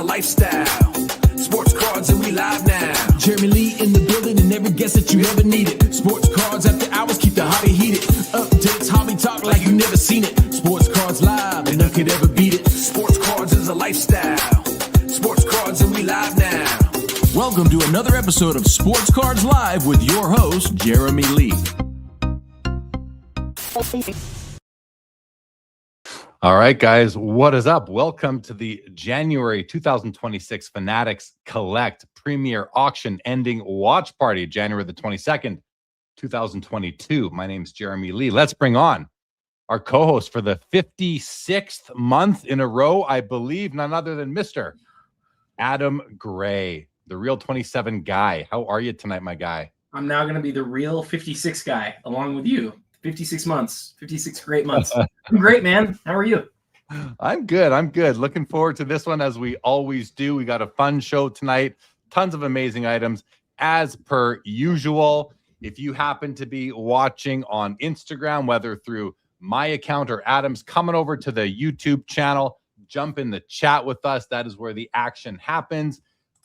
a lifestyle. Sports cards and we live now. Jeremy Lee in the building and every guest that you ever needed. Sports cards after hours keep the hobby heated. Updates, hobby talk like you never seen it. Sports cards live and none could ever beat it. Sports cards is a lifestyle. Sports cards and we live now. Welcome to another episode of Sports Cards Live with your host, Jeremy Lee. All right, guys, what is up? Welcome to the January 2026 Fanatics Collect Premier Auction ending watch party, January the 22nd, 2022. My name's Jeremy Lee. Let's bring on our co-host for the 56th month in a row, I believe, none other than Mr. Adam Gray, the real 27 guy. How are you tonight, my guy? I'm now going to be the real 56 guy along with you. 56 months, 56 great months. I'm great, man. How are you? I'm good. I'm good. Looking forward to this one as we always do. We got a fun show tonight. Tons of amazing items as per usual. If you happen to be watching on Instagram, whether through my account or Adam's, coming over to the YouTube channel, jump in the chat with us. That is where the action happens.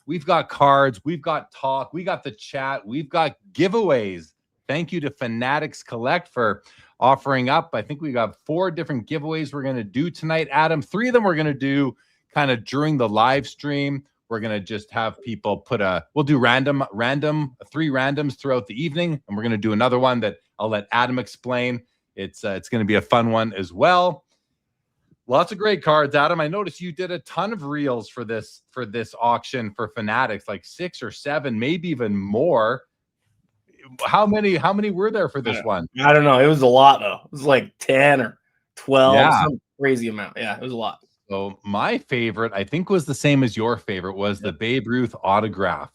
We've got cards. We've got talk. We got the chat. We've got giveaways. Thank you to Fanatics Collect for offering up. I think we got 4 different giveaways we're going to do tonight, Adam. 3 of them we're going to do kind of during the live stream. We're going to just have people we'll do 3 randoms throughout the evening. And we're going to do another one that I'll let Adam explain. It's going to be a fun one as well. Lots of great cards, Adam. I noticed you did a ton of reels for this auction for Fanatics, like 6 or 7, maybe even more. How many were there for this one? I don't know. It was a lot, though. It was like 10 or 12, yeah. Some crazy amount. Yeah, it was a lot. So my favorite, I think, was the same as your favorite, was the Babe Ruth autograph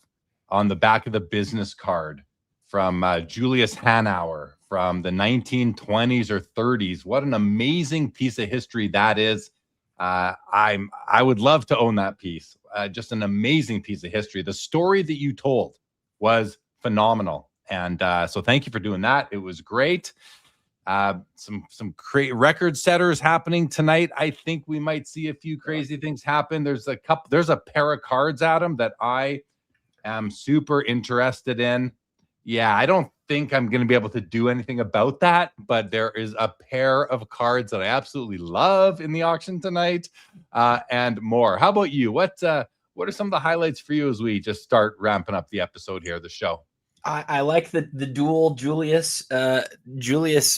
on the back of the business card from Julius Hanauer from the 1920s or 30s. What an amazing piece of history that is. I would love to own that piece. Just an amazing piece of history. The story that you told was phenomenal. And so thank you for doing that. It was great. Some great record setters happening tonight. I think we might see a few crazy things happen. There's a pair of cards, Adam, that I am super interested in. Yeah, I don't think I'm going to be able to do anything about that, but there is a pair of cards that I absolutely love in the auction tonight, and more. How about you? What are some of the highlights for you as we just start ramping up the episode here, the show? I like the dual Julius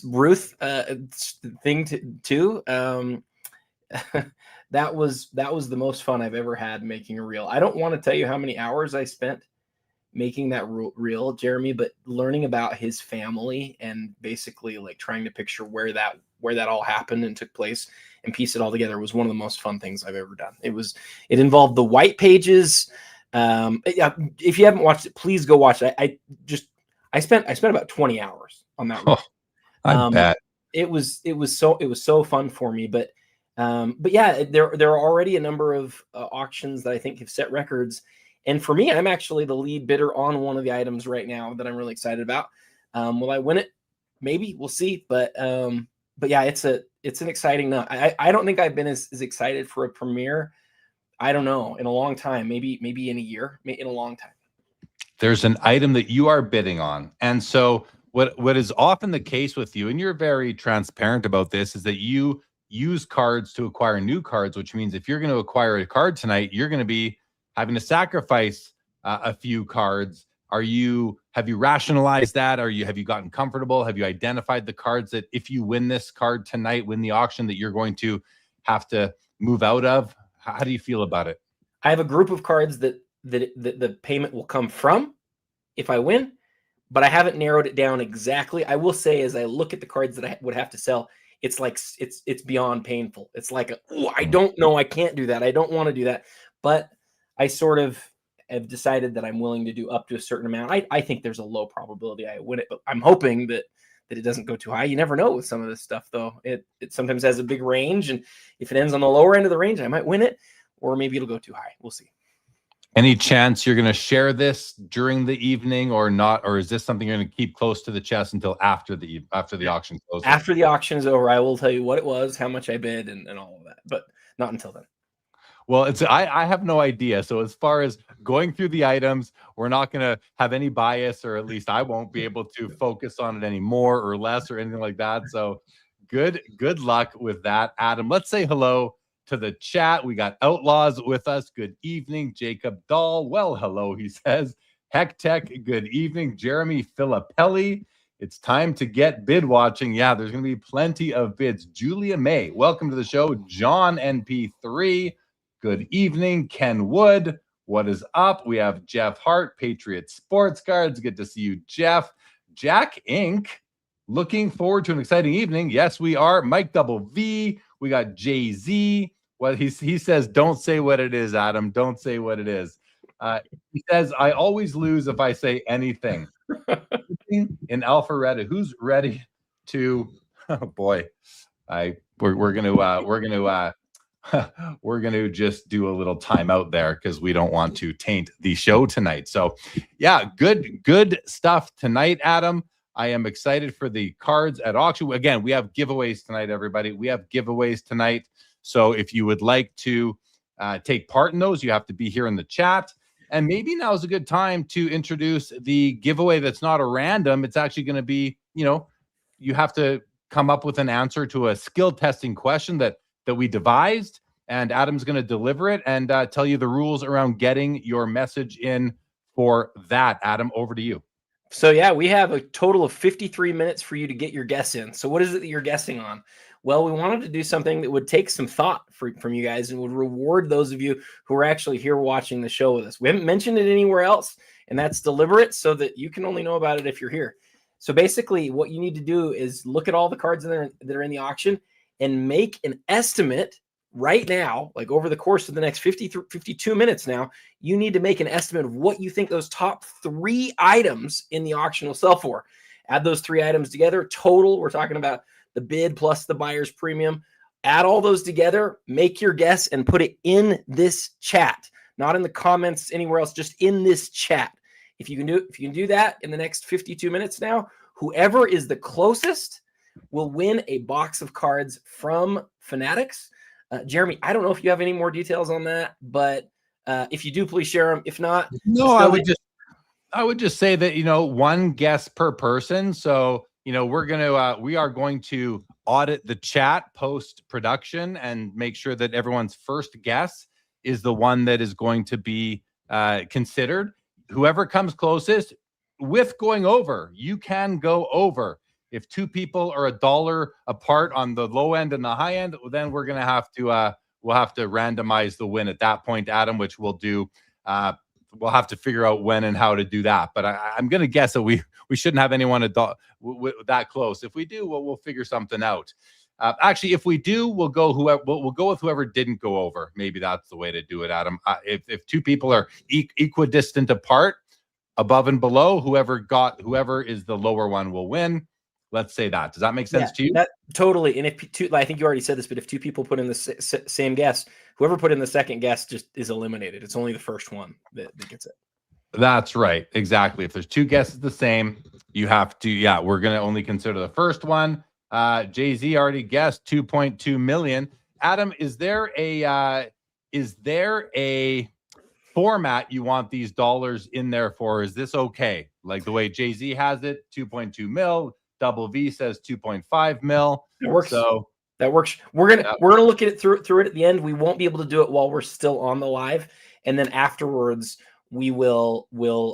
Ruth thing too. That was the most fun I've ever had making a reel. I don't want to tell you how many hours I spent making that reel, Jeremy, but learning about his family and basically like trying to picture where that all happened and took place and piece it all together was one of the most fun things I've ever done. It involved the white pages. Yeah, if you haven't watched it, please go watch it. I spent about 20 hours on that. Oh, I bet. It was so fun for me, but yeah, there are already a number of auctions that I think have set records. And for me, I'm actually the lead bidder on one of the items right now that I'm really excited about. Will I win it? Maybe, we'll see. But yeah, it's an exciting night. I don't think I've been as excited for a premiere, I don't know, in a long time. Maybe in a year, in a long time. There's an item that you are bidding on. And so what is often the case with you, and you're very transparent about this, is that you use cards to acquire new cards, which means if you're going to acquire a card tonight, you're going to be having to sacrifice a few cards. Have you rationalized that? Have you gotten comfortable? Have you identified the cards that if you win this card tonight, win the auction, that you're going to have to move out of? How do you feel about it? I have a group of cards that the payment will come from if I win, but I haven't narrowed it down exactly. I will say, as I look at the cards that I would have to sell, it's like it's beyond painful. It's like, I don't know, I can't do that. I don't want to do that, but I sort of have decided that I'm willing to do up to a certain amount. I think there's a low probability I win it, but I'm hoping that it doesn't go too high. You never know with some of this stuff, though. It sometimes has a big range, and if it ends on the lower end of the range, I might win it, or maybe it'll go too high. We'll see. Any chance you're going to share this during the evening or not? Or is this something you're going to keep close to the chest until after the auction closes? After the auction is over, I will tell you what it was, how much I bid, and all of that, but not until then. Well, I have no idea. So as far as going through the items, we're not going to have any bias, or at least I won't be able to focus on it any more or less or anything like that. So good luck with that, Adam. Let's say hello to the chat. We got Outlaws with us. Good evening, Jacob Dahl. Well, hello, he says. Heck Tech, good evening. Jeremy Filippelli. It's time to get bid watching. Yeah, there's going to be plenty of bids. Julia May, welcome to the show. John NP3, good evening. Ken Wood, what is up? We have Jeff Hart, Patriot Sports Cards. Good to see you, Jeff. Jack Inc., looking forward to an exciting evening. Yes, we are. Mike Double V. We got Jay-Z. Well, he says, don't say what it is, Adam. Don't say what it is. He says, I always lose if I say anything. In Alpharetta, who's ready to? Oh boy, we're gonna just do a little timeout there because we don't want to taint the show tonight. So, yeah, good stuff tonight, Adam. I am excited for the cards at auction. Again, we have giveaways tonight, everybody. We have giveaways tonight. So if you would like to take part in those, you have to be here in the chat. And maybe now is a good time to introduce the giveaway that's not a random. It's actually going to be, you have to come up with an answer to a skill testing question that we devised. And Adam's going to deliver it and tell you the rules around getting your message in for that. Adam, over to you. So, yeah, we have a total of 53 minutes for you to get your guess in. So what is it that you're guessing on? Well, we wanted to do something that would take some thought from you guys and would reward those of you who are actually here watching the show with us. We haven't mentioned it anywhere else, and that's deliberate so that you can only know about it if you're here. So basically what you need to do is look at all the cards that are in the auction and make an estimate right now, like over the course of the next 52 minutes now, you need to make an estimate of what you think those top 3 items in the auction will sell for. Add those 3 items together. Total, we're talking about the bid plus the buyer's premium. Add all those together, make your guess, and put it in this chat, not in the comments anywhere else, just in this chat. If you can do that in the next 52 minutes now, whoever is the closest will win a box of cards from Fanatics. Jeremy, I don't know if you have any more details on that, but if you do, please share them. If not, no, I would just say that, one guess per person. So, we are going to audit the chat post production and make sure that everyone's first guess is the one that is going to be considered. Whoever comes closest with going over, you can go over. If 2 people are $1 apart on the low end and the high end, then we're going to have to we'll have to randomize the win at that point, Adam, which we'll do. We'll have to figure out when and how to do that. But I'm going to guess that we shouldn't have anyone that close. If we do, we'll figure something out. Actually, if we do, we'll go with whoever didn't go over. Maybe that's the way to do it, Adam. If 2 people are equidistant apart, above and below, whoever is the lower one will win. Let's say that. Does that make sense to you? That, totally. And if 2, I think you already said this, but if 2 people put in the same guess, whoever put in the second guess just is eliminated. It's only the first one that gets it. That's right. Exactly. If there's 2 guesses the same, you have to, we're going to only consider the first one. Jay-Z already guessed 2.2 million. Adam, is there a format you want these dollars in there for? Is this okay? Like the way Jay-Z has it, 2.2 mil. Double V says 2.5 mil. It works. So that works. We're gonna look at it through it at the end. We won't be able to do it while we're still on the live, and then afterwards we will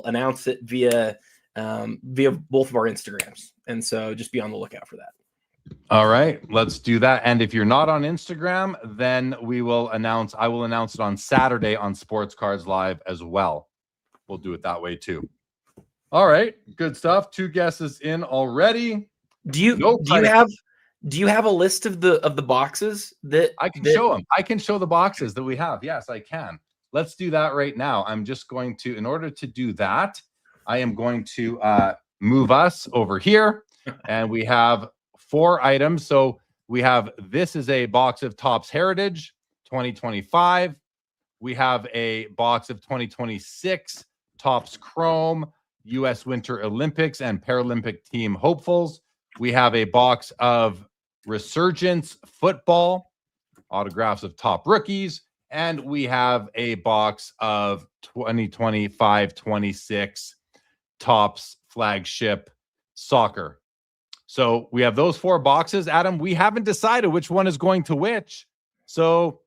announce it via both of our Instagrams. And so just be on the lookout for that. All right, let's do that. And if you're not on Instagram, then I will announce it on Saturday on Sports Cards Live as well. We'll do it that way too. All right, good stuff. 2 guesses in already. Do you have a list of the boxes that I can show them? I can show the boxes that we have. Yes, I can. Let's do that right now. I'm just going to, in order to do that, I am going to move us over here, and we have 4 items. So we have, this is a box of Topps Heritage 2025. We have a box of 2026 Topps Chrome U.S. Winter Olympics and Paralympic team hopefuls. We have a box of Resurgence football, autographs of top rookies, And we have a box of 2025-26 Topps flagship soccer. So we have those 4 boxes. Adam, we haven't decided which one is going to which. So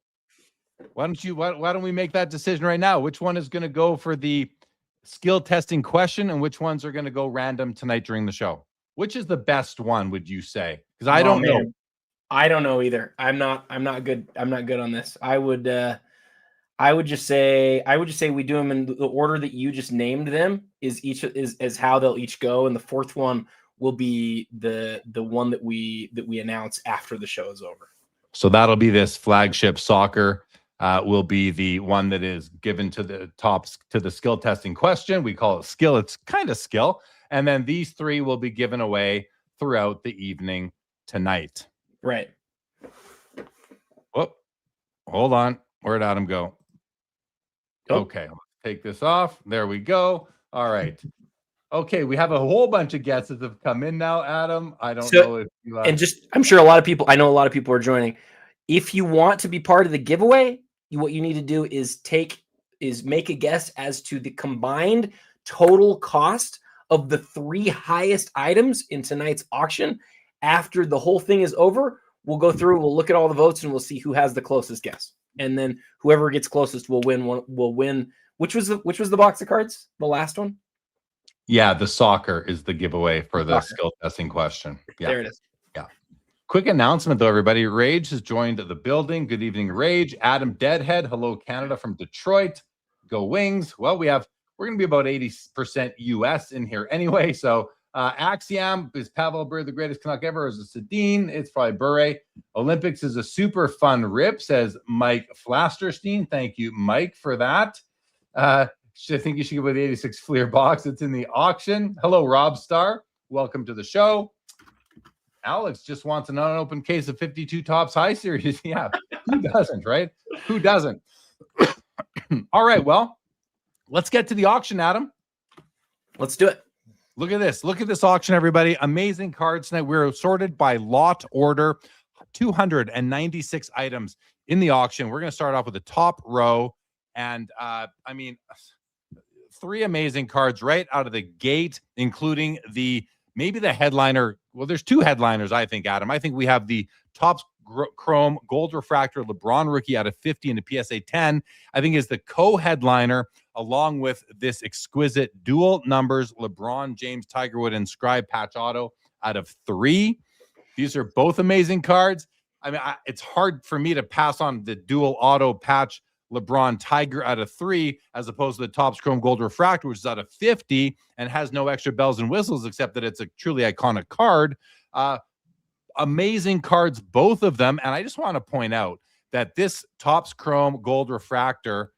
why don't we make that decision right now? Which one is going to go for the skill testing question and which ones are going to go random tonight during the show? Which is the best one, would you say? Because I don't know. I don't know either. I'm not good. I'm not good on this. I would just say we do them in the order that you just named them is how they'll each go. And the 4th one will be the one that we announce after the show is over. So that'll be this flagship soccer will be the one that is given to the Topps to the skill testing question. We call it skill. It's kind of skill. And then these 3 will be given away throughout the evening tonight. Right. Whoop. Hold on. Where'd Adam go? Oh. Okay. Let's take this off. There we go. All right. Okay. We have a whole bunch of guesses that have come in now, Adam. I don't know if you and just I'm sure I know a lot of people are joining. If you want to be part of the giveaway, what you need to do is make a guess as to the combined total cost of the 3 highest items in tonight's auction. After the whole thing is over, we'll go through, we'll look at all the votes, and we'll see who has the closest guess. And then whoever gets closest will win. Which was the box of cards? The last one? Yeah, the soccer is the giveaway for the skill testing question. Yeah. There it is. Yeah. Quick announcement, though, everybody. Rage has joined the building. Good evening, Rage. Adam Deadhead. Hello, Canada from Detroit. Go Wings. Well, we're going to be about 80% US in here anyway. So Axiom is Pavel Bure, the greatest Canuck ever. Is a Sedin. It's probably Bure. Olympics is a super fun rip, says Mike Flasterstein. Thank you, Mike, for that. I think you should give away the 86 Fleer box. It's in the auction. Hello, Rob Starr. Welcome to the show. Alex just wants an unopened case of 52 Topps High Series. Yeah, who doesn't, right? Who doesn't? All right, well, let's get to the auction, Adam. Let's do it. Look at this. Look at this auction, everybody. Amazing cards tonight. We're sorted by lot order. 296 items in the auction. We're going to start off with the top row. And, 3 amazing cards right out of the gate, including maybe the headliner. Well, there's 2 headliners, I think, Adam. I think we have the Topps Chrome Gold Refractor LeBron rookie out of 50 and the PSA 10. I think is the co-headliner along with this exquisite dual numbers LeBron James Tiger Wood inscribed patch auto out of 3. These are both amazing cards. I mean, it's hard for me to pass on the dual auto patch LeBron Tiger out of 3 as opposed to the Topps Chrome Gold Refractor, which is out of 50 and has no extra bells and whistles except that it's a truly iconic card. Amazing cards, both of them. And I just want to point out that this Topps Chrome Gold Refractor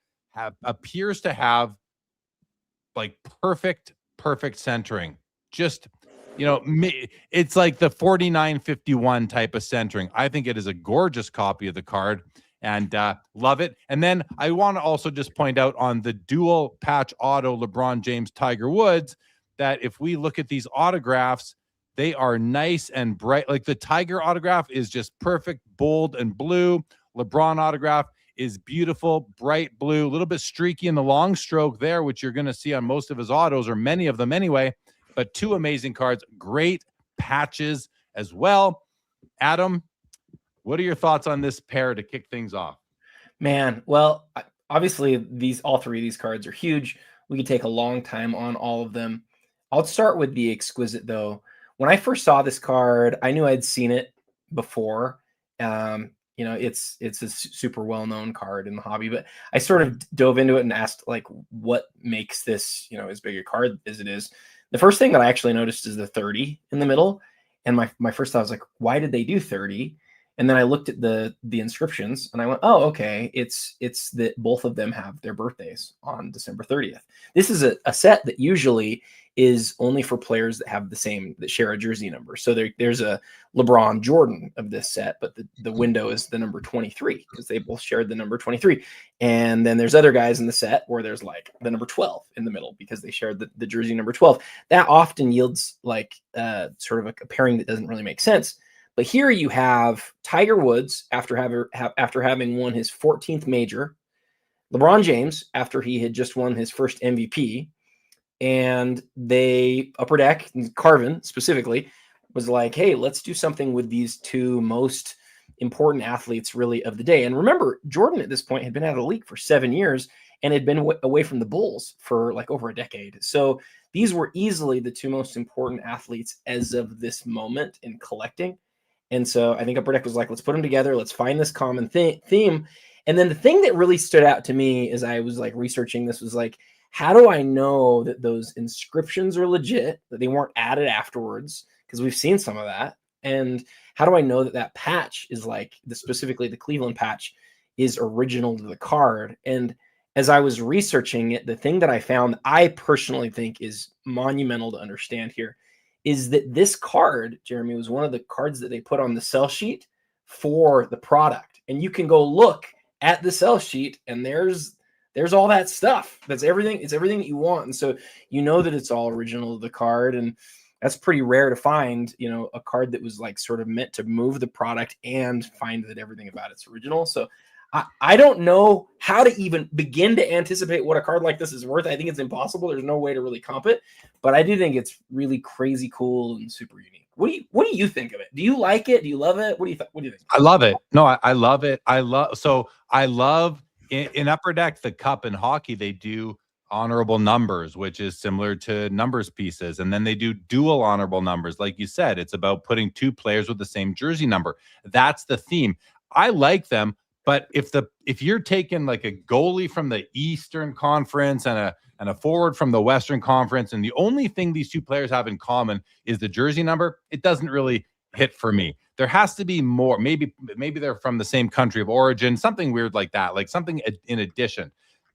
appears to have like perfect centering. Just, it's like the 49-51 type of centering. I think it is a gorgeous copy of the card and love it. And then I want to also just point out on the dual patch auto LeBron James Tiger Woods that if we look at these autographs, they are nice and bright. Like the Tiger autograph is just perfect, bold and blue. LeBron autograph is beautiful, bright blue, a little bit streaky in the long stroke there, which you're going to see on most of his autos, or many of them anyway. But 2 amazing cards, great patches as well. Adam, what are your thoughts on this pair to kick things off? Man, well, obviously all 3 of these cards are huge. We could take a long time on all of them. I'll start with the exquisite, though. When I first saw this card, I knew I'd seen it before. It's a super well-known card in the hobby, but I sort of dove into it and asked, like, what makes this, as big a card as it is. The first thing that I actually noticed is the 30 in the middle. And my first thought was like, why did they do 30? And then I looked at the inscriptions and I went, oh, okay. It's that both of them have their birthdays on December 30th. This is a set that usually is only for players that share a jersey number. So there's a LeBron Jordan of this set, but the window is the number 23 because they both shared the number 23. And then there's other guys in the set where there's like the number 12 in the middle because they shared the jersey number 12. That often yields like sort of a pairing that doesn't really make sense. But here you have Tiger Woods after having won his 14th major, LeBron James after he had just won his first MVP, and Upper Deck, Carvin specifically, was like, hey, let's do something with these two most important athletes really of the day. And remember, Jordan at this point had been out of the league for 7 years and had been away from the Bulls for like over a decade. So these were easily the two most important athletes as of this moment in collecting. And so I think Upper Deck was like, let's put them together. Let's find this common theme. And then the thing that really stood out to me as I was like researching this was like, how do I know that those inscriptions are legit, that they weren't added afterwards? Because we've seen some of that. And how do I know that that patch is like, specifically the Cleveland patch is original to the card? And as I was researching it, the thing that I found I personally think is monumental to understand here is that this card, Jeremy, was one of the cards that they put on the sell sheet for the product. And you can go look at the sell sheet and there's all that stuff. That's everything. It's everything that you want. And so you know that it's all original to the card. And that's pretty rare to find, you know, a card that was like sort of meant to move the product and find that everything about it's original. So I don't know how to even begin to anticipate what a card like this is worth. I think it's impossible. There's no way to really comp it, but I do think it's really crazy cool and super unique. What do you think of it? Do you like it? Do you love it? What do you think? I love it. No, I love it. I love in Upper Deck, the cup in hockey, they do honorable numbers, which is similar to numbers pieces. And then they do dual honorable numbers. Like you said, it's about putting two players with the same jersey number. That's the theme. I like them. But if you're taking like a goalie from the Eastern Conference and a forward from the Western Conference, and the only thing these two players have in common is the jersey number, it doesn't really hit for me. There has to be more. Maybe they're from the same country of origin, something weird like that, like something in addition.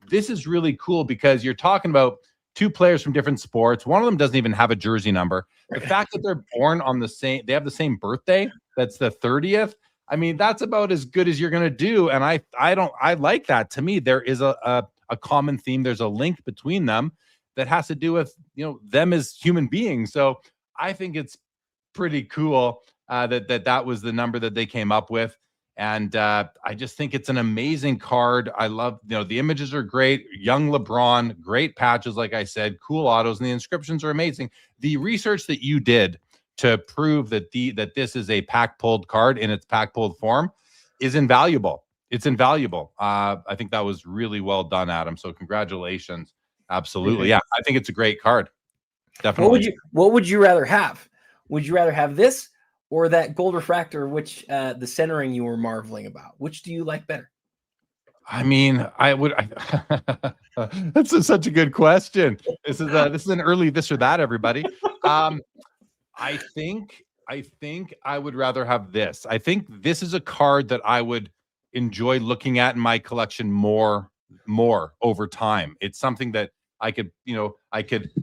This is really cool because you're talking about two players from different sports. One of them doesn't even have a jersey number. The fact that they're born on they have the same birthday, that's the 30th. I mean, that's about as good as you're going to do. And I like that. To me, there is a common theme. There's a link between them that has to do with, you know, them as human beings. So I think it's pretty cool that was the number that they came up with. And I just think it's an amazing card. I love, you know, the images are great. Young LeBron, great patches, like I said, cool autos, and the inscriptions are amazing. The research that you did to prove that this is a pack pulled card in its pack pulled form is invaluable. It's invaluable. I think that was really well done, Adam. So congratulations. Absolutely. Yeah, I think it's a great card. Definitely. What would you rather have? Would you rather have this or that gold refractor, which the centering you were marveling about? Which do you like better? I mean, that's such a good question. This is an early this or that, everybody. I think I would rather have this. I think this is a card that I would enjoy looking at in my collection more over time. It's something that I could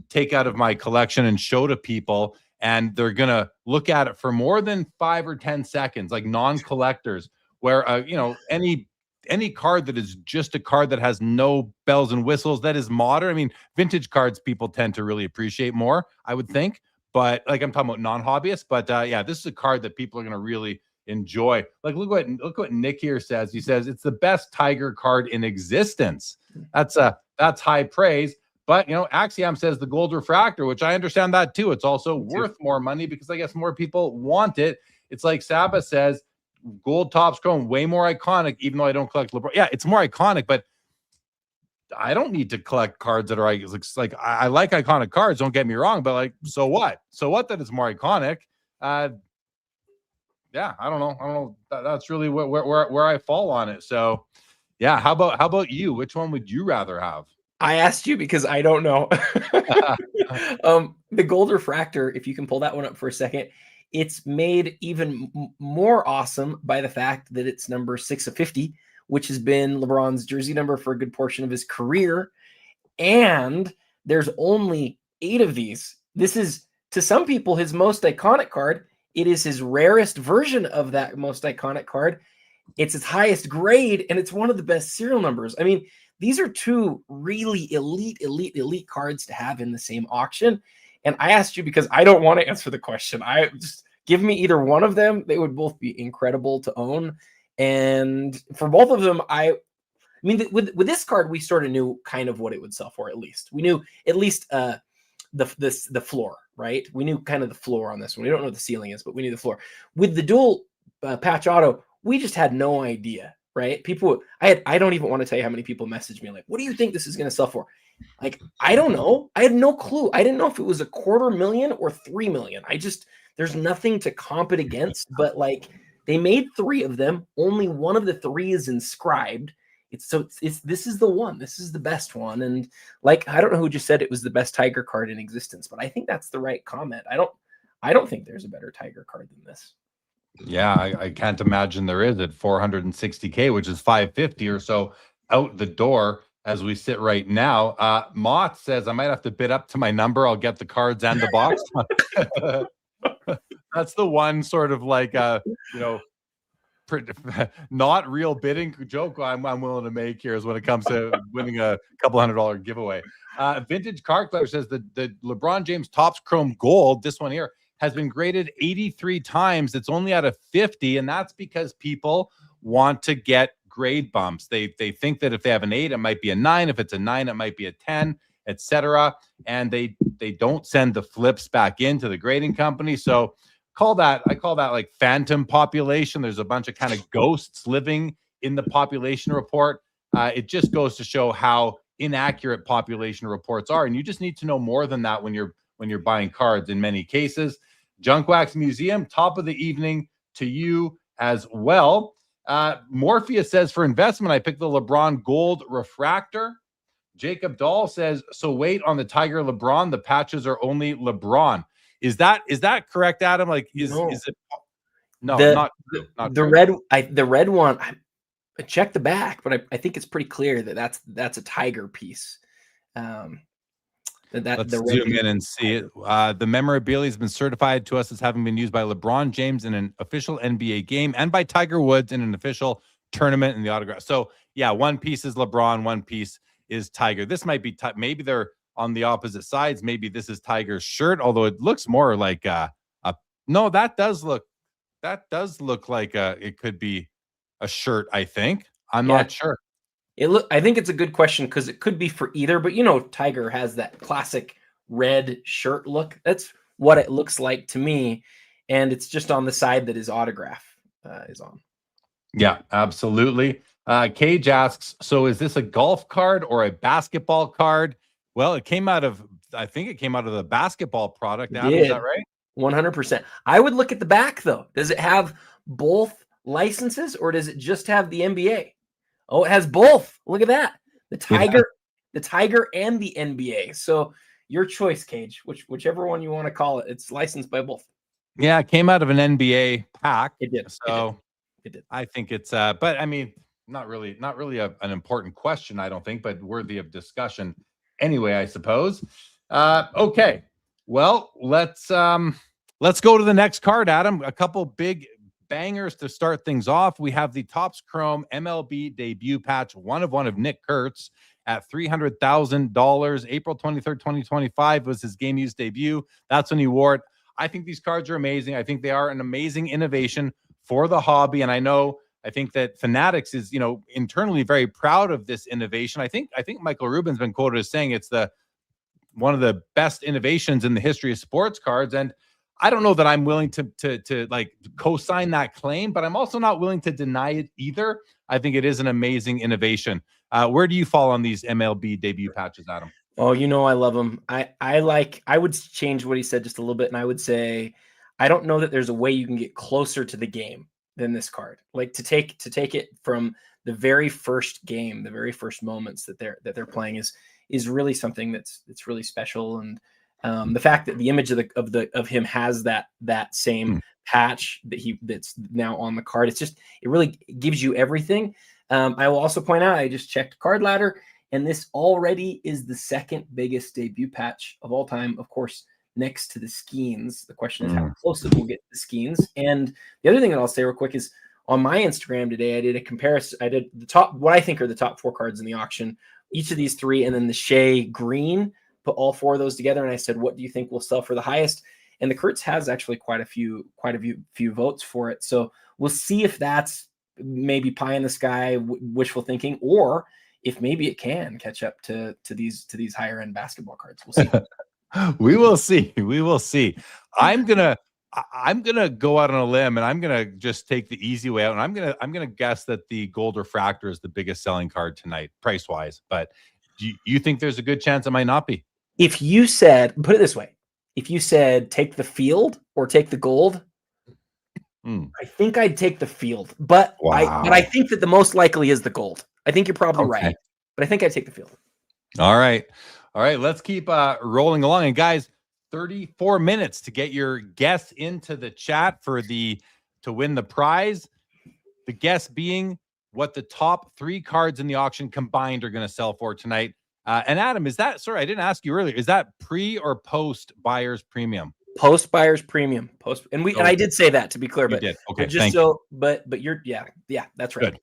take out of my collection and show to people, and they're gonna look at it for more than 5 or 10 seconds, like non-collectors, where any card that is just a card that has no bells and whistles, that is modern. I mean, vintage cards people tend to really appreciate more, I would think. But like, I'm talking about non-hobbyists. But yeah, this is a card that people are going to really enjoy. Like, look what Nick here says. He says it's the best Tiger card in existence. That's high praise. But, you know, Axiom says the gold refractor, which I understand that too. It's also worth more money because I guess more people want it. It's like Saba says, gold Topps Chrome, way more iconic, even though I don't collect LeBron. Yeah, it's more iconic, but I don't need to collect cards that are like I like iconic cards. Don't get me wrong, but like, so what? So what that it's more iconic? Yeah, I don't know. That's really where I fall on it. So, yeah. How about you? Which one would you rather have? I asked you because I don't know. The gold refractor, if you can pull that one up for a second, it's made even more awesome by the fact that it's number 6 of 50, which has been LeBron's jersey number for a good portion of his career. And there's only 8 of these. This is, to some people, his most iconic card. It is his rarest version of that most iconic card. It's its highest grade, and it's one of the best serial numbers. I mean, these are two really elite cards to have in the same auction. And I asked you because I don't want to answer the question. I just Give me either one of them. They would both be incredible to own. And for both of them, I mean, with this card, we sort of knew kind of what it would sell for. At least we knew at least the floor, right? We knew kind of the floor on this one. We don't know what the ceiling is, but we knew the floor. With the dual patch auto, we just had no idea, right? People, I don't even want to tell you how many people messaged me like, "What do you think this is going to sell for?" Like, I don't know. I had no clue. I didn't know if it was $250,000 or $3 million. There's nothing to comp it against, but like they made 3 of them. Only one of the 3 is inscribed. This is the one. This is the best one. And like, I don't know who just said it was the best Tiger card in existence, but I think that's the right comment. I don't think there's a better Tiger card than this. Yeah, I can't imagine there is at 460K, which is 550 or so out the door as we sit right now. Moth says I might have to bid up to my number. I'll get the cards and the box. That's the one sort of like not real bidding joke I'm willing to make here is when it comes to winning a couple $100 giveaway. Vintage Card Collector says the LeBron James Topps Chrome Gold, this one here, has been graded 83 times. It's only out of 50, and that's because people want to get grade bumps. They think that if they have an 8, it might be a 9. If it's a 9, it might be a 10, etc. And they don't send the flips back into the grading company. So I call that like phantom population. There's a bunch of kind of ghosts living in the population report. It just goes to show how inaccurate population reports are, and you just need to know more than that when you're buying cards in many cases. Junk Wax Museum, top of the evening to you as well. Morpheus says, for investment, I picked the LeBron Gold Refractor. Jacob Dahl says, so wait on the Tiger LeBron. The patches are only LeBron. Is that correct, Adam? Like, is it? No, not the red. The red one. I checked the back, but I think it's pretty clear that that's a Tiger piece. Let's zoom in and see it. The memorabilia has been certified to us as having been used by LeBron James in an official NBA game and by Tiger Woods in an official tournament in the autograph. So yeah, one piece is LeBron, one piece is Tiger. This might be maybe they're on the opposite sides. Maybe this is Tiger's shirt, although it looks more like no, that does look like it could be a shirt. I think I'm not sure. I think it's a good question because it could be for either, but Tiger has that classic red shirt look. That's what it looks like to me, and it's just on the side that his autograph is on. Yeah, absolutely. Cage asks, so is this a golf card or a basketball card? Well, I think it came out of the basketball product. Adam, is that right? 100%. I would look at the back though. Does it have both licenses or does it just have the NBA? Oh, it has both. Look at that. The Tiger and the NBA. So your choice, Cage, whichever one you want to call it. It's licensed by both. Yeah, it came out of an NBA pack. It did. So it did. I think it's but I mean, not really an important question, I don't think, but worthy of discussion anyway, I suppose. Okay. Well, let's go to the next card, Adam. A couple big bangers to start things off. We have the Topps Chrome MLB debut patch, one of Nick Kurtz at $300,000. April 23rd, 2025 was his game use debut. That's when he wore it. I think these cards are amazing. I think they are an amazing innovation for the hobby. And I think that Fanatics is, internally very proud of this innovation. I think Michael Rubin's been quoted as saying it's one of the best innovations in the history of sports cards. And I don't know that I'm willing to like co-sign that claim, but I'm also not willing to deny it either. I think it is an amazing innovation. Where do you fall on these MLB debut patches, Adam? Oh, I love them. I would change what he said just a little bit, and I would say I don't know that there's a way you can get closer to the game than this card. Like to take it from the very first game, the very first moments that they're playing is really something that's really special. And the fact that the image of him has that same patch that's now on the card, it really gives you everything. I will also point out, I just checked Card Ladder, and this already is the second biggest debut patch of all time. Of course, next to the Skeens. The question is how close it will get to the Skeens. And the other thing that I'll say real quick is on my Instagram today, I did a comparison. I did what I think are the top 4 cards in the auction, each of these 3, and then the Shea Green, put all 4 of those together. And I said, what do you think will sell for the highest? and the Kurtz has actually quite a few votes for it. So we'll see if that's maybe pie in the sky wishful thinking, or if maybe it can catch up to these higher end basketball cards. We'll see. We will see. We will see. I'm gonna go out on a limb, and I'm gonna just take the easy way out, and I'm gonna guess that the Gold Refractor is the biggest selling card tonight, price wise. But do you think there's a good chance it might not be? If you said, put it this way, if you said take the field or take the gold, I think I'd take the field. But I think that the most likely is the gold. I think you're probably right, but I think I'd take the field. All right. Let's keep rolling along. And guys, 34 minutes to get your guess into the chat to win the prize. The guess being what the top 3 cards in the auction combined are going to sell for tonight. And Adam, sorry, I didn't ask you earlier. Is that pre or post buyer's premium? Post buyer's premium. And I did say that, to be clear, but did. Okay, just so, but you're, yeah, that's right. Good.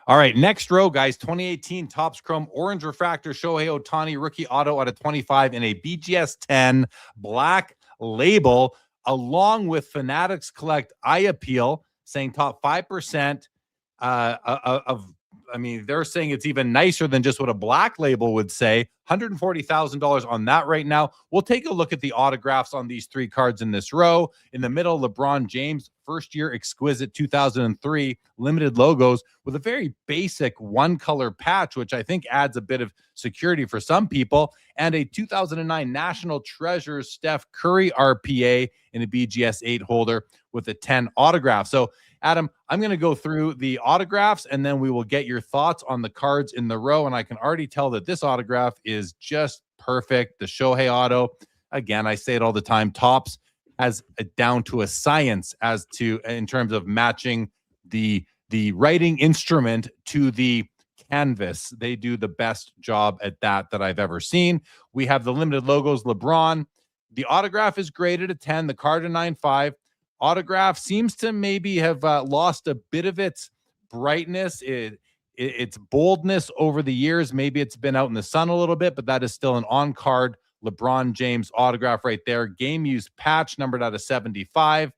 All right, next row, guys. 2018 Topps Chrome Orange Refractor Shohei Ohtani rookie auto out of 25 in a BGS 10 black label, along with Fanatics Collect Eye Appeal, saying top 5% they're saying it's even nicer than just what a black label would say. $140,000 on that right now. We'll take a look at the autographs on these 3 cards in this row. In the middle, LeBron James, first year exquisite 2003 limited logos with a very basic 1-color patch, which I think adds a bit of security for some people, and a 2009 National Treasures Steph Curry RPA in a BGS 8 holder with a 10 autograph. So Adam, I'm going to go through the autographs, and then we will get your thoughts on the cards in the row. And I can already tell that this autograph is just perfect. The Shohei auto, again, I say it all the time, Topps has it down to a science in terms of matching the writing instrument to the canvas. They do the best job at that I've ever seen. We have the limited logos, LeBron. The autograph is graded a 10, the card a 9.5. Autograph seems to maybe have lost a bit of its brightness, its boldness over the years. Maybe it's been out in the sun a little bit, but that is still an on-card LeBron James autograph right there. Game use patch numbered out of 75.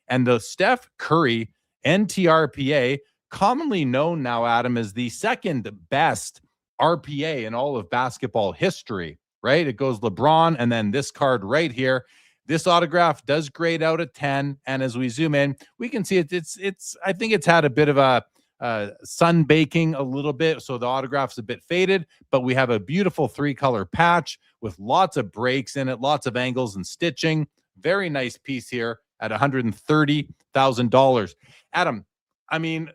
And the Steph Curry NTRPA, commonly known now, Adam, as the second best RPA in all of basketball history, right? It goes LeBron and then this card right here. This autograph does grade out at 10, and as we zoom in, we can see it's I think it's had a bit of a sun baking a little bit, so the autograph's a bit faded, but we have a beautiful 3-color patch with lots of breaks in it, lots of angles and stitching. Very nice piece here at $130,000. Adam, I mean,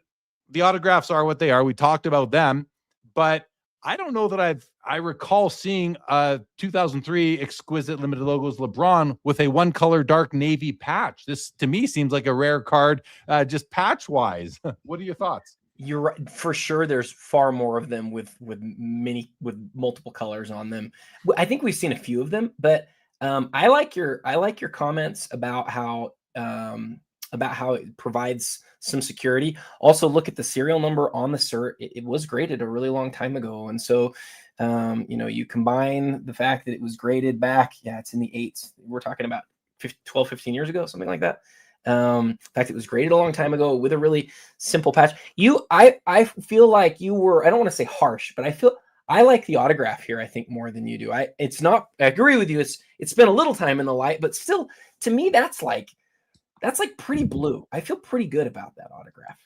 the autographs are what they are. We talked about them, but I don't know that I recall seeing a 2003 exquisite limited logos LeBron with a 1-color dark navy patch. This to me seems like a rare card, just patch wise. What are your thoughts? You're right. For sure, there's far more of them with multiple colors on them. I think we've seen a few of them, but I like your comments about how it provides some security. Also, look at the serial number on the cert. It was graded a really long time ago. And so, you combine the fact that it was graded back, it's in the 8s. We're talking about 12, 15 years ago, something like that. The fact it was graded a long time ago with a really simple patch. I feel like you were, I don't want to say harsh, but I like the autograph here, I think, more than you do. I agree with you. It's spent a little time in the light, but still, to me, that's like pretty blue. I feel pretty good about that autograph.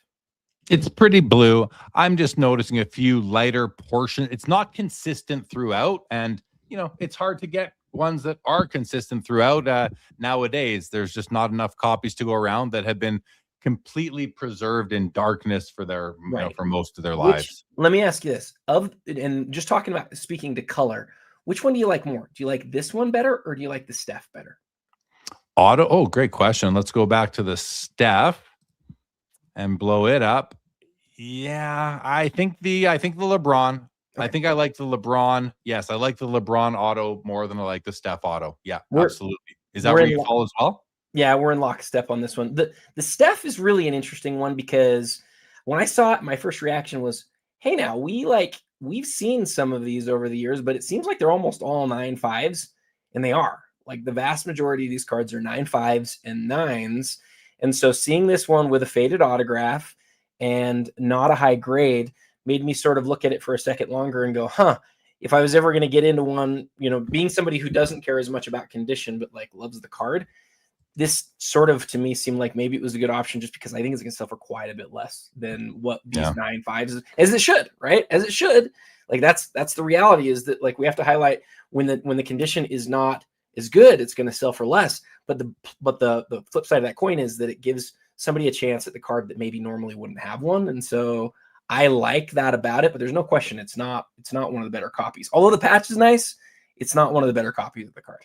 It's pretty blue. I'm just noticing a few lighter portions. It's not consistent throughout, and it's hard to get ones that are consistent throughout nowadays. There's just not enough copies to go around that have been completely preserved in darkness for their for most of their lives. Let me ask you this: and just speaking to color, which one do you like more? Do you like this one better, or do you like the Steph better? Auto. Oh, great question. Let's go back to the Steph and blow it up. Yeah, I think the LeBron. Okay. I think I like the LeBron. Yes, I like the LeBron auto more than I like the Steph auto. Yeah, absolutely. Is that where you fall as well? Yeah, we're in lockstep on this one. The Steph is really an interesting one because when I saw it, my first reaction was, hey, now we've seen some of these over the years, but it seems like they're almost all 9.5s, and they are. Like the vast majority of these cards are 9.5s and 9s. And so seeing this one with a faded autograph and not a high grade made me sort of look at it for a second longer and go, huh, if I was ever going to get into one, you know, being somebody who doesn't care as much about condition, but like loves the card, this sort of to me seemed like maybe it was a good option just because I think it's going to sell for quite a bit less than what these 9.5s, as it should, right? As it should. Like that's the reality, is that like we have to highlight when the condition is not as good, it's going to sell for less. But the flip side of that coin is that it gives somebody a chance at the card that maybe normally wouldn't have one. And so I like that about it, but there's no question it's not one of the better copies. Although the patch is nice, it's not one of the better copies of the card.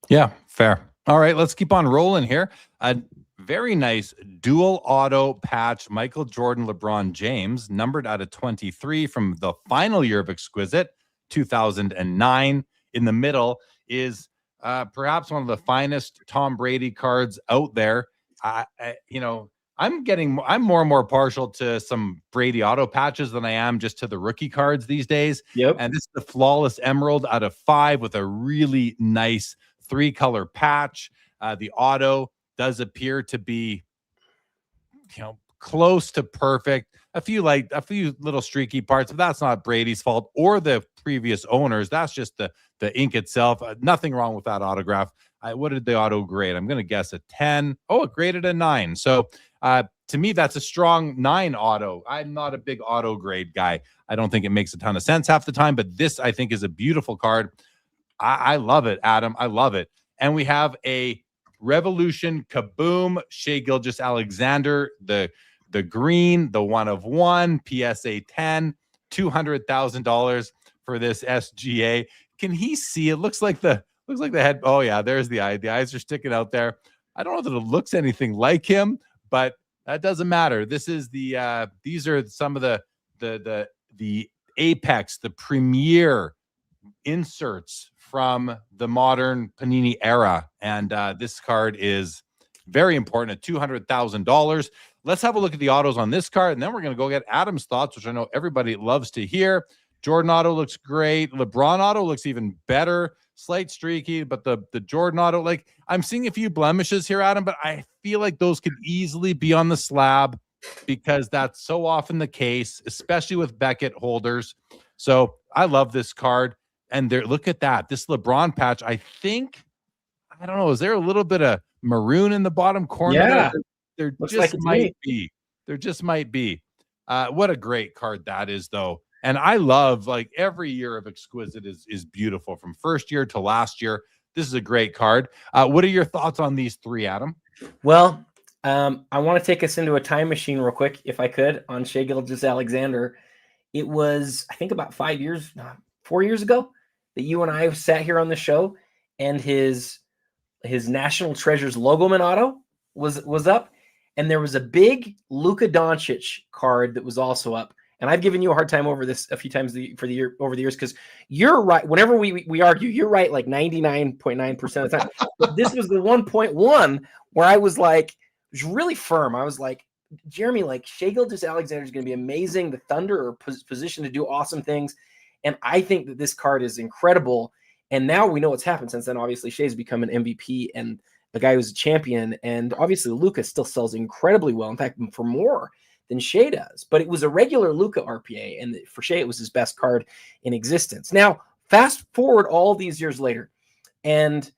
Yeah, fair. All right, let's keep on rolling here. A very nice dual auto patch, Michael Jordan, LeBron James, numbered out of 23 from the final year of Exquisite, 2009. In the middle is perhaps one of the finest Tom Brady cards out there. You know, I'm more and more partial to some Brady auto patches than I am just to the rookie cards these days. Yep. And this is the Flawless Emerald out of 5 with a really nice 3-color patch. The auto does appear to be, you know, close to perfect. A few little streaky parts, but that's not Brady's fault or the previous owners. That's just the ink itself. Nothing wrong with that autograph. What did the auto grade? I'm going to guess a 10. Oh, it graded a 9. So to me, that's a strong 9 auto. I'm not a big auto grade guy. I don't think it makes a ton of sense half the time, but this I think is a beautiful card. I love it, Adam. I love it. And we have a Revolution Kaboom Shai Gilgeous-Alexander, the green, the 1 of 1, PSA 10, $200,000 for this SGA. Can he see? It looks like the head. Oh yeah, there's the eye. The eyes are sticking out there. I don't know that it looks anything like him, but that doesn't matter. This is the these are some of the apex, the premier inserts from the modern Panini era, and this card is very important at $200,000. Let's have a look at the autos on this card, and then we're going to go get Adam's thoughts, which I know everybody loves to hear. Jordan auto looks great. LeBron auto looks even better. Slight streaky, but the Jordan auto, like, I'm seeing a few blemishes here, Adam, but I feel like those could easily be on the slab because that's so often the case, especially with Beckett holders. So I love this card. And there, look at that. This LeBron patch, I think, I don't know, is there a little bit of maroon in the bottom corner? Yeah. There just might be. There just might be. What a great card that is, though. And I love, like, every year of Exquisite is beautiful from first year to last year. This is a great card. What are your thoughts on these 3, Adam? Well, I want to take us into a time machine real quick, if I could, on Shai Gilgeous-Alexander. It was, I think, about 4 years ago that you and I sat here on the show, and his National Treasures Logoman auto was up, and there was a big Luka Doncic card that was also up. And I've given you a hard time over this a few times over the years because you're right. Whenever we argue, you're right like 99.9% of the time. But this was the 1.1 where I was like, it was really firm. I was like, Jeremy, like, Shai Gilgeous-Alexander is going to be amazing. The Thunder are positioned to do awesome things. And I think that this card is incredible. And now we know what's happened since then. Obviously, Shai's become an MVP and the guy who's a champion. And obviously, Luka still sells incredibly well. In fact, for more than Shai does. But it was a regular Luka RPA. And for Shai, it was his best card in existence. Now, fast forward all these years later. And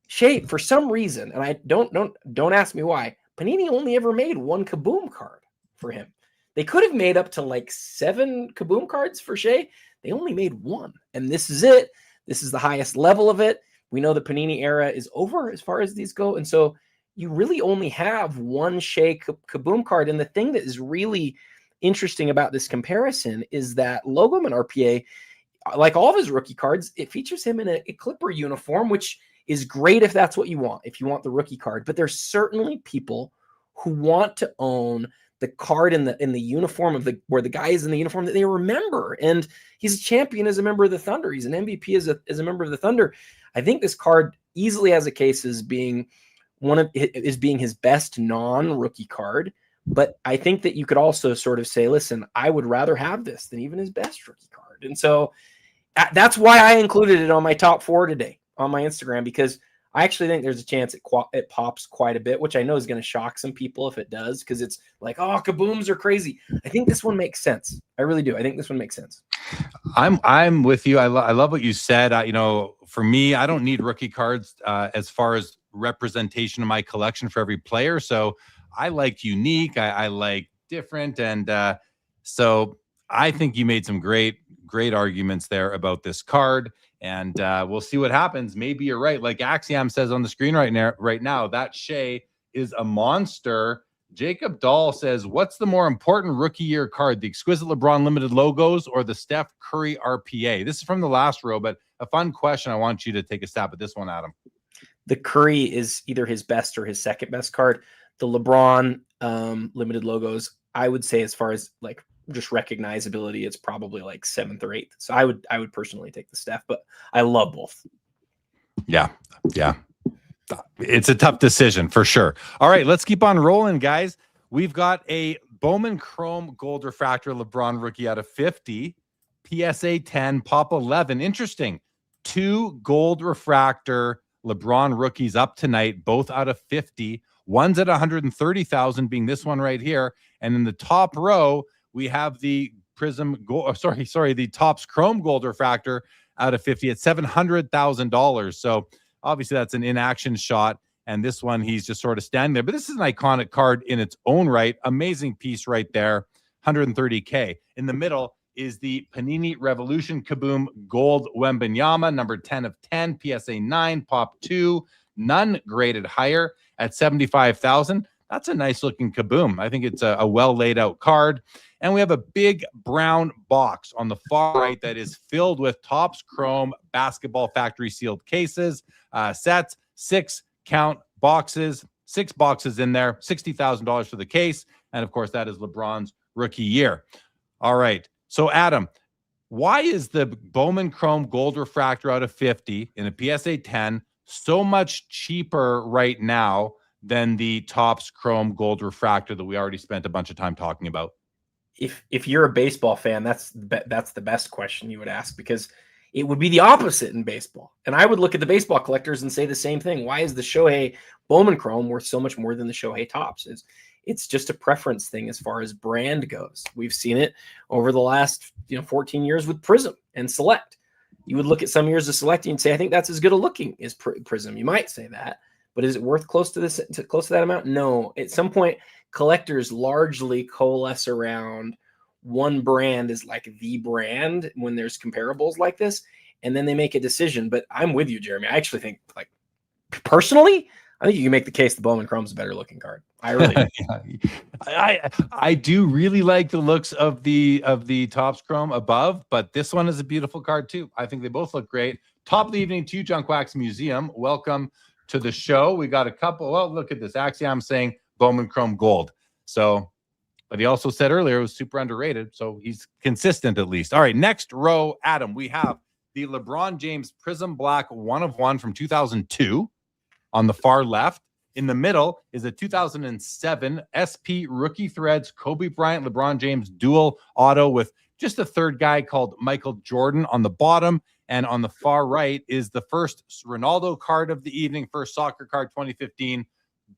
Shai, for some reason, and I don't ask me why, Panini only ever made 1 Kaboom card for him. They could have made up to like 7 Kaboom cards for Shai. They only made 1. And this is it. This is the highest level of it. We know the Panini era is over as far as these go. And so you really only have 1 Shai Kaboom card. And the thing that is really interesting about this comparison is that Logoman RPA, like all of his rookie cards, it features him in a Clipper uniform, which is great if that's what you want, if you want the rookie card. But there's certainly people who want to own the card in the uniform of where the guy is in the uniform that they remember. And he's a champion as a member of the Thunder. He's an MVP as a member of the Thunder. I think this card easily has a case as being his best non-rookie card. But I think that you could also sort of say, listen, I would rather have this than even his best rookie card. And so that's why I included it on my top 4 today on my Instagram, because I actually think there's a chance it pops quite a bit, which I know is going to shock some people if it does, because it's like, oh, kabooms are crazy. I think this one makes sense. I really do. I think this one makes sense. I'm with you. I love what you said. For me, I don't need rookie cards as far as representation of my collection for every player. So I like unique. I like different, and so I think you made some great arguments there about this card. And we'll see what happens. Maybe you're right. Like Axiom says on the screen right now, that Shea is a monster. Jacob Dahl says, what's the more important rookie year card, the exquisite LeBron limited logos or the Steph Curry RPA? This is from the last row, but a fun question. I want you to take a stab at this one, Adam. The Curry is either his best or his second best card. The LeBron limited logos, I would say, as far as like just recognizability, it's probably like 7th or 8th. So I would personally take the Steph, but I love both. Yeah. It's a tough decision for sure. All right, let's keep on rolling, guys. We've got a Bowman Chrome Gold Refractor LeBron rookie out of 50, PSA 10, Pop 11. Interesting. 2 Gold Refractor LeBron rookies up tonight, both out of 50. One's at 130,000, being this one right here. And in the top row, we have the Prism Gold. The Topps Chrome Gold Refractor out of 50 at $700,000. So obviously that's an inaction shot. And this one, he's just sort of standing there. But this is an iconic card in its own right. Amazing piece right there. 130K. In the middle is the Panini Revolution Kaboom Gold Wembanyama, number 10 of 10, PSA 9, Pop 2, none graded higher at 75,000. That's a nice looking Kaboom. I think it's a well laid out card. And we have a big brown box on the far right that is filled with Topps Chrome Basketball Factory sealed cases, sets, 6 count boxes, 6 boxes in there, $60,000 for the case. And of course, that is LeBron's rookie year. All right. So Adam, why is the Bowman Chrome Gold Refractor out of 50 in a PSA 10 so much cheaper right now than the Topps Chrome Gold Refractor that we already spent a bunch of time talking about? If you're a baseball fan, that's the best question you would ask, because it would be the opposite in baseball. And I would look at the baseball collectors and say the same thing. Why is the Shohei Bowman Chrome worth so much more than the Shohei Topps? It's just a preference thing as far as brand goes. We've seen it over the last 14 years with Prism and Select. You would look at some years of Select and say, I think that's as good a looking as Prism. You might say that, but is it worth close to that amount? No. At some point, collectors largely coalesce around one brand is like the brand when there's comparables like this, and then they make a decision. But I'm with you, Jeremy. I actually think, like, personally, I think you can make the case the Bowman Chrome's a better looking card. I really do. I do really like the looks of the Topps Chrome above, but this one is a beautiful card too. I think they both look great. Top of the evening to Junk Wax Museum. Welcome to the show. We got a couple. Well, look at this. Axiom saying Bowman Chrome Gold. So, but he also said earlier it was super underrated. So he's consistent at least. All right, next row, Adam, we have the LeBron James Prism Black 1 of 1 from 2002 on the far left. In the middle is a 2007 SP Rookie Threads Kobe Bryant LeBron James dual auto with just a third guy called Michael Jordan on the bottom. And on the far right is the first Ronaldo card of the evening, first soccer card 2015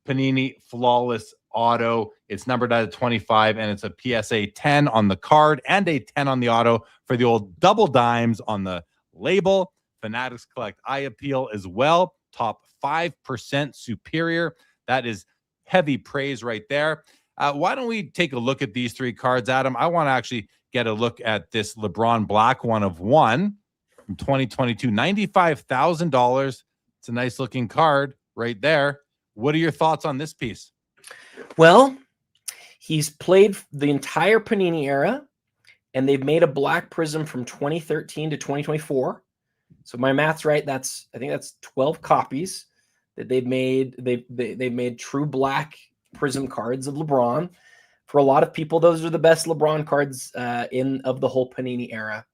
Panini Flawless Auto. It's numbered out of 25, and it's a PSA 10 on the card and a 10 on the auto for the old double dimes on the label. Fanatics Collect Eye Appeal as well. Top 5% superior. That is heavy praise right there. Why don't we take a look at these 3 cards, Adam? I want to actually get a look at this LeBron Black 1 of 1 from 2022. $95,000. It's a nice looking card right there. What are your thoughts on this piece? Well, he's played the entire Panini era, and they've made a black prism from 2013 to 2024. So my math's right. I think that's 12 copies that they've made. They've made true black prism cards of LeBron. For a lot of people, those are the best LeBron cards of the whole Panini era.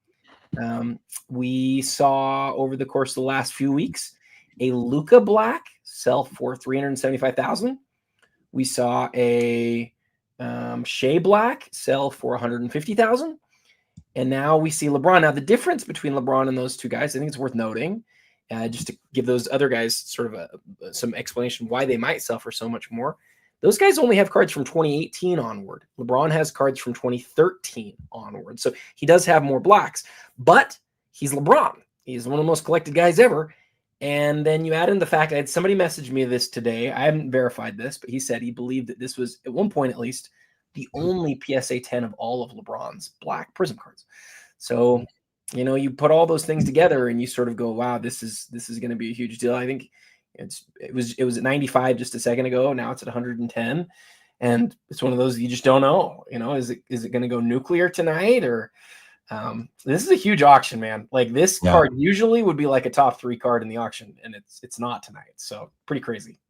We saw over the course of the last few weeks a Luka Black sell for $375,000. We saw a Shea Black sell for $150,000. And now we see LeBron. Now, the difference between LeBron and those two guys, I think it's worth noting, just to give those other guys sort of some explanation why they might sell for so much more. Those guys only have cards from 2018 onward. LeBron has cards from 2013 onward. So he does have more blacks, but he's LeBron. He's one of the most collected guys ever. And then you add in the fact, I had somebody message me this today. I haven't verified this, but he said he believed that this was, at one point at least, the only PSA 10 of all of LeBron's black Prism cards. So, you know, you put all those things together and you sort of go, wow, this is going to be a huge deal. I think it was at 95 just a second ago. Now it's at 110. And it's one of those you just don't know. You know, is it going to go nuclear tonight, or this is a huge auction, man. Like this card usually would be like a top 3 card in the auction, and it's not tonight. So pretty crazy.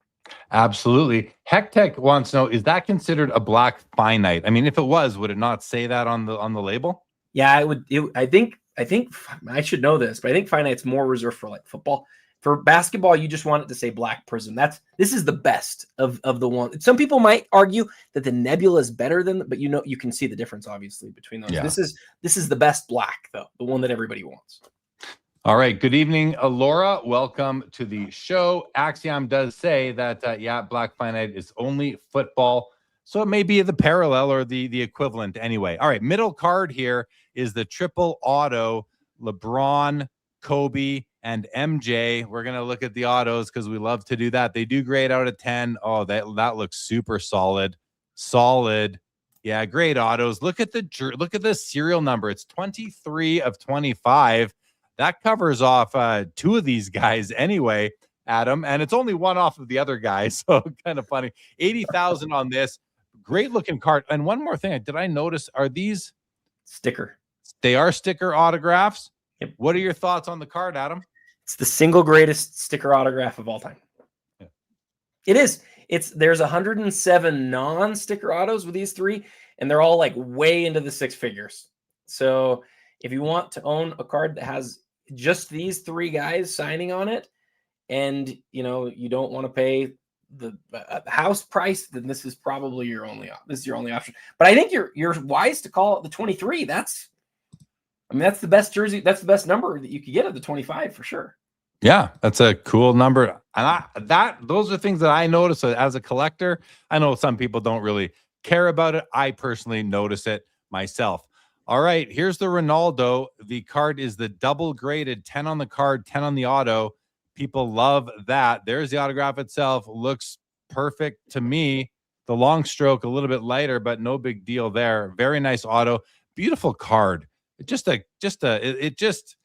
Absolutely. Hectech wants to know, is that considered a black finite? I mean, if it was, would it not say that on the label? Yeah, it would. I think I should know this, but I think finite's more reserved for like football. For basketball, you just want it to say black Prism. This is the best of the one. Some people might argue that the Nebula is better than, but you can see the difference obviously between those. Yeah. This is the best black though, the one that everybody wants. All right. Good evening, Laura. Welcome to the show. Axiom does say that black finite is only football, so it may be the parallel or the equivalent anyway. All right. Middle card here is the triple auto LeBron, Kobe, and MJ. We're going to look at the autos because we love to do that. They do grade out of 10. Oh, that looks super solid. Solid. Yeah, great autos. Look at the serial number. It's 23 of 25. That covers off 2 of these guys anyway, Adam, and it's only one off of the other guy, so kind of funny. 80,000 on this. Great looking card. And one more thing, did I notice, are these sticker? They are sticker autographs. Yep. What are your thoughts on the card, Adam? It's the single greatest sticker autograph of all time. Yeah. It is. There's 107 non-sticker autos with these 3, and they're all like way into the 6 figures. So if you want to own a card that has just these 3 guys signing on it, and you know you don't want to pay the house price, then this is probably your only option. But I think you're wise to call it the 23. That's the best jersey. That's the best number that you could get at the 25 for sure. Yeah, that's a cool number. And those are things that I notice as a collector. I know some people don't really care about it. I personally notice it myself. All right, here's the Ronaldo. The card is the double graded, 10 on the card, 10 on the auto. People love that. There's the autograph itself. Looks perfect to me. The long stroke a little bit lighter, but no big deal there. Very nice auto. Beautiful card. It just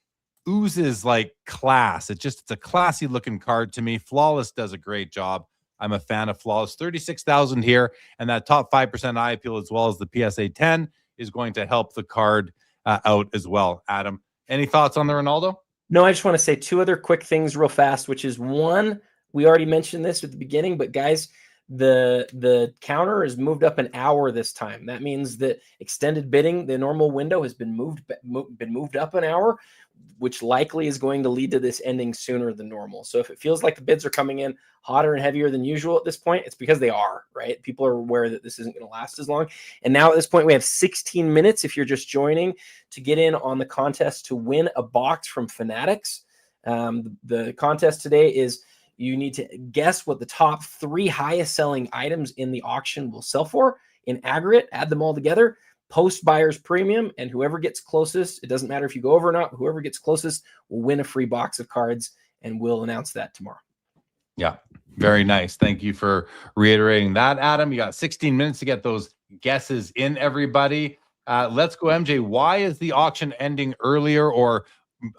oozes like class. It's a classy looking card to me. Flawless does a great job. I'm a fan of Flawless. 36,000 here, and that top 5% eye appeal as well as the PSA 10 is going to help the card out as well. Adam, any thoughts on the Ronaldo? No, I just want to say 2 other quick things real fast, which is one, we already mentioned this at the beginning, but guys, the counter is moved up an hour this time. That means that extended bidding, the normal window has been moved up an hour, which likely is going to lead to this ending sooner than normal. So if it feels like the bids are coming in hotter and heavier than usual at this point, it's because they are, right? People are aware that this isn't going to last as long. And now at this point, we have 16 minutes, if you're just joining, to get in on the contest to win a box from Fanatics. The contest today is you need to guess what the top 3 highest selling items in the auction will sell for in aggregate, add them all together, post buyer's premium, and whoever gets closest, it doesn't matter if you go over or not, whoever gets closest will win a free box of cards, and we'll announce that tomorrow. Yeah, very nice. Thank you for reiterating that, Adam. You got 16 minutes to get those guesses in, everybody. Let's go, MJ. Why is the auction ending earlier? Or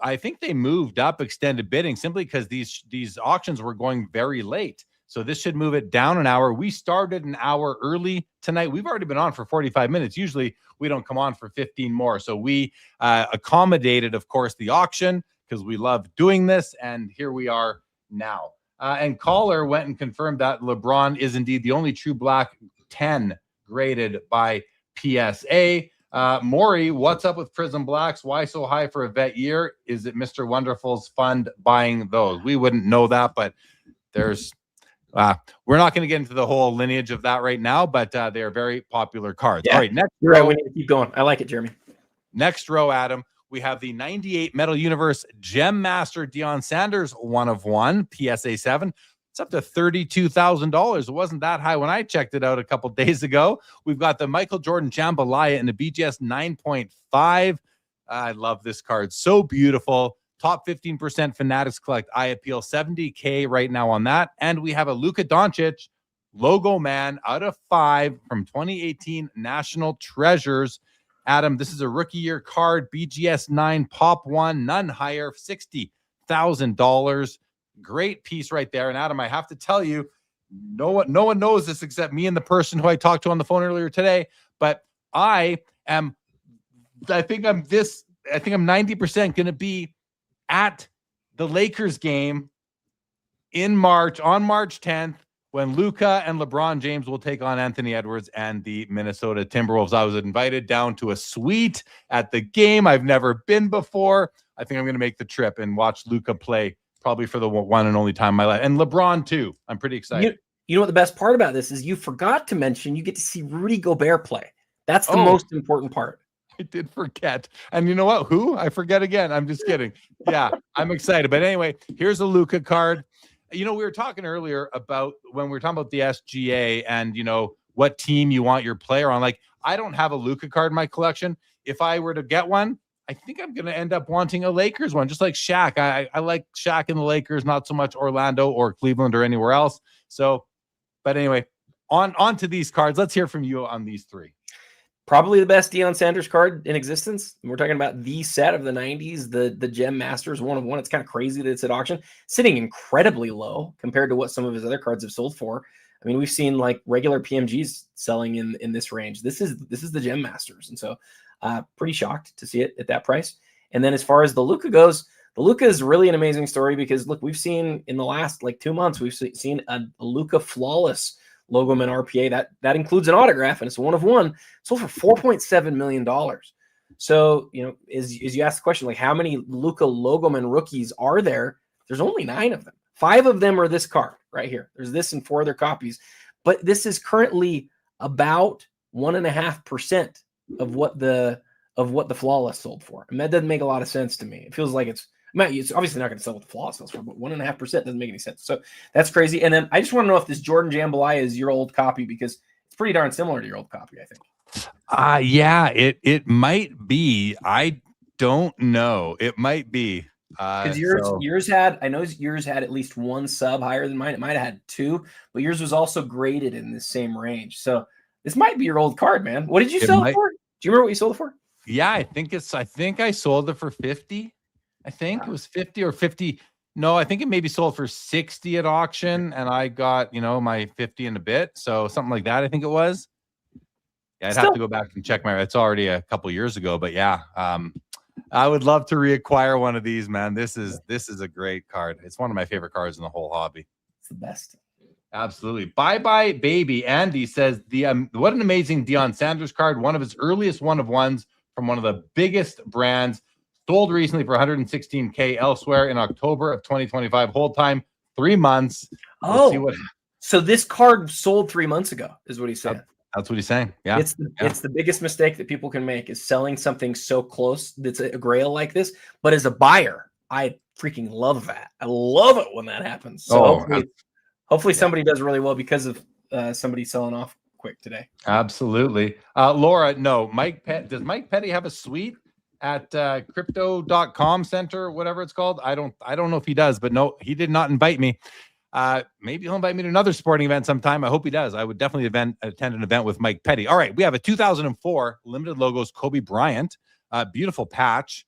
I think they moved up extended bidding simply because these auctions were going very late. So this should move it down an hour. We started an hour early tonight. We've already been on for 45 minutes. Usually we don't come on for 15 more. So we accommodated, of course, the auction because we love doing this. And here we are now. And caller went and confirmed that LeBron is indeed the only true black 10 graded by PSA. Maury, what's up with Prism Blacks? Why so high for a vet year? Is it Mr. Wonderful's fund buying those? We wouldn't know that, but there's we're not going to get into the whole lineage of that right now, but they are very popular cards. Yeah. All right, next You're row. right. We need to keep going. I like it, Jeremy. Next row, Adam. We have the 98 Metal Universe Gem Master Deion Sanders 1/1 PSA 7. It's up to $32,000. It wasn't that high when I checked it out a couple days ago. We've got the Michael Jordan Jambalaya in the BGS 9.5. I love this card. So beautiful. Top 15% Fanatics Collect Eye Appeal. $70K right now on that. And we have a Luka Doncic Logo Man out of 5 from 2018 National Treasures. Adam, this is a rookie year card. BGS 9 Pop 1. None higher. $60,000. Great piece right there. And Adam, I have to tell you, no one knows this except me and the person who I talked to on the phone earlier today. But I think I'm 90% going to be at the Lakers game in March, on March 10th, when Luka and LeBron James will take on Anthony Edwards and the Minnesota Timberwolves. I was invited down to a suite at the game. I've never been before. I think I'm going to make the trip and watch Luka play, probably for the one and only time in my life. And LeBron too. I'm pretty excited. You know what the best part about this is? You forgot to mention you get to see Rudy Gobert play. That's the most important part. I did forget. And you know what? Who? I forget again. I'm just kidding. Yeah, I'm excited. But anyway, here's a Luka card. You know, we were talking earlier about when we were talking about the SGA and, you know, what team you want your player on. Like, I don't have a Luka card in my collection. If I were to get one, I think I'm going to end up wanting a Lakers one, just like Shaq. I like Shaq and the Lakers, not so much Orlando or Cleveland or anywhere else. So, but anyway, on to these cards. Let's hear from you on these three. Probably the best Deion Sanders card in existence. We're talking about the set of the 90s, the Gem Masters 1/1. It's kind of crazy that it's at auction, sitting incredibly low compared to what some of his other cards have sold for. I mean, we've seen like regular PMGs selling in this range. This is the Gem Masters, and so pretty shocked to see it at that price. And then as far as the Luka goes, the Luka is really an amazing story because look, we've seen in the last like 2 months, we've seen a Luka flawless Logo Man RPA that includes an autograph, and it's 1/1, sold for $4.7 million. So, you know, as you ask the question, like how many Luka Logo Man rookies are there? There's only 9 of them. 5 of them are this card right here. There's this and 4 other copies, but this is currently about 1.5% of what the flawless sold for. And that doesn't make a lot of sense to me. It feels like it's obviously not going to sell what the flawless sells for, but 1.5% doesn't make any sense. So that's crazy. And then I just want to know if this Jordan Jambalaya is your old copy, because it's pretty darn similar to your old copy, I think. Yeah, it might be. I don't know. It might be. Because yours had at least 1 sub higher than mine. It might have had 2, but yours was also graded in the same range. So this might be your old card, man. What did you sell it for? Do you remember what you sold it for? Yeah, I think I sold it for 50. I think it was 50 or 50. No, I think it maybe sold for 60 at auction, and I got, you know, my 50 and a bit. So something like that, I think it was. Yeah, I'd have to go back and check it's already a couple years ago, but yeah. I would love to reacquire one of these, man. This is a great card. It's one of my favorite cards in the whole hobby. It's the best. Absolutely. Bye baby. Andy says what an amazing Deion Sanders card. One of his earliest 1/1s from one of the biggest brands. Sold recently for $116K elsewhere in October of 2025. Hold time 3 months. So this card sold 3 months ago, is what he said. That's what he's saying. Yeah, it's the biggest mistake that people can make is selling something so close that's a grail like this. But as a buyer, I freaking love that. I love it when that happens. So hopefully somebody does really well because of somebody selling off quick today. Absolutely. Laura, no. Does Mike Petty have a suite at crypto.com center, whatever it's called? I don't know if he does, but no, he did not invite me. Maybe he'll invite me to another sporting event sometime. I hope he does. I would definitely attend an event with Mike Petty. All right, we have a 2004 limited logos Kobe Bryant. Beautiful patch.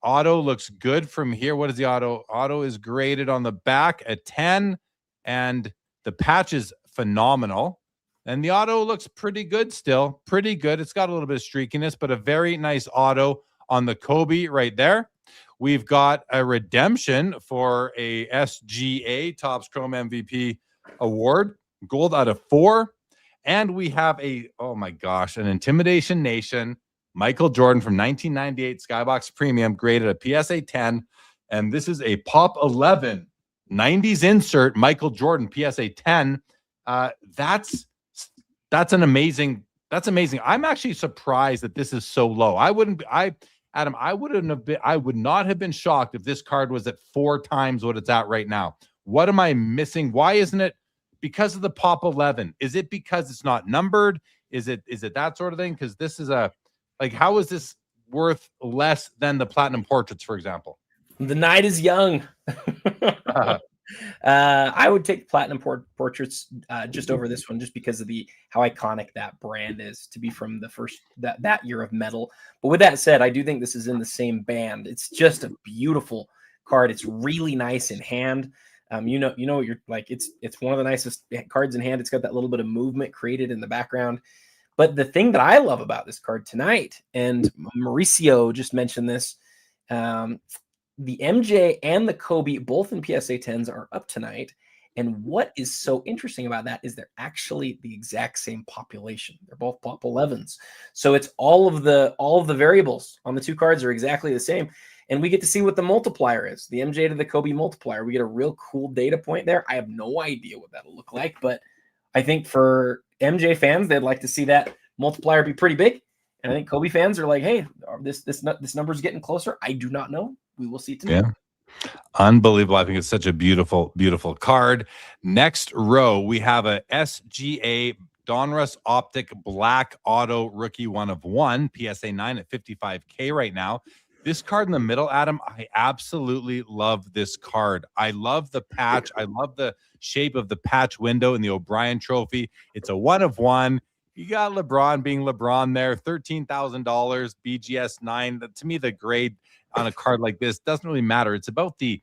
Auto looks good from here. What is the auto? Auto is graded on the back at 10, and the patch is phenomenal. And the auto looks pretty good still. Pretty good. It's got a little bit of streakiness, but a very nice auto on the Kobe right there. We've got a redemption for a SGA Topps Chrome MVP award. Gold out of 4. And we have an Intimidation Nation Michael Jordan from 1998 Skybox Premium graded a PSA 10. And this is a Pop 11 90s insert Michael Jordan PSA 10. That's amazing. I'm actually surprised that this is so low. Adam, I would not have been shocked if this card was at 4 times what it's at right now. What am I missing? Why isn't it? Because of the pop 11? Is it because it's not numbered? Is it that sort of thing? Because this is how is this worth less than the platinum portraits, for example? The night is young. I would take platinum portraits just over this one, just because of how iconic that brand is to be from the first that year of metal. But with that said, I do think this is in the same band. It's just a beautiful card. It's really nice in hand. You know what you're like. It's one of the nicest cards in hand. It's got that little bit of movement created in the background. But the thing that I love about this card tonight, and Mauricio just mentioned this, the MJ and the Kobe, both in PSA 10s, are up tonight. And what is so interesting about that is they're actually the exact same population. They're both pop 11s. So it's all of the variables on the two cards are exactly the same. And we get to see what the multiplier is, the MJ to the Kobe multiplier. We get a real cool data point there. I have no idea what that'll look like, but I think for MJ fans, they'd like to see that multiplier be pretty big. And I think Kobe fans are like, hey, this number's getting closer. I do not know. We will see tonight. Yeah. Unbelievable. I think it's such a beautiful, beautiful card. Next row, we have a SGA Donruss Optic Black Auto Rookie 1/1, PSA 9 at $55K right now. This card in the middle, Adam, I absolutely love this card. I love the patch. I love the shape of the patch window in the O'Brien Trophy. It's a 1/1. You got LeBron being LeBron there, $13,000, BGS 9. To me, the grade on a card like this doesn't really matter. It's about the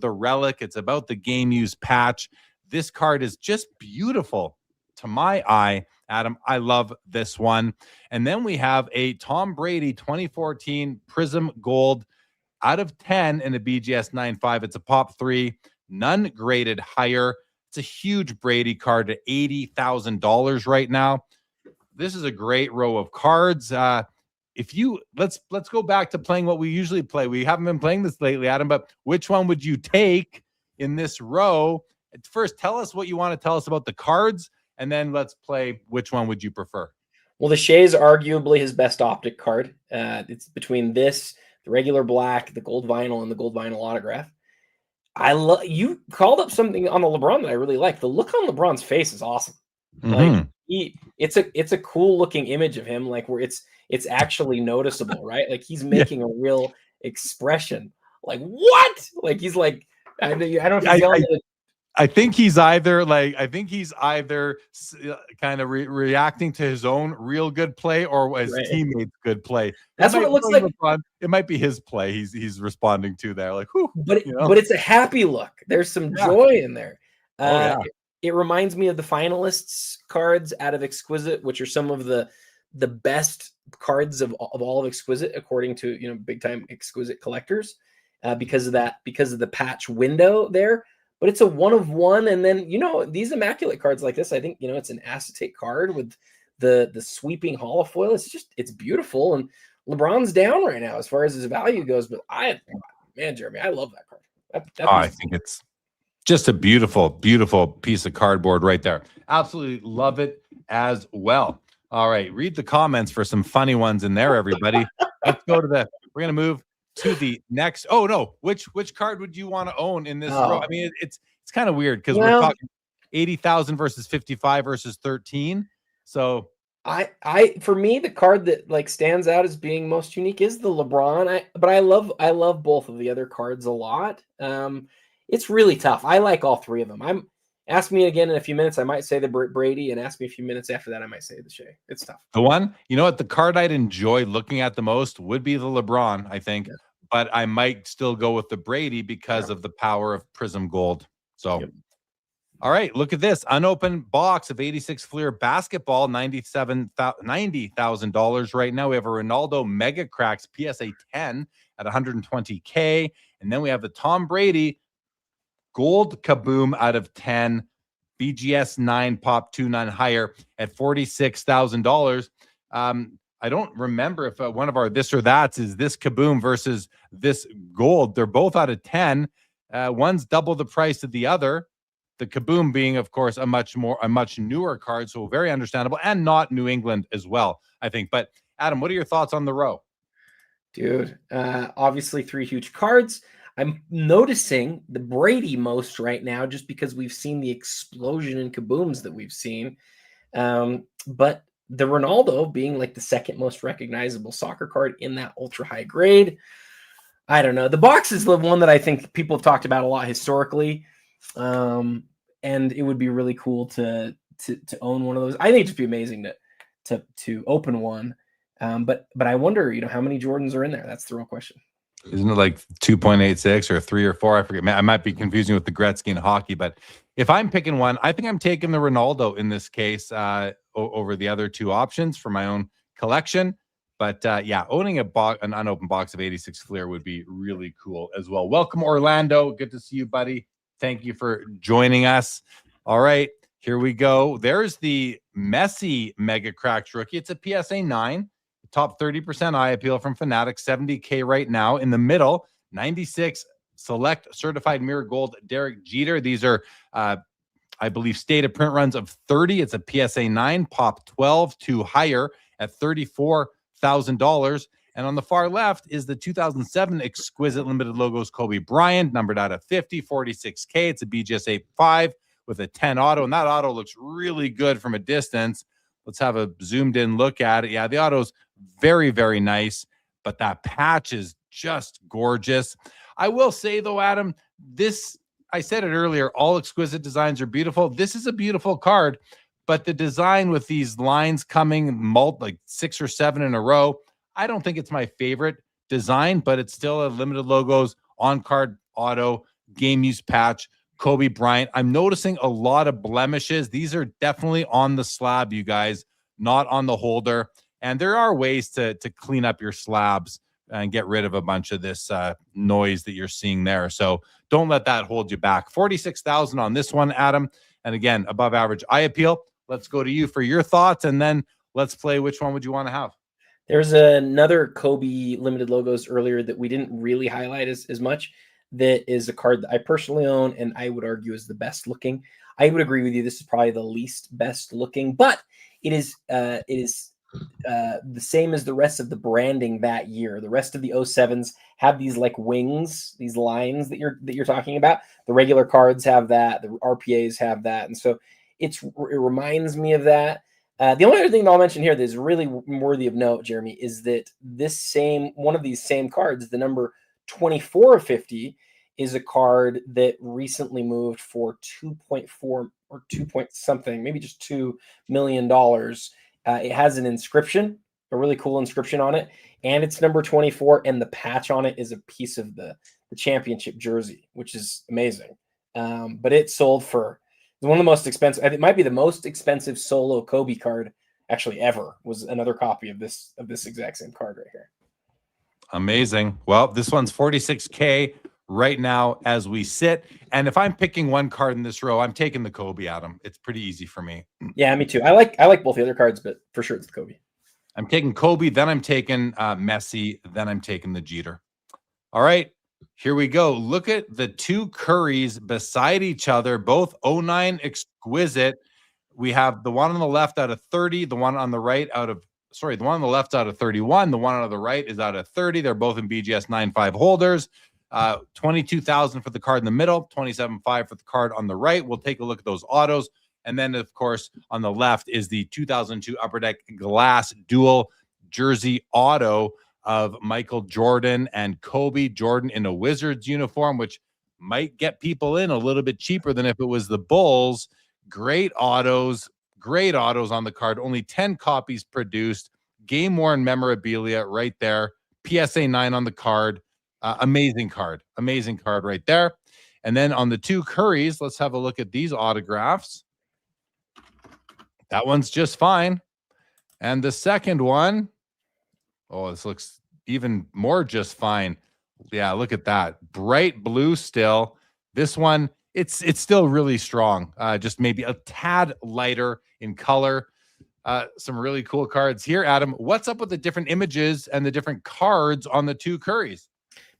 relic. It's about the game used patch. This card is just beautiful to my eye. Adam, I love this one. And then we have a Tom Brady 2014 Prism Gold out of 10 in the BGS 9.5. It's a pop 3, none graded higher. It's a huge Brady card at $80,000 right now. This is a great row of cards. Let's go back to playing what we usually play. We haven't been playing this lately, Adam, but which one would you take in this row? First, tell us what you want to tell us about the cards, and then let's play which one would you prefer. Well, the Shea is arguably his best optic card. It's between this, the regular black, the gold vinyl, and the gold vinyl autograph. You called up something on the LeBron that I really like. The look on LeBron's face is awesome. Like it's a cool looking image of him, like where it's actually noticeable, right? Like he's making a real expression. Like what? Like he's like, I don't know if he's yelling at it. I think he's either kind of reacting to his own real good play or his teammates' good play. That's what it looks like. It might be his play he's responding to there. Like, whew, but it's a happy look. There's some joy in there. It reminds me of the finalists cards out of Exquisite, which are some of the best cards of all of Exquisite, according to big time Exquisite collectors, because of the patch window there. But it's a 1/1, and then these immaculate cards like this, I think it's an acetate card with the sweeping holofoil. It's beautiful, and LeBron's down right now as far as his value goes. But Jeremy, I love that card. I think it's just a beautiful, beautiful piece of cardboard right there. Absolutely love it as well. All right, read the comments for some funny ones in there, everybody. Let's go to we're gonna move to the next. Oh no, which card would you want to own in this row? I mean, it's kind of weird because we're talking 80,000 versus 55 versus 13. So for me, the card that stands out as being most unique is the LeBron. But I love both of the other cards a lot. It's really tough. I like all three of them. Ask me again in a few minutes, I might say the Brady, and ask me a few minutes after that, I might say the Shea. It's tough. The one, the card I'd enjoy looking at the most would be the LeBron, I think, but I might still go with the Brady because of the power of Prism Gold. So, all right, look at this unopened box of 86 Fleer basketball, $90,000 right now. We have a Ronaldo Mega Cracks PSA 10 at $120K, and then we have the Tom Brady Gold Kaboom out of 10, BGS 9 pop 2 none higher at $46,000. I don't remember if one of our this or that's is this Kaboom versus this gold. They're both out of 10. One's double the price of the other. The Kaboom being, of course, a much newer card, so very understandable, and not New England as well, I think. But Adam, what are your thoughts on the row? Dude, obviously 3 huge cards. I'm noticing the Brady most right now just because we've seen the explosion in kabooms that we've seen. But the Ronaldo being like the second most recognizable soccer card in that ultra high grade. I don't know. The box is the one that I think people have talked about a lot historically. And it would be really cool to own one of those. I think it'd just be amazing to open one. But I wonder, how many Jordans are in there? That's the real question. Isn't it like 2.86 or 3 or 4? I forget. I might be confusing with the Gretzky in hockey, but if I'm picking one, I think I'm taking the Ronaldo in this case over the other two options for my own collection. But yeah, owning an unopened box of 86 Fleer would be really cool as well. Welcome, Orlando. Good to see you, buddy. Thank you for joining us. All right, here we go. There's the Messi Mega Cracks rookie. It's a PSA 9. Top 30% eye appeal from Fanatics, $70K right now. In the middle, 96 select certified mirror gold Derek Jeter. These are, I believe, stated print runs of 30. It's a PSA 9, pop 12 to higher at $34,000. And on the far left is the 2007 exquisite limited logos Kobe Bryant, numbered out of 50, 46K. It's a BGS 8.5 with a 10 auto, and that auto looks really good from a distance. Let's have a zoomed in look at it. Yeah, the auto's very, very nice, but that patch is just gorgeous. I will say, though, Adam, I said it earlier, all exquisite designs are beautiful. This is a beautiful card, but the design with these lines coming like 6 or 7 in a row, I don't think it's my favorite design, but it's still a limited logos, on-card auto, game use patch, Kobe Bryant. I'm noticing a lot of blemishes. These are definitely on the slab, you guys, not on the holder. And there are ways to clean up your slabs and get rid of a bunch of this noise that you're seeing there. So don't let that hold you back. 46,000 on this one, Adam. And again, above average eye appeal. Let's go to you for your thoughts, and then let's play which one would you want to have. There's another Kobe limited logos earlier that we didn't really highlight as much. That is a card that I personally own, and I would argue is the best looking. I would agree with you. This is probably the least best looking, but it is the same as the rest of the branding that year. The rest of the 07s have these like wings, these lines that you're talking about. The regular cards have that. The RPAs have that, and so it reminds me of that. The only other thing that I'll mention here that is really worthy of note, Jeremy, is that one of these same cards, the number 2450, is a card that recently moved for 2.4 or 2 point something, maybe just $2 million. It has an inscription, a really cool inscription on it, and it's number 24, and the patch on it is a piece of the championship jersey, which is amazing. But it sold for one of the most expensive. It might be the most expensive solo Kobe card actually ever. Was another copy of this exact same card right here. Amazing. Well, this one's 46K right now as we sit. And if I'm picking one card in this row, I'm taking the Kobe, Adam. It's pretty easy for me. Yeah, me too. I like both the other cards, but for sure it's the Kobe. I'm taking Kobe, then I'm taking Messi, then I'm taking the Jeter. All right, here we go. Look at the two Currys beside each other, both 09 exquisite. We have the one on the left out of 30, the one on the right out of the one on the left out of 31. The one on the right is out of 30. They're both in BGS 9.5 holders. 22,000 for the card in the middle, 27.5 for the card on the right. We'll take a look at those autos. And then, of course, on the left is the 2002 Upper Deck Glass dual jersey auto of Michael Jordan and Kobe. Jordan in a Wizards uniform, which might get people in a little bit cheaper than if it was the Bulls. Great autos on the card. Only 10 copies produced. Game-worn memorabilia right there. PSA 9 on the card. Amazing card right there. And then on the two Currys, let's have a look at these autographs. That one's just fine. And the second one, oh, this looks even more just fine. Yeah, look at that. Bright blue still. This one, it's still really strong. Just maybe a tad lighter in color. Some really cool cards here, Adam. What's up with the different images and the different cards on the two Currys?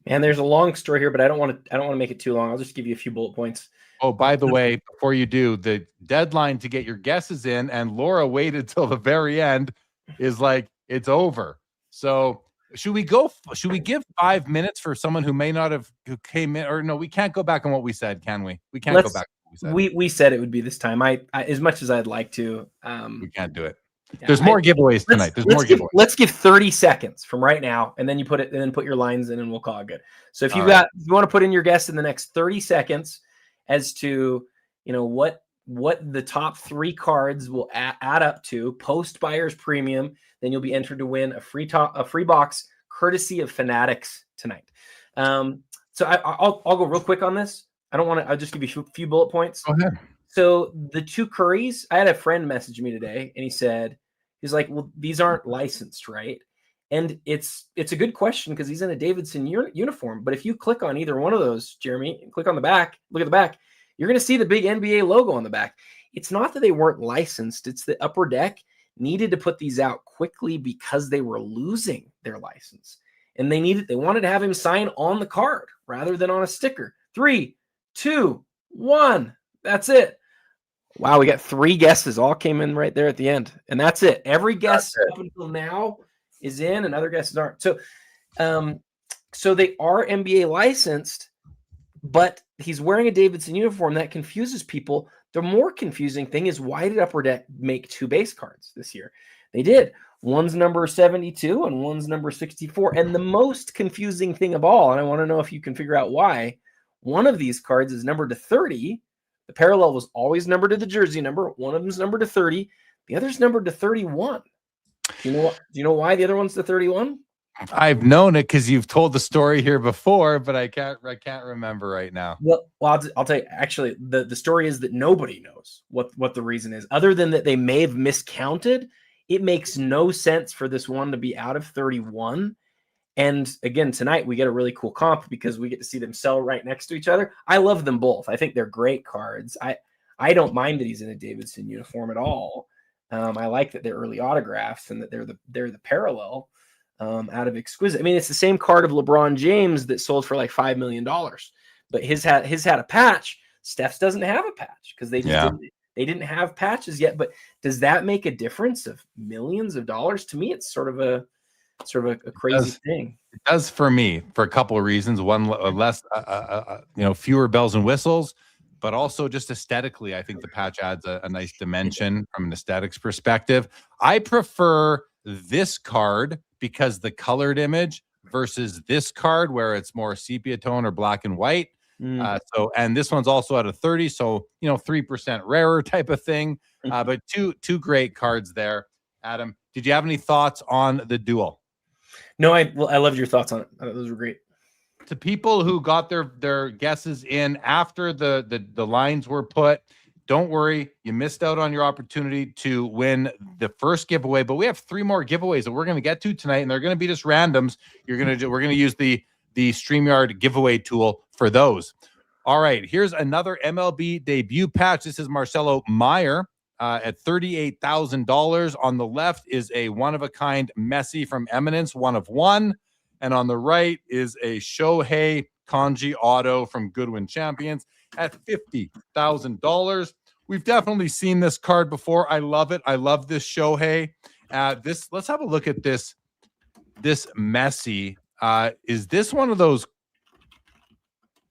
Man, there's a long story here, but I don't want to make it too long. I'll just give you a few bullet points. Oh, by the way, before you do, the deadline to get your guesses in, and Laura waited till the very end, is like, it's over. So Should we give 5 minutes for someone who may not have who came in, or no, we can't go back on what we said, can we? We can't go back on what we said. We said it would be this time. I as much as I'd like to, We can't do it. yeah, There's more giveaways tonight. Let's give 30 seconds from right now, and then you put it, and then put your lines in, and we'll call it good. So if you want to put in your guess in the next 30 seconds as to what the top 3 cards will add up to post buyer's premium, then you'll be entered to win a free box courtesy of Fanatics tonight. So I'll go real quick on this. I don't want to. I'll just give you a few bullet points. Go ahead. So the 2 Currys, I had a friend message me today, and he's like, well, these aren't licensed, right? And it's a good question because he's in a Davidson uniform. But if you click on either one of those, Jeremy, and click on the back, look at the back, you're going to see the big NBA logo on the back. It's not that they weren't licensed. It's the Upper Deck needed to put these out quickly because they were losing their license. And they wanted to have him sign on the card rather than on a sticker. 3, 2, 1. That's it. Wow, we got 3 guesses. All came in right there at the end. And that's it. Every guess up until now is in, and other guesses aren't. So so they are NBA licensed, but he's wearing a Davidson uniform. That confuses people. The more confusing thing is, why did Upper Deck make 2 base cards this year? They did. One's number 72 and one's number 64. And the most confusing thing of all, and I want to know if you can figure out why, one of these cards is numbered to 30. The parallel was always numbered to the jersey number. One of them is numbered to 30. The other's numbered to 31. Do you know why the other one's to 31? I've known it because you've told the story here before, but I can't remember right now. Well, I'll tell you. Actually, the story is that nobody knows what the reason is, other than that they may have miscounted. It makes no sense for this one to be out of 31. And again, tonight we get a really cool comp because we get to see them sell right next to each other. I love them both. I think they're great cards. I don't mind that he's in a Davidson uniform at all. I like that they're early autographs and that they're the parallel out of Exquisite. I mean, it's the same card of LeBron James that sold for like $5 million, but his had a patch. Steph's doesn't have a patch because they didn't have patches yet. But does that make a difference of millions of dollars? To me, it's sort of a crazy thing. It does for me for a couple of reasons. One, less, fewer bells and whistles, but also just aesthetically, I think the patch adds a nice dimension from an aesthetics perspective. I prefer this card because the colored image versus this card where it's more sepia tone or black and white. And this one's also out of 30, so 3% rarer type of thing. But two great cards there. Adam, did you have any thoughts on the duel? No, I loved your thoughts on it. Those were great. To people who got their guesses in after the lines were put, don't worry, you missed out on your opportunity to win the first giveaway, but we have 3 more giveaways that we're going to get to tonight, and they're going to be just randoms. We're going to use the StreamYard giveaway tool for those. All right, here's another MLB debut patch. This is Marcelo Meyer at $38,000. On the left is a one-of-a-kind Messi from Eminence, 1 of 1. And on the right is a Shohei Kanji auto from Goodwin Champions at $50,000. We've definitely seen this card before. I love it. I love this Shohei. Let's have a look at this Messi. Is this one of those?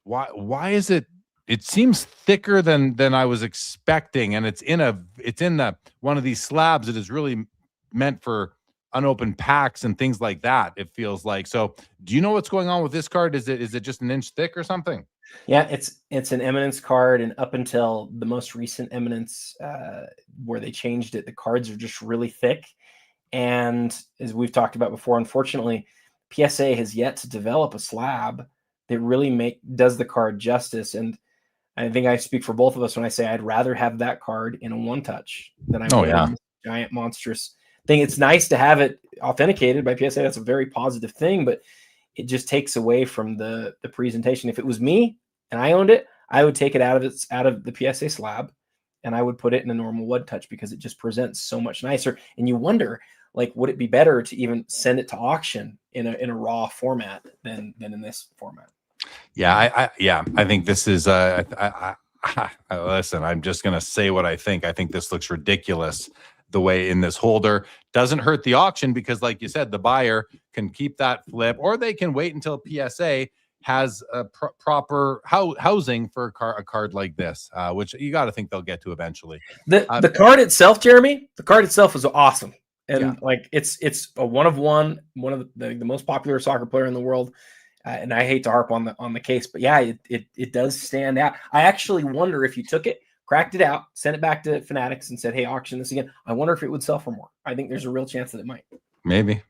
Why is it? It seems thicker than I was expecting, and it's in one of these slabs that is really meant for unopened packs and things like that. It feels like. So, do you know what's going on with this card? Is it just an inch thick or something? Yeah, it's an Eminence card, and up until the most recent Eminence, where they changed it, the cards are just really thick. And as we've talked about before, unfortunately, PSA has yet to develop a slab that really does the card justice. And I think I speak for both of us when I say I'd rather have that card in a one-touch than I would in this giant monstrous thing. It's nice to have it authenticated by PSA. That's a very positive thing, but it just takes away from the presentation. If it was me and I owned it, I would take it out of the PSA slab and I would put it in a normal wood touch because it just presents so much nicer. And you wonder, like, would it be better to even send it to auction in a raw format than in this format? Yeah, I think this is listen, I'm just going to say what I think. I think this looks ridiculous the way in this holder. Doesn't hurt the auction because, like you said, the buyer can keep that flip, or they can wait until PSA has a proper housing for a card like this, which you got to think they'll get to eventually. The card itself, Jeremy, the card itself is awesome. And Yeah. like it's a one of the most popular soccer player in the world. And I hate to harp on the case, but yeah, it does stand out. I actually wonder if you took it, cracked it out, sent it back to Fanatics and said, hey, auction this again. I wonder if it would sell for more. I think there's a real chance that it might. Maybe.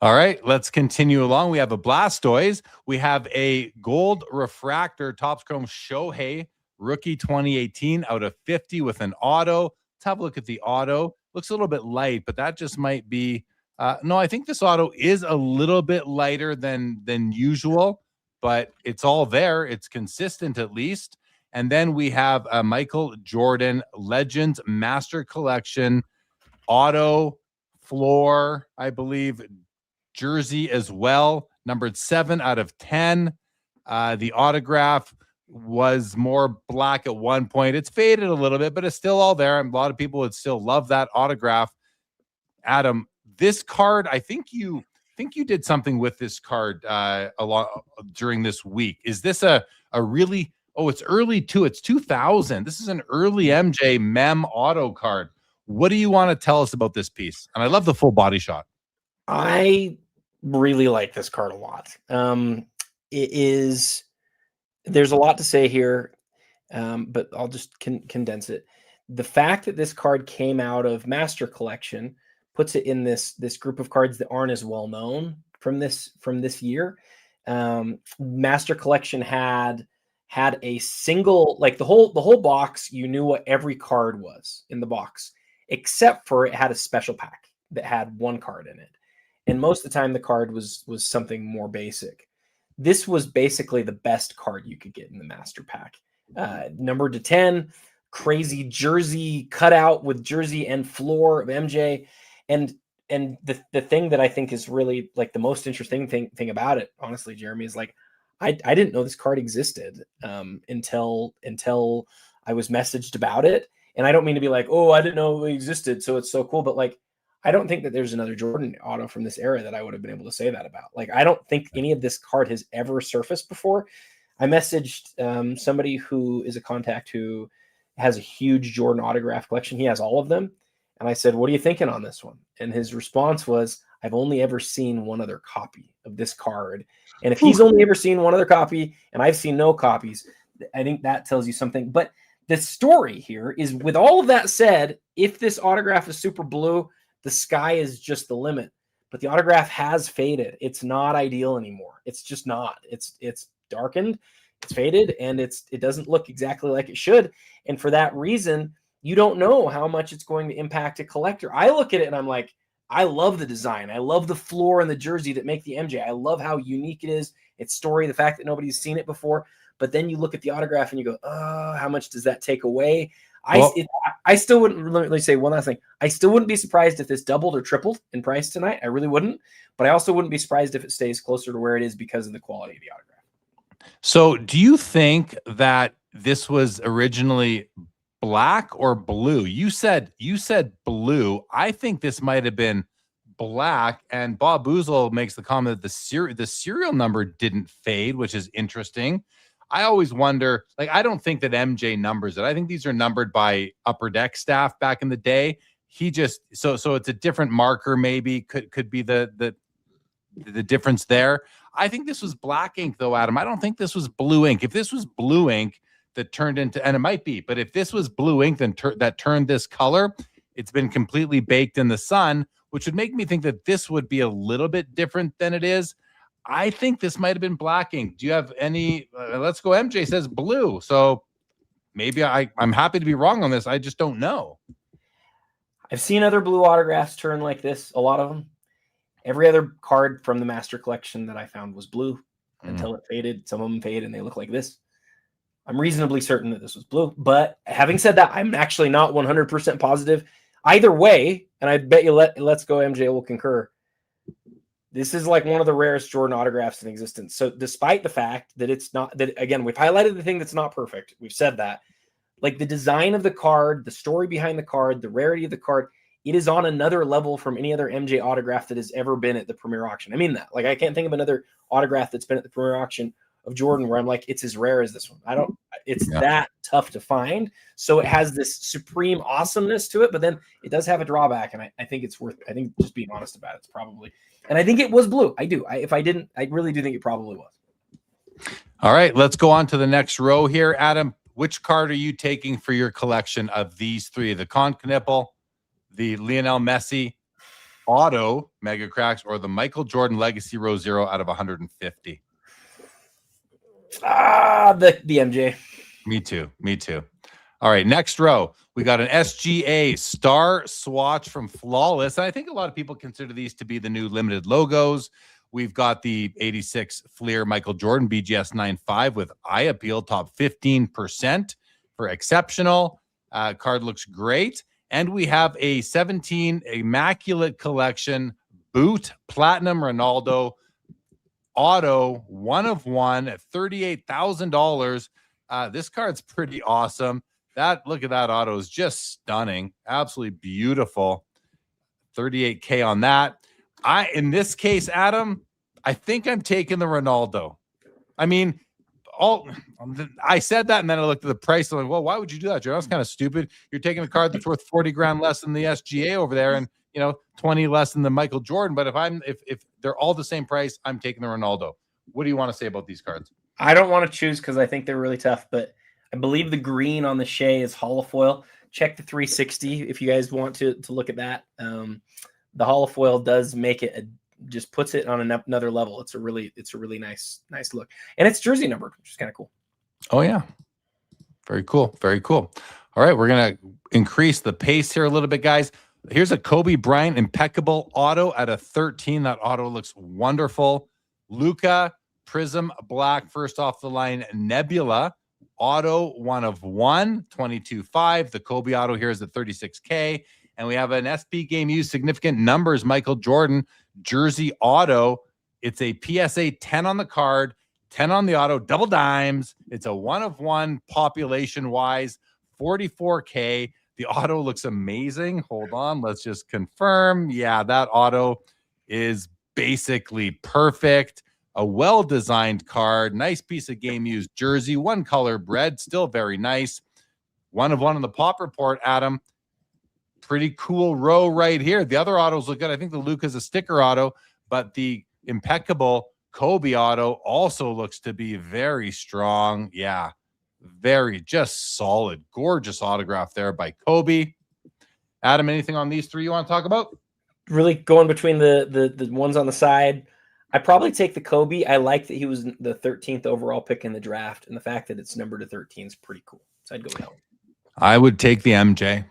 All right, let's continue along. We have a Blastoise. We have a gold refractor Topps Chrome Shohei rookie 2018 out of 50 with an auto. Let's have a look at the auto. Looks a little bit light, but that just might be no, I think this auto is a little bit lighter than usual, but it's all there. It's consistent at least. And then we have a Michael Jordan Legends Master Collection auto floor, I believe, jersey as well, numbered 7 out of 10. The autograph was more black at one point. It's faded a little bit, but it's still all there. A lot of people would still love that autograph. Adam, this card, I think you did something with this card a lot during this week. Is this a really, it's early too. It's 2000. This is an early MJ Mem auto card. What do you want to tell us about this piece? And I love the full body shot. I really like this card a lot. There's a lot to say here, but I'll just condense it. The fact that this card came out of Master Collection puts it in this group of cards that aren't as well known from this year. Master Collection had a single, like the whole box, you knew what every card was in the box, except for it had a special pack that had one card in it. And most of the time the card was something more basic. This was basically the best card you could get in the Master Pack. Numbered to 10, crazy jersey cutout with jersey and floor of MJ. And the thing that I think is really like the most interesting thing about it, honestly, Jeremy, is like I didn't know this card existed until I was messaged about it. And I don't mean to be like, oh, I didn't know it existed, so it's so cool. But like, I don't think that there's another Jordan auto from this era that I would have been able to say that about. Like, I don't think any of this card has ever surfaced before. I messaged somebody who is a contact who has a huge Jordan autograph collection. He has all of them. And I said, what are you thinking on this one? And his response was, I've only ever seen one other copy of this card. And if he's only ever seen one other copy and I've seen no copies, I think that tells you something. But the story here is, with all of that said, if this autograph is super blue, the sky is just the limit. But the autograph has faded. It's not ideal anymore. It's just not. It's darkened, it's faded, and it doesn't look exactly like it should. And for that reason, you don't know how much it's going to impact a collector. I look at it and I'm like, I love the design. I love the floor and the jersey that make the MJ. I love how unique it is. Its story, the fact that nobody's seen it before. But then you look at the autograph and you go, oh, how much does that take away? I still wouldn't really say one last thing. I still wouldn't be surprised if this doubled or tripled in price tonight. I really wouldn't. But I also wouldn't be surprised if it stays closer to where it is because of the quality of the autograph. So do you think that this was originally black or blue? You said blue. I think this might have been black. And Bob Boozle makes the comment that the serial number didn't fade, which is interesting. I always wonder, like, I don't think that MJ numbers it. I think these are numbered by Upper Deck staff back in the day. He just so it's a different marker, maybe could be the difference there. I think this was black ink though, Adam. I don't think this was blue ink. If this was blue ink that turned into, and it might be, but if this was blue ink that turned this color, it's been completely baked in the sun, which would make me think that this would be a little bit different than it is. I think this might have been black ink. Do you have any? Let's go. MJ says blue. So maybe I'm happy to be wrong on this. I just don't know. I've seen other blue autographs turn like this, a lot of them. Every other card from the Master Collection that I found was blue until it faded. Some of them fade and they look like this. I'm reasonably certain that this was blue. But having said that, I'm actually not 100% positive either way. And I bet you Let's Go MJ will concur. This is like one of the rarest Jordan autographs in existence. So despite the fact that it's not, that again, we've highlighted the thing that's not perfect. We've said that. Like the design of the card, the story behind the card, the rarity of the card, it is on another level from any other MJ autograph that has ever been at the Premier Auction. I mean that. Like I can't think of another autograph that's been at the Premier Auction of Jordan where I'm like, it's as rare as this one. It's that tough to find. So it has this supreme awesomeness to it, but then it does have a drawback. And I think it's worth, I think just being honest about it, it's probably, and I think it was blue. I do. If I didn't, I really do think it probably was. All right, let's go on to the next row here. Adam, which card are you taking for your collection of these three? The Conconnipple, the Lionel Messi auto mega cracks, or the Michael Jordan Legacy Row 0 out of 150? The MJ. Me too. All right, next row. We got an SGA star swatch from Flawless. And I think a lot of people consider these to be the new limited logos. We've got the 86 Fleer Michael Jordan BGS 9.5 with eye appeal, top 15% for exceptional. Card looks great. And we have a 17 Immaculate Collection boot platinum Ronaldo auto, 1 of 1 at $38,000. This card's pretty awesome. Look at that auto is just stunning. Absolutely beautiful. 38K on that. In this case, Adam, I think I'm taking the Ronaldo. I mean, I said that, and then I looked at the price. I'm like, well, why would you do that, Joe? That's kind of stupid. You're taking a card that's worth 40 grand less than the SGA over there, and 20 less than the Michael Jordan. But if they're all the same price, I'm taking the Ronaldo. What do you want to say about these cards? I don't want to choose because I think they're really tough, but I believe the green on the Shea is holofoil. Check the 360 if you guys want to look at that. The holofoil does make it just puts it on another level. It's a really nice look, and it's jersey numbered, which is kind of cool. Oh yeah, very cool. All right, we're gonna increase the pace here a little bit, guys. Here's a Kobe Bryant impeccable auto at a 13. That auto looks wonderful. Luka Prism Black, first off the line. Nebula auto, 1 of 1, 22.5. The Kobe auto here is at 36K. And we have an SP Game Used significant numbers Michael Jordan jersey auto. It's a PSA 10 on the card, 10 on the auto, double dimes. It's a 1 of 1 population wise, 44K. The auto looks amazing. Hold on, let's just confirm. Yeah, that auto is basically perfect. A well-designed card, nice piece of game used jersey, 1 color bred, still very nice. 1 of 1 on the pop report, Adam. Pretty cool row right here. The other autos look good. I think the Luka's a sticker auto, but the impeccable Kobe auto also looks to be very strong. Yeah, very just solid, gorgeous autograph there by Kobe. Adam, anything on these three you want to talk about? Really going between the ones on the side. I probably take the Kobe. I like that he was the 13th overall pick in the draft, and the fact that it's numbered to 13 is pretty cool. So I'd go with that one. I would take the MJ.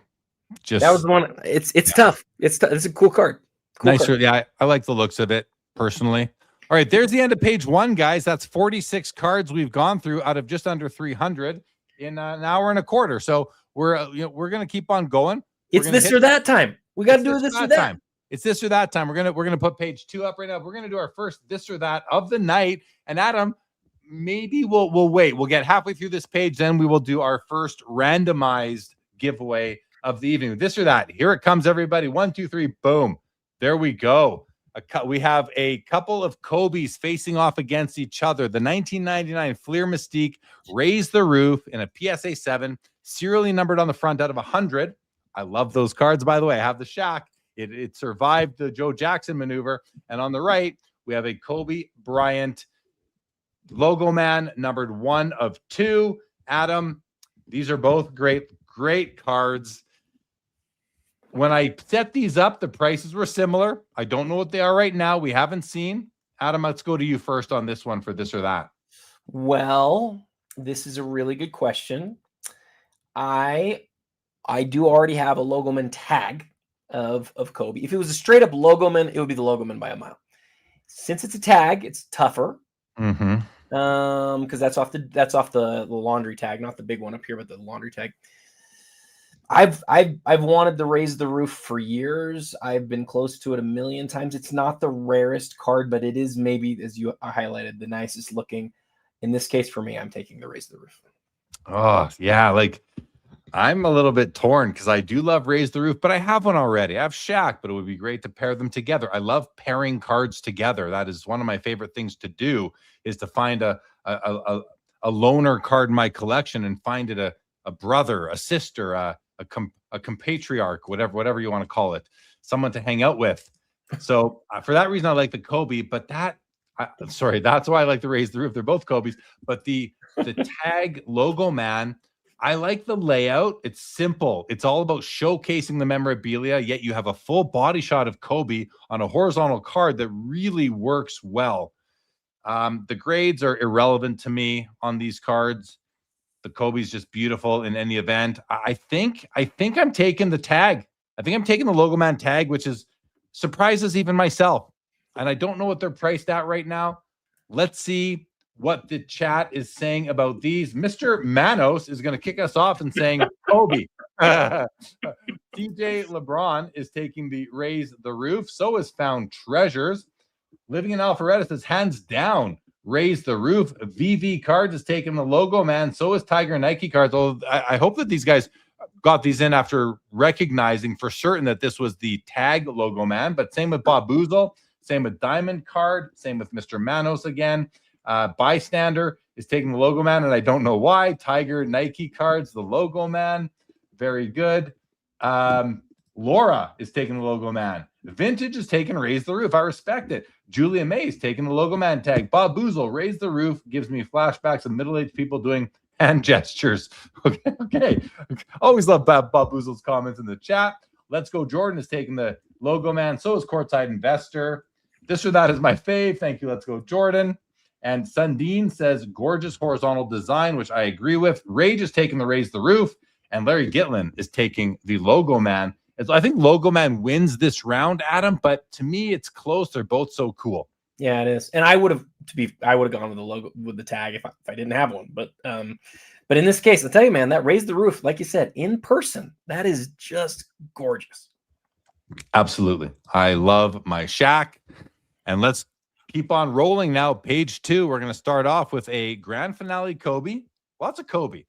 That was the one. It's tough. It's a cool card. Nice. Yeah, I like the looks of it personally. All right, there's the end of page 1, guys. That's 46 cards we've gone through out of just under 300 in an hour and a quarter. So we're going to keep on going. It's this or that time. We got to do this or that time. It's this or that time. We're gonna put page 2 up right now. We're gonna do our first this or that of the night. And Adam, maybe we'll wait. We'll get halfway through this page, then we will do our first randomized giveaway of the evening. This or that. Here it comes, everybody. 1, 2, 3. Boom. There we go. We have a couple of Kobe's facing off against each other. The 1999 Fleer Mystique Raise the Roof in a PSA 7, serially numbered on the front out of 100. I love those cards, by the way. I have the Shaq. It survived the Joe Jackson maneuver. And on the right, we have a Kobe Bryant logo man, numbered 1 of 2. Adam, these are both great cards. When I set these up, the prices were similar. I don't know what they are right now. We haven't seen. Adam, let's go to you first on this one for this or that. Well, this is a really good question. I do already have a Logoman tag of Kobe. If it was a straight up Logoman, it would be the Logoman by a mile. Since it's a tag, it's tougher. Mm-hmm. Because that's off the laundry tag, not the big one up here, but the laundry tag. I've wanted to Raise the Roof for years. I've been close to it a million times. It's not the rarest card, but it is maybe, as you highlighted, the nicest looking. In this case, for me, I'm taking the Raise the Roof. Oh yeah, like I'm a little bit torn because I do love Raise the Roof, but I have one already. I have Shaq, but it would be great to pair them together. I love pairing cards together. That is one of my favorite things to do, is to find a loner card in my collection and find it a brother, a sister, a compatriarch, whatever you want to call it, someone to hang out with. So for that reason, I like the Kobe, but that's why I like the Raise the Roof. They're both Kobe's, but the tag logo man, I like the layout. It's simple. It's all about showcasing the memorabilia, yet you have a full body shot of Kobe on a horizontal card that really works well. The grades are irrelevant to me on these cards. The Kobe's just beautiful in any event. I think I'm taking the tag. I think I'm taking the logo man tag, which is surprises even myself. And I don't know what they're priced at right now. Let's see what the chat is saying about these. Mr. Manos is going to kick us off and saying Kobe. DJ Lebron is taking the Raise the Roof. So is Found Treasures. Living in Alpharetta says hands down Raise the Roof. VV Cards is taking the logo man. So is Tiger Nike Cards. Although I hope that these guys got these in after recognizing for certain that this was the tag logo man. But same with Bob Boozle. Same with Diamond Card. Same with Mr. Manos again. Bystander is taking the logo man, and I don't know why. Tiger Nike Cards, the logo man. Very good. Laura is taking the logo man. Vintage is taking Raise the Roof. I respect it. Julia May is taking the logo man tag. Bob Boozle, Raise the Roof, gives me flashbacks of middle-aged people doing hand gestures. Okay. Always love Bob Boozle's comments in the chat. Let's Go Jordan is taking the logo man. So is Courtside Investor. This or that is my fave. Thank you. Let's Go Jordan. And Sundin says gorgeous horizontal design, which I agree with. Rage is taking the Raise the Roof. And Larry Gitlin is taking the logo man. I think logo man wins this round, Adam, but to me it's close. They're both so cool. Yeah, it is. And I would have gone with the logo, with the tag if I didn't have one. But in this case, I'll tell you, man, that Raise the Roof, like you said, in person, that is just gorgeous. Absolutely. I love my Shaq. And let's keep on rolling now. Page 2, we're going to start off with a grand finale Kobe. Lots of Kobe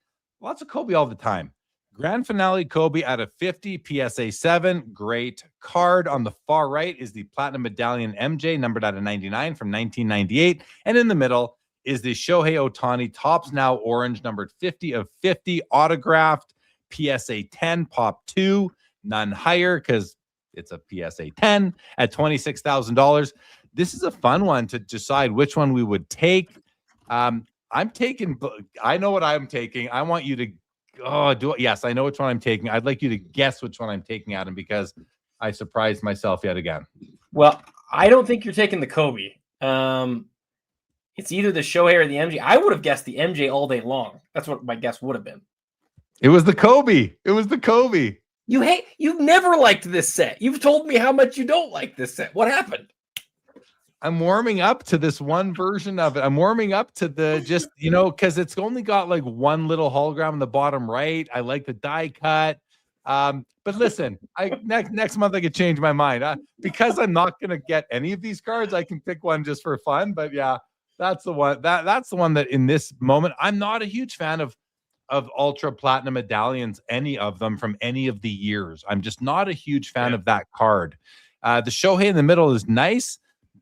all the time. Grand finale Kobe out of 50, PSA 7. Great card. On the far right is the Platinum Medallion MJ, numbered out of 99 from 1998. And in the middle is the Shohei Ohtani Topps Now Orange, numbered 50 of 50, autographed, PSA 10, Pop 2, none higher because it's a PSA 10 at $26,000. This is a fun one to decide which one we would take. I know what I'm taking. I want you to yes, I know which one I'm taking. I'd like you to guess which one I'm taking, Adam, because I surprised myself yet again. Well, I don't think you're taking the Kobe. It's either the Shohei or the MJ. I would have guessed the MJ all day long. That's what my guess would have been. It was the Kobe. You've never liked this set. You've told me how much you don't like this set. What happened? I'm warming up to this one version of it. I'm warming up to the because it's only got like one little hologram in the bottom right. I like the die cut. But listen, next month I could change my mind. Because I'm not going to get any of these cards, I can pick one just for fun. But yeah, that's the one. That's the one that in this moment, I'm not a huge fan of ultra platinum medallions, any of them from any of the years. I'm just not a huge fan of that card. The Shohei in the middle is nice,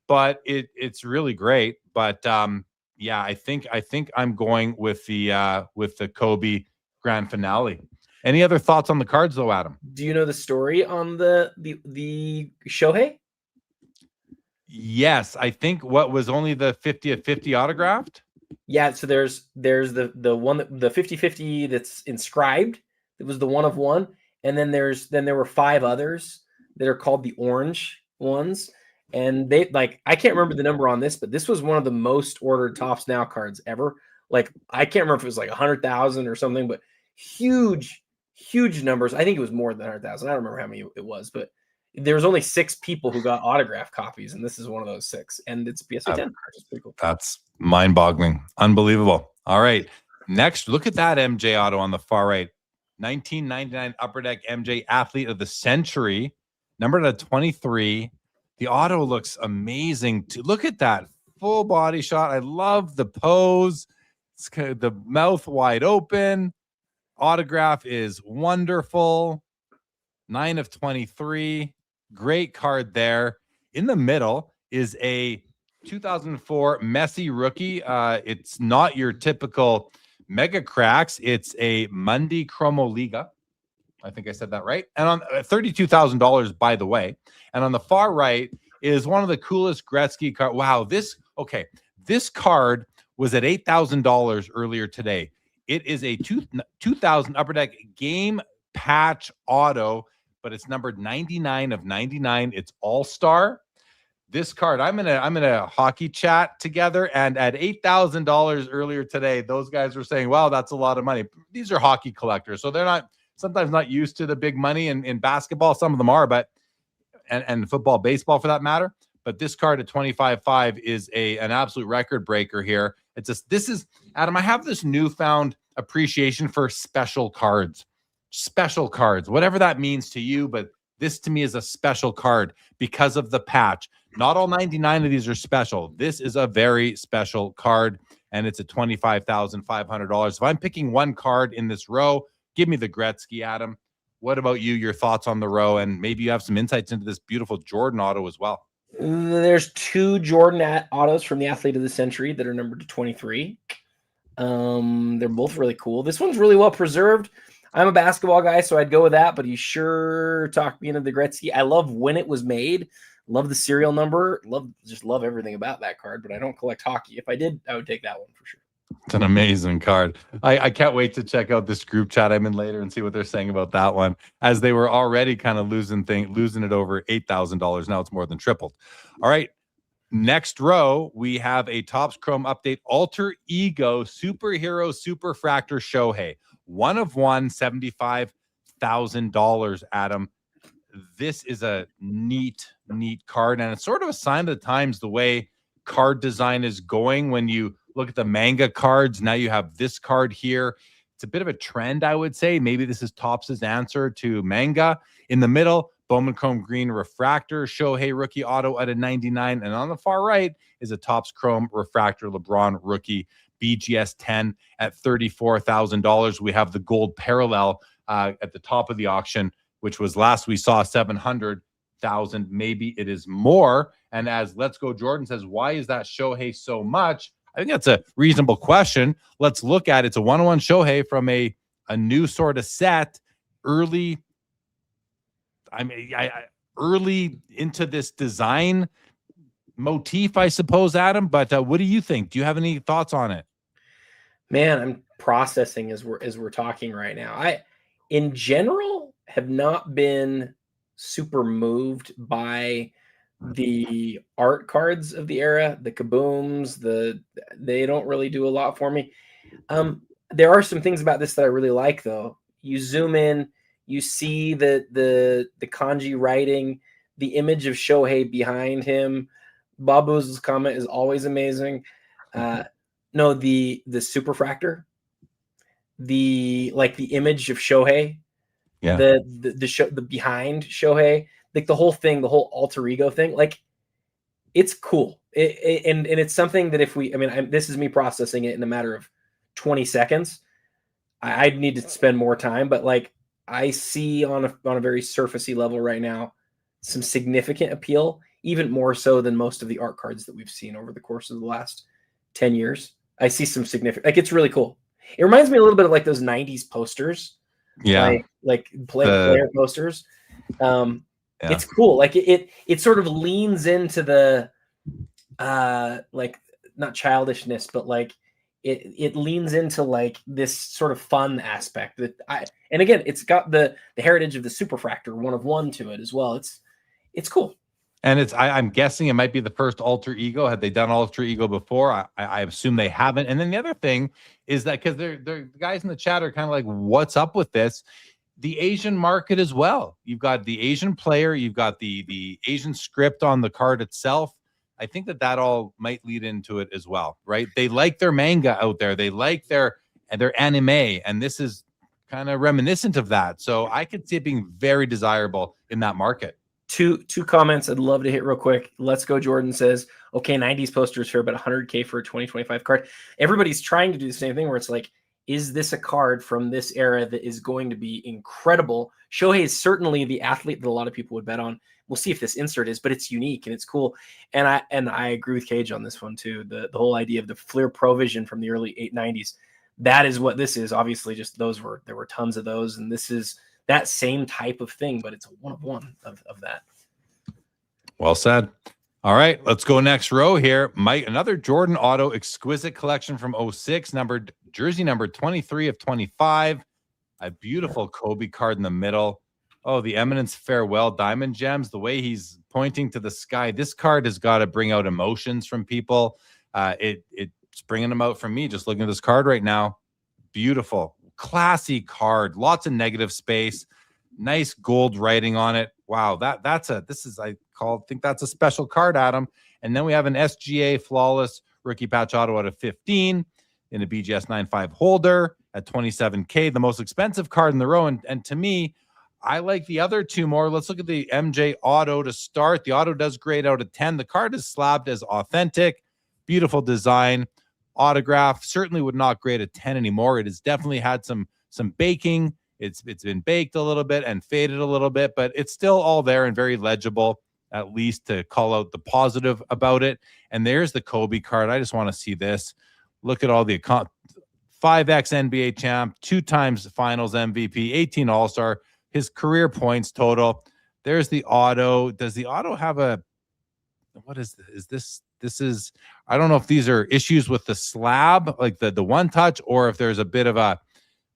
but it's really great. But I think I'm going with the Kobe grand finale. Any other thoughts on the cards though, Adam? Do you know the story on the Shohei? Yes, I think what was only the 50 of 50 autographed. Yeah, so there's the one the 50-50 that's inscribed. It was the one of one, and then there were 5 others that are called the orange ones. And they I can't remember the number on this, but this was one of the most ordered Topps Now cards ever. I can't remember if it was 100,000 or something, but huge numbers. I think it was more than 100,000. I don't remember how many it was, but there was only 6 people who got autograph copies, and this is one of those 6. And it's PSA 10 cards. It's pretty cool. That's mind-boggling, unbelievable. All right, next, look at that MJ auto on the far right. 1999 Upper Deck MJ Athlete of the Century, numbered at 23. The auto looks amazing. Look at that full body shot. I love the pose. It's kind of the mouth wide open. autograph is wonderful. 9 of 23. Great card there. In the middle is a 2004 Messi rookie. It's not your typical Mega Cracks. It's a Mundi Chromo Liga. I think I said that right. And on $32,000, by the way. And on the far right is one of the coolest Gretzky cards. Wow, this card was at $8,000 earlier today. It is a 2000 Upper Deck game patch auto, but it's numbered 99 of 99. It's all-star. This card, I'm in a hockey chat together, and at $8,000 earlier today, those guys were saying, wow, that's a lot of money. These are hockey collectors, so they're sometimes not used to the big money in basketball. Some of them are, but and football, baseball for that matter. But this card at 25.5 is an absolute record breaker here. This is Adam. I have this newfound appreciation for special cards, whatever that means to you. But this to me is a special card because of the patch. Not all 99 of these are special. This is a very special card, and it's at $25,500. If I'm picking one card in this row, give me the Gretzky, Adam. What about you? Your thoughts on the row, and maybe you have some insights into this beautiful Jordan auto as well. There's 2 Jordan autos from the Athlete of the Century that are numbered to 23. They're both really cool. This one's really well preserved. I'm a basketball guy, so I'd go with that, but he sure talked me into the Gretzky. I love when it was made. Love the serial number. Love everything about that card, but I don't collect hockey. If I did, I would take that one for sure. It's an amazing card. I can't wait to check out this group chat I'm in later and see what they're saying about that one, as they were already kind of losing it over $8,000. Now it's more than tripled. All right. Next row, we have a Topps Chrome Update Alter Ego Superhero Superfractor Shohei. 1 of 1, $75,000, Adam. This is a neat card, and it's sort of a sign of the times, the way card design is going. When you look at the manga cards, now you have this card here. It's a bit of a trend, I would say. Maybe this is Topps' answer to manga. In the middle, Bowman Chrome Green Refractor Shohei rookie auto at a 99. And on the far right is a Topps Chrome Refractor LeBron rookie BGS 10 at $34,000. We have the gold parallel at the top of the auction, which was last we saw 700,000. Maybe it is more. And as Let's Go Jordan says, why is that Shohei so much? I think that's a reasonable question. Let's look at it. It's a 1-on-1 Shohei from a new sort of set, early into this design motif, I suppose, Adam. But what do you think? Do you have any thoughts on it? Man, I'm processing as we're talking right now. I, in general, have not been super moved by the art cards of the era, the kabooms. They don't really do a lot for me. There are some things about this that I really like, though. You zoom in, you see the kanji writing, the image of Shohei behind him. Babu's comment is always amazing. No, the Superfractor, the image of Shohei, yeah, the behind Shohei, like the whole thing, the whole alter ego thing, like it's cool. And it's something that this is me processing it in a matter of 20 seconds. I'd need to spend more time, but like I see on a very surfacey level right now some significant appeal, even more so than most of the art cards that we've seen over the course of the last 10 years. I see some significant, like it's really cool. It reminds me a little bit of like those 90s posters. Yeah. Like player posters. It's cool. Like it sort of leans into the like not childishness, but like it leans into like this sort of fun aspect and again, it's got the heritage of the Superfractor 1-of-1 to it as well. It's cool. And I'm guessing it might be the first alter ego. Had they done alter ego before? I assume they haven't. And then the other thing is that because the guys in the chat are kind of like, what's up with this? The Asian market as well. You've got the Asian player. You've got the Asian script on the card itself. I think that all might lead into it as well, right? They like their manga out there. They like their anime. And this is kind of reminiscent of that. So I could see it being very desirable in that market. Two comments I'd love to hit real quick. Let's Go Jordan says, okay, 90s posters fair, but $100K for a 2025 card. Everybody's trying to do the same thing where it's like, is this a card from this era that is going to be incredible? Shohei is certainly the athlete that a lot of people would bet on. We'll see if this insert is, but it's unique and it's cool. And I agree with Cage on this one too. The whole idea of the Fleer Pro Vision from the early 890s. That is what this is. Obviously, just there were tons of those, and this is that same type of thing, but it's a one of one of that. Well said. All right, let's go next row here. Mike, another Jordan Auto exquisite collection from 06, numbered jersey number 23 of 25. A beautiful Kobe card in the middle. Oh, the Eminence Farewell Diamond Gems. The way he's pointing to the sky. This card has got to bring out emotions from people. It's bringing them out from me just looking at this card right now. Beautiful, classy card. Lots of negative space. Nice gold writing on it. Wow, I think that's a special card, Adam. And then we have an SGA flawless rookie patch auto out of 15 in a BGS 95 holder at 27K, the most expensive card in the row. And to me, I like the other two more. Let's look at the MJ auto to start. The auto does grade out of 10. The card is slabbed as authentic, beautiful design, autograph. Certainly would not grade a 10 anymore. It has definitely had some baking. It's been baked a little bit and faded a little bit, but it's still all there and very legible, at least to call out the positive about it. And there's the Kobe card. I just want to see this. Look at all the 5X NBA champ, 2 times finals MVP, 18 All-Star, his career points total. There's the auto. Does the auto have what is this? This is, I don't know if these are issues with the slab, like the one touch, or if there's a bit of a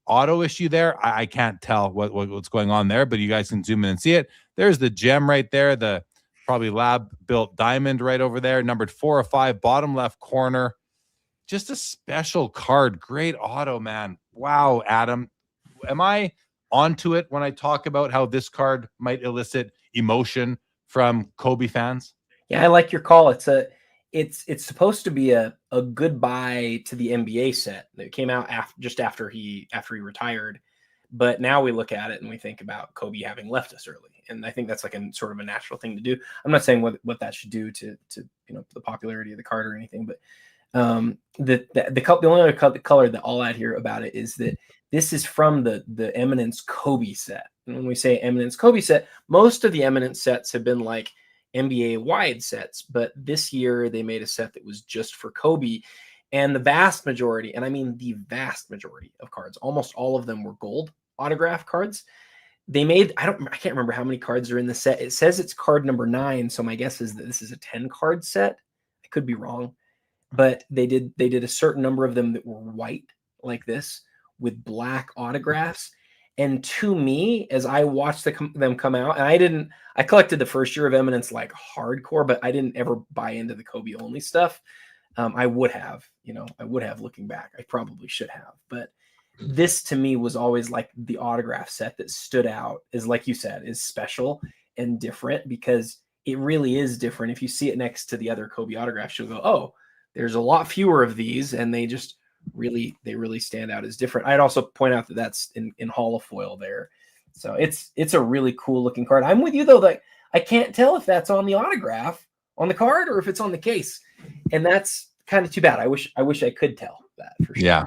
auto issue there. I can't tell what's going on there, but you guys can zoom in and see it. There's the gem right there, the probably lab built diamond right over there, numbered 4 of 5, bottom left corner. Just a special card. Great auto, man. Wow, Adam. Am I onto it when I talk about how this card might elicit emotion from Kobe fans? Yeah, I like your call. It's supposed to be a goodbye to the NBA set that came out just after he retired. But now we look at it and we think about Kobe having left us early. And I think that's like a sort of a natural thing to do. I'm not saying what that should do to the popularity of the card or anything, but the only other color that I'll add here about it is that this is from the Eminence Kobe set. And when we say Eminence Kobe set, most of the Eminence sets have been like NBA wide sets, but this year they made a set that was just for Kobe. And the vast majority, and I mean the vast majority of cards, almost all of them were gold autograph cards. They made, I can't remember how many cards are in the set. It says it's card number 9. So my guess is that this is a 10 card set. I could be wrong, but they did a certain number of them that were white like this with black autographs. And to me, as I watched them come out, and I collected the first year of Eminence like hardcore, but I didn't ever buy into the Kobe only stuff. I would have looking back. I probably should have, but this to me was always like the autograph set that stood out is, like you said, is special and different because it really is different. If you see it next to the other Kobe autographs, you'll go, oh, there's a lot fewer of these, and they really stand out as different. I'd also point out that that's in holofoil there. So it's a really cool looking card. I'm with you though, that I can't tell if that's on the autograph on the card or if it's on the case. And that's kind of too bad. I wish I could tell that for sure. Yeah.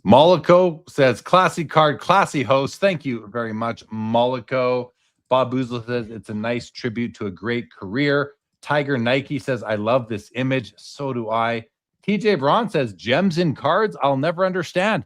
Mollico says, classy card, classy host. Thank you very much, Mollico. Bob Boozle says, it's a nice tribute to a great career. Tiger Nike says, I love this image. So do I. TJ Braun says, gems in cards, I'll never understand.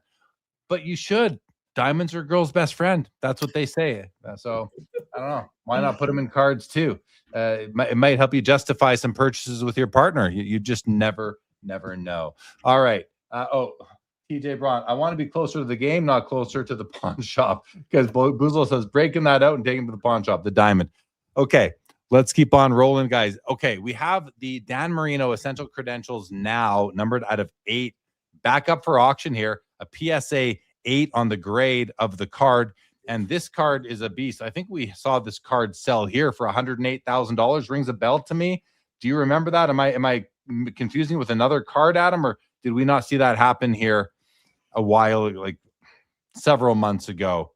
But you should. Diamonds are girl's best friend. That's what they say. So, I don't know. Why not put them in cards too? It might help you justify some purchases with your partner. You just never know. All right. TJ Braun, I want to be closer to the game, not closer to the pawn shop, because Boozle says breaking that out and taking to the pawn shop, the diamond. Okay, let's keep on rolling, guys. Okay, we have the Dan Marino Essential Credentials now numbered out of 8, back up for auction here. A PSA 8 on the grade of the card, and this card is a beast. I think we saw this card sell here for $108,000. Rings a bell to me. Do you remember that? Am I confusing with another card, Adam, or did we not see that happen here a while, like several months ago?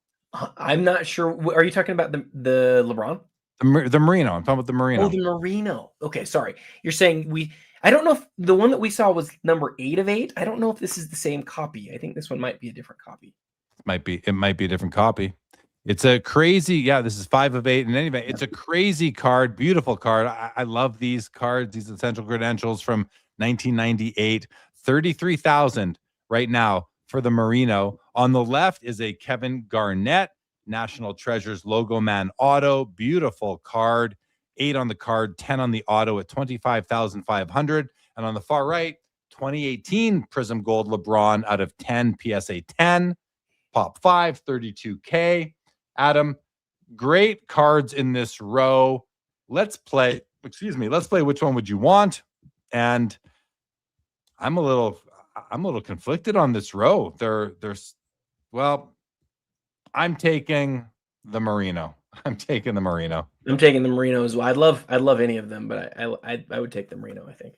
I'm not sure. Are you talking about the LeBron? The Marino. I'm talking about the Marino. Oh, the Marino. Okay, sorry. You're saying I don't know if the one that we saw was number 8 of 8. I don't know if this is the same copy. I think this one might be a different copy. It might be a different copy. It's a crazy, yeah, this is 5 of 8. In any event, it's a crazy card, beautiful card. I love these cards, these essential credentials from 1998. 33,000 right now for the Merino. On the left is a Kevin Garnett National Treasures Logo Man auto. Beautiful card. 8 on the card, 10 on the auto at 25,500. And on the far right, 2018 Prism Gold LeBron out of 10 PSA 10. Pop 5, 32K. Adam, great cards in this row. Let's play which one would you want? And I'm a little conflicted on this row. I'm taking the Merino. I'm taking the Merino as well. I'd love any of them, but I would take the Merino, I think.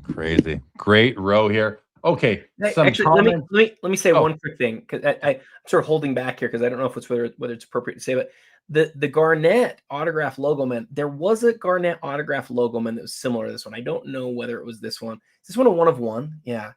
Crazy. Great row here. Okay. Actually, let me say one quick thing, because I'm sort of holding back here because I don't know if it's whether it's appropriate to say, but the Garnett autograph logo man, there was a Garnett autograph logo man that was similar to this one. I don't know whether it was this one. Is this one a 1 of 1? Yeah.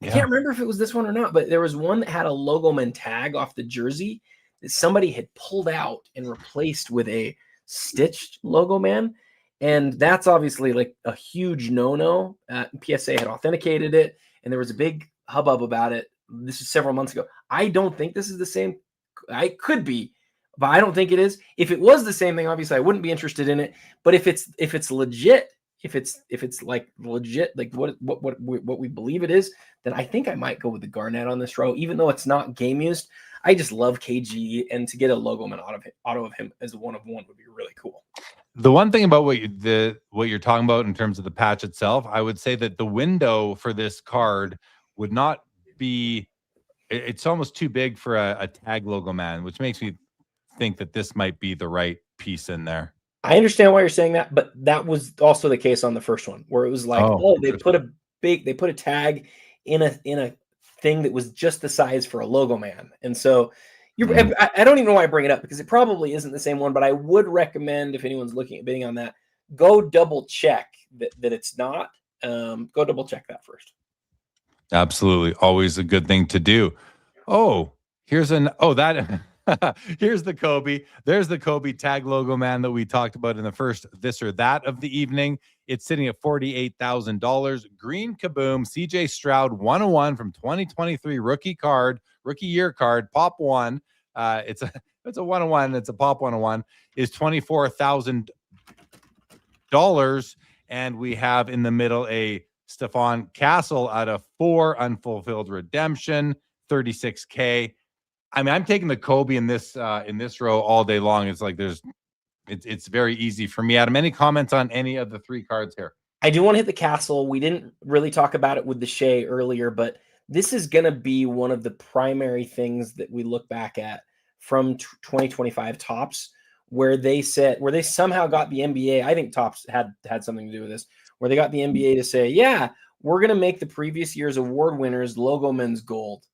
I can't remember if it was this one or not, but there was one that had a logo man tag off the jersey that somebody had pulled out and replaced with a stitched logo man. And that's obviously like a huge no-no. PSA had authenticated it, and there was a big hubbub about it. This was several months ago. I don't think this is the same. I could be, but I don't think it is. If it was the same thing, obviously I wouldn't be interested in it. But if it's legit, if it's like legit, like what we believe it is, then I think I might go with the Garnett on this row, even though it's not game used. I just love KG, and to get a logo man auto of him as a 1 of 1 would be really cool. The one thing about what you're talking about in terms of the patch itself, I would say that the window for this card would not be. It's almost too big for a tag logo man, which makes me think that this might be the right piece in there. I understand why you're saying that, but that was also the case on the first one, where it was like, they put a tag in a thing that was just the size for a logo man. And so I don't even know why I bring it up, because it probably isn't the same one, but I would recommend, if anyone's looking at bidding on that, go double check that it's not. Go double check that first. Absolutely. Always a good thing to do. Here's the Kobe. There's the Kobe tag logo man that we talked about in the first this or that of the evening. It's sitting at $48,000. Green Kaboom, CJ Stroud 101 from 2023 rookie year card, pop 1. It's a 101. It's a pop 101. Is $24,000. And we have in the middle a Stephon Castle out of 4 unfulfilled redemption, 36K. I mean, I'm taking the Kobe in this row all day long. It's like it's very easy for me. Adam, any comments on any of the 3 cards here? I do want to hit the Castle. We didn't really talk about it with the Shea earlier, but this is going to be one of the primary things that we look back at from 2025 Topps, where they somehow got the NBA. I think Topps had something to do with this, where they got the NBA to say, yeah, we're going to make the previous year's award winners logo men's gold.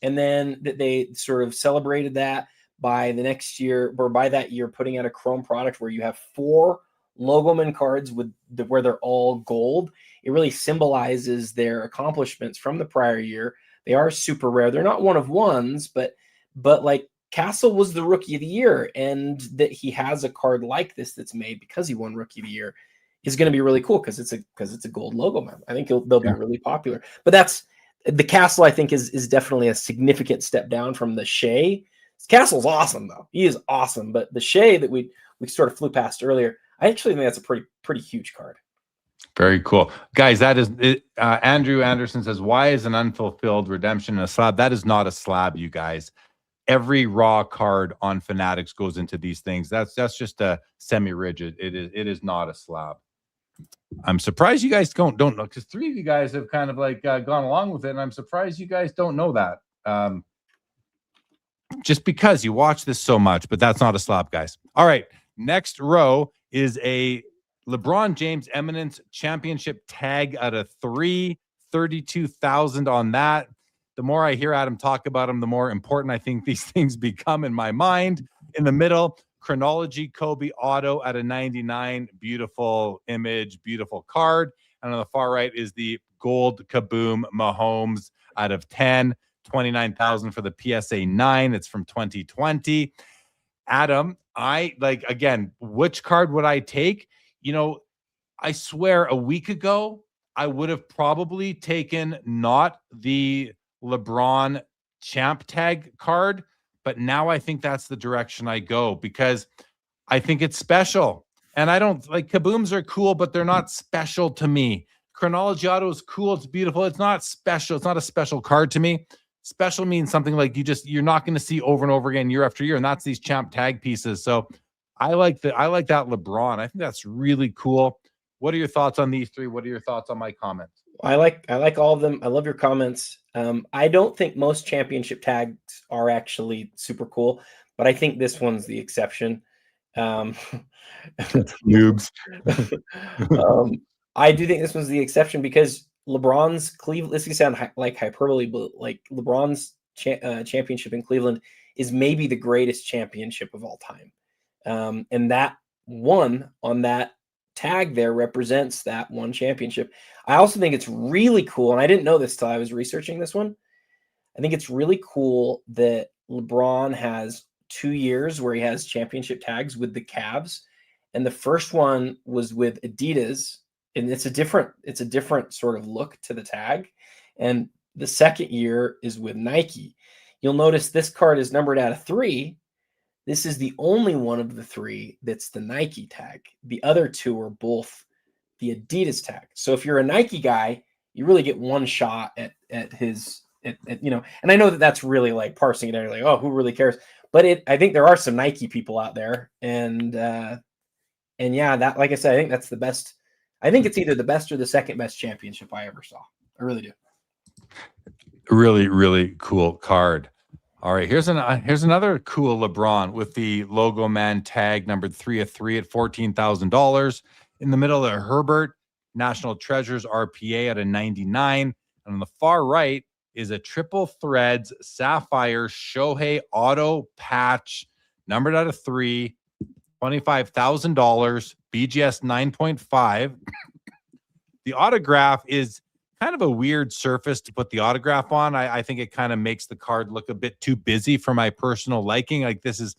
And then they sort of celebrated that by the next year, or by that year, putting out a chrome product where you have 4 logo men cards where they're all gold. It really symbolizes their accomplishments from the prior year. They are super rare. They're not 1 of 1s, but like Castle was the rookie of the year, and that he has a card like this that's made because he won rookie of the year is going to be really cool, because it's a gold logo man. I think they'll be really popular. But that's the Castle, I think, is definitely a significant step down from the Shea. Castle's awesome, though. He is awesome. But the Shea that we sort of flew past earlier, I actually think that's a pretty huge card. Very cool. Guys, that is it. Andrew Anderson says, why is an unfulfilled redemption a slab? That is not a slab, you guys. Every raw card on Fanatics goes into these things. That's just a semi-rigid. It is not a slab. I'm surprised you guys don't know, because 3 of you guys have kind of like gone along with it, and I'm surprised you guys don't know that. Just because you watch this so much, but that's not a slab, guys. All right, next row is a LeBron James Eminence Championship tag out of 3, 32,000 on that. The more I hear Adam talk about them, the more important I think these things become in my mind. In the middle, Chronology Kobe auto at a 99. Beautiful image, beautiful card. And on the far right is the gold Kaboom Mahomes out of 10, 29,000 for the PSA 9. It's from 2020. Adam, I like, again, which card would I take? You know, I swear a week ago, I would have probably taken not the LeBron champ tag card, but now I think that's the direction I go because I think it's special. And I don't like Kabooms are cool, but they're not special to me. Chronology Auto is cool. It's beautiful. It's not special. It's not a special card to me. Special means something like you're not going to see over and over again year after year. And that's these champ tag pieces. So I like that LeBron. I think that's really cool. What are your thoughts on these three? What are your thoughts on my comments? I like all of them. I love your comments. I don't think most championship tags are actually super cool, but I think this one's the exception. Noobs. I do think this one's the exception because LeBron's Cleveland. This can sound like hyperbole, but like LeBron's championship in Cleveland is maybe the greatest championship of all time, and that one on that tag there represents that one championship. I also think it's really cool, and I didn't know this till I was researching this one. I think it's really cool that LeBron has 2 years where he has championship tags with the Cavs, and the first one was with Adidas, and it's a different sort of look to the tag, and the second year is with Nike. You'll notice this card is numbered out of 3. This is the only one of the 3 that's the Nike tag. The other 2 are both the Adidas tag. So if you're a Nike guy, you really get one shot at his, you know, and I know that that's really like parsing it out, like, oh, who really cares? But I think there are some Nike people out there. And yeah, that, like I said, I think that's the best. I think it's either the best or the second best championship I ever saw. I really do. Really, really cool card. All right, here's another cool LeBron with the logo man tag numbered 3 of 3 at $14,000. In the middle, of Herbert National Treasures RPA at a 99, and on the far right is a triple threads sapphire Shohei auto patch numbered out of 3, $25,000, BGS 9.5. The autograph is kind of a weird surface to put the autograph on. I think it kind of makes the card look a bit too busy for my personal liking. Like this is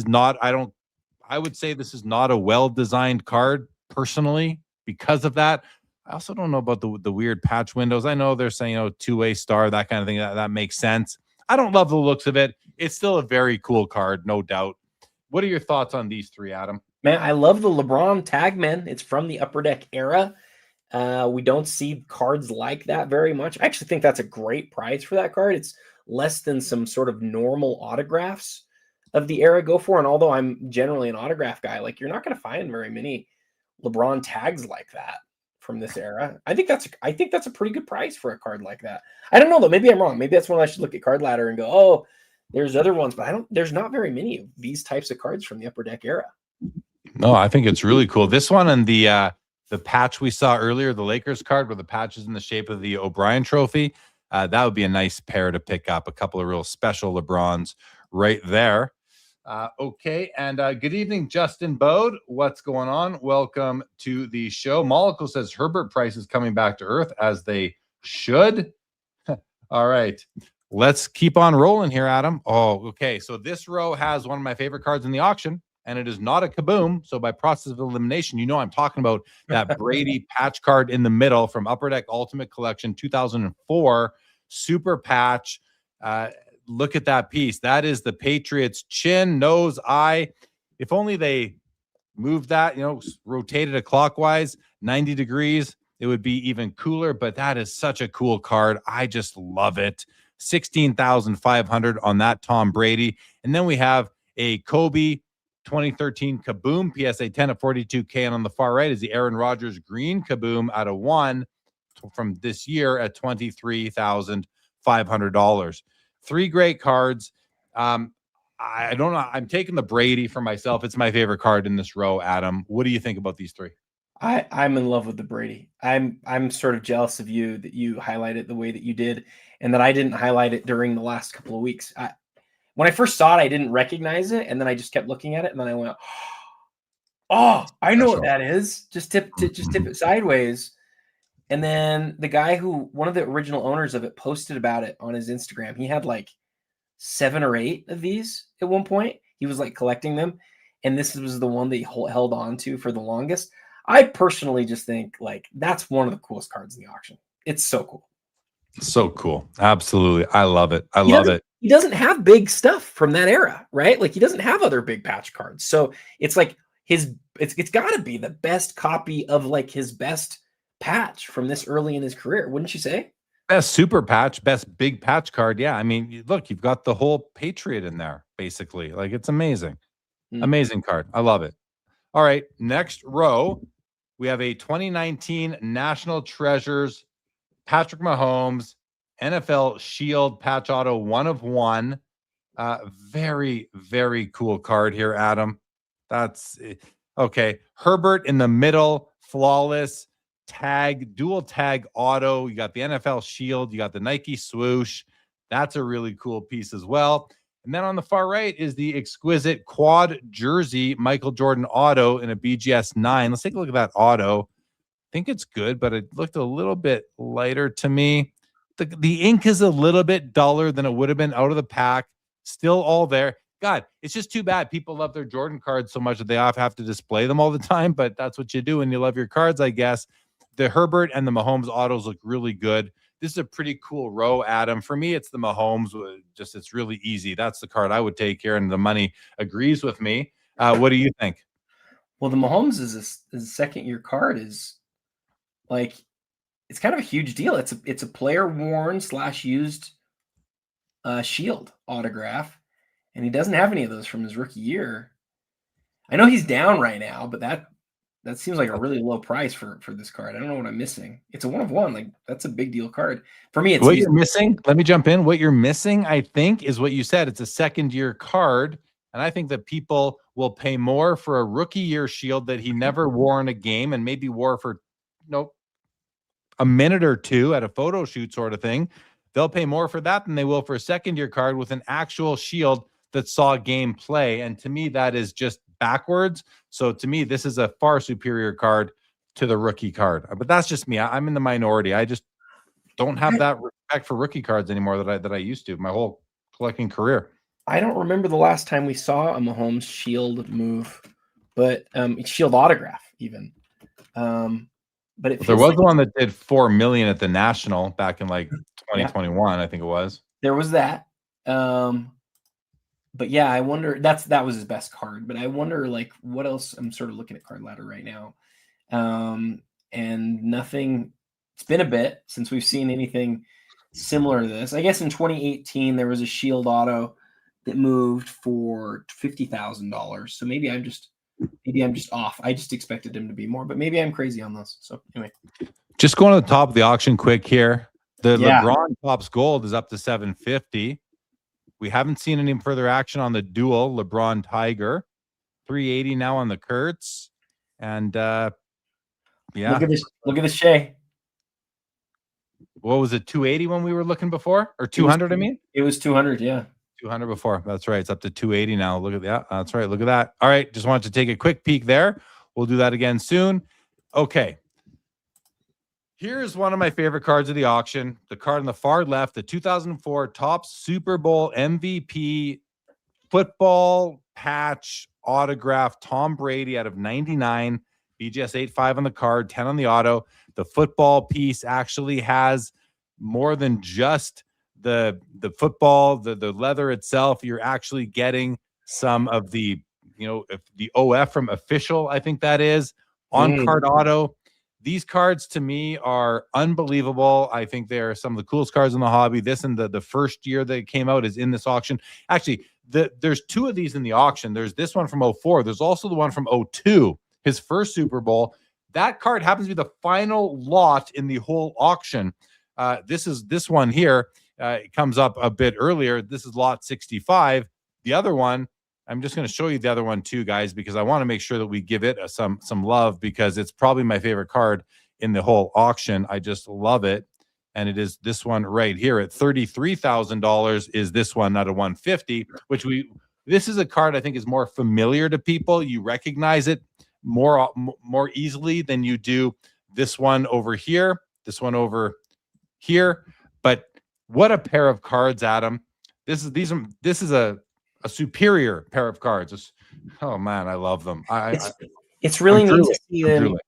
not, I would say this is not a well-designed card personally because of that. I also don't know about the weird patch windows. I know they're saying, you know, two-way star, that kind of thing. That makes sense. I don't love the looks of it. It's still a very cool card, no doubt. What are your thoughts on these three, Adam? Man, I love the LeBron tag, man. It's from the Upper Deck era. We don't see cards like that very much. I actually think that's a great price for that card. It's less than some sort of normal autographs of the era go for. And although I'm generally an autograph guy, like you're not going to find very many LeBron tags like that from this era. I think that's a pretty good price for a card like that. I don't know though. Maybe I'm wrong. Maybe that's when I should look at Card Ladder and go, oh, there's other ones, but there's not very many of these types of cards from the Upper Deck era. No, I think it's really cool. This one and the patch we saw earlier, the Lakers card where the patch is in the shape of the O'Brien trophy. That would be a nice pair to pick up. A couple of real special LeBrons right there. Okay, and good evening, Justin Bode. What's going on? Welcome to the show. Molecule says Herbert Price is coming back to earth as they should. All right, let's keep on rolling here, Adam. Oh, okay. So this row has one of my favorite cards in the auction, and it is not a Kaboom. So by process of elimination, you know I'm talking about that Brady patch card in the middle from Upper Deck Ultimate Collection 2004 super patch. Look at that piece. That is the Patriots chin, nose, eye. If only they moved that, you know, rotated it clockwise 90 degrees, it would be even cooler. But that is such a cool card. I just love it. 16,500 on that Tom Brady. And then we have a Kobe 2013 Kaboom PSA 10 at 42K, and on the far right is the Aaron Rodgers green Kaboom out of 1 from this year at $23,500. Three great cards. I don't know. I'm taking the Brady for myself. It's my favorite card in this row. Adam, what do you think about these three? I'm in love with the Brady. I'm sort of jealous of you that you highlight it the way that you did, and that I didn't highlight it during the last couple of weeks. When I first saw it, I didn't recognize it, and then I just kept looking at it, and then I went, "Oh, I know what that is." Just tip it sideways, And then the guy one of the original owners of it posted about it on his Instagram. He had like 7 or 8 of these at one point. He was like collecting them. And this was the one that he held on to for the longest. I personally just think like that's one of the coolest cards in the auction. It's so cool. So cool. Absolutely. I love it. I love it. He doesn't have big stuff from that era, right? Like he doesn't have other big patch cards. So it's like it's got to be the best copy of like his best patch from this early in his career, wouldn't you say? Best super patch, best big patch card. Yeah. I mean, look, you've got the whole Patriot in there, basically. Like, it's amazing. Amazing card. I love it. All right. Next row, we have a 2019 National Treasures Patrick Mahomes NFL Shield patch auto 1 of 1. Very, very cool card here, Adam. That's okay. Herbert in the middle, flawless tag, dual tag auto. You got the NFL Shield, you got the Nike swoosh. That's a really cool piece as well. And then on the far right is the exquisite quad jersey Michael Jordan auto in a BGS 9. Let's take a look at that auto. I think it's good, but it looked a little bit lighter to me. The ink is a little bit duller than it would have been out of the pack. Still all there. God, it's just too bad people love their Jordan cards so much that they have to display them all the time, but that's what you do when you love your cards, I guess. The Herbert and the Mahomes autos look really good. This is a pretty cool row, Adam. For me, it's the Mahomes. Just it's really easy. That's the card I would take here, and the money agrees with me. What do you think? Well, the Mahomes is a second-year card is like it's kind of a huge deal. It's a player worn / used Shield autograph, and he doesn't have any of those from his rookie year. I know he's down right now, but that seems like a really low price for this card. I don't know what I'm missing. It's a 1 of 1. Like that's a big deal card for me. It's what you're missing. Let me jump in. What you're missing, I think, is what you said. It's a second-year card, and I think that people will pay more for a rookie year Shield that he never wore in a game and maybe wore for a minute or two at a photo shoot sort of thing. They'll pay more for that than they will for a second-year card with an actual Shield that saw game play. And to me, that is just backwards. So to me, this is a far superior card to the rookie card. But that's just me. I'm in the minority. I just don't have that respect for rookie cards anymore that I used to my whole collecting career. I don't remember the last time we saw a Mahomes Shield move, but Shield autograph even. But there was one that did $4 million at the National back in like 2021, I think it was. There was that. But yeah, I wonder that was his best card. But I wonder like what else. I'm sort of looking at Card Ladder right now, and nothing. It's been a bit since we've seen anything similar to this. I guess in 2018 there was a Shield auto that moved for $50,000. So maybe I'm just off. I just expected him to be more, but maybe I'm crazy on this. So anyway, just going to the top of the auction quick here. The LeBron Topps Gold is up to $750. We haven't seen any further action on the dual LeBron Tiger. $380 now on the Kurtz. And yeah. Look at this Shea. What was it, 280 when we were looking before? Or 200, I mean? It was 200, yeah. 200 before. That's right. It's up to 280 now. Look at that. That's right. Look at that. All right. Just wanted to take a quick peek there. We'll do that again soon. Okay. Here's one of my favorite cards of the auction. The card on the far left, the 2004 Topps Super Bowl MVP football patch autograph, Tom Brady out of 99, BGS 8.5 on the card, 10 on the auto. The football piece actually has more than just the football, the leather itself. You're actually getting some of the, the OF from Official, I think that is, on card auto. These cards to me are unbelievable. I think they're some of the coolest cards in the hobby. This and the first year that it came out is in this auction. Actually, there's 2 of these in the auction. There's this one from 04. There's also the one from 02, his first Super Bowl. That card happens to be the final lot in the whole auction. This one here. It comes up a bit earlier. This is lot 65. The other one, I'm just going to show you the other one too, guys, because I want to make sure that we give it some love because it's probably my favorite card in the whole auction. I just love it. And it is this one right here at $33,000 is this one, not a $150, which this is a card I think is more familiar to people. You recognize it more easily than you do this one over here. this one over here. But what a pair of cards, Adam. This is a superior pair of cards. Oh man, I love them. It's really I'm neat drooling. to see them.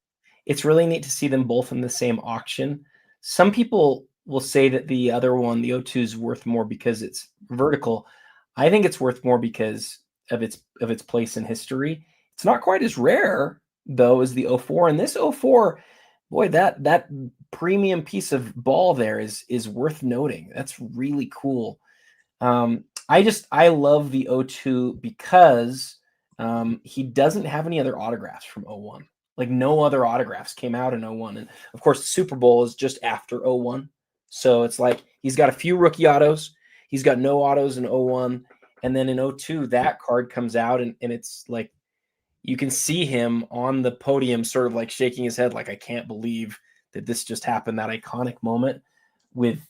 It's really neat to see them both in the same auction. Some people will say that the other one, the O2, is worth more because it's vertical. I think it's worth more because of its place in history. It's not quite as rare though as the 04, and this 04, boy, that premium piece of ball there is worth noting. That's really cool. I love the 02 because he doesn't have any other autographs from 01. Like no other autographs came out in 01. And of course, the Super Bowl is just after 01. So it's like he's got a few rookie autos. He's got no autos in 01. And then in 02, that card comes out and it's like you can see him on the podium sort of like shaking his head like, I can't believe that this just happened, that iconic moment with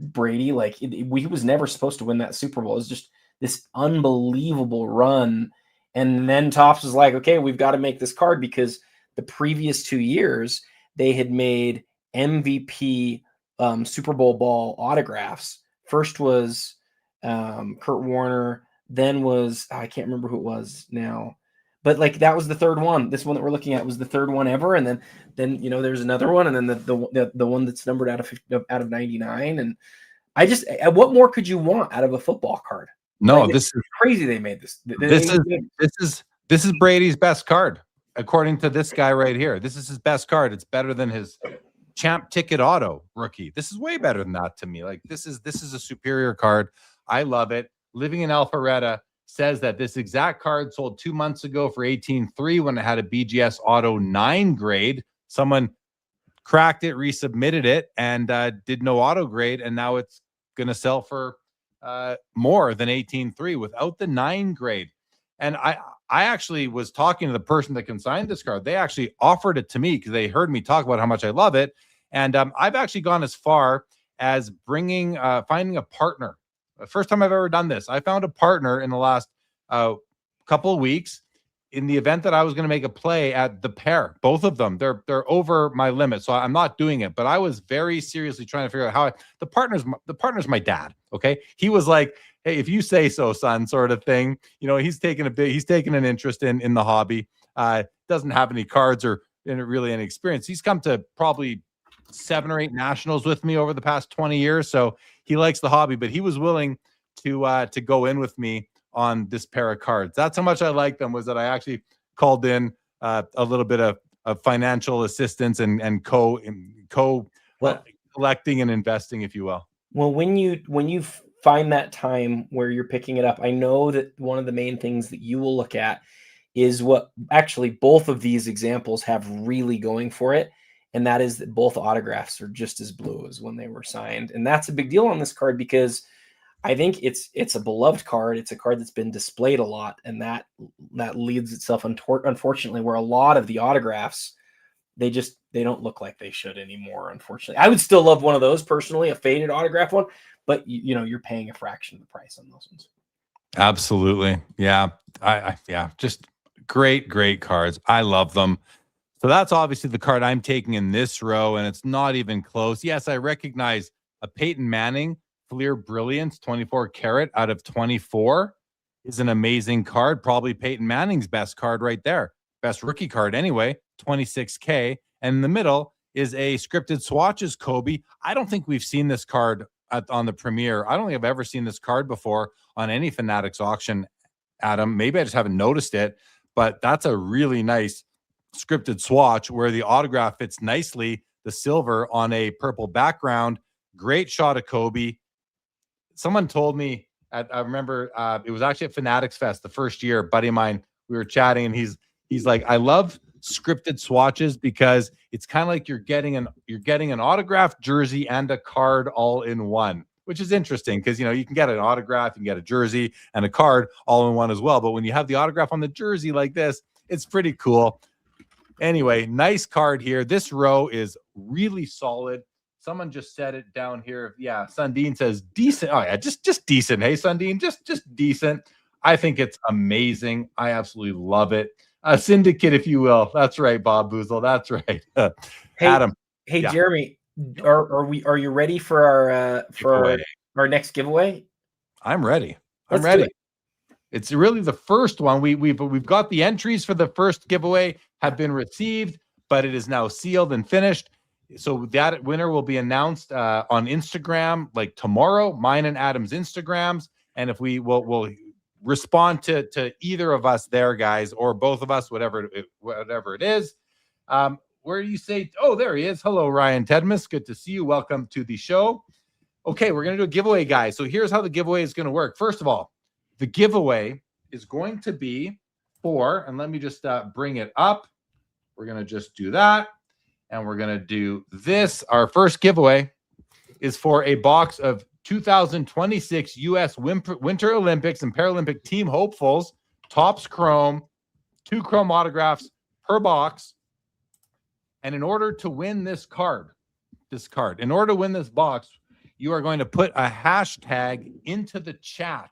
Brady. Like he was never supposed to win that Super Bowl. It was just this unbelievable run. And then Topps was like, okay, we've got to make this card because the previous 2 years they had made MVP Super Bowl ball autographs. First was Kurt Warner, then was I can't remember who it was now, but like that was the third one. This one that we're looking at was the third one ever, and then you know there's another one, and then the one that's numbered out of 99. And I just what more could you want out of a football card? No, like, this is crazy. They made this. This is Brady's best card, according to this guy right here. This is his best card. It's better than his champ ticket auto rookie. This is way better than that to me. Like this is a superior card. I love it. Living in Alpharetta says that this exact card sold 2 months ago for $18,300 when it had a BGS auto 9 grade. Someone cracked it, resubmitted it, and did no auto grade, and now it's going to sell for more than $18,300 without the 9 grade. And I actually was talking to the person that consigned this card. They actually offered it to me because they heard me talk about how much I love it. And I've actually gone as far as finding a partner. The first time I've ever done this, I found a partner in the last couple of weeks in the event that I was going to make a play at the pair. Both of them, they're over my limit, so I'm not doing it. But I was very seriously trying to figure out how the partner's my dad. Okay, he was like, "Hey, if you say so, son," sort of thing. You know, he's taking an interest in the hobby. Doesn't have any cards or really any experience. He's come to probably 7 or 8 nationals with me over the past 20 years, so he likes the hobby. But he was willing to go in with me on this pair of cards. That's how much I like them, was that I actually called in a little bit of financial assistance and co collecting and investing, if you will. Well, when you find that time where you're picking it up, I know that one of the main things that you will look at is what actually both of these examples have really going for it. And that is that both autographs are just as blue as when they were signed. And that's a big deal on this card because I think it's a beloved card. It's a card that's been displayed a lot, and that leads itself unfortunately where a lot of the autographs they don't look like they should anymore. Unfortunately, I would still love one of those personally, a faded autograph one, but you know you're paying a fraction of the price on those ones. Absolutely, yeah. Yeah, just great cards. I love them. So that's obviously the card I'm taking in this row, and it's not even close. Yes, I recognize a Peyton Manning Fleer Brilliance 24 karat out of 24 is an amazing card. Probably Peyton Manning's best card right there. Best rookie card anyway, 26K. And in the middle is a scripted swatches Kobe. I don't think we've seen this card on the Premier. I don't think I've ever seen this card before on any Fanatics auction, Adam. Maybe I just haven't noticed it, but that's a really nice scripted swatch where the autograph fits nicely, the silver on a purple background. Great shot of Kobe. Someone told me, I remember it was actually at Fanatics Fest the first year, a buddy of mine, we were chatting, and he's like, I love scripted swatches because it's kind of like you're getting an autographed jersey and a card all in one, which is interesting because, you know, you can get an autograph, you can get a jersey and a card all in one as well. But when you have the autograph on the jersey like this, it's pretty cool. Anyway, nice card here. This row is really solid. Someone just said it down here. Yeah, Sundin says decent. Oh yeah, just decent. Hey, Sundin, just decent. I think it's amazing. I absolutely love it. A syndicate, if you will. That's right, Bob Boozle. That's right. Hey, Adam. Hey, yeah. Jeremy, Are you ready for our next giveaway? I'm ready. I'm Let's do ready. it. It's really the first one. We've got the entries for the first giveaway have been received, but it is now sealed and finished. So that winner will be announced on Instagram like tomorrow, mine and Adam's Instagrams. And if we'll respond to either of us there, guys, or both of us, whatever it is. Where do you say? Oh, there he is. Hello, Ryan Tedmus. Good to see you. Welcome to the show. Okay, we're going to do a giveaway, guys. So here's how the giveaway is going to work. First of all, the giveaway is going to be for, and let me just bring it up. We're going to just do that. And we're going to do this. Our first giveaway is for a box of 2026 U.S. Winter Olympics and Paralympic team hopefuls, Topps Chrome, 2 Chrome autographs per box. And in order to win this card, in order to win this box, you are going to put a hashtag into the chat.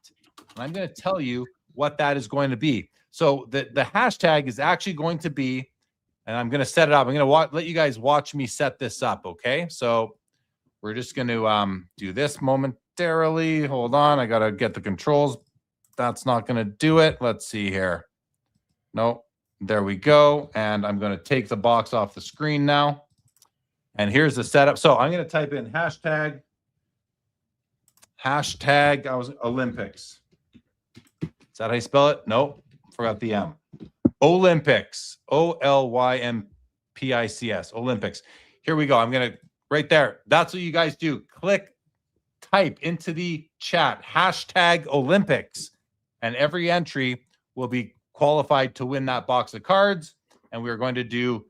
And I'm going to tell you what that is going to be. So the hashtag is actually going to be, and I'm going to set it up. I'm going to let you guys watch me set this up, okay? So we're just going to do this momentarily. Hold on. I got to get the controls. That's not going to do it. Let's see here. Nope. There we go. And I'm going to take the box off the screen now. And here's the setup. So I'm going to type in hashtag Olympics. Is that how you spell it? Nope. Forgot the M. Olympics. Olympics. Olympics. Here we go. I'm going to, right there. That's what you guys do. Click, type into the chat, hashtag Olympics. And every entry will be qualified to win that box of cards. And we're going to do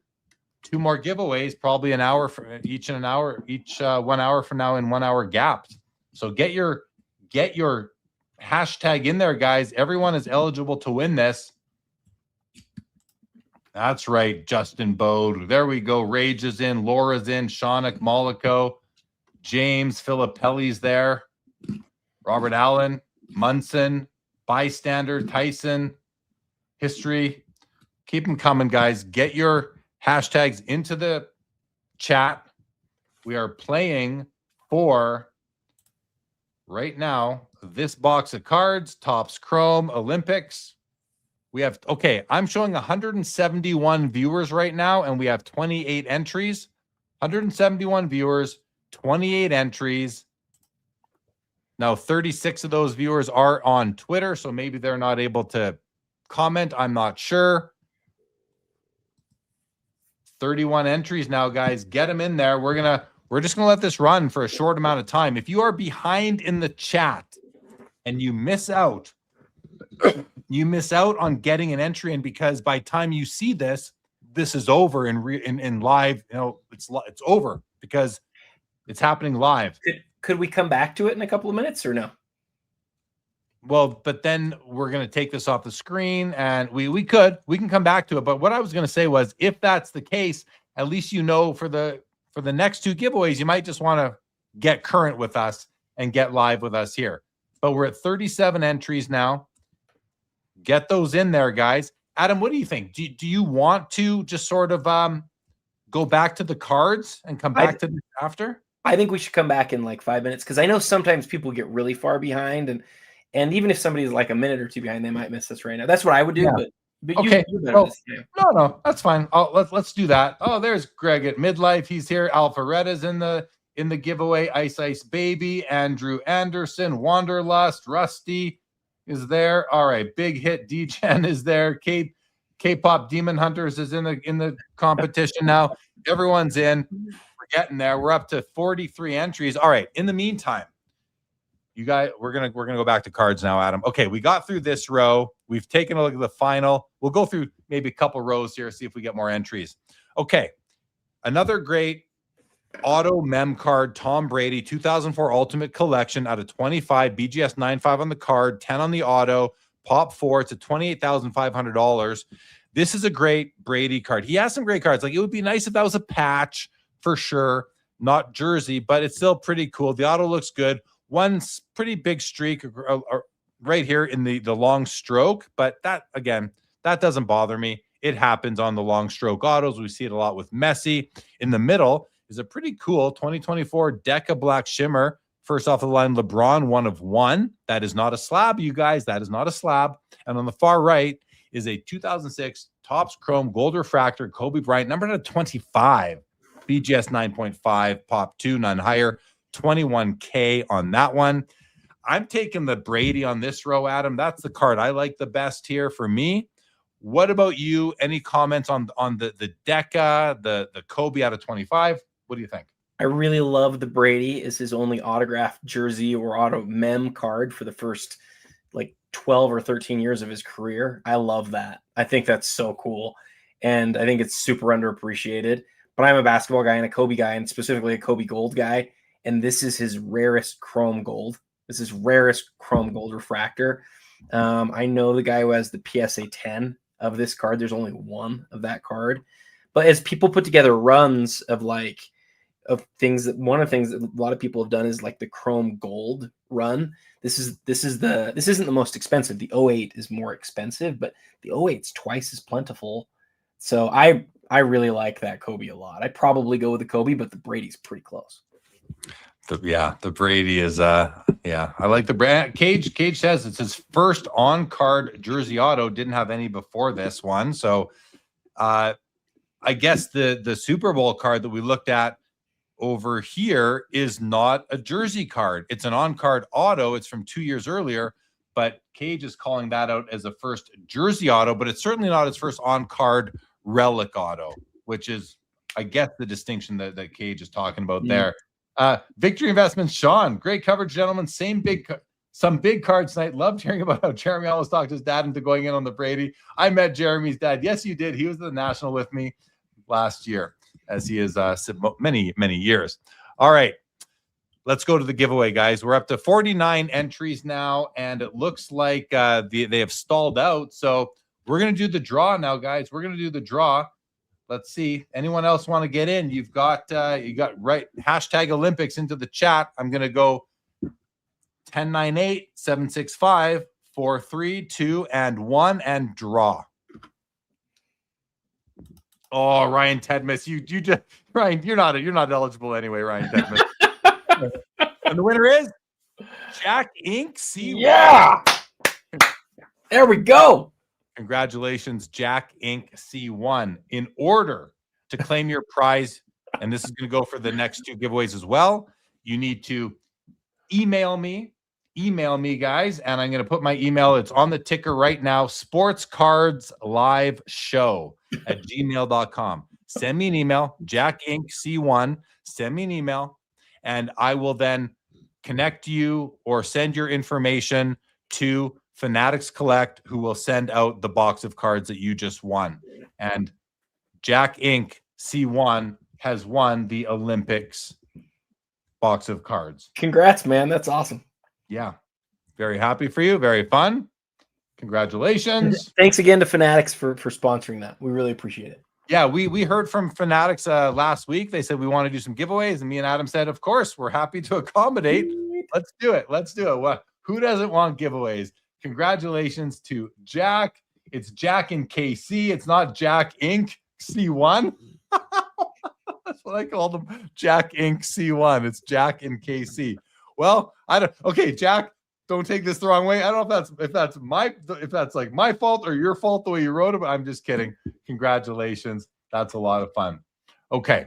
2 more giveaways, probably an hour for each, 1 hour from now in 1 hour gaps. So get your hashtag in there, guys. Everyone is eligible to win this. That's right, Justin Bode. There we go. Rage is in, Laura's in, Shaunak Molico, James Filippelli's there, Robert Allen, Munson, Bystander, Tyson, History. Keep them coming, guys. Get your hashtags into the chat. We are playing for, right now, this box of cards, Topps Chrome Olympics. We have, okay, I'm showing 171 viewers right now, and we have 28 entries. 171 viewers, 28 entries. Now, 36 of those viewers are on Twitter, so maybe they're not able to comment. I'm not sure. 31 entries now, guys. Get them in there. We're just gonna let this run for a short amount of time. If you are behind in the chat and you miss out on getting an entry in, because by the time you see this is over in live. You know, it's over because it's happening live. Could we come back to it in a couple of minutes or no? Well, but then we're going to take this off the screen, and we can come back to it. But what I was going to say was, if that's the case, at least you know for the next 2 giveaways, you might just want to get current with us and get live with us here. But we're at 37 entries now. Get those in there, guys. Adam, what do you think? Do you want to just sort of go back to the cards and come back to this after? I think we should come back in like 5 minutes, because I know sometimes people get really far behind, and even if somebody's like a minute or 2 behind, they might miss this right now. That's what I would do. Yeah. But okay. No, that's fine. Let's do that. Oh, there's Greg at Midlife. He's here. Alpharetta's in the giveaway. Ice Baby, Andrew Anderson, Wanderlust, Rusty is there. All right, Big Hit D-Gen is there. K-Pop Demon Hunters is in the competition now. Everyone's in. We're getting there. We're up to 43 entries. All right. In the meantime, you guys, we're gonna go back to cards now, Adam. Okay, we got through this row. We've taken a look at the final. We'll go through maybe a couple rows here, see if we get more entries. Okay, another great auto mem card, Tom Brady, 2004 Ultimate Collection out of 25, BGS 95 on the card, 10 on the auto, pop 4. It's at $28,500. This is a great Brady card. He has some great cards. Like, it would be nice if that was a patch for sure, not jersey, but it's still pretty cool. The auto looks good. One pretty big streak right here in the long stroke, but that, again, that doesn't bother me. It happens on the long stroke autos. We see it a lot with Messi. In the middle, is a pretty cool 2024 Deca Black Shimmer. First off the line, LeBron, 1 of 1. That is not a slab, you guys. That is not a slab. And on the far right is a 2006 Topps Chrome Gold Refractor Kobe Bryant, numbered at 25. BGS 9.5, Pop 2, none higher. 21K on that one. I'm taking the Brady on this row, Adam. That's the card I like the best here for me. What about you? Any comments on the Deca, the Kobe out of 25? What do you think? I really love the Brady. Is his only autographed jersey or auto mem card for the first like 12 or 13 years of his career. I love that. I think that's so cool. And I think it's super underappreciated. But I'm a basketball guy and a Kobe guy, and specifically a Kobe Gold guy. And this is his rarest chrome gold. This is rarest chrome gold refractor. I know the guy who has the PSA 10 of this card. There's only one of that card. But as people put together runs of things that one of the things that a lot of people have done is like the chrome gold run. This isn't the most expensive. The 08 is more expensive, but the 08's twice as plentiful. So I really like that Kobe a lot. I'd probably go with the Kobe, but the Brady's pretty close. The Brady is I like the brand. Cage says it's his first on-card jersey auto. Didn't have any before this one. So I guess the Super Bowl card that we looked at over here is not a jersey card. It's an on-card auto. It's from 2 years earlier, but Cage is calling that out as a first jersey auto, but it's certainly not his first on-card relic auto, which is, I guess, the distinction that Cage is talking about there. Victory Investments, Sean, great coverage, gentlemen. Some big cards tonight. Loved hearing about how Jeremy almost talked his dad into going in on the Brady. I met Jeremy's dad. Yes, you did. He was at the National with me last year, as he is many years. All right, let's go to the giveaway, guys. We're up to 49 entries now, and it looks like they have stalled out. So we're going to do the draw now, guys. We're going to do the draw. Let's see. Anyone else want to get in? You got right hashtag Olympics into the chat. I'm going to go 1098 765 432 and 1 and draw. Oh, Ryan Tedmus, you just Ryan, you're not eligible anyway, Ryan Tedmus. And the winner is Jack Inc. C1. Yeah. There we go. Congratulations, Jack Inc. C1. In order to claim your prize, and this is going to go for the next 2 giveaways as well, you need to email me, guys, and I'm going to put my email. It's on the ticker right now, sportscardsliveshow@gmail.com. Send me an email, Jack Inc. C1. Send me an email, and I will then connect you or send your information to Fanatics Collect, who will send out the box of cards that you just won. And Jack Inc. C1 has won the Olympics box of cards. Congrats, man. That's awesome. Yeah. Very happy for you. Very fun. Congratulations. Thanks again to Fanatics for sponsoring that. We really appreciate it. Yeah, we heard from Fanatics last week. They said we want to do some giveaways, and me and Adam said, of course, we're happy to accommodate. Let's do it. What? Who doesn't want giveaways? Congratulations to Jack. It's Jack in KC. It's not Jack Inc. C1. That's what I called him. Jack Inc. C1. It's Jack in KC. Well, okay, Jack, don't take this the wrong way. I don't know if that's like my fault or your fault the way you wrote it, but I'm just kidding. Congratulations. That's a lot of fun. Okay.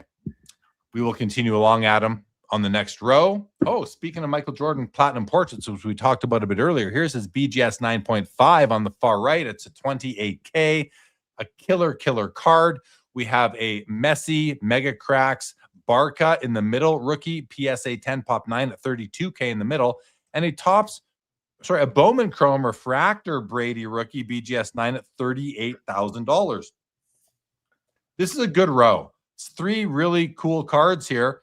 We will continue along, Adam, on the next row. Oh, speaking of Michael Jordan Platinum Portraits, which we talked about a bit earlier, here's his BGS 9.5 on the far right. It's a 28K, a killer card. We have a Messi Mega Cracks Barca in the middle, rookie PSA 10 Pop 9 at 32K in the middle, and a Bowman Chrome Refractor Brady rookie BGS 9 at $38,000. This is a good row. It's 3 really cool cards here.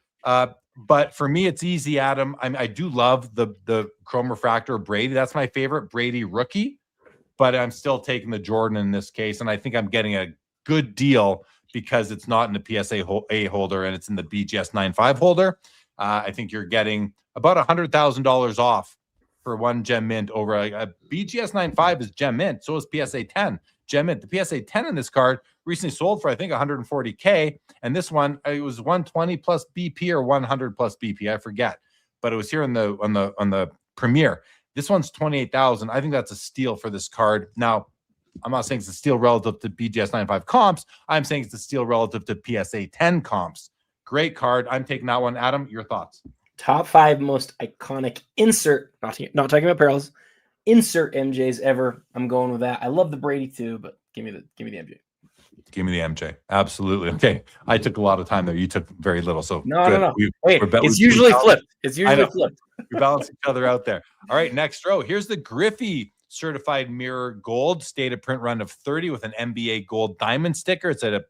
But for me, it's easy, Adam. I do love the Chrome Refractor Brady. That's my favorite Brady rookie, but I'm still taking the Jordan in this case, and I think I'm getting a good deal because it's not in the PSA A holder and it's in the BGS 9.5 holder. I think you're getting about $100,000 off for one gem mint over a BGS 9.5 is gem mint. So is PSA 10. gem it. The PSA 10 in this card recently sold for, I think, 140K. And this one, it was 120 plus BP or 100 plus BP. I forget. But it was here on the Premier. This one's 28,000. I think that's a steal for this card. Now, I'm not saying it's a steal relative to BGS 95 comps. I'm saying it's a steal relative to PSA 10 comps. Great card. I'm taking that one. Adam, your thoughts? Top 5 most iconic insert, not talking about parallels, insert MJs ever. I'm going with that. I love the Brady too, but give me the MJ. Give me the MJ. Absolutely. Okay. I took a lot of time there. You took very little. So no. It's usually flipped. It's usually flipped. We balance each other out there. All right. Next row. Here's the Griffey certified mirror gold stated print run of 30 with an NBA gold diamond sticker. It's a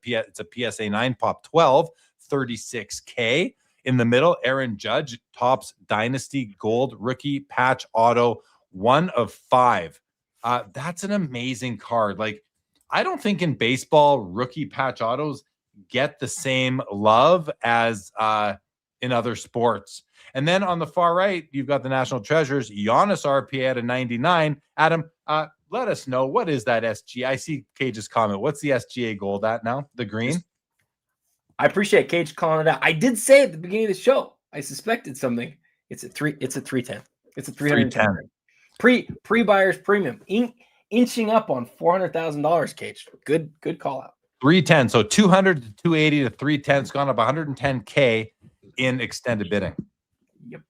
PSA 9 pop 12, 36K. In the middle, Aaron Judge, Topps Dynasty Gold Rookie Patch Auto, 1 of 5. That's an amazing card. Like, I don't think in baseball rookie patch autos get the same love as in other sports. And then on the far right, you've got the National Treasures, Giannis RPA at a 99. Adam, let us know, what is that SG? I see Cage's comment. What's the SGA gold at now? The green? I appreciate Cage calling it out. I did say at the beginning of the show, I suspected something. It's a 310. It's a 310. Pre-buyer's premium. Inching up on $400,000, Cage. Good call out. 310. So 200 to 280 to 310. It's gone up 110K in extended bidding. Yep.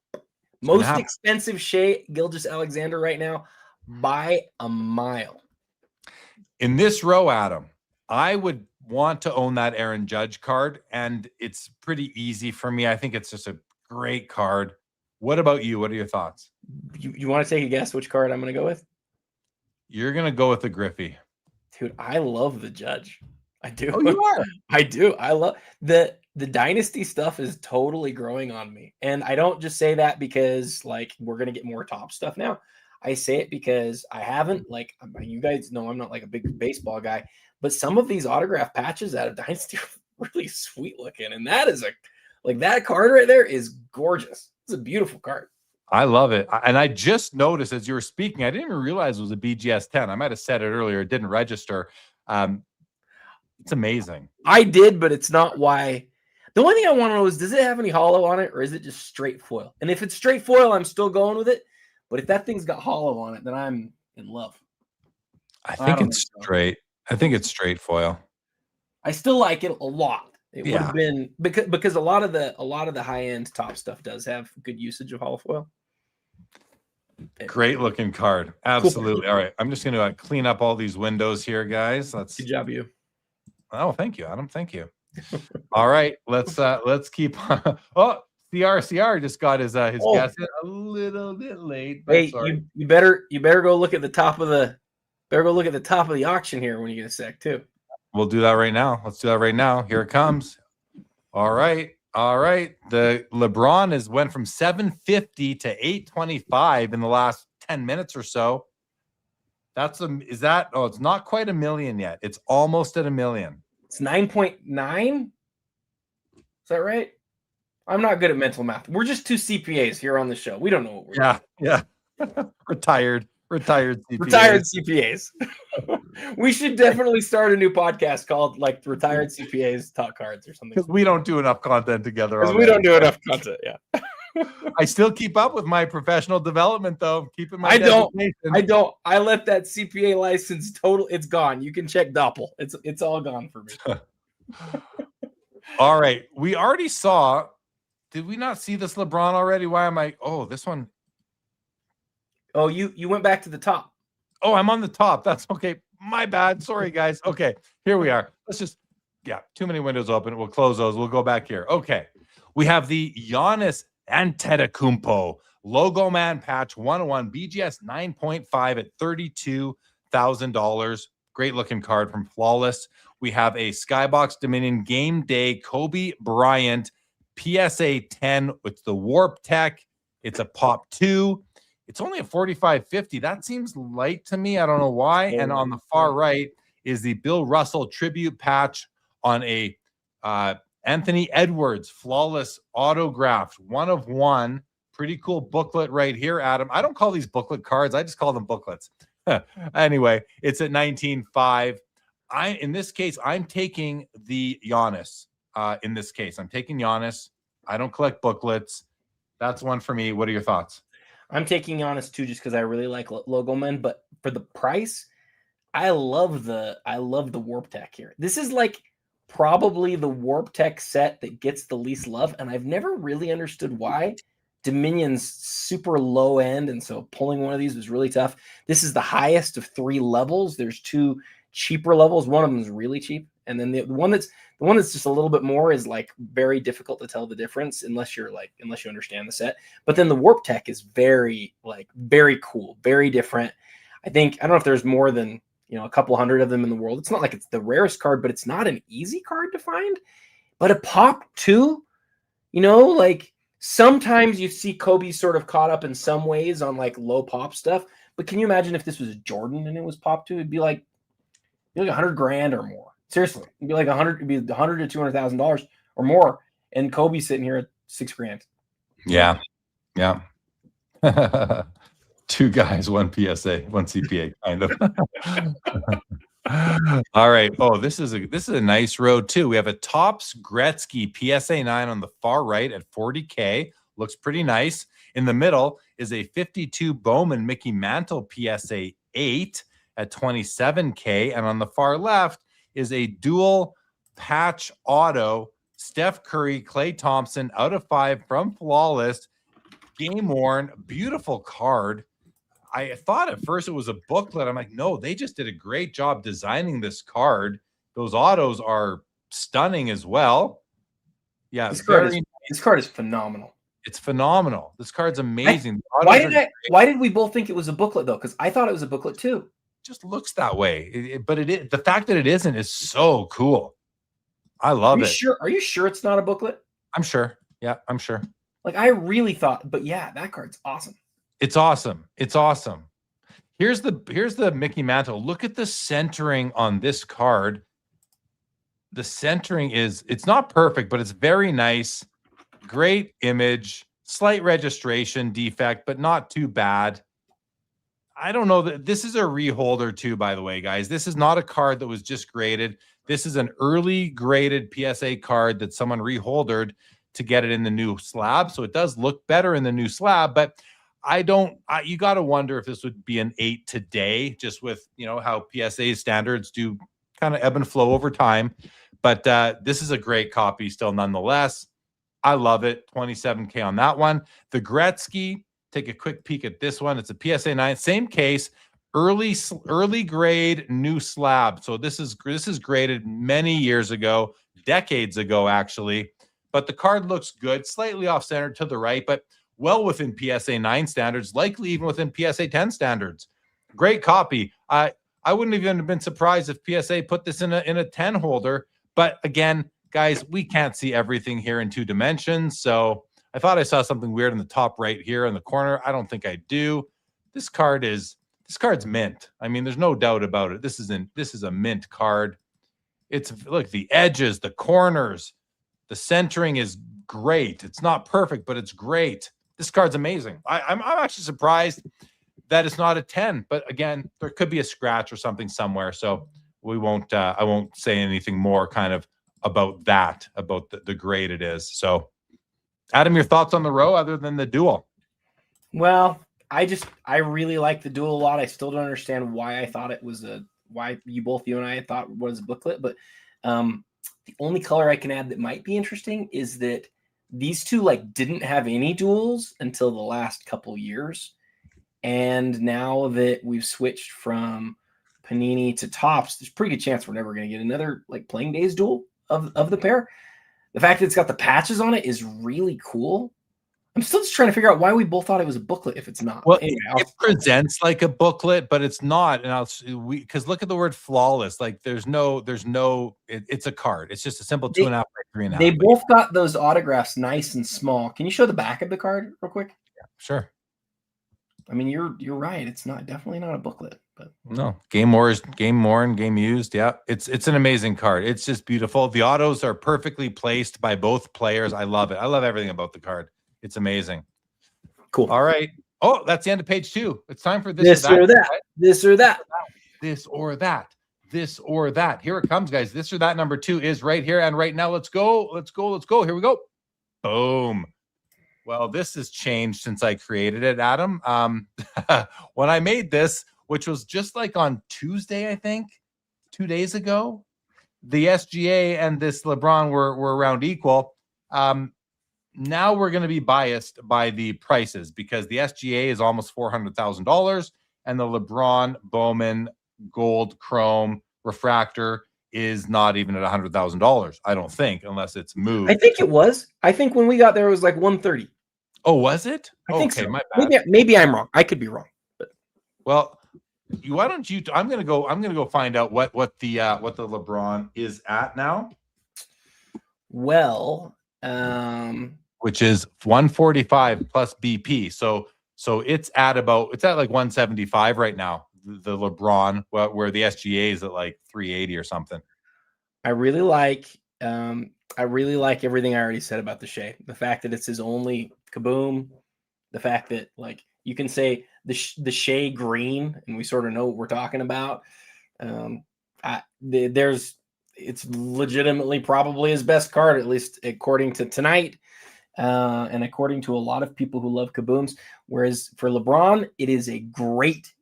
Most expensive Shea Gilgeous-Alexander right now by a mile. In this row, Adam, I would want to own that Aaron Judge card, and it's pretty easy for me. I think it's just a great card. What about you? What are your thoughts? You want to take a guess which card I'm going to go with? You're going to go with the Griffey. Dude, I love the Judge. I do. Oh, you are? I do. I love the Dynasty stuff is totally growing on me. And I don't just say that because, like, we're going to get more top stuff now. I say it because I haven't, like, you guys know I'm not, like, a big baseball guy, but some of these autograph patches out of Dynasty are really sweet looking. And that is that card right there is gorgeous. It's a beautiful card. I love it. And I just noticed as you were speaking, I didn't even realize it was a BGS 10. I might have said it earlier. It didn't register. It's amazing. I did, but it's not why. The only thing I want to know is, does it have any hollow on it, or is it just straight foil? And if it's straight foil, I'm still going with it. But if that thing's got hollow on it, then I'm in love. I think it's straight. I think it's straight foil. I still like it a lot. It would have been because a lot of the high end top stuff does have good usage of hollow foil. Great looking card. Absolutely. Cool. All right. I'm just going to clean up all these windows here, guys. Good job, you. Oh, thank you, Adam. Thank you. All right. Let's keep. Oh, CR just got his guess in a little bit late. Hey, you better go look at the top of the auction here when you get a sec too. We'll do that right now. Let's do that right now. Here it comes. All right. The LeBron went from 750 to 825 in the last 10 minutes or so. It's not quite $1 million yet. It's almost at $1 million. It's 9.9. Is that right? I'm not good at mental math. We're just two CPAs here on the show. We don't know what we're doing. Yeah. Retired CPAs. Retired CPAs. We should definitely start a new podcast called like Retired CPAs Talk Cards or something. Because we don't do enough content together. Because we don't do enough content, yeah. I still keep up with my professional development, though. Keeping my I don't. I let that CPA license it's gone. You can check Doppel. It's all gone for me. All right. We already saw. Did we not see this LeBron already? Why am I? Oh, this one. Oh, you went back to the top. Oh, I'm on the top. That's okay. My bad. Sorry, guys. Okay, here we are. Too many windows open. We'll close those. We'll go back here. Okay. We have the Giannis Antetokounmpo Logo Man patch 101 BGS 9.5 at $32,000. Great looking card from Flawless. We have a Skybox Dominion Game Day Kobe Bryant PSA 10. It's the Warp Tech. It's a Pop 2. It's only a 45.50. That seems light to me. I don't know why. And on the far right is the Bill Russell tribute patch on a Anthony Edwards Flawless autographed 1 of 1. Pretty cool booklet right here, Adam. I don't call these booklet cards. I just call them booklets. Anyway, it's at 19.5. In this case, I'm taking the Giannis. In this case, I'm taking Giannis. I don't collect booklets. That's one for me. What are your thoughts? I'm taking Giannis too, just because I really like logo men. But for the price, I love the Warp Tech here. This is like probably the Warp Tech set that gets the least love, and I've never really understood why. Dominion's super low end, and so pulling one of these was really tough. This is the highest of 3 levels. There's 2 cheaper levels. One of them is really cheap, and then the one that's just a little bit more is like very difficult to tell the difference unless you understand the set. But then the Warp Tech is very cool, very different. I don't know if there's more than a couple hundred of them in the world. It's not like it's the rarest card, but it's not an easy card to find. But a pop too, like sometimes you see Kobe sort of caught up in some ways on like low pop stuff. But can you imagine if this was Jordan and it was pop too? It'd be like $100,000 or more. Seriously, it'd be like $100 to $200,000 or more, and Kobe's sitting here at $6,000. Yeah. 2 guys, 1 PSA, 1 CPA, kind of. All right. Oh, this is a nice road too. We have a Topps Gretzky PSA 9 on the far right at $40K. Looks pretty nice. In the middle is a 52 Bowman Mickey Mantle PSA 8 at $27K, and on the far left is a dual patch auto Steph Curry, Klay Thompson out of 5 from Flawless, game worn, beautiful card. I thought at first it was a booklet. I'm like, no, they just did a great job designing this card. Those autos are stunning as well. Yeah, this card is phenomenal. It's phenomenal. This card's amazing. Why did we both think it was a booklet though? Because I thought it was a booklet too. Just looks that way, but it is. The fact that it isn't is so cool. I love it. Are you sure it's not a booklet? I'm sure. Yeah, I'm sure. Like I really thought, but yeah, that card's awesome. It's awesome. It's awesome. Here's the Mickey Mantle. Look at the centering on this card. The centering it's not perfect, but it's very nice. Great image. Slight registration defect, but not too bad. I don't know that this is a reholder too, by the way, guys. This is not a card that was just graded. This is an early graded PSA card that someone reholdered to get it in the new slab. So it does look better in the new slab, but you got to wonder if this would be an 8 today, just with, how PSA standards do kind of ebb and flow over time. But this is a great copy still nonetheless. I love it. 27K on that one. The Gretzky, take a quick peek at this one. It's a PSA 9, same case, early grade new slab. So this is graded many years ago, decades ago, actually. But the card looks good, slightly off center to the right, but well within PSA 9 standards, likely even within PSA 10 standards. Great copy. I wouldn't even have been surprised if PSA put this in a 10 holder. But again, guys, we can't see everything here in 2 dimensions. So I thought I saw something weird in the top right here in the corner. I don't think I do. This card's mint. I mean, there's no doubt about it. This is a mint card. Look, the edges, the corners, the centering is great. It's not perfect, but it's great. This card's amazing. I'm actually surprised that it's not a 10, but again, there could be a scratch or something somewhere. So we won't, I won't say anything more kind of about that, about the grade it is. So Adam, your thoughts on the row other than the dual? Well, I really like the dual a lot. I still don't understand why I thought it was why you and I thought it was a booklet, but the only color I can add that might be interesting is that these two didn't have any duals until the last couple years. And now that we've switched from Panini to Topps, there's a pretty good chance we're never going to get another playing days dual of the pair. The fact that it's got the patches on it is really cool. I'm still just trying to figure out why we both thought it was a booklet if it's not. Well, anyway, it presents like a booklet, but it's not. And because look at the word flawless. It's a card. It's just a simple 2.5 by 3.5. They both got those autographs nice and small. Can you show the back of the card real quick? Yeah, sure. I mean, you're right. It's definitely not a booklet, but no. Game worn, game used. Yeah, it's an amazing card. It's just beautiful. The autos are perfectly placed by both players. I love it. I love everything about the card. It's amazing. Cool. All right. Oh, that's the end of page 2. It's time for This or that. This or that. This or that. This or that. Here it comes, guys. This or that number 2 is right here. And right now, let's go. Let's go. Let's go. Here we go. Boom. Well, this has changed since I created it, Adam. When I made this, which was just like on Tuesday, I think, 2 days ago, the SGA and this LeBron were around equal. Now we're going to be biased by the prices because the SGA is almost $400,000 and the LeBron Bowman Gold Chrome Refractor is not even at $100,000. I don't think, unless it's moved. I think it was. I think when we got there, it was like 130. Oh, was it? I think so. My bad. Maybe I'm wrong. I could be wrong. But well, why don't you? I'm gonna go find out what the LeBron is at now. Well, which is 145 plus BP. So it's at like 175 right now. The LeBron, where the SGA is at like 380 or something. I really like everything I already said about the Shea. The fact that it's his only Kaboom. The fact that like you can say the Shea green, and we sort of know what we're talking about. It's legitimately probably his best card, at least according to tonight. And according to a lot of people who love Kabooms, whereas for LeBron, it is a great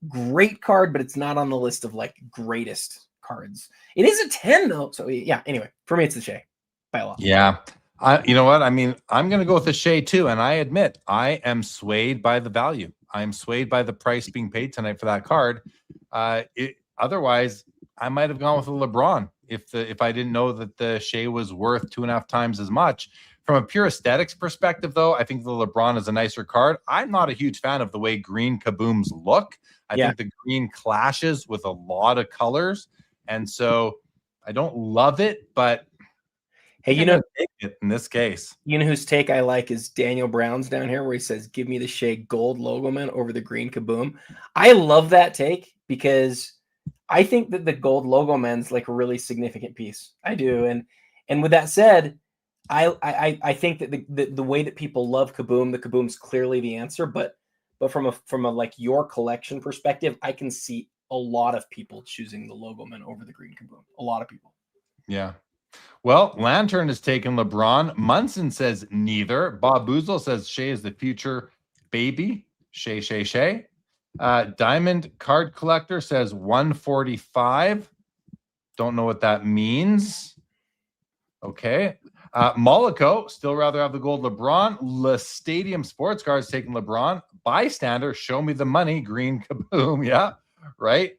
card, but it's not on the list of like greatest cards. It is a 10 though. So yeah, anyway, for me, it's the Shea by a lot. Yeah. You know what? I mean, I'm going to go with the Shea too. And I admit I am swayed by the value. I'm swayed by the price being paid tonight for that card. Otherwise, I might have gone with the LeBron if I didn't know that the Shea was worth 2.5 times as much. From a pure aesthetics perspective, though, I think the LeBron is a nicer card. I'm not a huge fan of the way green Kabooms look. I think the green clashes with a lot of colors. And so I don't love it, but hey, take it in this case. You know whose take I like is Daniel Brown's down here, where he says, give me the Shea gold logo man over the green Kaboom. I love that take because I think that the gold logo man's like a really significant piece. I do. And with that said, I think that the way that people love Kaboom, the Kaboom's clearly the answer, but from a like your collection perspective, I can see a lot of people choosing the logo man over the green Kaboom. A lot of people. Yeah. Well, Lantern has taken LeBron. Munson says neither. Bob Boozle says Shea is the future baby. Shea. Diamond Card Collector says 145. Don't know what that means. Okay. Mollico, still rather have the gold LeBron. Le Stadium Sports Cards taking LeBron. Bystander, show me the money. Green Kaboom. Yeah, right.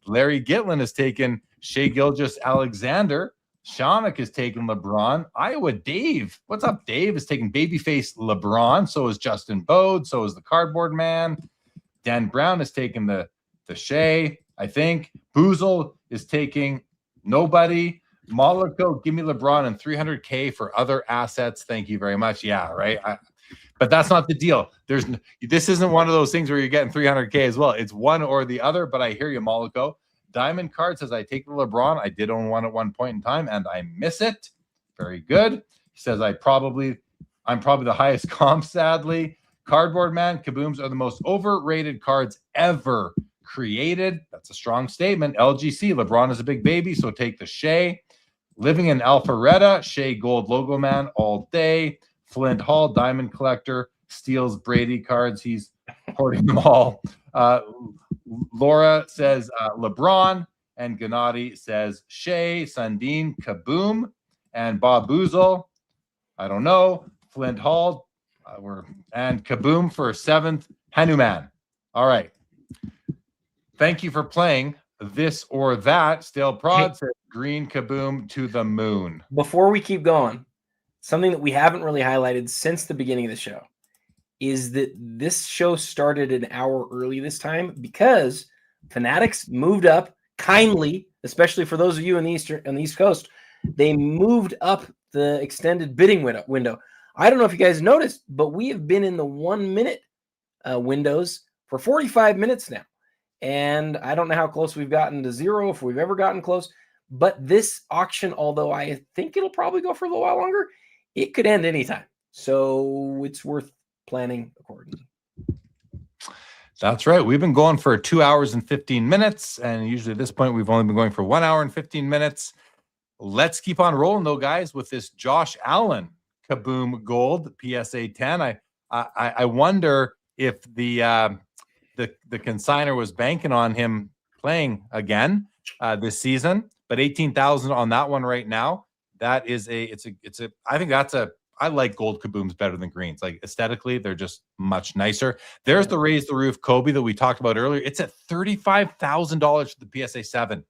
Larry Gitlin has taken Shea Gilgeous-Alexander. Shamak has taken LeBron. Iowa Dave, what's up, Dave, is taking Babyface LeBron. So is Justin Bode. So is the Cardboard Man. Dan Brown has taken the Shea, I think. Boozle is taking nobody. Mollico, give me LeBron and $300K for other assets. Thank you very much. Yeah, right. But that's not the deal. This isn't one of those things where you're getting $300K as well. It's one or the other. But I hear you, Mollico. Diamond Card says I take the LeBron. I did own one at one point in time, and I miss it. Very good. He says I'm probably the highest comp. Sadly, Cardboard Man, Kabooms are the most overrated cards ever created. That's a strong statement. LGC, LeBron is a big baby, so take the Shea. Living in Alpharetta, Shea Gold Logo Man all day. Flint Hall, Diamond Collector, steals Brady cards. He's hoarding them all. Laura says LeBron, and Gennady says Shea. Sundin, Kaboom, and Bob Boozle, I don't know. Flint Hall, and Kaboom for 7th. Hanuman. All right. Thank you for playing this or that. Stale Prod says green Kaboom to the moon. Before we keep going, something that we haven't really highlighted since the beginning of the show is that this show started an hour early this time because Fanatics moved up kindly, especially for those of you on the East Coast. They moved up the extended bidding window. I don't know if you guys noticed, but we have been in the 1 minute windows for 45 minutes now. And I don't know how close we've gotten to zero, if we've ever gotten close. But this auction, although I think it'll probably go for a little while longer, it could end anytime. So it's worth planning accordingly. That's right. We've been going for 2 hours and 15 minutes. And usually at this point, we've only been going for 1 hour and 15 minutes. Let's keep on rolling, though, guys, with this Josh Allen Kaboom Gold PSA 10. I wonder if the consigner was banking on him playing again this season, but 18,000 on that one right now. That is I like gold kabooms better than greens. Like aesthetically, they're just much nicer. There's the Raise the Roof Kobe that we talked about earlier. It's at $35,000 for the PSA 7.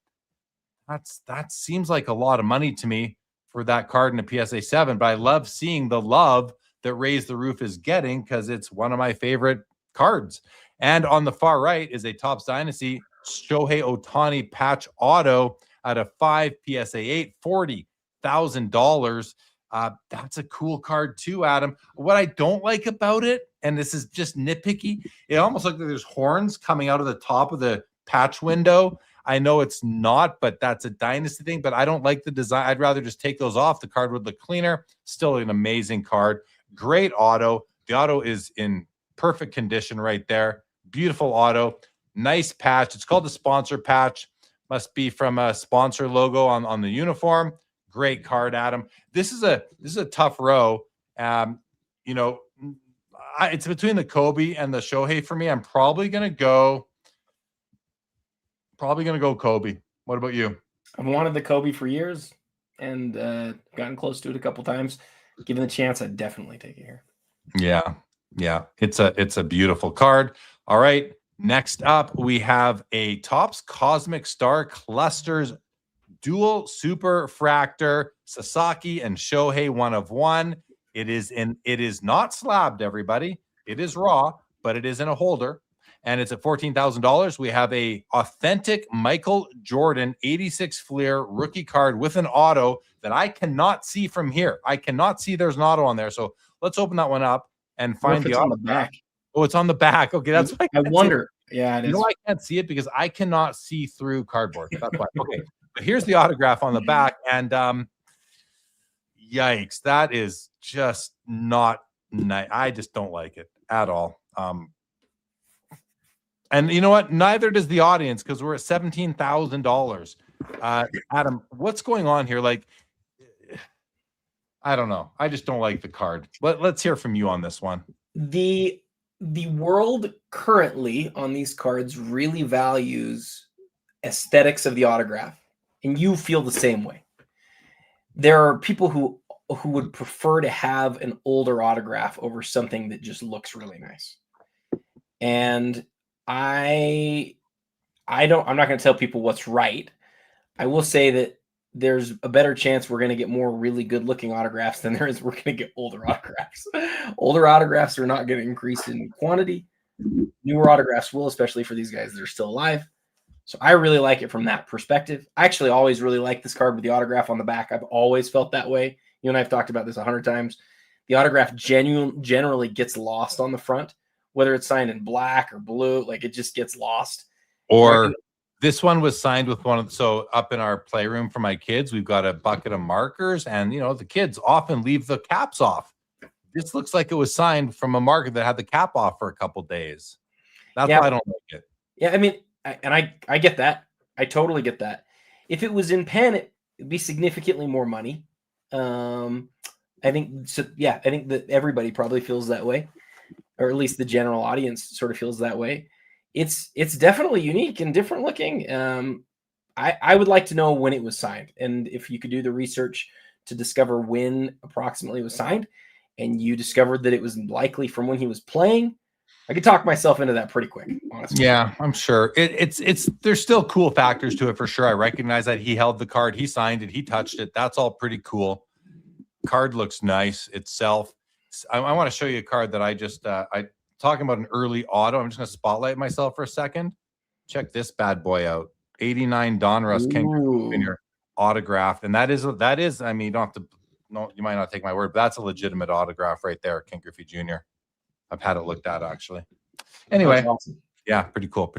That seems like a lot of money to me for that card in a PSA 7, but I love seeing the love that Raise the Roof is getting because it's one of my favorite cards. And on the far right is a Topps Dynasty Shohei Ohtani patch auto at a 5 PSA 8, $40,000. That's a cool card too, Adam. What I don't like about it, and this is just nitpicky, it almost looks like there's horns coming out of the top of the patch window. I know it's not, but that's a Dynasty thing, but I don't like the design. I'd rather just take those off. The card would look cleaner. Still an amazing card. Great auto. The auto is in perfect condition right there. Beautiful auto. Nice patch. It's called the sponsor patch. Must be from a sponsor logo on the uniform. Great card, Adam. This is a tough row. It's between the Kobe and the Shohei for me. I'm probably gonna go Kobe. What about you? I've wanted the Kobe for years and gotten close to it a couple times. Given the chance, I'd definitely take it here. Yeah. It's a beautiful card. All right. Next up, we have a Topps Cosmic Star Clusters Dual Super Refractor, Sasaki and Shohei 1 of 1. It is not slabbed, everybody. It is raw, but it is in a holder. And it's at $14,000. We have a authentic Michael Jordan 86 Fleer rookie card with an auto that I cannot see from here. I cannot see there's an auto on there. So let's open that one up and find the auto on the back. Oh, it's on the back. Okay, that's why I wonder. Yeah, it is. I can't see it because I cannot see through cardboard. That's why. Okay, but here's the autograph on the back, and yikes, that is just not nice. I just don't like it at all. And you know what? Neither does the audience because we're at $17,000. Adam, what's going on here? Like, I don't know. I just don't like the card. Let's hear from you on this one. The world currently on these cards really values aesthetics of the autograph, and you feel the same way. There are people who would prefer to have an older autograph over something that just looks really nice. And I'm not going to tell people what's right. I will say that there's a better chance we're going to get more really good looking autographs than there is we're going to get older autographs. Older autographs are not going to increase in quantity. Newer autographs will, especially for these guys that are still alive. So I really like it from that perspective. I actually always really like this card with the autograph on the back. I've always felt that way. You and I have talked about this 100 times. The autograph generally gets lost on the front, whether it's signed in black or blue, like it just gets lost. Or this one was signed with so up in our playroom for my kids, we've got a bucket of markers, and the kids often leave the caps off. This looks like it was signed from a marker that had the cap off for a couple days. That's why I don't like it. Yeah, I mean, I get that. I totally get that. If it was in pen, it'd be significantly more money. I think so. Yeah, I think that everybody probably feels that way, or at least the general audience sort of feels that way. It's definitely unique and different looking. I would like to know when it was signed, and if you could do the research to discover when approximately it was signed, and you discovered that it was likely from when he was playing, I could talk myself into that pretty quick, honestly. Yeah, I'm sure. There's still cool factors to it for sure. I recognize that he held the card, he signed it, he touched it. That's all pretty cool. Card looks nice itself. I want to show you a card that I just talking about an early auto. I'm just going to spotlight myself for a second. Check this bad boy out. 89 Donruss Ken Jr. autographed. And that is, I mean, you don't have to, no, you might not take my word, but that's a legitimate autograph right there. Ken Griffey Jr. I've had it looked at actually. Anyway, awesome. Yeah, pretty cool.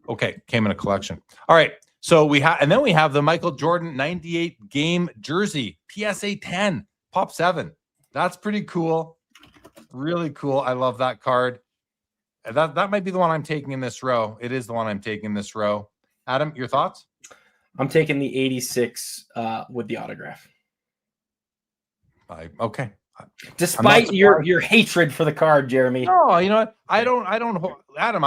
Okay. Came in a collection. All right. So we have the Michael Jordan 98 game jersey, PSA 10, Pop 7. That's pretty cool. Really cool. I love that card. That might be the one I'm taking in this row. It is the one I'm taking in this row. Adam, your thoughts? I'm taking the 86 with the autograph. Okay. Despite your hatred for the card, Jeremy. No, you know what? I don't, Adam,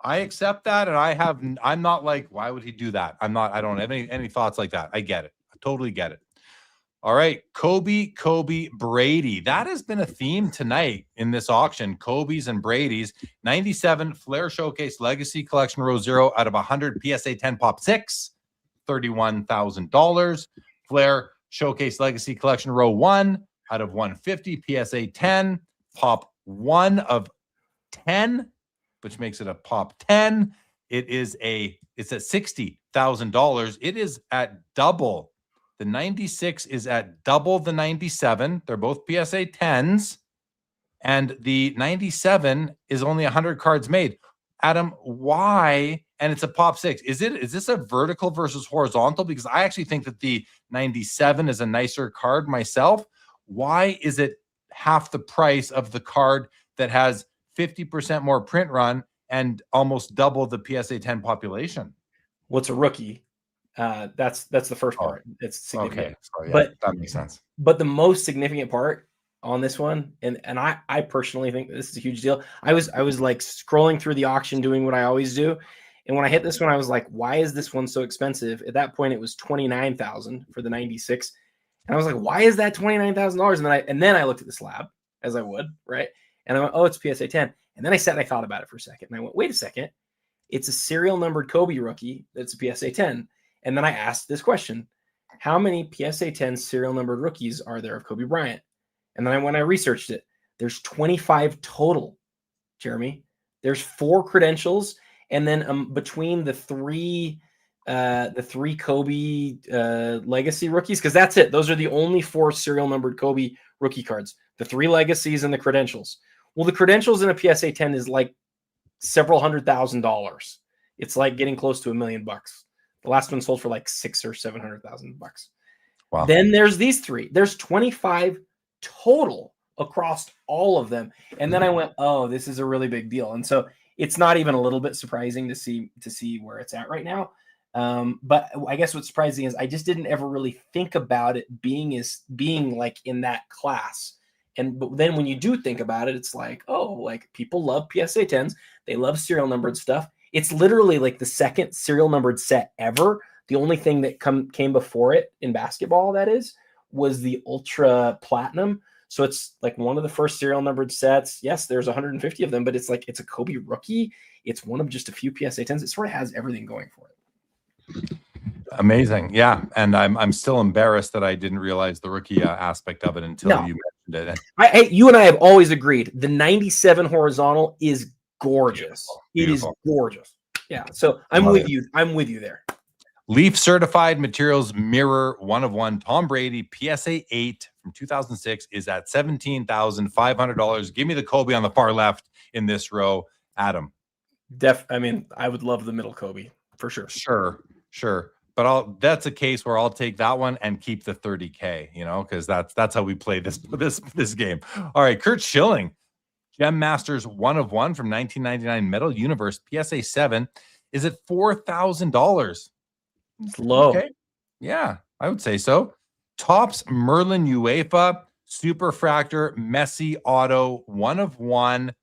I accept that. And I'm not like, why would he do that? I don't have any thoughts like that. I get it. I totally get it. All right. Kobe, Brady. That has been a theme tonight in this auction. Kobe's and Brady's 97 Flair Showcase Legacy Collection Row 0 out of 100 PSA 10 Pop 6, $31,000. Flair Showcase Legacy Collection Row 1 out of 150 PSA 10 Pop 1 of 10, which makes it a Pop 10. It's at $60,000. It is at double. The 96 is at double the 97. They're both PSA 10s. And the 97 is only 100 cards made. Adam, why? And it's a Pop 6. Is this a vertical versus horizontal? Because I actually think that the 97 is a nicer card myself. Why is it half the price of the card that has 50% more print run and almost double the PSA 10 population? What's a rookie? That's the first part. It's significant. Okay. So, yeah, but that makes sense. But the most significant part on this one, and I personally think this is a huge deal. I was like scrolling through the auction, doing what I always do. And when I hit this one, I was like, why is this one so expensive? At that point, it was $29,000 for the 96. And I was like, why is that $29,000? And then I looked at the slab, as I would, right? And I went, oh, it's PSA 10. And then I thought about it for a second. And I went, wait a second. It's a serial numbered Kobe rookie that's a PSA 10. And then I asked this question: how many PSA 10 serial numbered rookies are there of Kobe Bryant? And then when I researched it, there's 25 total, Jeremy. There's 4 credentials. And then between the three Kobe legacy rookies, because that's it. Those are the only 4 serial numbered Kobe rookie cards, the 3 legacies and the credentials. Well, the credentials in a PSA 10 is like several $100,000. It's like getting close to $1 million. The last one sold for like $600,000 or $700,000. Wow. Then there's these 3. There's 25 total across all of them. And then I went, oh, this is a really big deal. And so it's not even a little bit surprising to see where it's at right now. But I guess what's surprising is I just didn't ever really think about it being like in that class. But then when you do think about it, it's like, oh, like people love PSA 10s. They love serial numbered stuff. It's literally like the second serial numbered set ever. The only thing that came before it in basketball, that was the Ultra Platinum. So it's like one of the first serial numbered sets. Yes, there's 150 of them, but it's like it's a Kobe rookie. It's one of just a few PSA 10s. It sort of has everything going for it. Amazing. Yeah. And I'm still embarrassed that I didn't realize the rookie aspect of it until you mentioned it. You and I have always agreed the 97 horizontal is gorgeous. It is gorgeous. Yeah. So I'm with you. I'm with you there. Leaf Certified Materials Mirror 1 of 1 Tom Brady PSA 8 from 2006 is at $17,500. Give me the Kobe on the far left in this row, Adam. I mean, I would love the middle Kobe for sure. Sure. But that's a case where I'll take that one and keep the 30K, because that's how we play this game. All right, Kurt Schilling, Gem Masters 1 of 1 from 1999 Metal Universe PSA 7 is at $4,000. It's low. Okay. Yeah, I would say so. Topps Merlin UEFA Superfractor Messi Auto 1 of 1,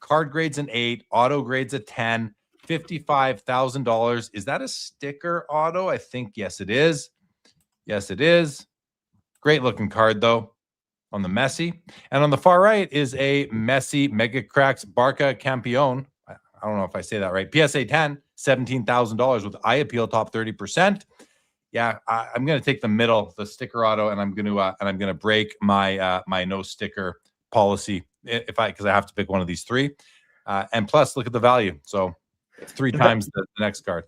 card grades an 8, auto grades a 10, $55,000. Is that a sticker auto? I think yes, it is. Yes, it is. Great looking card though on the Messi. And on the far right is a Messi Mega Cracks Barca Campeon. I don't know if I say that right. PSA 10, $17,000 with eye appeal top 30%. Yeah, I'm going to take the middle, the sticker auto, and I'm going to break my my no sticker policy because I have to pick one of these 3. And plus, look at the value. So 3 times the next card.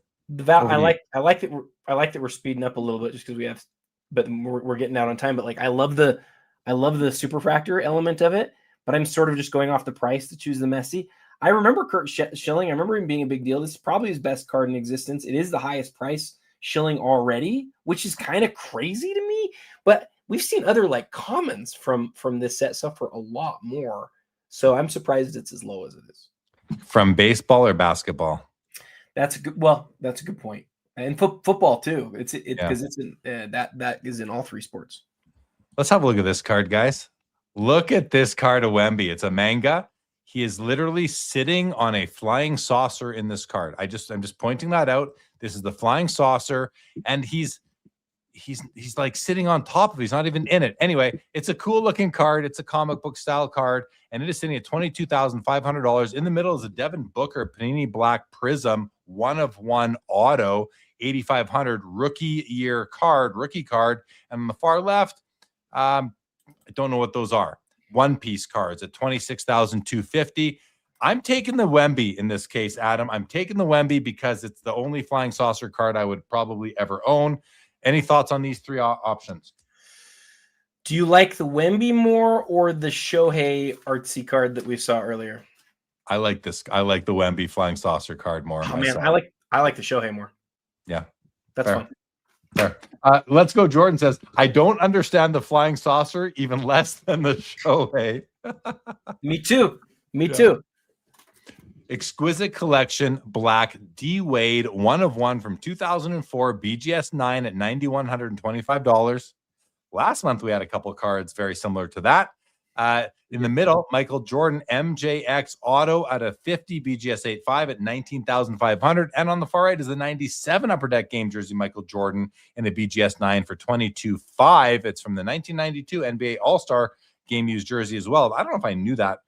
I like that we're speeding up a little bit just because we have, but we're getting out on time. But like I love the Superfractor element of it, but I'm sort of just going off the price to choose the Messi. I remember Kurt Schilling. I remember him being a big deal. This is probably his best card in existence. It is the highest price Schilling already, which is kind of crazy to me. But we've seen other like commons from this set stuff for a lot more. So I'm surprised it's as low as it is. From baseball or basketball? That's a good. Well, that's a good point. And football too. It's Yeah. because it's in that is in all three sports. Let's have a look at this card, guys. Look at this card of Wemby. It's a manga. He is literally sitting on a flying saucer in this card. I'm just pointing that out. This is the flying saucer, and he's like sitting on top of it. He's not even in it. Anyway, it's a cool looking card. It's a comic book style card, and it is sitting at $22,500. In the middle is a Devin Booker Panini Black Prism 1/1 auto 8,500 rookie year card, rookie card, and on the far left, I don't know what those are. One piece cards at $26,250. I'm taking the Wemby in this case, Adam. I'm taking the Wemby because it's the only flying saucer card I would probably ever own. Any thoughts on these three options? Do you like the Wemby more or the Shohei artsy card that we saw earlier? I like this. I like the Wemby flying saucer card more. Oh man, I like the Shohei more. Yeah, that's fun. Fair. Let's go. Jordan says, I don't understand the flying saucer even less than the Shohei. Me too. Me too. Exquisite Collection Black D Wade 1/1 from 2004 BGS 9 at $9,125. Last month we had a couple cards very similar to that. In the middle, Michael Jordan MJX Auto at a 50 BGS 8.5 at $19,500. And on the far right is the 97 Upper Deck game jersey Michael Jordan in a BGS 9 for $22,500. It's from the 1992 NBA All-Star game used jersey as well. I don't know if I knew that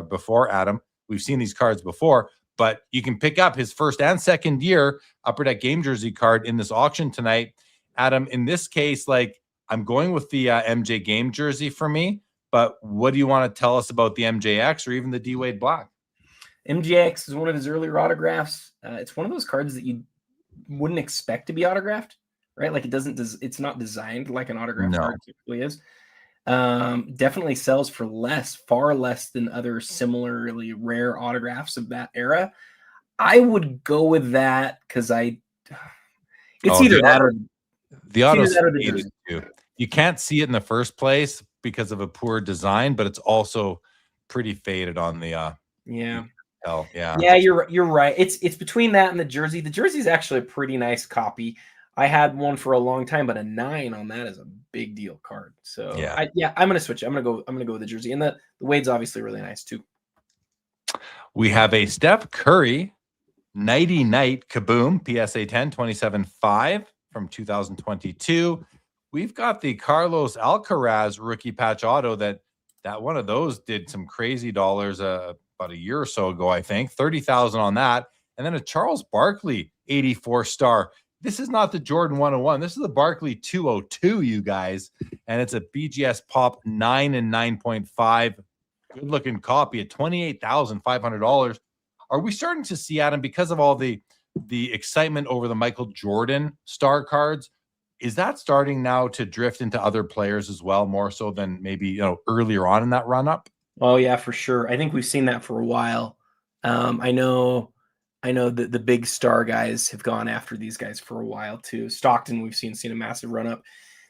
before, Adam. We've seen these cards before, but you can pick up his first and second year Upper Deck game jersey card in this auction tonight. Adam, in this case, like I'm going with the MJ game jersey for me, but what do you want to tell us about the MJX or even the D Wade Black? MJX is one of his earlier autographs. It's one of those cards that you wouldn't expect to be autographed, right? Like it's not designed like an autograph card typically is. Definitely sells for far less than other similarly rare autographs of that era. I would go with that because either that or the auto's faded too. You can't see it in the first place because of a poor design, but it's also pretty faded on the yeah. Yeah, you're right. It's between that and the jersey. The jersey is actually a pretty nice copy. I had one for a long time, but a 9 on that is a big deal card. So I'm gonna switch it. I'm gonna go with the jersey, and the Wade's obviously really nice too. We have a Steph Curry Nighty Night Kaboom PSA 10 27.5 from 2022. We've got the Carlos Alcaraz rookie patch auto that one of those did some crazy dollars about a year or so ago, I think. 30,000 on that, and then a Charles Barkley 84 star. This is not the Jordan 101. This is the Barkley 202, you guys. And it's a BGS Pop 9 and 9.5. Good looking copy at $28,500. Are we starting to see, Adam, because of all the excitement over the Michael Jordan star cards, is that starting now to drift into other players as well, more so than maybe earlier on in that run up? Oh yeah, for sure. I think we've seen that for a while. I know that the big star guys have gone after these guys for a while too. Stockton, we've seen a massive run up.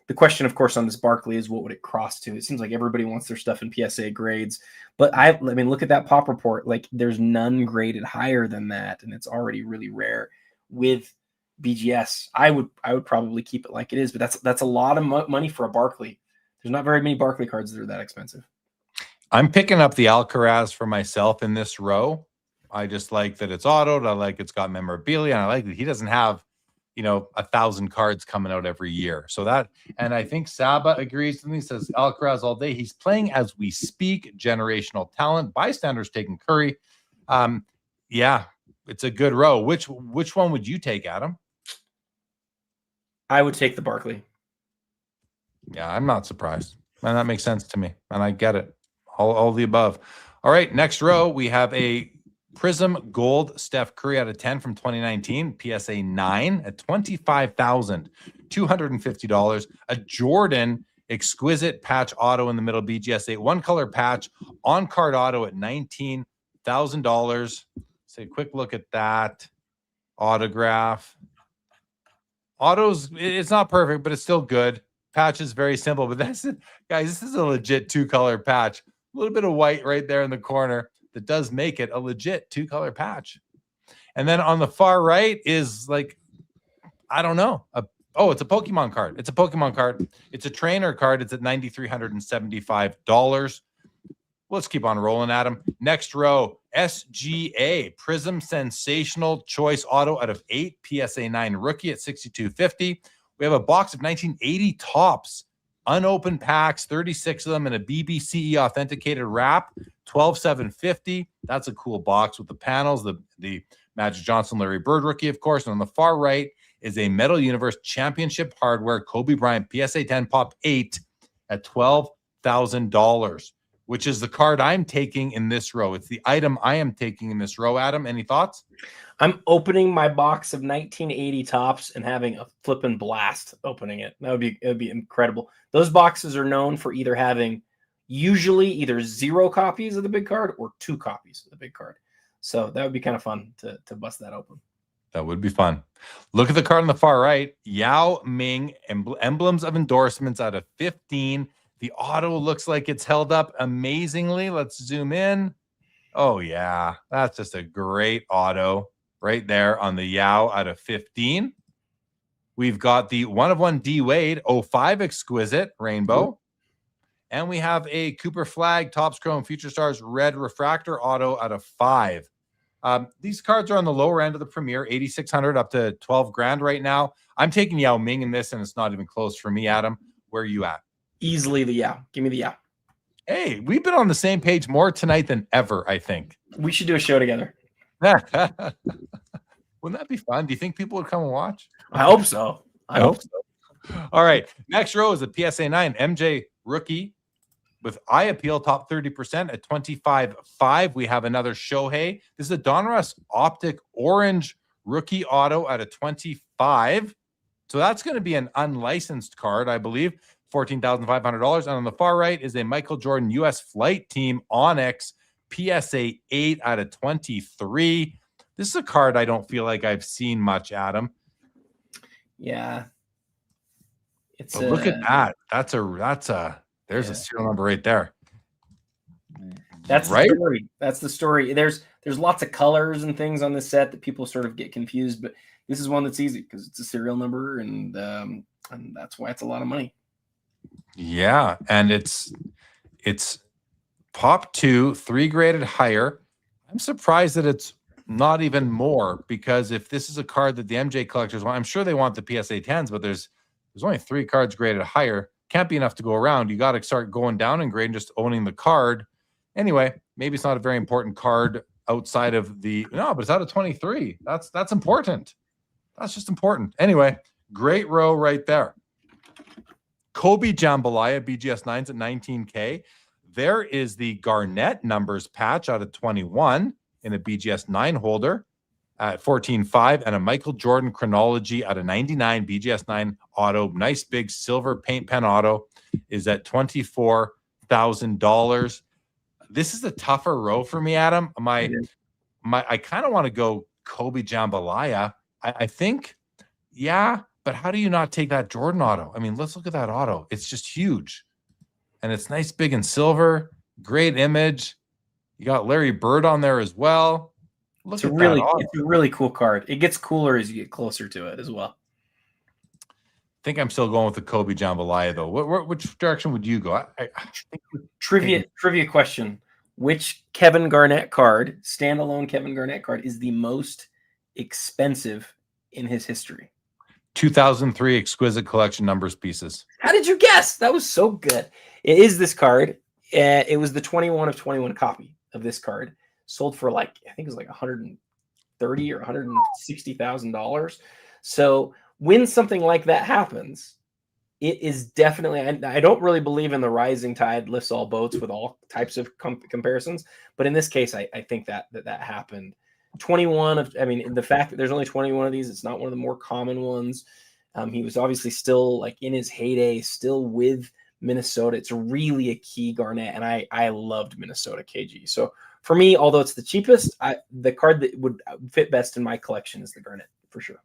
The question, of course, on this Barkley is what would it cross to? It seems like everybody wants their stuff in PSA grades, but I mean, look at that pop report. Like, there's none graded higher than that, and it's already really rare. With BGS, I would probably keep it like it is, but that's a lot of money for a Barkley. There's not very many Barkley cards that are that expensive. I'm picking up the Alcaraz for myself in this row. I just like that it's autoed. I like it's got memorabilia, and I like that he doesn't have 1,000 cards coming out every year. So that, and I think Saba agrees with me, says Alcaraz all day. He's playing as we speak, generational talent. Bystanders taking Curry. Yeah, it's a good row. Which one would you take, Adam? I would take the Barkley. Yeah, I'm not surprised. And that makes sense to me. And I get it. All the above. All right, next row, we have a Prism Gold Steph Curry out of 10 from 2019, PSA 9 at $25,250. A Jordan Exquisite Patch Auto in the middle, BGS 8, one color patch, on card auto at $19,000. Say a quick look at that autograph. Autos, it's not perfect, but it's still good. Patch is very simple, but that's it. Guys, this is a legit 2-color patch. A little bit of white right there in the corner. that does make it a legit 2-color patch. And then on the far right is like, I don't know. It's a Pokemon card. It's a Pokemon card. It's a trainer card. It's at $9,375. Let's keep on rolling, Adam. Next row, SGA Prism Sensational Choice Auto out of 8, PSA 9 rookie at $6,250. We have a box of 1980 Topps unopened packs, 36 of them in a BBCE authenticated wrap, $12,750. That's a cool box with the panels, the Magic Johnson, Larry Bird rookie, of course. And on the far right is a Metal Universe Championship Hardware Kobe Bryant PSA 10 Pop 8 at $12,000, which is the card I'm taking in this row. It's the item I am taking in this row. Adam, any thoughts? I'm opening my box of 1980 Topps and having a flippin' blast opening it. It would be incredible. Those boxes are known for either having usually either 0 copies of the big card or 2 copies of the big card. So that would be kind of fun to bust that open. That would be fun. Look at the card on the far right. Yao Ming, emblems of endorsements out of 15. The auto looks like it's held up amazingly. Let's zoom in. Oh, yeah. That's just a great auto right there on the Yao out of 15. We've got the 1/1 D Wade 05 Exquisite Rainbow. And we have a Cooper Flag Topps Chrome Future Stars Red Refractor Auto out of 5. These cards are on the lower end of the Premier, 8,600 up to 12 grand right now. I'm taking Yao Ming in this, and it's not even close for me, Adam. Where are you at? Easily the Yao. Give me the Yao. Hey, we've been on the same page more tonight than ever, I think. We should do a show together. Wouldn't that be fun? Do you think people would come and watch? I hope so. I hope so. All right. Next row is a PSA 9 MJ rookie with eye appeal, top 30% at 25.5. We have another Shohei. This is a Donruss Optic Orange rookie auto at a 25. So that's going to be an unlicensed card, I believe. $14,500. And on the far right is a Michael Jordan U.S. Flight Team Onyx PSA 8 out of 23. This is a card I don't feel like I've seen much, Adam. Yeah. Look at that. There's a serial number right there. That's right. The story. That's the story. There's lots of colors and things on this set that people sort of get confused, but this is one that's easy because it's a serial number, and that's why it's a lot of money. Yeah, and it's Pop 2, 3 graded higher. I'm surprised that it's not even more, because if this is a card that the MJ collectors want, I'm sure they want the PSA 10s, but there's only 3 cards graded higher. Can't be enough to go around. You got to start going down in grade and just owning the card. Anyway, maybe it's not a very important card outside of but it's out of 23. That's important. That's just important. Anyway, great row right there. Kobe Jambalaya BGS 9s at 19K. There is the Garnett numbers patch out of 21 in a BGS 9 holder at 14.5, and a Michael Jordan chronology out of 99 BGS 9 auto. Nice big silver paint pen auto is at $24,000. This is a tougher row for me, Adam. I kind of want to go Kobe Jambalaya. I think, yeah, but how do you not take that Jordan auto? I mean, let's look at that auto. It's just huge. And it's nice, big, and silver. Great image. You got Larry Bird on there as well. It's a really cool card. It gets cooler as you get closer to it as well. I think I'm still going with the Kobe Jambalaya, though. Which direction would you go? Trivia question. Which Kevin Garnett card, standalone Kevin Garnett card, is the most expensive in his history? 2003 Exquisite Collection Numbers Pieces. How did you guess? That was so good. It is this card. It was the 21 of 21 copy of this card. Sold for I think it was like $130,000 or $160,000. So when something like that happens, it is definitely, I don't really believe in the rising tide lifts all boats with all types of comparisons. But in this case, I think that happened. 21 of, the fact that there's only 21 of these, it's not one of the more common ones. He was obviously still in his heyday, still with Minnesota. It's really a key Garnett, and I loved Minnesota KG. So for me, although it's the cheapest, the card that would fit best in my collection is the Garnett for sure.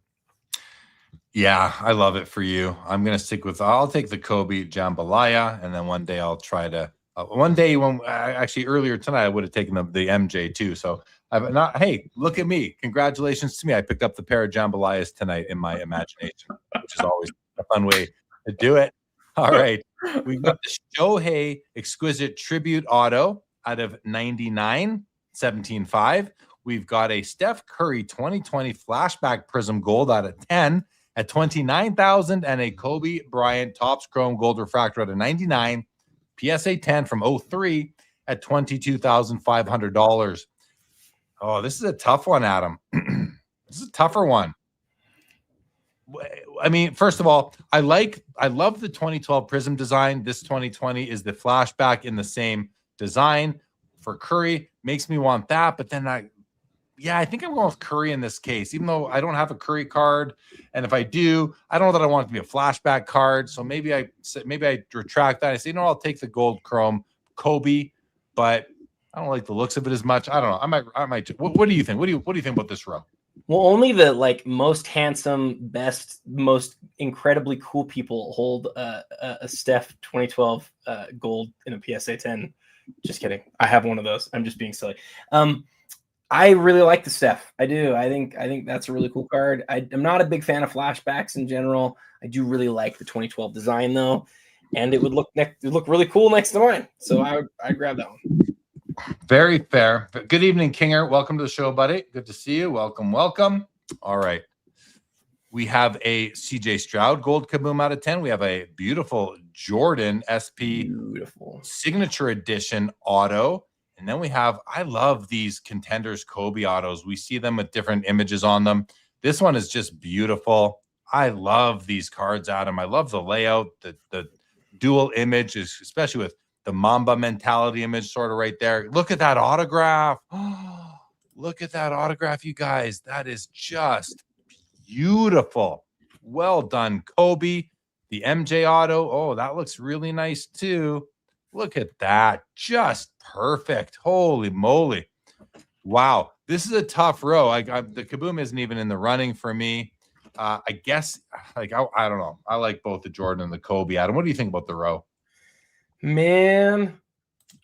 Yeah, I love it for you. I'll take the Kobe Jambalaya, and then one day I'll try to One day when actually earlier tonight, I would have taken the MJ too. So I've not. Hey, look at me! Congratulations to me. I picked up the pair of jambalayas tonight in my imagination, which is always a fun way to do it. All right, we've got the Shohei Exquisite Tribute Auto out of 99, 17.5. We've got a Steph Curry 2020 Flashback Prism Gold out of 10 at 29,000, and a Kobe Bryant Topps Chrome Gold Refractor out of 99. PSA 10 from 03 at $22,500. Oh, this is a tough one, Adam. This is a tougher one. I mean, first of all, I love the 2012 Prism design. This 2020 is the flashback in the same design for Curry. Makes me want that, but then I think I'm going with Curry in this case, even though I don't have a Curry card. And if I do, I don't know that I want it to be a flashback card. So maybe I retract that. I say, no, I'll take the gold chrome Kobe, but I don't like the looks of it as much. I don't know. I might. What do you think? What do you think about this row? Well, only the most handsome, best, most incredibly cool people hold a Steph 2012 gold in a PSA 10. Just kidding. I have one of those. I'm just being silly. I really like the Steph. I do. I think that's a really cool card. I'm not a big fan of flashbacks in general. I do really like the 2012 design though, and it would look really cool next to mine. So I'd grab that one. Very fair. Good evening, Kinger. Welcome to the show, buddy. Good to see you. Welcome. All right. We have a CJ Stroud Gold Kaboom out of 10. We have a beautiful Jordan SP Signature Edition Auto. And then we have, I love these Contenders Kobe autos. We see them with different images on them. This one is just beautiful. I love these cards, Adam. I love the layout, the dual image, especially with the Mamba mentality image sort of right there. Look at that autograph. Oh, look at that autograph, you guys. That is just beautiful. Well done, Kobe. The MJ auto. Oh, that looks really nice too. Look at that. Just perfect. Holy moly. Wow. This is a tough row. The Kaboom isn't even in the running for me. I guess, I don't know. I like both the Jordan and the Kobe. Adam, what do you think about the row? Man,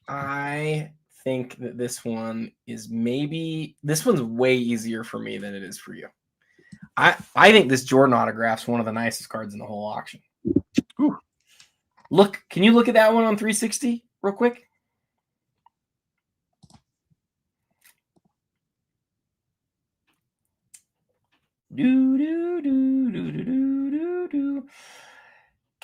I think that this one's way easier for me than it is for you. I think this Jordan autograph's one of the nicest cards in the whole auction. Ooh. Look, can you look at that one on 360 real quick? Okay,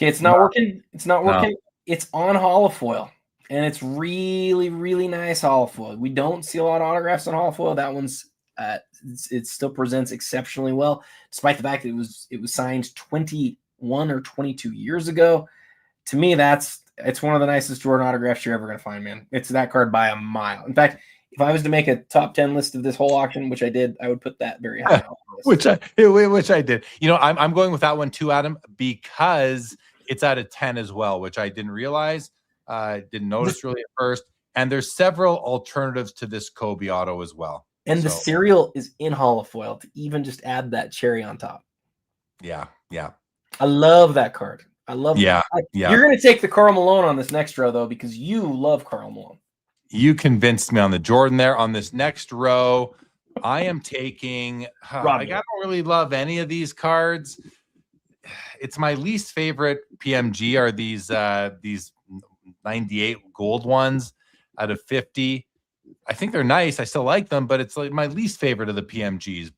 it's not working. It's not working. No. It's on holofoil, and it's really, really nice holofoil. We don't see a lot of autographs on holofoil. That one's it still presents exceptionally well, despite the fact that it was signed 21 or 22 years ago. To me, it's one of the nicest Jordan autographs you're ever going to find, man. It's that card by a mile. In fact, if I was to make a top 10 list of this whole auction, which I did, I would put that very high. Which I did. You know, I'm going with that one too, Adam, because it's out of 10 as well, which I didn't realize. Didn't notice really at first. And there's several alternatives to this Kobe auto as well. And the serial is in holofoil to even just add that cherry on top. Yeah. I love that card. I love yeah. You're going to take the Karl Malone on this next row, though, because you love Karl Malone. You convinced me on the Jordan there. On this next row, I am taking I don't really love any of these cards. It's my least favorite PMG are these 98 gold ones out of 50. I think they're nice. I still like them, but it's like my least favorite of the PMGs.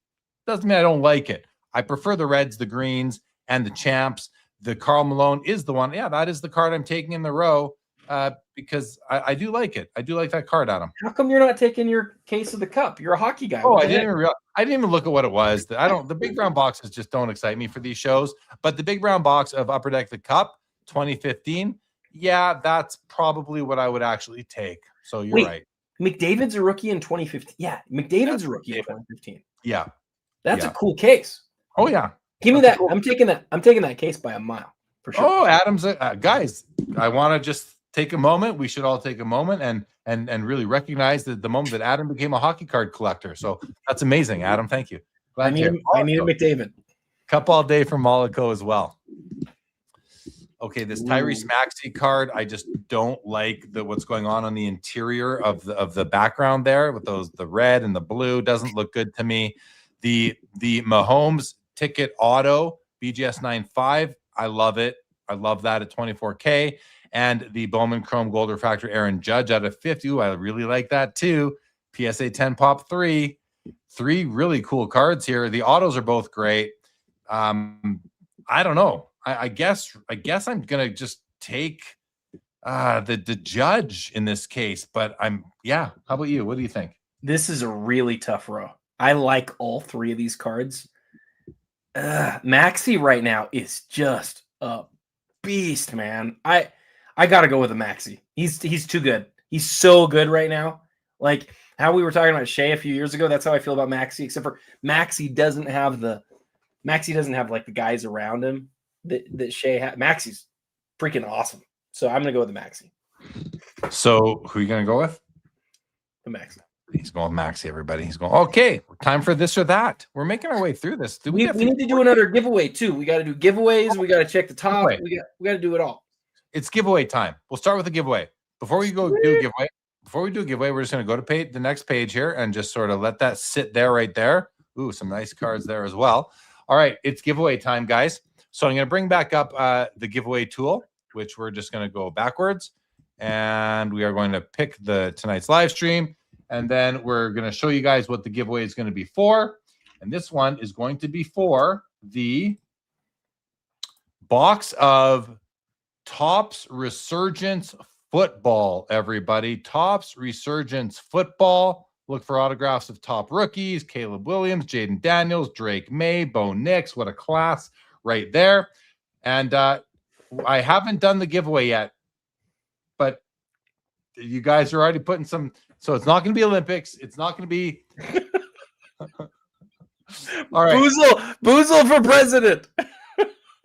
Doesn't mean I don't like it. I prefer the reds, the greens, and the champs. The Karl Malone is the one. Yeah, that is the card I'm taking in the row because I do like it. I do like that card, Adam. How come you're not taking your case of the cup? You're a hockey guy. Oh, I didn't even look at what it was. The big brown boxes just don't excite me for these shows. But the big brown box of Upper Deck the Cup 2015, yeah, that's probably what I would actually take. So you're right. McDavid's a rookie in 2015. Yeah, McDavid's a rookie in 2015. Yeah. That's a cool case. Oh, yeah. Give me that. Cool. I'm taking that case by a mile for sure. Oh, Adam's guys, I want to just take a moment. We should all take a moment and really recognize the moment that Adam became a hockey card collector. So that's amazing, Adam. Thank you. I need a McDavid. Cup all day from Monaco as well. Okay, this Tyrese Maxey card, I just don't like what's going on the interior of the background there with the red and the blue. Doesn't look good to me. The Mahomes ticket auto BGS 9.5, I love it. I love that at 24K. And the Bowman Chrome Gold Refractor Aaron Judge out of 50. Ooh, I really like that too. PSA 10 Pop 3. 3 really cool cards here. The autos are both great. I don't know. I guess I'm gonna just take the Judge in this case. But how about you? What do you think? This is a really tough row. I like all 3 of these cards. Maxi right now is just a beast, man. I gotta go with a Maxi. He's too good. He's so good right now. Like how we were talking about Shea a few years ago. That's how I feel about Maxi. Except for Maxi doesn't have like the guys around him that Shea has. Maxi's freaking awesome. So I'm gonna go with the Maxi. So who are you gonna go with? The Maxi. He's going Maxi, everybody. He's going, okay, time for this or that. We're making our way through this. We need to do another giveaway too. We got to do giveaways. We got to check the top. We got to do it all. It's giveaway time. We'll start with a giveaway. Before we do a giveaway, we're just going to go to the next page here and just sort of let that sit there right there. Ooh, some nice cards there as well. All right, it's giveaway time, guys. So I'm going to bring back up the giveaway tool, which we're just going to go backwards. And we are going to pick tonight's live stream. And then we're going to show you guys what the giveaway is going to be for. And this one is going to be for the box of Topps Resurgence Football, everybody. Topps Resurgence Football. Look for autographs of top rookies, Caleb Williams, Jaden Daniels, Drake May, Bo Nix. What a class right there. And I haven't done the giveaway yet, but you guys are already putting some. So it's not going to be Olympics. It's not going to be. All right. Boozle for president.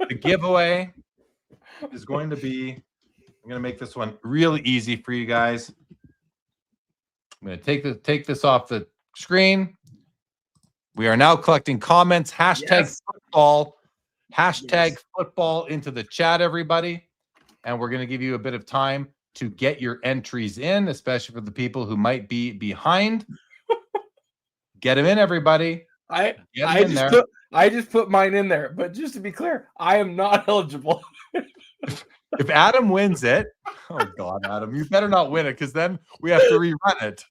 The giveaway is going to be. I'm going to make this one really easy for you guys. I'm going to take this off the screen. We are now collecting comments. Hashtag football. Hashtag football into the chat, everybody. And we're going to give you a bit of time to get your entries in, especially for the people who might be behind. Get them in, everybody. I just put mine in there, but just to be clear, I am not eligible. If Adam wins it, oh God, Adam, you better not win it because then we have to rerun it.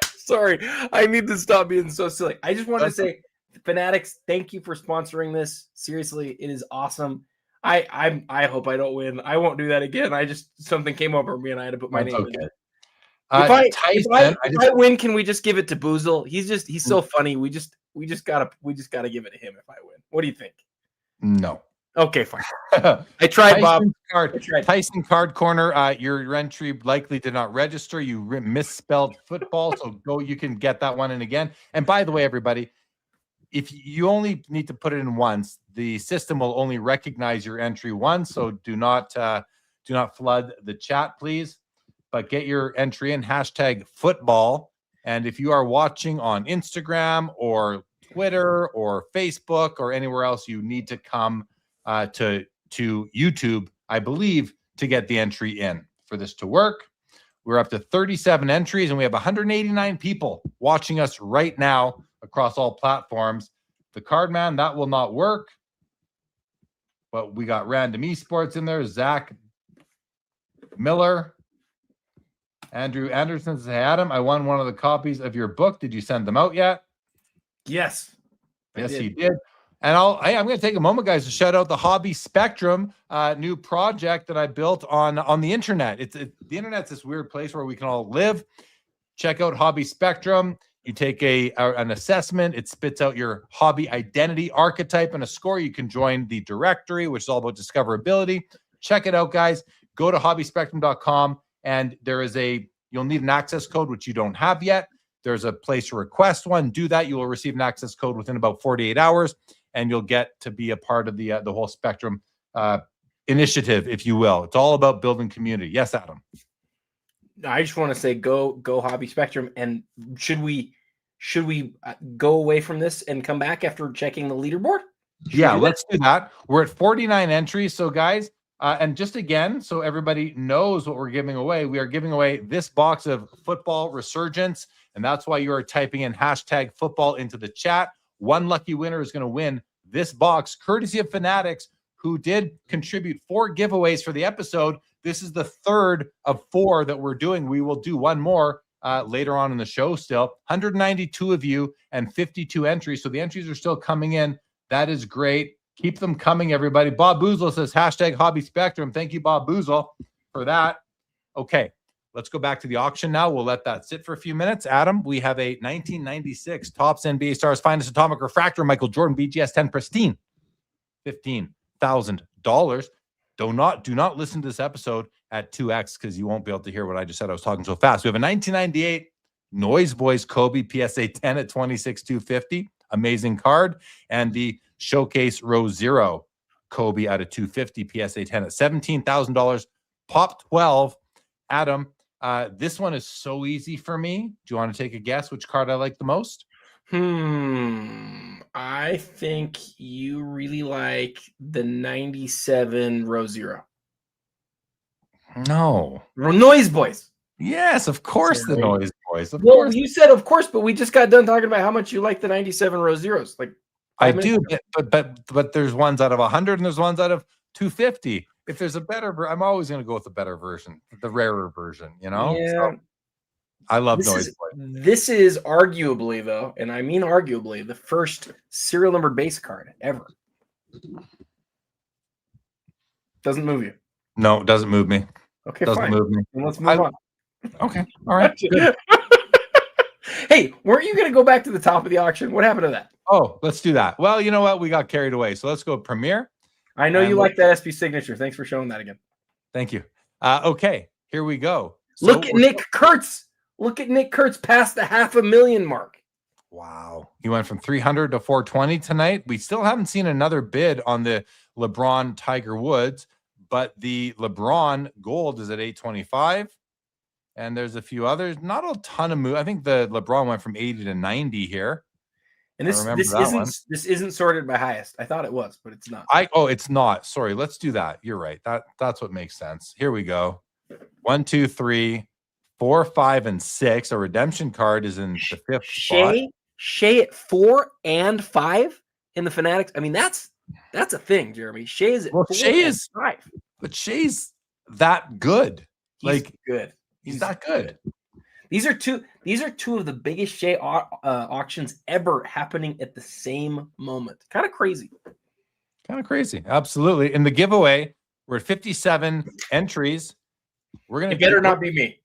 Sorry, I need to stop being so silly. I just wanted to say, Fanatics, thank you for sponsoring this. Seriously, it is awesome. I hope I don't win. I won't do that again. Something came over me and I had to put my name in it. If I win, can we just give it to Boozle? He's so funny. We just gotta give it to him if I win. What do you think? No. Okay, fine. I tried, Bob. Tyson Card Corner. Your entry likely did not register. You misspelled football, so go. You can get that one in again. And by the way, everybody, if you only need to put it in once, the system will only recognize your entry once. So do not flood the chat, please. But get your entry in hashtag football. And if you are watching on Instagram or Twitter or Facebook or anywhere else, you need to come to YouTube, I believe, to get the entry in for this to work. We're up to 37 entries and we have 189 people watching us right now across all platforms. The card man, that will not work. But we got Random Esports in there. Zach Miller. Andrew Anderson says, hey, Adam, I won one of the copies of your book. Did you send them out yet? Yes. Yes, he did. And I'm going to take a moment, guys, to shout out the Hobby Spectrum new project that I built on the internet. The internet's this weird place where we can all live. Check out Hobby Spectrum. You take an assessment. It spits out your hobby identity, archetype, and a score. You can join the directory, which is all about discoverability. Check it out, guys. Go to hobbyspectrum.com, and you'll need an access code, which you don't have yet. There's a place to request one. Do that. You will receive an access code within about 48 hours, and you'll get to be a part of the whole Spectrum initiative, if you will. It's all about building community. Yes, Adam. I just want to say go Hobby Spectrum. And should we go away from this and come back after checking the leaderboard? Let's do that. We're at 49 entries. So guys, And just again, so everybody knows what we're giving away, we are giving away this box of Football Resurgence. And that's why you are typing in hashtag football into the chat. One lucky winner is going to win this box, courtesy of Fanatics, who did contribute 4 giveaways for the episode. This is the 3rd of 4 that we're doing. We will do one more later on in the show still. 192 of you and 52 entries. So the entries are still coming in. That is great. Keep them coming, everybody. Bob Boozle says hashtag Hobby Spectrum. Thank you, Bob Boozle, for that. Okay, let's go back to the auction now. We'll let that sit for a few minutes. Adam, we have a 1996 Topps NBA Stars Finest Atomic Refractor Michael Jordan BGS 10 Pristine. $15,000. Do not listen to this episode at 2x because you won't be able to hear what I just said. I was talking so fast. We have a 1998 Noise Boys Kobe PSA 10 at 26,250. Amazing card. And the Showcase Row Zero Kobe out of 250 PSA 10 at $17,000. Pop 12. Adam, this one is so easy for me. Do you want to take a guess which card I like the most? I think you really like the 97 Row Zero. No. Noise Boys. Yes, of course, the Noise Boys. Of Well, course. you said of course, but we just got done talking about how much you like the 97 Row Zeros. Like I do, but there's ones out of 100 and there's ones out of 250. If there's a better, I'm always going to go with the better version, the rarer version. You know. Yeah. So, I love Noise Boys. This is arguably, though, and I mean arguably, the first serial number base card ever. Doesn't move you. No, it doesn't move me. Okay, doesn't fine. move me. Then let's move on. Okay, all right. Good. Hey, weren't you going to go back to the top of the auction? What happened to that? Oh, let's do that. Well, you know what? We got carried away. So let's go Premier. I know you like that SP signature. Thanks for showing that again. Thank you. Okay, here we go. So Look at Nick Kurtz. Look at Nick Kurtz past the 500,000 mark. Wow. He went from 300 to 420 tonight. We still haven't seen another bid on the LeBron Tiger Woods, but the LeBron gold is at 825. And there's a few others. Not a ton of move. I think the LeBron went from 80 to 90 here. And this isn't sorted by highest. I thought it was, but it's not. It's not. Sorry, let's do that. You're right. That's what makes sense. Here we go. 1, 2, 3, 4, 5, and 6. A redemption card is in the 5th spot. Shea at 4 and 5 in the Fanatics. I mean, that's a thing, Jeremy. Shea is at 4 and 5. But Shea's that good. He's good. He's that good. These are two of the biggest Shea auctions ever happening at the same moment. Kind of crazy. Absolutely. In the giveaway, we're at 57 entries. We're gonna. It better not be me.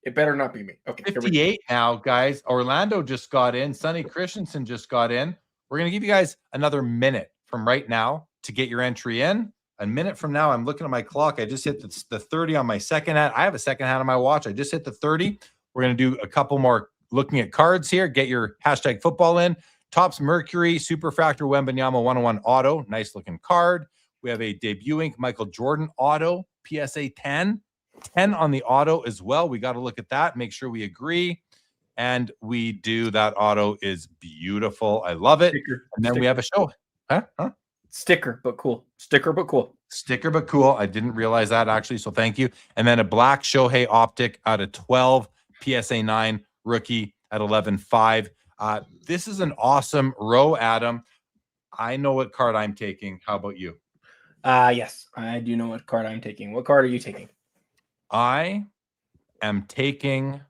Okay. 58 now, guys. Orlando just got in. Sonny Christensen just got in. We're gonna give you guys another minute from right now to get your entry in. A minute from now, I'm looking at my clock. I just hit the 30 on my second hat. I have a second hat on my watch. I just hit the 30. We're going to do a couple more looking at cards here. Get your hashtag football in. Topps Mercury Superfractor Wembanyama 101 auto. Nice looking card. We have a debuting Michael Jordan auto. PSA 10. 10 on the auto as well. We got to look at that. Make sure we agree. And we do. That auto is beautiful. I love it. And then we have a show. Huh? Sticker, but cool. I didn't realize that actually. So thank you. And then a black Shohei Optic out of 12. PSA 9 rookie at 11.5. This is an awesome row, Adam. I know what card I'm taking. How about you? Yes, I do know what card I'm taking. What card are you taking? I am taking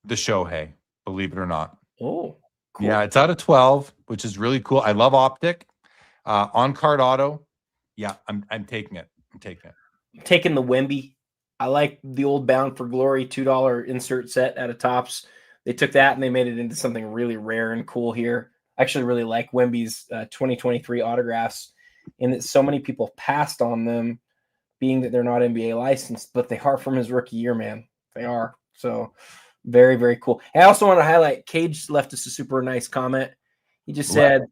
the Shohei, believe it or not. Oh, cool. Yeah, it's out of 12, which is really cool. I love Optic. On card auto. Yeah, I'm taking it. I'm taking the Wemby. I like the old Bound for Glory $2 insert set out of Topps. They took that and they made it into something really rare and cool here. I actually really like Wemby's 2023 autographs, and that so many people passed on them, being that they're not NBA licensed, but they are from his rookie year, man. They are. So very, very cool. I also want to highlight, Cage left us a super nice comment. He just said,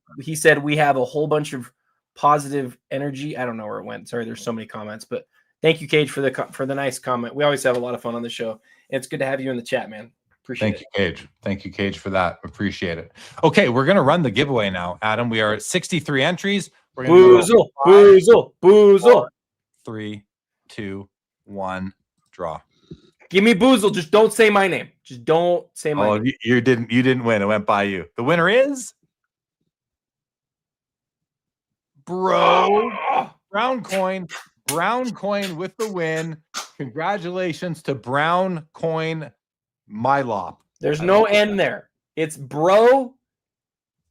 we have a whole bunch of positive energy. I don't know where it went. Sorry, there's so many comments, but thank you, Cage, for the nice comment. We always have a lot of fun on the show. And it's good to have you in the chat, man. Appreciate it. Cage. Thank you, Cage, for that. Appreciate it. Okay, we're going to run the giveaway now, Adam. We are at 63 entries. We're going to boozle. 3, 2, 1, draw. Give me Boozle. Just don't say my name. Just don't say my name. You didn't win. It went by you. The winner is Bro. Brown coin with the win. Congratulations to Brown Coin Mylop. There's no N there. It's Bro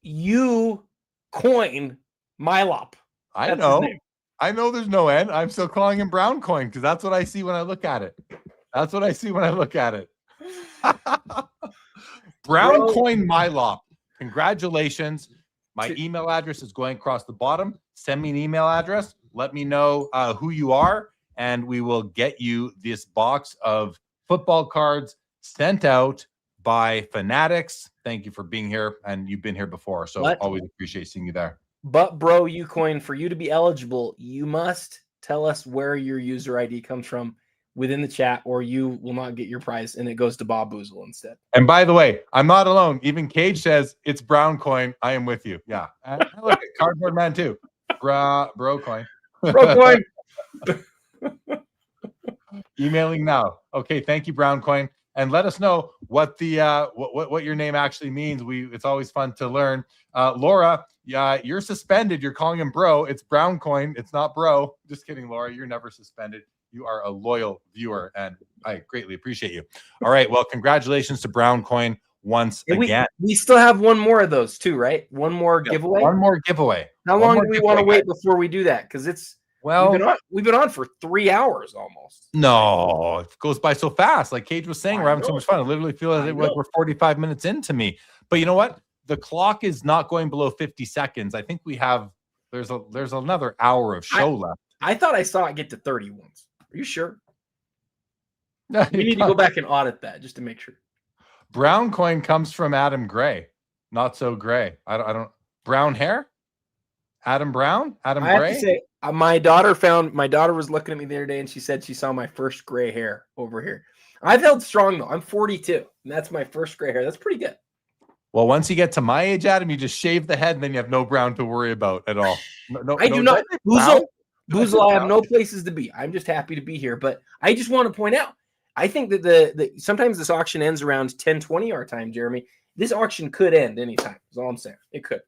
You Coin Mylop. I know there's no N. I'm still calling him Brown Coin because that's what I see when I look at it. Brown Coin Mylop. Congratulations. My email address is going across the bottom. Send me an email address. Let me know who you are, and we will get you this box of football cards sent out by Fanatics. Thank you for being here, and you've been here before, so always appreciate seeing you there. But Bro Ucoin, for you to be eligible, you must tell us where your user ID comes from within the chat, or you will not get your prize, and it goes to Bob Boozle instead. And by the way, I'm not alone. Even Cage says it's Brown Coin. I am with you. Yeah. And look at Cardboard Man too. Bro Coin. Bro Coin. Emailing now. Okay, thank you, Brown Coin. And let us know what the what your name actually means. It's always fun to learn. Laura, you're suspended. You're calling him Bro. It's Brown Coin. It's not Bro. Just kidding, Laura. You're never suspended. You are a loyal viewer, and I greatly appreciate you. All right. Well, congratulations to Brown Coin once again. We still have one more of those too, right? One more giveaway. One more giveaway. How long do we want to wait before we do that? Because we've been on for 3 hours almost. No, it goes by so fast. Like Cage was saying, we're having so much fun. I literally feel like we're 45 minutes into me. But you know what? The clock is not going below 50 seconds. I think there's another hour of show left. I thought I saw it get to 30 once. Are you sure? No, we need to go back and audit that just to make sure. Brown Coin comes from Adam Gray. Not so gray. I don't brown hair? Adam Brown? Adam Gray? I have to say, my daughter was looking at me the other day and she said she saw my first gray hair over here. I've held strong though. I'm 42 and that's my first gray hair. That's pretty good. Well, once you get to my age, Adam, you just shave the head and then you have no brown to worry about at all. I do not. Boozle, I have no places to be. I'm just happy to be here. But I just want to point out, I think that the sometimes this auction ends around 10:20 our time, Jeremy. This auction could end anytime. That's all I'm saying. It could.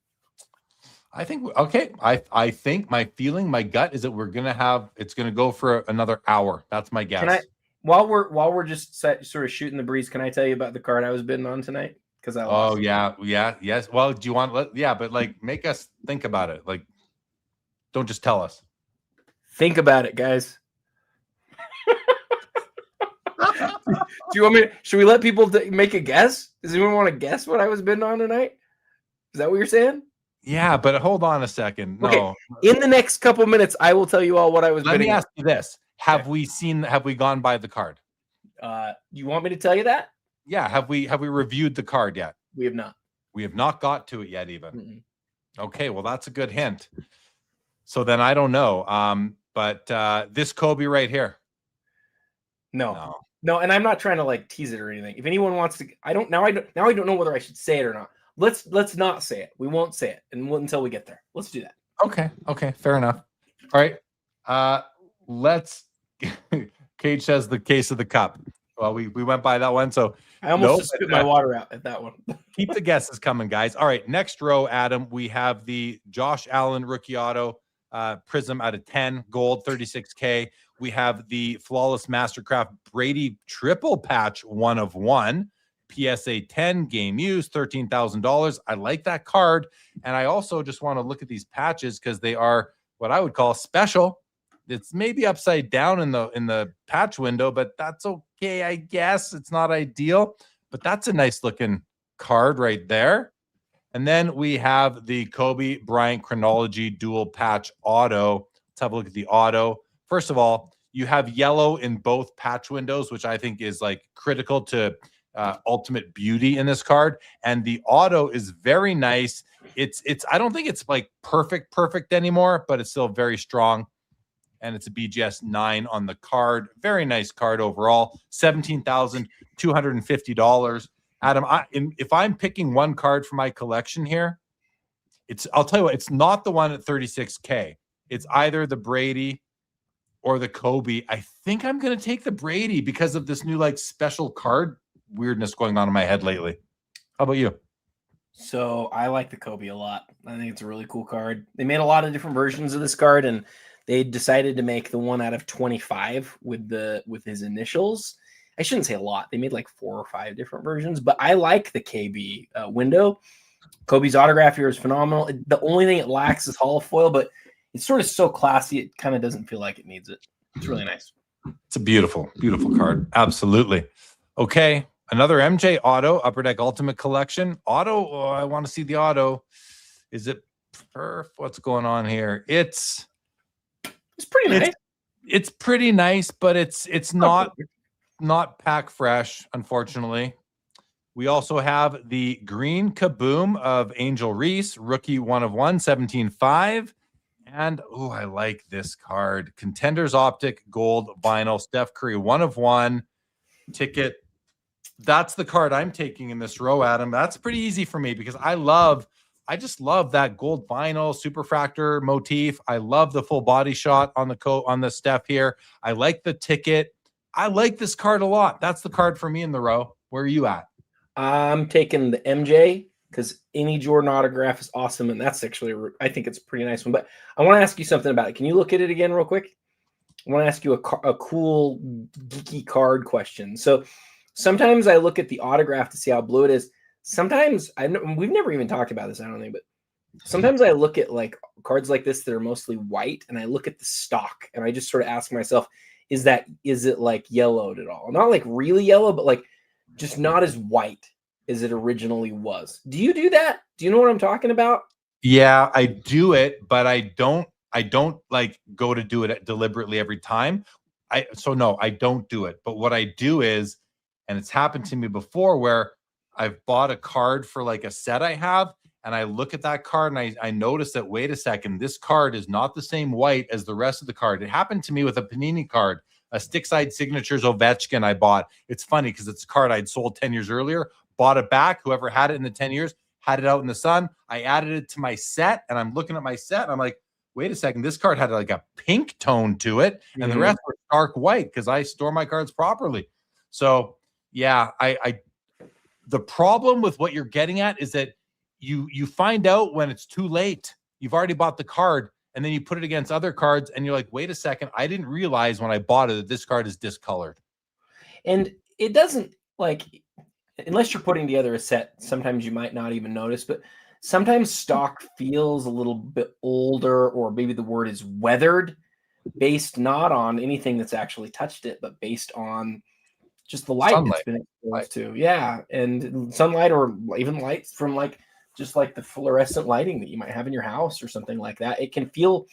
I think I think my feeling, my gut is that it's gonna go for another hour. That's my guess. While we're just sort of shooting the breeze, can I tell you about the card I was bidding on tonight? Because I lost. Yes. Well, do you want but like make us think about it. Like, don't just tell us. Think about it, guys. Do you want me? Should we let people make a guess? Does anyone want to guess what I was bidding on tonight? Is that what you're saying? Yeah, but hold on a second. No. Okay. In the next couple minutes, I will tell you all what I was bidding. Let me ask you this: Have we gone by the card? You want me to tell you that? Yeah. Have we reviewed the card yet? We have not. We have not got to it yet, even. Mm-mm. Okay, well, that's a good hint. So then I don't know. But this Kobe right here. No, and I'm not trying to like tease it or anything. If anyone wants to, I don't know whether I should say it or not. Let's not say it. We won't say it until we get there. Let's do that. Okay, fair enough. All right. Let's Cage says the case of the cup. Well, we went by that one, so I almost just spit my water out at that one. Keep the guesses coming, guys. All right, next row, Adam, we have the Josh Allen rookie auto Prism out of 10, gold, 36K. We have the Flawless Mastercraft Brady triple patch 1 of 1, PSA 10 game use, $13,000. I like that card, and I also just want to look at these patches because they are what I would call special. It's maybe upside down in the patch window, but that's okay, I guess. It's not ideal, but that's a nice looking card right there. And then we have the Kobe Bryant Chronology dual patch auto. Let's have a look at the auto. First of all, you have yellow in both patch windows, which I think is like critical to ultimate beauty in this card. And the auto is very nice. It's I don't think it's like perfect anymore, but it's still very strong. And it's a BGS 9 on the card. Very nice card overall. $17,250. Adam, if I'm picking one card for my collection here, I'll tell you what, it's not the one at 36K. It's either the Brady or the Kobe. I think I'm going to take the Brady because of this new like special card weirdness going on in my head lately. How about you? So I like the Kobe a lot. I think it's a really cool card. They made a lot of different versions of this card, and they decided to make the one out of 25 with his initials. I shouldn't say a lot. They made like 4 or 5 different versions, but I like the KB window. Kobe's autograph here is phenomenal. The only thing it lacks is hollow foil, but it's sort of so classy, it kind of doesn't feel like it needs it. It's really nice. It's a beautiful, beautiful card. Absolutely. Okay. Another MJ auto, Upper Deck Ultimate Collection. Auto, oh, I want to see the auto. Is it perf? What's going on here? It's pretty nice. It's pretty nice, but it's not pack fresh, unfortunately. We also have the green Kaboom of Angel Reese, rookie 1 of 1, 17.5. And oh, I like this card. Contenders Optic Gold Vinyl, Steph Curry 1 of 1 ticket. That's the card I'm taking in this row, Adam. That's pretty easy for me because I just love that gold vinyl Superfractor motif. I love the full body shot on the Steph here. I like the ticket. I like this card a lot. That's the card for me in the row. Where are you at? I'm taking the MJ because any Jordan autograph is awesome, and that's actually, I think it's a pretty nice one. But I want to ask you something about it. Can you look at it again real quick? I want to ask you a cool, geeky card question. So sometimes I look at the autograph to see how blue it is. Sometimes we've never even talked about this, I don't think, but sometimes I look at like cards like this that are mostly white, and I look at the stock, and I just sort of ask myself, is it like yellowed at all? Not like really yellow, but like just not as white as it originally was. Do you do that? Do you know what I'm talking about? Yeah, I do it, but I don't like go to do it deliberately every time. No, I don't do it. But what I do is, and it's happened to me before where I've bought a card for like a set I have, and I look at that card and I notice that, wait a second, this card is not the same white as the rest of the card. It happened to me with a Panini card, a Stickside Signatures Ovechkin I bought. It's funny because it's a card I'd sold 10 years earlier, bought it back. Whoever had it in the 10 years had it out in the sun. I added it to my set, and I'm looking at my set, and I'm like, wait a second, this card had like a pink tone to it, and the rest were dark white because I store my cards properly. So yeah, the problem with what you're getting at is that you find out when it's too late. You've already bought the card, and then you put it against other cards, and you're like, wait a second, I didn't realize when I bought it that this card is discolored. And it doesn't, like, unless you're putting together a set, sometimes you might not even notice, but sometimes stock feels a little bit older, or maybe the word is weathered, based not on anything that's actually touched it, but based on just the light it's been exposed to. Yeah. And sunlight, or even lights from like just like the fluorescent lighting that you might have in your house or something like that. It can feel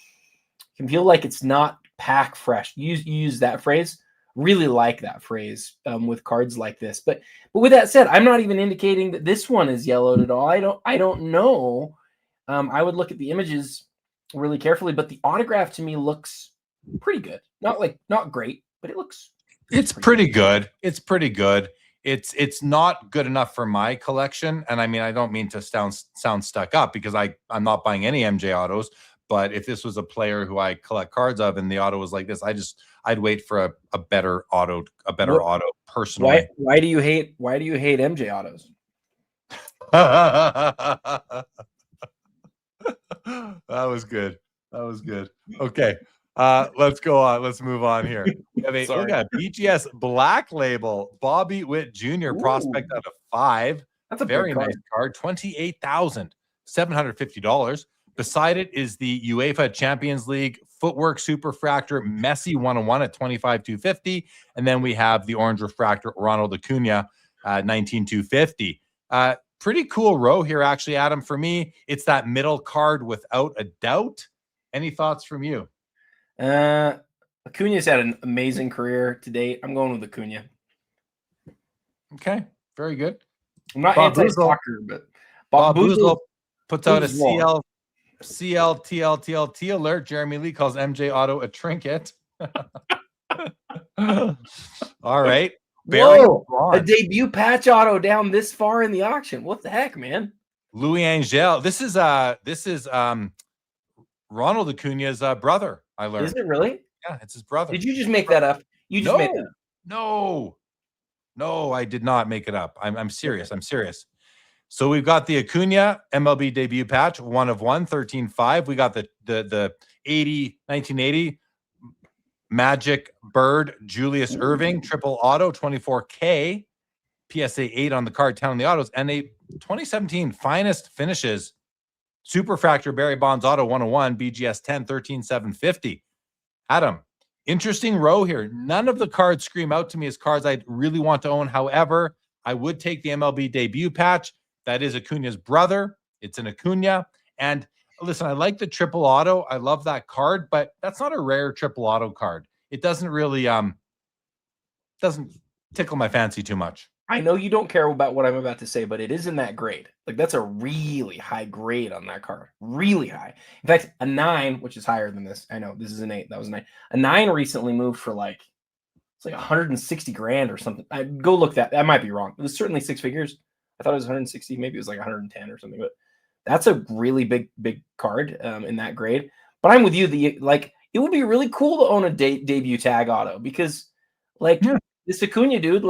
like it's not pack fresh. You use that phrase. Really like that phrase with cards like this. But with that said, I'm not even indicating that this one is yellowed at all. I don't know. I would look at the images really carefully, but the autograph to me looks pretty good. Not great, but it looks. It's pretty good. It's pretty good. It's not good enough for my collection. And I mean, I don't mean to sound stuck up because I'm not buying any MJ autos. But if this was a player who I collect cards of and the auto was like this, I'd wait for a better auto personally. Why do you hate MJ autos? That was good. Okay. Let's go on. Let's move on here. We have a BGS Black Label Bobby Witt Jr. prospect out of 5. That's a very nice card. $28,750. Beside it is the UEFA Champions League Footwork Superfractor Messi 101 at $25,250, and then we have the Orange Refractor Ronald Acuna $19,250. Pretty cool row here, actually, Adam. For me, it's that middle card without a doubt. Any thoughts from you? Acuna's had an amazing career to date. I'm going with Acuna. Okay, very good. I'm not anti-soccer, but Bob Boozle puts out a CLTLTLT alert. Jeremy Lee calls MJ Auto a trinket. All right. Whoa, a debut patch auto down this far in the auction. What the heck, man? Louis Angel. This is Ronald Acuna's brother. I learned. Is it really? Yeah, it's his brother. Did you just make that up? You just made that up. No, I did not make it up. I'm serious. I'm serious. So we've got the Acuna MLB debut patch, 1 of 1, 13.5. We got the 1980 Magic Bird Julius Irving triple auto, 24K, PSA 8 on the card, 10 on the autos, and a 2017 finest finishes Superfractor Barry Bonds auto 101 BGS 10, 13,750. Adam, interesting row here. None of the cards scream out to me as cards I'd really want to own. However, I would take the MLB debut patch. That is Acuna's brother. It's an Acuna. And listen, I like the triple auto. I love that card, but that's not a rare triple auto card. It doesn't really doesn't tickle my fancy too much. I know you don't care about what I'm about to say, but it is in that grade. Like, that's a really high grade on that card. Really high. In fact, a 9, which is higher than this. I know this is an 8. That was a 9. A 9 recently moved for like, it's like 160 grand or something. Go look that. That might be wrong. It was certainly 6 figures. I thought it was 160. Maybe it was like 110 or something. But that's a really big card in that grade. But I'm with you. It would be really cool to own a debut tag auto because, this Acuna dude,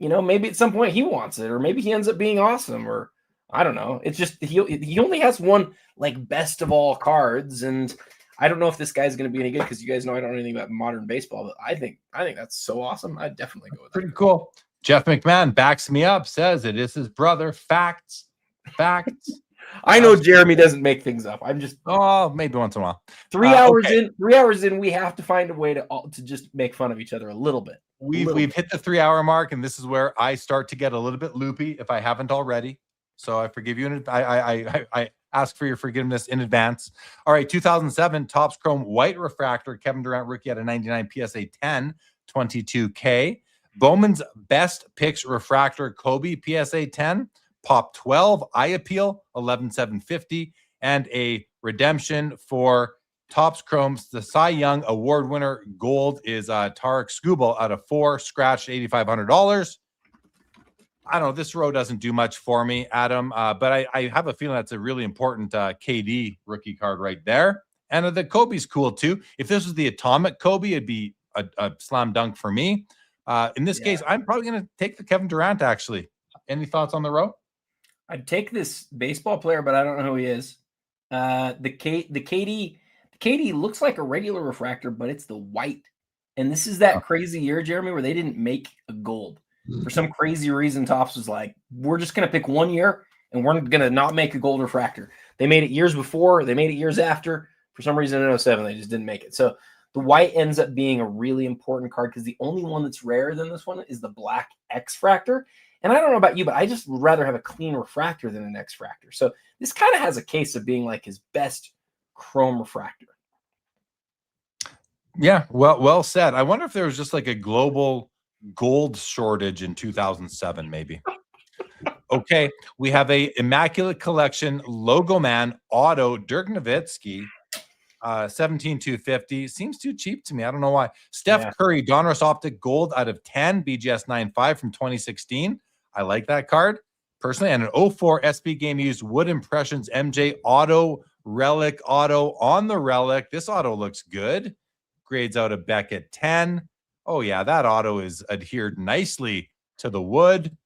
maybe at some point he wants it, or maybe he ends up being awesome, or I don't know. It's just he only has one best of all cards, and I don't know if this guy's going to be any good because you guys know I don't know anything about modern baseball, but I think that's so awesome. I'd definitely go with that. Pretty cool. Jeff McMahon backs me up, says it is his brother. Facts. I know Jeremy doesn't make things up. I'm just maybe once in a while. 3 hours in. 3 hours in, we have to find a way to just make fun of each other a little bit. We've hit the 3-hour mark, and this is where I start to get a little bit loopy if I haven't already. So I forgive you, and I ask for your forgiveness in advance. All right, 2007 Topps Chrome White Refractor Kevin Durant rookie at a 99 PSA 10, 22K. Bowman's Best Picks Refractor Kobe PSA 10, Pop 12, Eye Appeal 11,750, and a redemption for Topps Chrome's the Cy Young Award winner gold is Tarek Skubal out of 4, scratched $8,500. I don't know. This row doesn't do much for me, Adam, but I have a feeling that's a really important KD rookie card right there. And the Kobe's cool too. If this was the Atomic Kobe, it'd be a slam dunk for me. In this case, I'm probably going to take the Kevin Durant, actually. Any thoughts on the row? I'd take this baseball player, but I don't know who he is. The KD looks like a regular refractor, but it's the white. And this is that crazy year, Jeremy, where they didn't make a gold. For some crazy reason, Topps was like, we're just going to pick 1 year, and we're going to not make a gold refractor. They made it years before. They made it years after. For some reason in 07, they just didn't make it. So the white ends up being a really important card because the only one that's rarer than this one is the black X-Fractor. And I don't know about you, but I just would rather have a clean refractor than an X-Fractor. So this kind of has a case of being like his best chrome refractor. Yeah, well said. I wonder if there was just like a global gold shortage in 2007, maybe. Okay, we have a Immaculate Collection Logo Man Auto Dirk Nowitzki, 17,250. Seems too cheap to me. I don't know why. Steph Curry Donruss Optic Gold out of 10, BGS 9.5 from 2016. I like that card personally. And an 04 SB Game Used Wood Impressions MJ Auto Relic Auto on the Relic. This auto looks good. Grades out of Beckett 10. Oh, yeah, that auto is adhered nicely to the wood.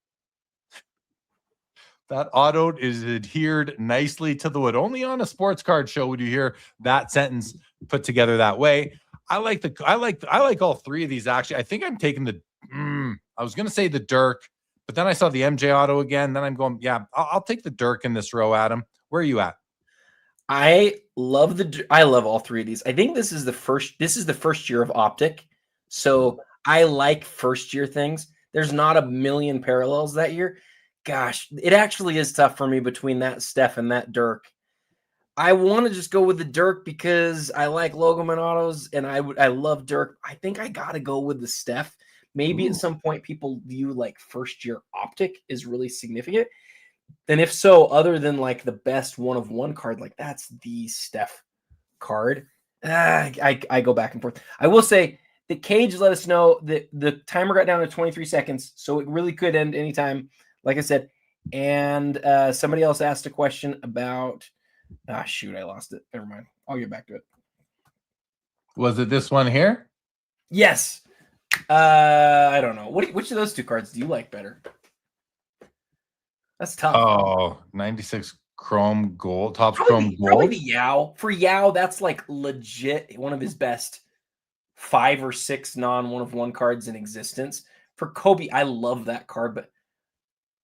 That auto is adhered nicely to the wood. Only on a sports card show would you hear that sentence put together that way. I like all three of these, actually. I think I'm taking the I was going to say the Dirk, but then I saw the MJ auto again. Then I'm going, yeah, I'll take the Dirk in this row, Adam. Where are you at? I love all three of these. I think this is the first year of Optic. So I like first year things. There's not a million parallels that year. Gosh, it actually is tough for me between that Steph and that Dirk. I want to just go with the Dirk because I like Logoman autos and I love Dirk. I think I got to go with the Steph. Maybe at some point people view like first year Optic is really significant. And if so, other than like the best 1-of-1 card, like that's the Steph card. I go back and forth. I will say the Cage let us know that the timer got down to 23 seconds. So it really could end anytime, like I said. And somebody else asked a question about, shoot, I lost it. Never mind. I'll get back to it. Was it this one here? Yes. I don't know. Which of those two cards do you like better? That's tough. Oh, 96 chrome gold, Topps Probably chrome gold. the Yao. For Yao, that's like legit one of his best 5 or 6 non-1-of-1 cards in existence. For Kobe, I love that card, but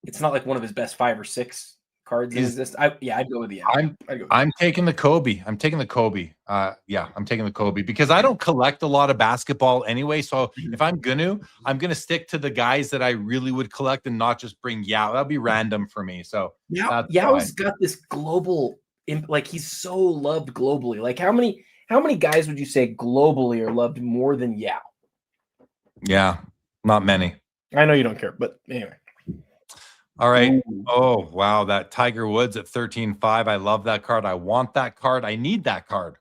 it's not like one of his best 5 or 6 cards in existence. I'd go with the Yao. I'm taking the Kobe. I'm taking the Kobe. I'm taking the Kobe because I don't collect a lot of basketball anyway. So if I'm gonna stick to the guys that I really would collect and not just bring Yao. That'd be random for me. So Yao's got this global, like he's so loved globally. Like how many guys would you say globally are loved more than Yao? Yeah, not many. I know you don't care, but anyway. All right. Ooh. Oh, wow. That Tiger Woods at 13.5. I love that card. I want that card. I need that card.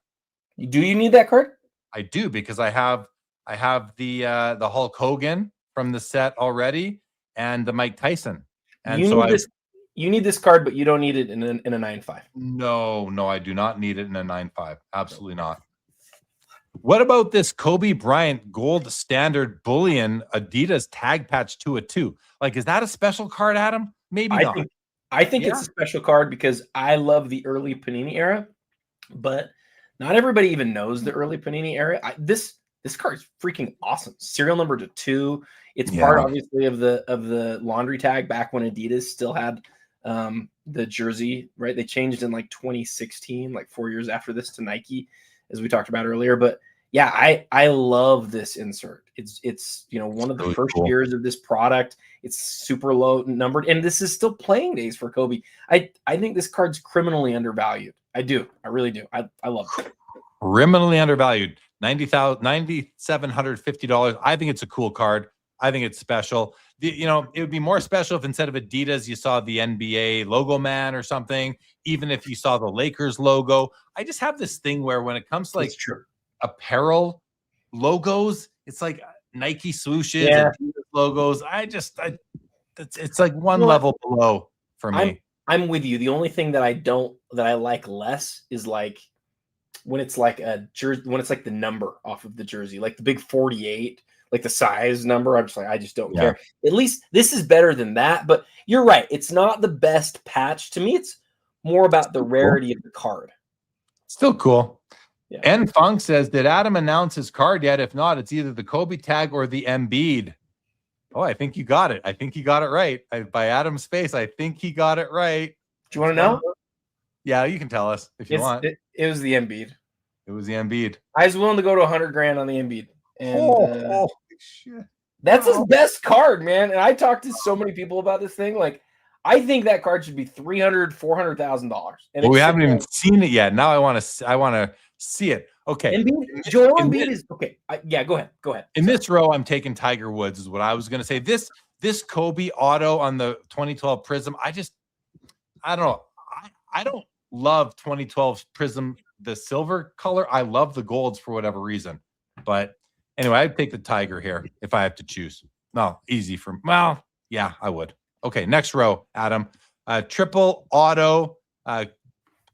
Do you need that card? I do because I have the Hulk Hogan from the set already and the Mike Tyson. And you need this card, but you don't need it in a 9.5. No, I do not need it in a 9.5. Absolutely not. What about this Kobe Bryant gold standard bullion Adidas tag patch 2/2? Like, is that a special card, Adam? Maybe not. I think it's a special card because I love the early Panini era, but not everybody even knows the early Panini era. This card is freaking awesome. Serial number to 2. It's part obviously of the laundry tag back when Adidas still had the jersey, right? They changed in like 2016, like 4 years after this, to Nike, as we talked about earlier. But yeah, I love this insert. It's one of the first years of this product. It's super low numbered, and this is still playing days for Kobe. I think this card's criminally undervalued. I do. I really do. I love it. Criminally undervalued. $9,750. I think it's a cool card. I think it's special. It would be more special if instead of Adidas, you saw the NBA logo man or something, even if you saw the Lakers logo. I just have this thing where when it comes to like apparel logos, it's like Nike swooshes, Adidas logos. It's like one level below for me. I'm with you. The only thing that I like less is like when it's like a jersey, when it's like the number off of the jersey, like the big 48. Like the size number, I just don't care. At least this is better than that. But you're right. It's not the best patch. To me, it's more about the rarity of the card. Still cool. Yeah. And Funk says, did Adam announce his card yet? If not, it's either the Kobe tag or the Embiid. Oh, I think you got it. I think he got it right. By Adam's face, I think he got it right. Do you want to know? Yeah, you can tell us if you want. It was the Embiid. It was the Embiid. I was willing to go to $100,000 on the Embiid. And shit. That's his best card, man. And I talked to so many people about this thing. Like, I think that card should be $300,000-$400,000. And we haven't even seen it yet. Now I want to see it. Okay. Joel Embiid is okay. Go ahead. In this row, I'm taking Tiger Woods, is what I was going to say. This Kobe auto on the 2012 Prism. I don't know. I don't love 2012 Prism, the silver color. I love the golds for whatever reason. But anyway, I'd take the Tiger here if I have to choose. No, easy for me. Well, yeah, I would. Okay, next row, Adam. Triple auto,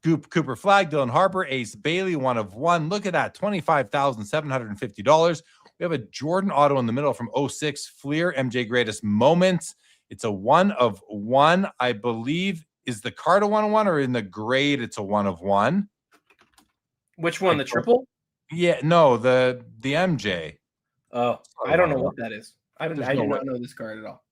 Cooper Flag, Dylan Harper, Ace Bailey, 1 of 1. Look at that, $25,750. We have a Jordan auto in the middle from 06, Fleer, MJ Greatest Moments. It's a 1 of 1, I believe. Is the card a 1 of 1 or in the grade it's a 1 of 1? Which one, the triple? Yeah, no, the MJ. Oh, I don't know what that is. I do not know this card at all.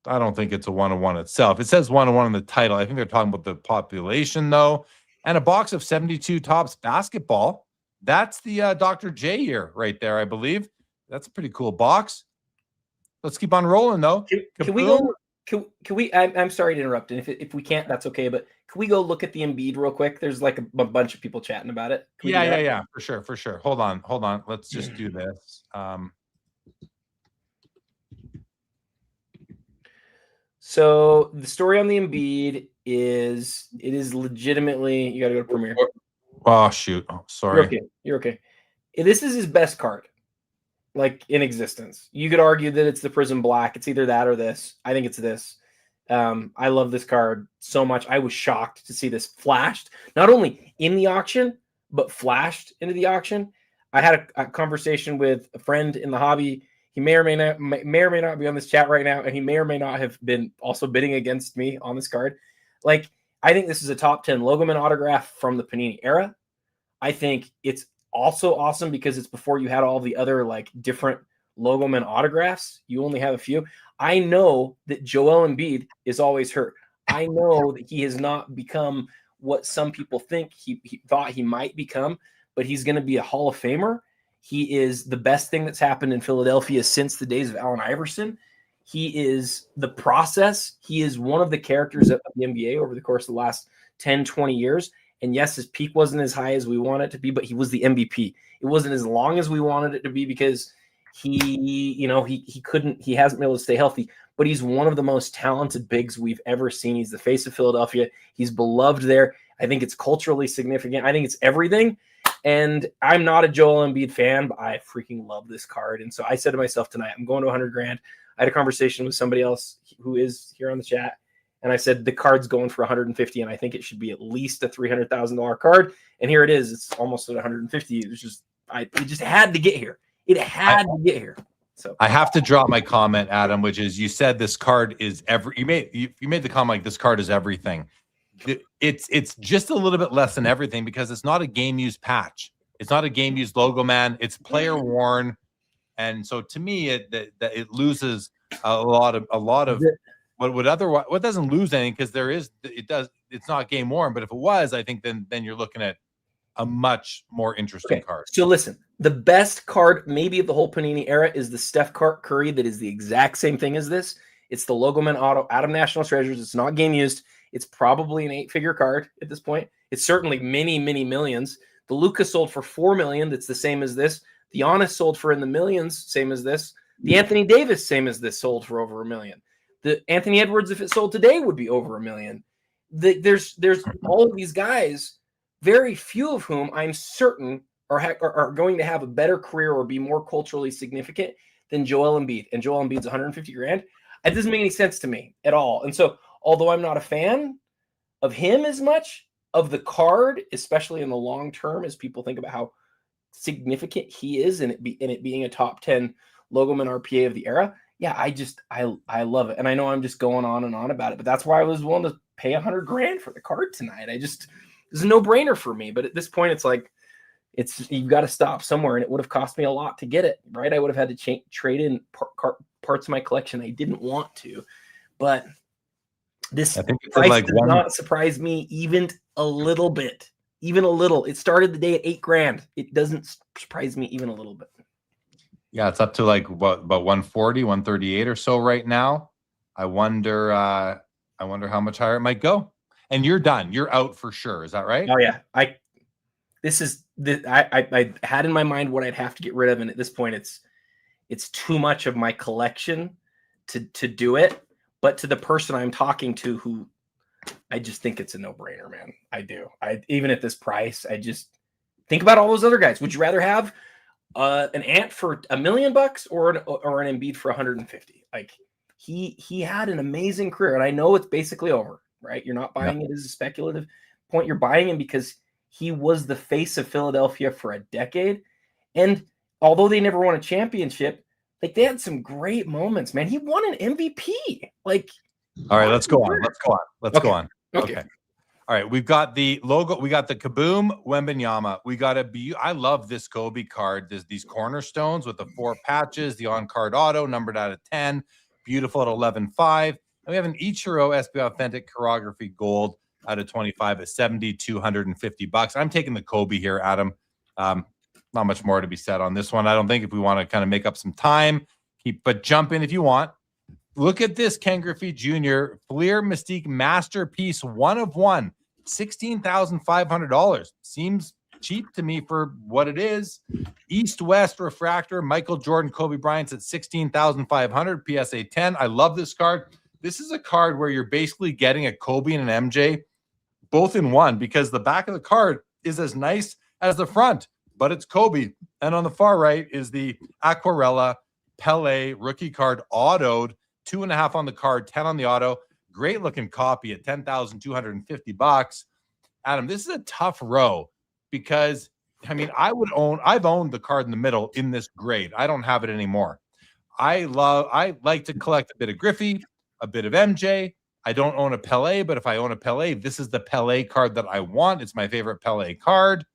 I don't think it's a 1 of 1 itself. It says 1 of 1 in the title. I think they're talking about the population though. And a box of 72 Topps basketball. That's the Dr. J year right there, I believe. That's a pretty cool box. Let's keep on rolling though. Can we go? Can we? I'm sorry to interrupt, and if we can't, that's okay. But can we go look at the Embiid real quick? There's like a bunch of people chatting about it. Yeah, for sure. Hold on. Let's just do this. So the story on the Embiid is it is legitimately, you got to go to Premier. Oh shoot! Oh, sorry. You're okay. This is his best card, like in existence. You could argue that it's the Prism Black. It's either that or this. I think it's this. I love this card so much. I was shocked to see this flashed, not only in the auction, but flashed into the auction. I had a conversation with a friend in the hobby. He may or may not be on this chat right now, and he may or may not have been also bidding against me on this card. Like, I think this is a top 10 Logoman autograph from the Panini era. I think it's also awesome because it's before you had all the other like different Logoman autographs. You only have a few. I know that Joel Embiid is always hurt. I know that he has not become what some people think he thought he might become, but he's going to be a Hall of Famer. He is the best thing that's happened in Philadelphia since the days of Allen Iverson. He is the process. He is one of the characters of the NBA over the course of the last 10, 20 years. And yes, his peak wasn't as high as we want it to be, but he was the MVP. It wasn't as long as we wanted it to be because he hasn't been able to stay healthy, but he's one of the most talented bigs we've ever seen. He's the face of Philadelphia. He's beloved there. I think it's culturally significant. I think it's everything. And I'm not a Joel Embiid fan, but I freaking love this card. And so I said to myself tonight, I'm going to 100 grand. I had a conversation with somebody else who is here on the chat. And I said, the card's going for 150, and I think it should be at least a $300,000 card. And here it is. It's almost at 150. It was just, it just had to get here. It had to get here. So I have to drop my comment, Adam, which is you said this card is you made the comment like this card is everything. It's just a little bit less than everything because it's not a game used patch. It's not a game used logo, man. It's player worn. And so to me, it loses a lot of what doesn't lose anything because it's not game worn. But if it was, I think then you're looking at a much more interesting card. So listen, the best card maybe of the whole Panini era is the Steph Curry that is the exact same thing as this. It's the Logoman auto out of National Treasures. It's not game used. It's probably an 8-figure card at this point. It's certainly many, many millions. The Luka sold for $4 million. That's the same as this. The Giannis sold for in the millions, same as this. The Anthony Davis, same as this, sold for over $1 million. The Anthony Edwards, if it sold today, would be over $1 million. There's all of these guys, very few of whom I'm certain are going to have a better career or be more culturally significant than Joel Embiid. And Joel Embiid's 150 grand. It doesn't make any sense to me at all. And so, although I'm not a fan of him as much, of the card, especially in the long term, as people think about how significant he is and it being a top 10 Logoman RPA of the era, yeah, I love it. And I know I'm just going on and on about it, but that's why I was willing to pay 100 grand for the card tonight. It's a no-brainer for me. But at this point, it's like, you've got to stop somewhere, and it would have cost me a lot to get it, right? I would have had to trade in parts of my collection I didn't want to, but this price does not surprise me even a little bit. Even a little. It started the day at 8 grand. It doesn't surprise me even a little bit. Yeah, it's up to like about 140, 138 or so right now. I wonder how much higher it might go. And you're done. You're out for sure. Is that right? Oh yeah. I had in my mind what I'd have to get rid of, and at this point it's too much of my collection to do it. But to the person I'm talking to, who I just think it's a no-brainer, man. I do. Even at this price, I just think about all those other guys. Would you rather have an Ant for $1 million or an Embiid for 150? Like he had an amazing career, and I know it's basically over, right? You're not buying it as a speculative point. You're buying him because he was the face of Philadelphia for a decade, and although they never won a championship, like they had some great moments, man. He won an MVP. Like, all right, let's go on. Let's go on. Okay. All right, we've got the logo. We got the Kaboom Wembanyama. We got I love this Kobe card. There's these cornerstones with the 4 patches, the on-card auto, numbered out of 10. Beautiful at 11.5. And we have an Ichiro SB Authentic Chirography Gold out of 25 at $7,250. I'm taking the Kobe here, Adam. Not much more to be said on this one. I don't think if we want to kind of make up some time, but jump in if you want. Look at this Ken Griffey Jr. Fleer Mystique Masterpiece 1 of 1, $16,500. Seems cheap to me for what it is. East-West Refractor Michael Jordan Kobe Bryant's at $16,500 PSA 10. I love this card. This is a card where you're basically getting a Kobe and an MJ both in one, because the back of the card is as nice as the front, but it's Kobe. And on the far right is the Aquarella Pele rookie card, autoed, 2.5 on the card, 10 on the auto. Great looking copy at $10,250. Adam, this is a tough row because I mean, I've owned the card in the middle in this grade. I don't have it anymore. I like to collect a bit of Griffey, a bit of MJ. I don't own a Pele, but if I own a Pele, this is the Pele card that I want. It's my favorite Pele card.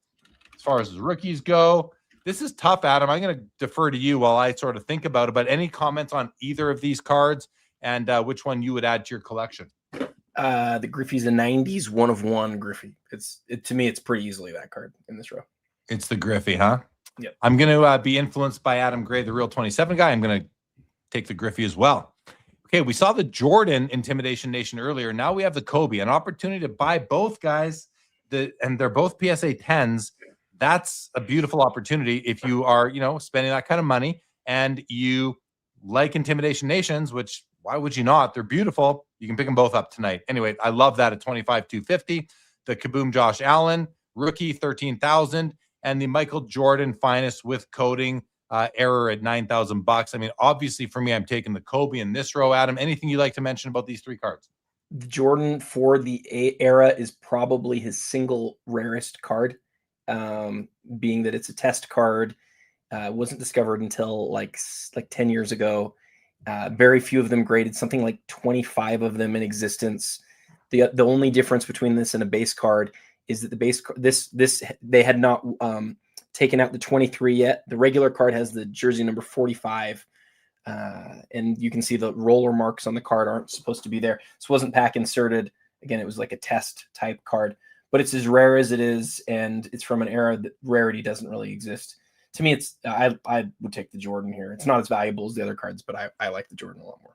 As far as rookies go, this is tough, Adam. I'm going to defer to you while I sort of think about it. But any comments on either of these cards and which one you would add to your collection? The Griffey's a 90s 1/1 Griffey. To me, it's pretty easily that card in this row. It's the Griffey, huh? Yep. I'm going to be influenced by Adam Gray, the Real 27 guy. I'm going to take the Griffey as well. Okay, we saw the Jordan Intimidation Nation earlier. Now we have the Kobe, an opportunity to buy both guys, and they're both PSA 10s. That's a beautiful opportunity if you are, spending that kind of money and you like Intimidation Nations, which why would you not? They're beautiful. You can pick them both up tonight. Anyway, I love that at 25,250. The Kaboom Josh Allen rookie 13,000 and the Michael Jordan finest with coating error at $9,000. I mean, obviously for me, I'm taking the Kobe in this row. Adam, anything you'd like to mention about these three cards? The Jordan for the era is probably his single rarest card, being that it's a test card. Wasn't discovered until like 10 years ago. Very few of them graded, something like 25 of them in existence. The only difference between this and a base card is that the base this they had not taken out the 23 yet. The regular card has the jersey number 45, and you can see the roller marks on the card aren't supposed to be there. This wasn't pack inserted. Again, it was like a test type card, but it's as rare as it is, and it's from an era that rarity doesn't really exist. To me, I would take the Jordan here. It's not as valuable as the other cards, but I like the Jordan a lot more.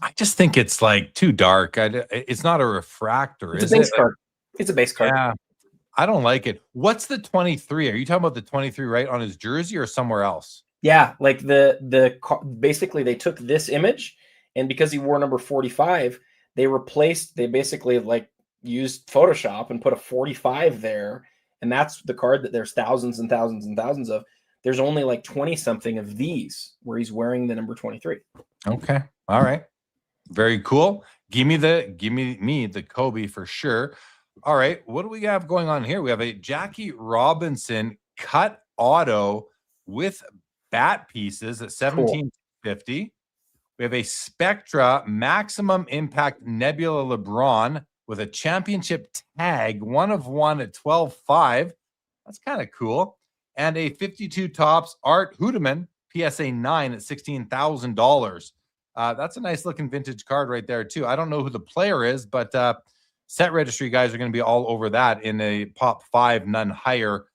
I just think it's like too dark. It's not a refractor. It's a base card. It's a base card. Yeah, I don't like it. What's the 23? Are you talking about the 23 right on his jersey or somewhere else? Yeah, like basically they took this image, and because he wore number 45, they basically like used Photoshop and put a 45 there, and that's the card that there's thousands and thousands and thousands of. There's only like 20 something of these where he's wearing the number 23. Okay. All right. Very cool. Give me the Kobe for sure. All right. What do we have going on here? We have a Jackie Robinson cut auto with bat pieces at 1750. Cool. We have a Spectra maximum impact Nebula LeBron with a championship tag, 1/1 at 12.5. That's kind of cool. And a 52 tops Art Hoodeman PSA 9 at $16,000. That's a nice looking vintage card right there too. I don't know who the player is, but set registry guys are going to be all over that in a pop 5 none higher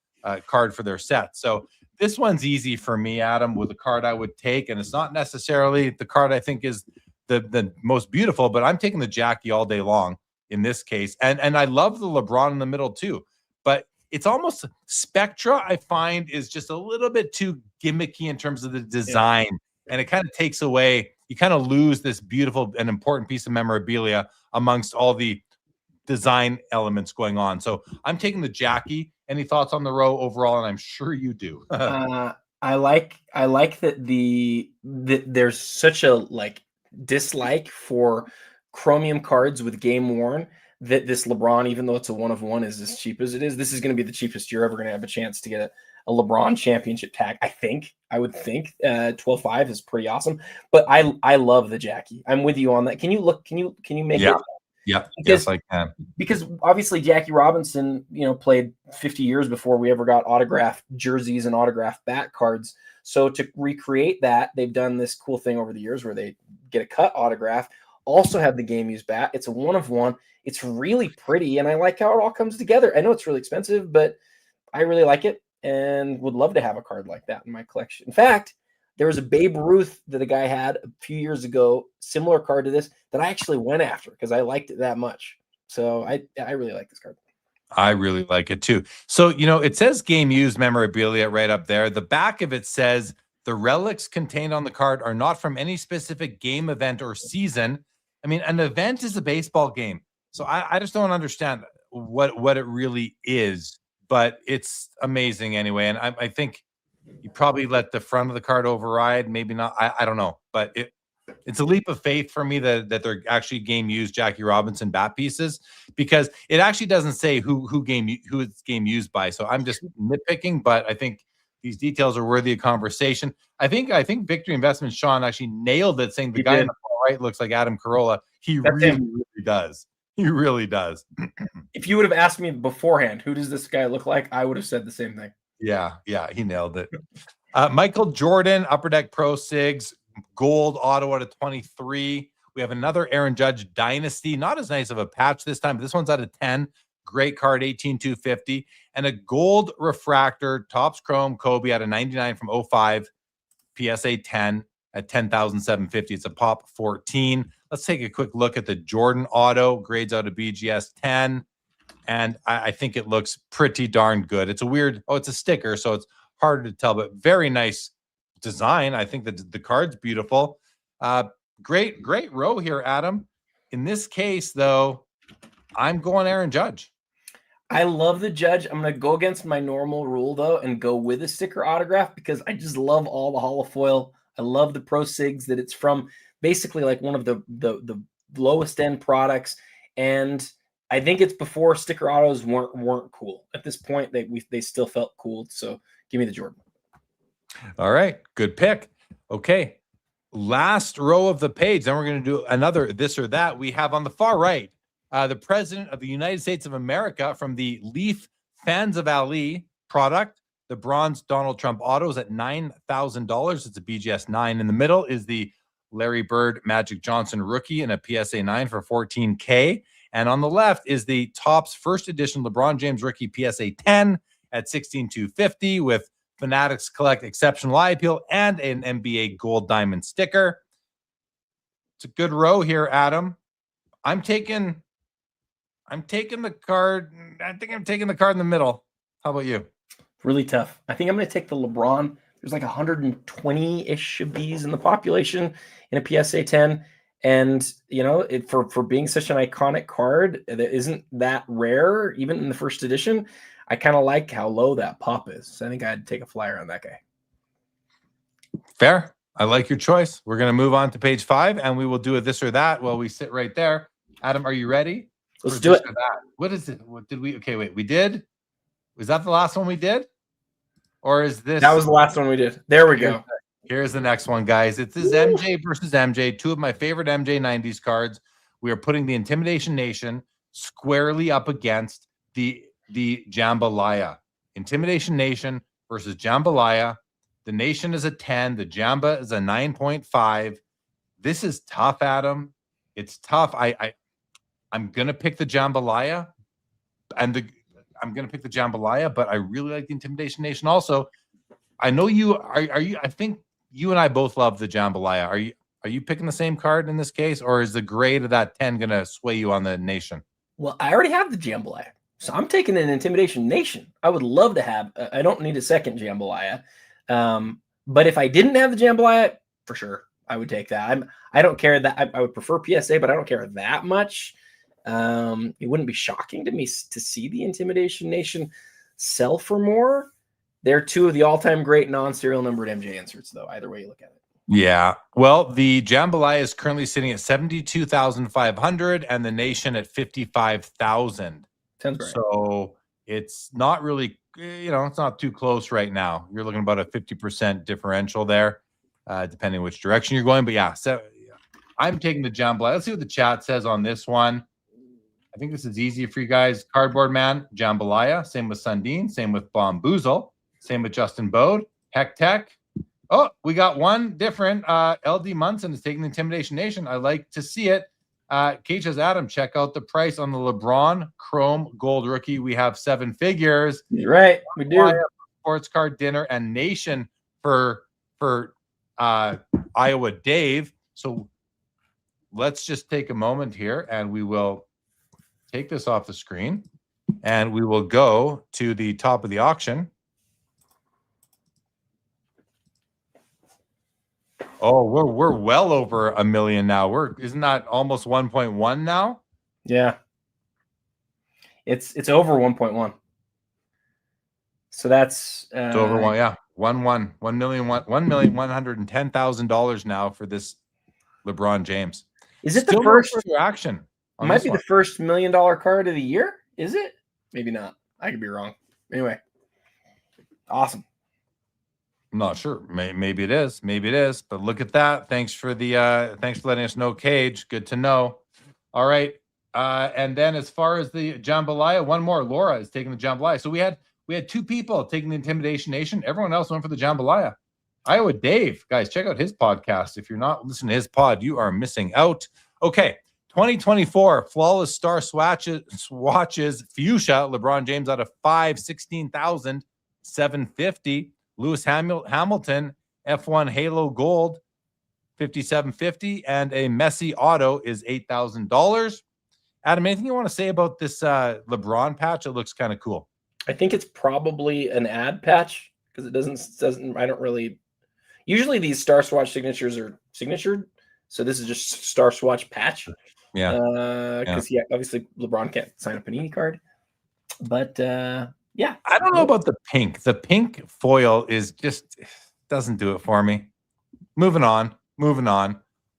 card for their set. So this one's easy for me, Adam, with a card I would take, and it's not necessarily the card I think is the most beautiful, but I'm taking the Jackie all day long in this case. And I love the LeBron in the middle too, but it's almost Spectra, I find, is just a little bit too gimmicky in terms of the design. And it kind of takes away, you kind of lose this beautiful and important piece of memorabilia amongst all the design elements going on. So I'm taking the Jackie. Any thoughts on the row overall? And I'm sure you do. I like that there's such a dislike for chromium cards with game worn, that this LeBron, even though it's a 1/1, is as cheap as it is. This is going to be the cheapest you're ever going to have a chance to get a LeBron championship tag. I would think 12.5 is pretty awesome, but I love the Jackie. I'm with you on that. Can you make it? Yeah. Yes, I can. Because obviously Jackie Robinson, played 50 years before we ever got autographed jerseys and autographed bat cards. So to recreate that, they've done this cool thing over the years where they get a cut autograph, also have the game used bat. It's a 1/1. It's really pretty, and I like how it all comes together. I know it's really expensive, but I really like it and would love to have a card like that in my collection. In fact, there was a Babe Ruth that a guy had a few years ago, similar card to this, that I actually went after because I liked it that much. So I really like this card. I really like it too. So, it says game used memorabilia right up there. The back of it says the relics contained on the card are not from any specific game, event, or season. I mean, an event is a baseball game. So I just don't understand what it really is, but it's amazing anyway. And I think you probably let the front of the card override. Maybe not. I don't know, but It's a leap of faith for me that they're actually game used Jackie Robinson bat pieces, because it actually doesn't say who it's game used by. So I'm just nitpicking, but I think these details are worthy of conversation. I think Victory Investments Sean actually nailed it, saying the guy on the far right looks like Adam Carolla. That's really does. He really does. If you would have asked me beforehand, who does this guy look like, I would have said the same thing. Yeah, he nailed it. Michael Jordan, Upper Deck Pro Sigs, gold auto out of 23. We have another Aaron Judge Dynasty. Not as nice of a patch this time, but this one's out of 10. Great card, 18,250. And a gold refractor, Topps Chrome Kobe out of 99 from 05. PSA 10 at 10,750. It's a pop 14. Let's take a quick look at the Jordan auto, grades out of BGS 10. And I think it looks pretty darn good. It's a weird, it's a sticker, so it's harder to tell, but very nice design. I think that the card's beautiful. Great row here, Adam. In this case, though, I'm going Aaron Judge. I love the Judge. I'm going to go against my normal rule, though, and go with a sticker autograph, because I just love all the holofoil. I love the Pro Sigs that it's from, basically like one of the lowest end products. And I think it's before sticker autos weren't cool. At this point, they still felt cool. So give me the Jordan. All right, good pick. Okay, last row of the page. Then we're going to do another this or that. We have on the far right, the President of the United States of America from the Leaf Fans of Ali product. The bronze Donald Trump autos at $9,000. It's a BGS 9. In the middle is the Larry Bird Magic Johnson rookie in a PSA 9 for $14K. And on the left is the Topps first edition LeBron James rookie PSA 10 at $16,250 with Fanatics Collect Exceptional Eye Appeal and an NBA Gold Diamond sticker. It's a good row here, Adam. I'm taking the card. I think I'm taking the card in the middle. How about you? Really tough. I think I'm going to take the LeBron. There's like 120-ish of these in the population in a PSA 10. And, you know, for being such an iconic card that isn't that rare, even in the first edition, I kind of like how low that pop is. So I think I'd take a flyer on that guy. Fair. I like your choice. We're going to move on to page 5, and we will do a this or that while we sit right there. Adam, are you ready? Let's do it. What is it? What did we? Okay, wait. We did? Was that the last one we did? Or is this? That was the last one we did. There we go. Here's the next one, guys. It's this MJ versus MJ, two of my favorite MJ 90s cards. We are putting the Intimidation Nation squarely up against the Jambalaya. Intimidation Nation versus Jambalaya. The Nation is a 10. The Jamba is a 9.5. This is tough, Adam. It's tough. I'm gonna pick the Jambalaya, I'm gonna pick the Jambalaya, but I really like the Intimidation Nation also. I know you are. You? I think you and I both love the Jambalaya. Are you picking the same card in this case, or is the grade of that 10 gonna sway you on the Nation? Well, I already have the Jambalaya, so I'm taking an Intimidation Nation. I would love to have. I don't need a second Jambalaya, but if I didn't have the Jambalaya, for sure I would take that. I don't care that I would prefer PSA, but I don't care that much. It wouldn't be shocking to me to see the Intimidation Nation sell for more. They're two of the all-time great non-serial numbered MJ inserts, though, either way you look at it. Yeah. Well, the Jambalaya is currently sitting at 72,500 and the Nation at 55,000. Sounds great. So it's not really, it's not too close right now. You're looking about a 50% differential there, depending which direction you're going. But yeah, so I'm taking the Jambalaya. Let's see what the chat says on this one. I think this is easy for you guys. Cardboard Man, Jambalaya. Same with Sundin. Same with Bomboozle. Same with Justin Bode. Heck Tech. Oh, we got one different. LD Munson is taking the Intimidation Nation. I like to see it. Kate says, Adam, check out the price on the LeBron Chrome Gold Rookie. We have 7 figures. You're right. We do. Sports Card Dinner and Nation for Iowa Dave. So let's just take a moment here and we will take this off the screen and we will go to the top of the auction. Oh, we're well over $1 million now. Isn't that almost 1.1 now? Yeah. It's over 1.1. So that's it's over one, yeah. $1,110,000 now for this LeBron James. Is it Still the first? no further action. It might be the first $1 million card of the year. Is it? Maybe not. I could be wrong. Anyway, awesome. I'm not sure. Maybe it is. Maybe it is. But look at that. Thanks for letting us know, Cage. Good to know. All right. And then as far as the jambalaya, one more. Laura is taking the jambalaya. So we had 2 people taking the Intimidation Nation. Everyone else went for the jambalaya. Iowa Dave, guys, check out his podcast. If you're not listening to his pod, you are missing out. Okay, 2024 Flawless Star Swatches Fuchsia, LeBron James out of 5, 16,750. Lewis Hamilton, F1 Halo Gold, 5,750. And a Messi Auto is $8,000. Adam, anything you want to say about this LeBron patch? It looks kind of cool. I think it's probably an ad patch because it doesn't. I don't really. Usually these Star Swatch signatures are signatured, so this is just Star Swatch patch. Yeah. Because obviously LeBron can't sign a Panini card, but yeah. I don't know about the pink. The pink foil is just doesn't do it for me. Moving on.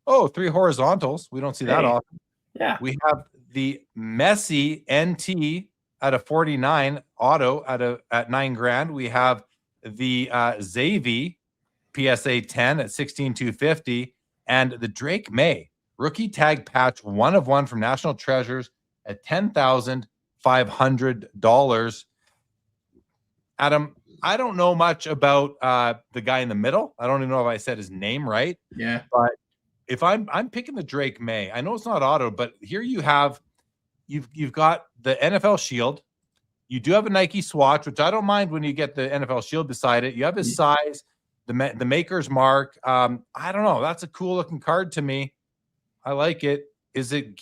Oh, 3 horizontals. We don't see that often. Yeah. We have the Messi NT out of 49 auto at $9,000. We have the Xavi PSA 10 at 16,250, and the Drake May rookie tag patch 1 of 1 from National Treasures at $10,500. Adam, I don't know much about the guy in the middle. I don't even know if I said his name right. Yeah, but if I'm picking the Drake May, I know it's not auto, but here you've got the NFL Shield. You do have a Nike swatch, which I don't mind when you get the NFL Shield beside it. You have his size, the maker's mark. I don't know. That's a cool looking card to me. I like it. Is it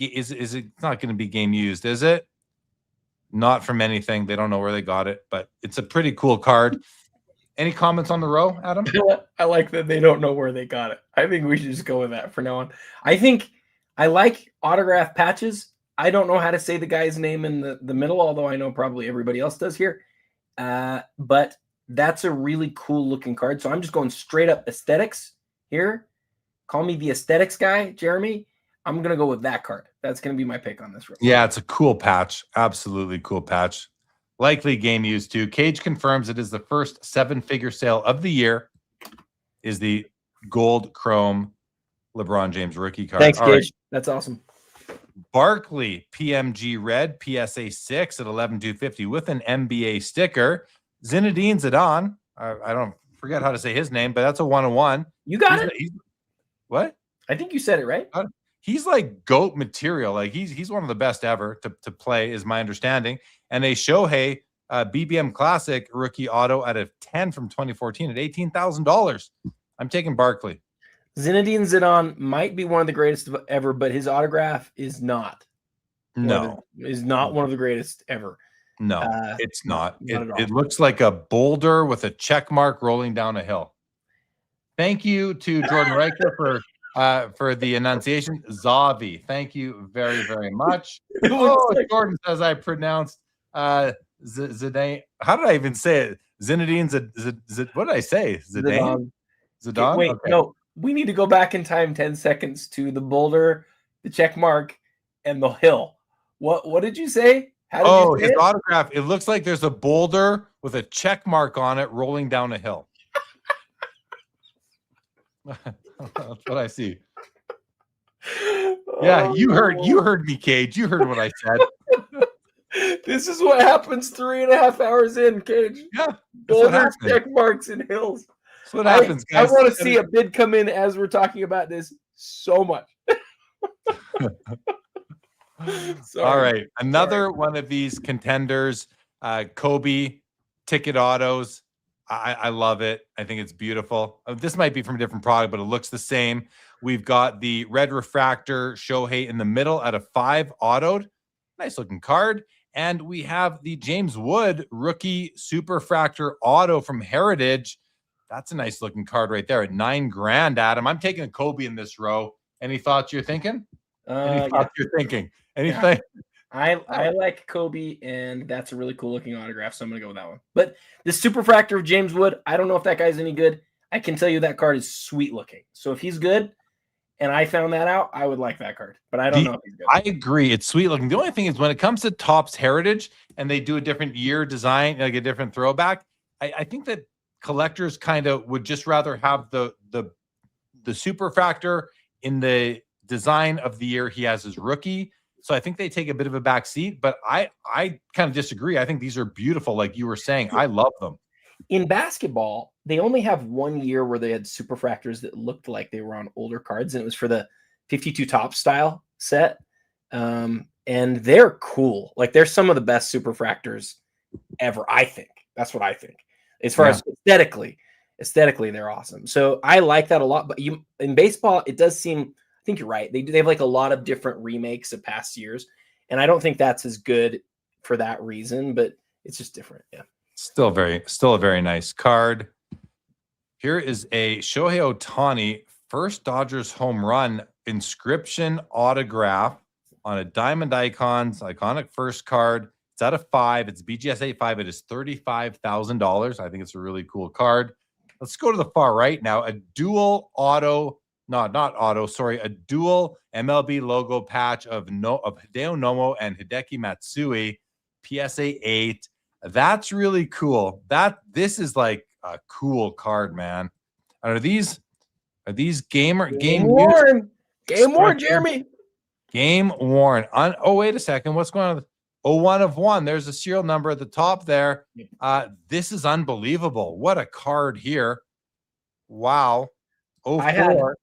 not going to be game used? Is it? Not from anything. They don't know where they got it, but it's a pretty cool card. Any comments on the row, Adam? I like that they don't know where they got it. I think we should just go with that for now on. I think I like autograph patches. I don't know how to say the guy's name in the middle, although I know probably everybody else does here. But that's a really cool looking card. So I'm just going straight up aesthetics here. Call me the aesthetics guy, Jeremy. I'm going to go with that card. That's going to be my pick on this row. Yeah, it's a cool patch. Absolutely cool patch. Likely game used too. Cage confirms it is the first 7-figure sale of the year. Is the gold chrome LeBron James rookie card. Thanks, Cage. Right. That's awesome. Barkley PMG Red PSA 6 at 11,250 with an NBA sticker. Zinedine Zidane. I don't forget how to say his name, but that's a 101. You got it. What? I think you said it right. He's like GOAT material. Like he's one of the best ever to play, is my understanding. And a Shohei BBM Classic rookie auto out of 10 from 2014 at $18,000. I'm taking Barkley. Zinedine Zidane might be one of the greatest ever, but his autograph is not. Is not one of the greatest ever. No, it's not. It looks like a boulder with a check mark rolling down a hill. Thank you to Jordan Reicher for the enunciation. Zavi. Thank you very, very much. Jordan says I pronounced Zidane. How did I even say it? Zinedine what did I say? Zidane? Wait, okay. No. We need to go back in time 10 seconds to the boulder, the check mark, and the hill. What did you say? How did you say his autograph. It looks like there's a boulder with a check mark on it rolling down a hill. That's what I see. Yeah, you heard me, Cage. You heard what I said. This is what happens 3.5 hours in, Cage. Yeah. Boulders, check marks, and hills. That's what happens, guys. I want to see a bid come in as we're talking about this so much. All right. Another one of these contenders, Kobe ticket autos. I love it. I think it's beautiful. This might be from a different product, but it looks the same. We've got the red refractor Shohei in the middle out of 5 autoed. Nice looking card. And we have the James Wood rookie superfractor auto from Heritage. That's a nice looking card right there at $9,000, Adam. I'm taking a Kobe in this row. Any thoughts you're thinking? Anything? Yeah. I like Kobe, and that's a really cool looking autograph, so I'm going to go with that one. But the superfractor of James Wood, I don't know if that guy's any good. I can tell you that card is sweet looking. So if he's good, and I found that out, I would like that card. But I don't know if he's good. I agree. It's sweet looking. The only thing is when it comes to Topps Heritage and they do a different year design, like a different throwback, I think that collectors kind of would just rather have the Superfractor in the design of the year he has his rookie. So I think they take a bit of a back seat, but I kind of disagree. I think these are beautiful. Like you were saying, I love them. In basketball, they only have 1 year where they had Superfractors that looked like they were on older cards, and it was for the 52 top style set. And they're cool. Like they're some of the best Superfractors ever, I think. That's what I think. As far as aesthetically, they're awesome. So I like that a lot. But in baseball, it does seem, I think you're right. They have like a lot of different remakes of past years. And I don't think that's as good for that reason, but it's just different. Yeah. Still a very nice card. Here is a Shohei Ohtani first Dodgers home run inscription autograph on a Diamond Icons iconic first card. It's out of 5. It's BGSA 5. It is $35,000. I think it's a really cool card. Let's go to the far right now. A dual auto, not auto, sorry, a dual MLB logo patch of Hideo Nomo and Hideki Matsui, PSA 8. That's really cool. This is like a cool card, man. Are these game worn? Game worn, Jeremy. Game worn. Oh, wait a second. What's going on? 01 of 1. There's a serial number at the top there. This is unbelievable. What a card here. Wow. 04.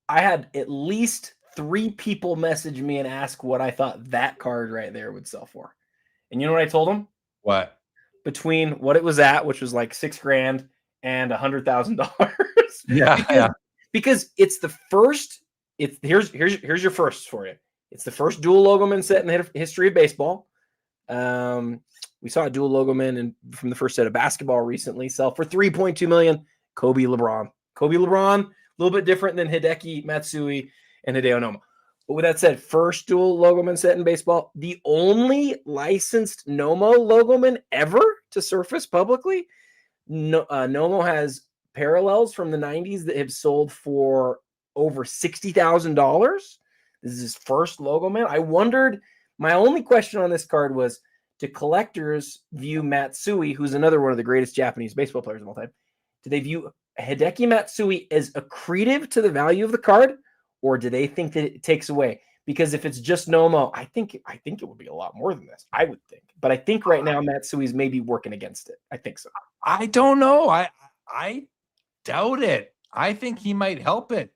I had at least 3 people message me and ask what I thought that card right there would sell for. And you know what I told them? What? Between what it was at, which was like $6,000 and $100,000. Yeah. Because it's the first. Here's your first for you. It's the first dual logo man set in the history of baseball. We saw a dual logo man from the first set of basketball recently sell for $3.2 million. Kobe LeBron, a little bit different than Hideki Matsui and Hideo Nomo. But with that said, first dual logo man set in baseball, the only licensed Nomo logo man ever to surface publicly. Nomo has parallels from the 90s that have sold for over $60,000. This is his first logo man. I wondered, my only question on this card was, do collectors view Matsui, who's another one of the greatest Japanese baseball players of all time, do they view Hideki Matsui as accretive to the value of the card, or do they think that it takes away? Because if it's just Nomo, I think it would be a lot more than this. I would think, but I think right now Matsui's maybe working against it. I think so. I don't know. I doubt it. I think he might help it.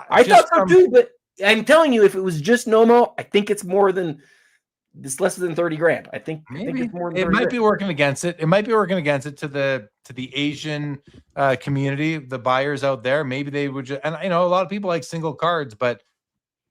I thought so too, but I'm telling you, if it was just Nomo, I think it's more than this, less than $30,000. I think it's more than it might be working against it. It might be working against it to the Asian community, the buyers out there. Maybe they would just, and a lot of people like single cards, but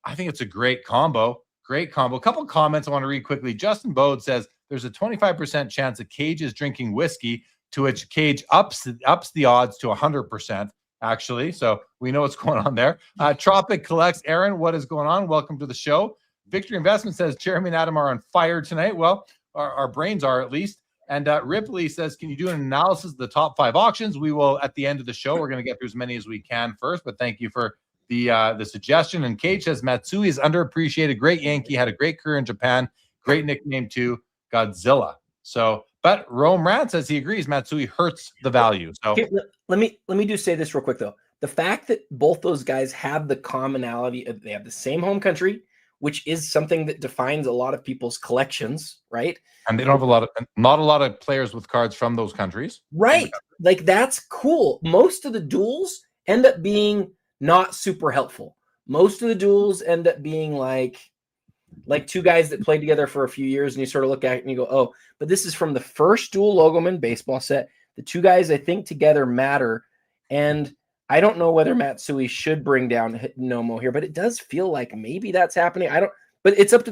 I think it's a great combo. Great combo. A couple of comments I want to read quickly. Justin Bode says there's a 25% chance that Cage is drinking whiskey, to which Cage ups the odds to 100%. Actually, so we know what's going on there. Tropic collects. Aaron, what is going on? Welcome to the show. Victory Investment says Jeremy and Adam are on fire tonight. Well, our brains are, at least. And Ripley says, can you do an analysis of the top 5 auctions? We will at the end of the show. We're going to get through as many as we can first, but thank you for the suggestion. And Cage says Matsui is underappreciated. Great Yankee, had a great career in Japan. Great nickname too, Godzilla. So, but Rome Rant says he agrees Matsui hurts the value. So okay, let me just say this real quick though. The fact that both those guys have the commonality of they have the same home country, which is something that defines a lot of people's collections, right? And they don't have not a lot of players with cards from those countries. Right. Like that's cool. Most of the duels end up being not super helpful. Most of the duels end up being like 2 guys that played together for a few years, and you sort of look at it and you go, oh, but this is from the first dual logoman baseball set. The 2 guys I think together matter. And I don't know whether Matsui should bring down Nomo here, but it does feel like maybe that's happening. But it's up to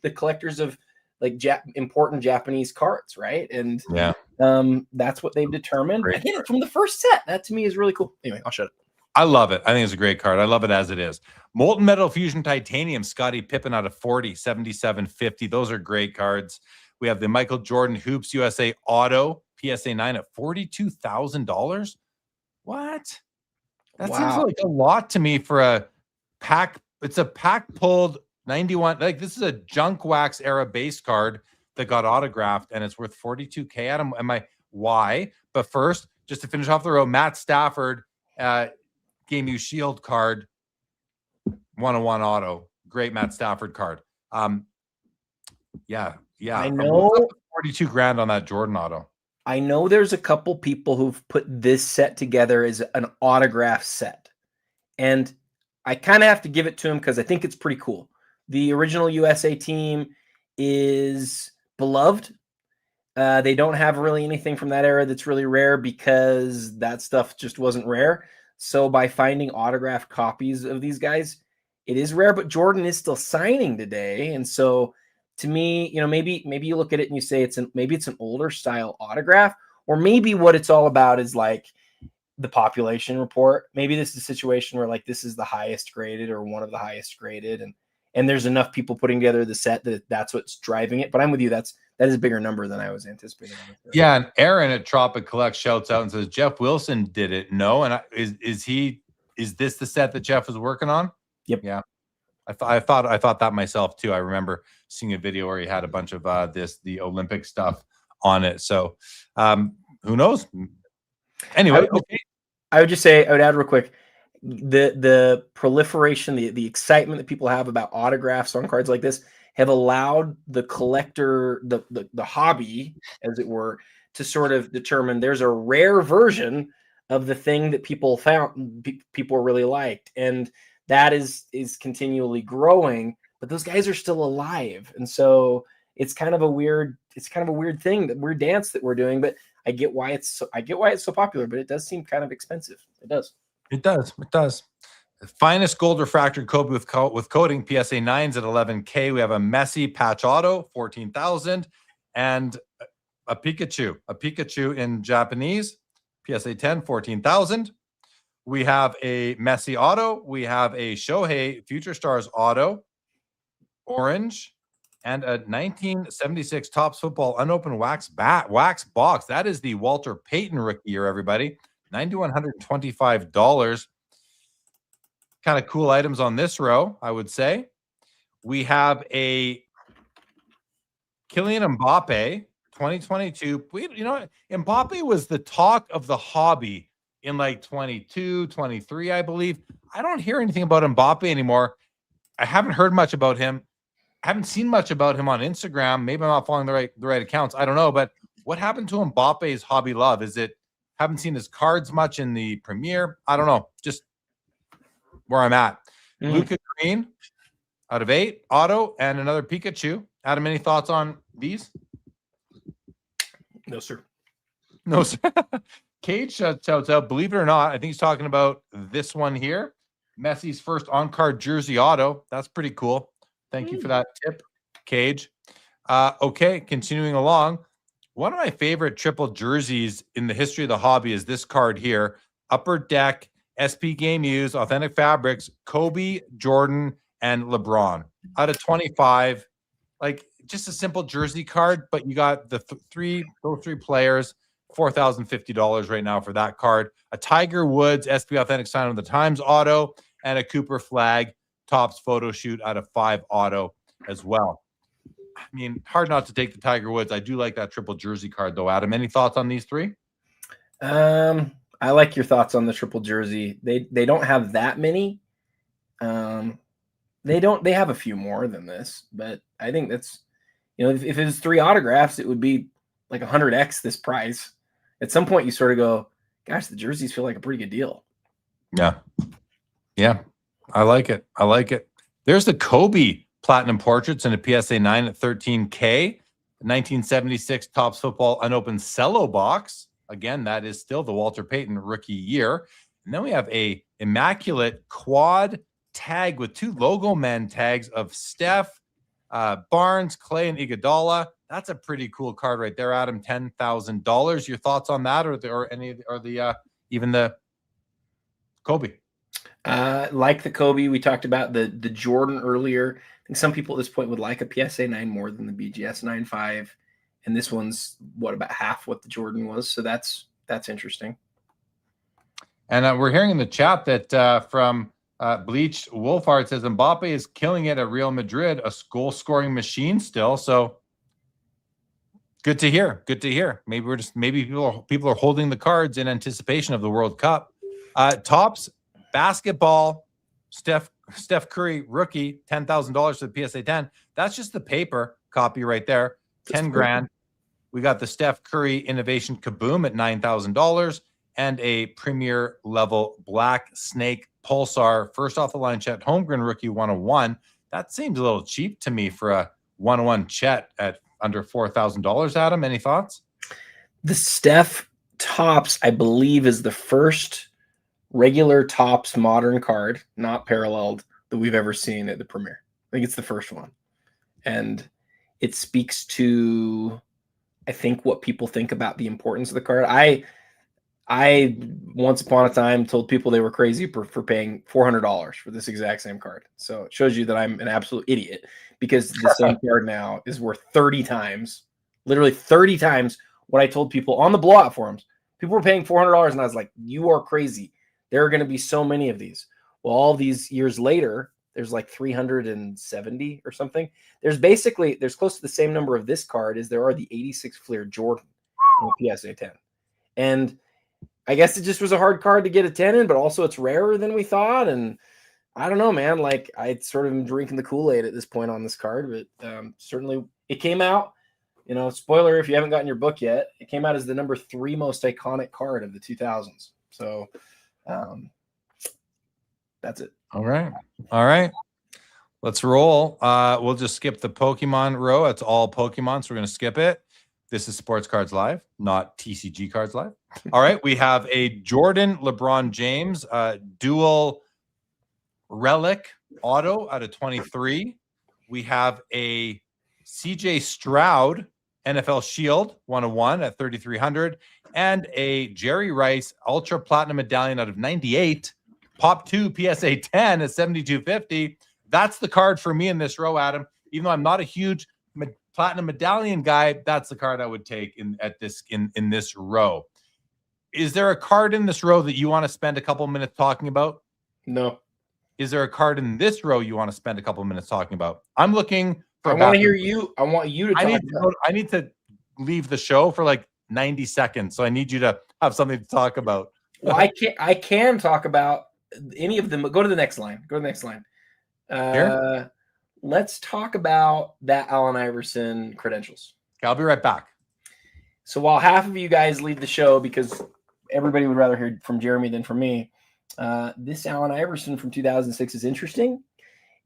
the collectors of like important Japanese cards, right? And yeah, that's what they've determined. Great. Again, from the first set, that to me is really cool. Anyway, I'll shut up. I love it. I think it's a great card. I love it as it is. Molten Metal Fusion Titanium, Scottie Pippen out of 40, 77.50. Those are great cards. We have the Michael Jordan Hoops USA Auto PSA 9 at $42,000. What? That seems like a lot to me for a pack. It's a pack pulled 91. Like this is a junk wax era base card that got autographed and it's worth 42K. Adam, why? But first, just to finish off the row, Matt Stafford game you shield card 101 auto. Great Matt Stafford card. Yeah. I know 42 grand on that Jordan auto. I know there's a couple people who've put this set together as an autograph set. And I kind of have to give it to him because I think it's pretty cool. The original USA team is beloved. They don't have really anything from that era that's really rare because that stuff just wasn't rare. So by finding autographed copies of these guys, it is rare, but Jordan is still signing today. And so to me, you know, maybe you look at it and you say maybe it's an older style autograph, or maybe what it's all about is like the population report. Maybe this is a situation where like this is the highest graded or one of the highest graded, and there's enough people putting together the set that's what's driving it. But I'm with you. That is a bigger number than I was anticipating. Yeah, and Aaron at Tropic Collect shouts out and says Jeff Wilson did it. No, and is this the set that Jeff was working on? Yep. Yeah. I thought that myself too. I remember seeing a video where he had a bunch of the Olympic stuff on it. So who knows? Anyway, I would just say, I would add real quick, the proliferation, the excitement that people have about autographs on cards like this have allowed the collector, the hobby, as it were, to sort of determine there's a rare version of the thing that people really liked. And that is continually growing, but those guys are still alive. And so it's kind of a weird thing, that weird dance that we're doing, but I get why it's so popular, but it does seem kind of expensive. It does. The finest gold refractor Kobe with coating, PSA 9s at 11K. We have a Messi patch auto, 14,000, and a Pikachu in Japanese, PSA 10, 14,000. We have a Messi auto. We have a Shohei Future Stars auto, orange, and a 1976 Topps Football unopened wax box. That is the Walter Payton rookie year, everybody. $9,125. Kind of cool items on this row, I would say. We have a Kylian Mbappe, 2022. Mbappe was the talk of the hobby in like 22, 23, I believe. I don't hear anything about Mbappe anymore. I haven't heard much about him. I haven't seen much about him on Instagram. Maybe I'm not following the right accounts. I don't know. But what happened to Mbappe's hobby love? Is it haven't seen his cards much in the premiere? I don't know. Just where I'm at. Luka Green out of 8, auto, and another Pikachu. Adam, any thoughts on these? No, sir. No, sir. Cage shouts out, believe it or not, I think he's talking about this one here. Messi's first on-card jersey auto. That's pretty cool. Thank you for that tip, Cage. Okay, continuing along. One of my favorite triple jerseys in the history of the hobby is this card here. Upper Deck, SP Game Used, Authentic Fabrics, Kobe, Jordan, and LeBron. Out of 25, like just a simple jersey card, but you got those three players. $4,050 right now for that card. A Tiger Woods SP Authentic Sign of the Times auto, and a Cooper Flag Topps photo shoot out of 5 auto as well. I mean, hard not to take the Tiger Woods. I do like that triple jersey card though. Adam, any thoughts on these three? I like your thoughts on the triple jersey. They don't have that many. They have a few more than this, but I think that's, if it was 3 autographs, it would be like 100x this price. At some point you sort of go, gosh, the jerseys feel like a pretty good deal. Yeah. I like it. There's the Kobe Platinum Portraits in a PSA 9 at 13K. 1976 Topps Football unopened cello box. Again, that is still the Walter Payton rookie year. And then we have a immaculate quad tag with 2 logo men tags of Steph, Barnes, Clay, and Iguodala. That's a pretty cool card right there, Adam. $10,000. Your thoughts on that, even the Kobe? Like the Kobe, we talked about the Jordan earlier. I think some people at this point would like a PSA 9 more than the BGS 9.5, and this one's about half what the Jordan was. So that's interesting. And we're hearing in the chat that from Bleached Wolfhard says Mbappe is killing it at Real Madrid, a goal-scoring machine still. So good to hear. Good to hear. Maybe people are holding the cards in anticipation of the World Cup. Tops basketball, Steph Curry rookie, $10,000 for the PSA 10. That's just the paper copy right there, 10 grand. We got the Steph Curry Innovation Kaboom at $9,000 and a premier level Black Snake Pulsar first off the line Chet Holmgren rookie 101. That seems a little cheap to me for a 101 Chet at under $4,000. Adam, any thoughts? The Steph Tops, I believe, is the first regular Tops modern card, not paralleled, that we've ever seen at the Premier. I think it's the first one. And it speaks to, I think, what people think about the importance of the card. I once upon a time told people they were crazy for paying $400 for this exact same card. So it shows you that I'm an absolute idiot, because the same card now is worth 30 times, literally 30 times what I told people on the blowout forums. People were paying $400, and I was like, you are crazy. There are going to be so many of these. Well, all these years later, there's like 370 or something. There's close to the same number of this card as there are the 86 Fleer Jordan in the PSA 10. And I guess it just was a hard card to get a 10 in, but also it's rarer than we thought. And I don't know, man. Like, I sort of am drinking the Kool-Aid at this point on this card, but certainly it came out, spoiler if you haven't gotten your book yet, it came out as the number 3 most iconic card of the 2000s. So that's it. All right. Let's roll. We'll just skip the Pokemon row. It's all Pokemon, so we're going to skip it. This is Sports Cards Live, not TCG Cards Live. All right, we have a Jordan LeBron James dual relic auto out of 23. We have a CJ Stroud NFL Shield 101 at 3,300, and a Jerry Rice Ultra Platinum Medallion out of 98. Pop 2 PSA 10 at 7,250. That's the card for me in this row, Adam. Even though I'm not a huge Platinum Medallion guy, that's the card I would take in this row. Is there a card in this row that you want to spend a couple minutes talking about? No. Is there a card in this row you want to spend a couple minutes talking about? I'm looking for. I want to hear you. I want you to talk. I need to leave the show for like 90 seconds, so I need you to have something to talk about. Well, I can talk about any of them. Go to the next line. Here? Let's talk about that Allen Iverson credentials. Okay, I'll be right back. So while half of you guys leave the show because everybody would rather hear from Jeremy than from me, this Allen Iverson from 2006 is interesting,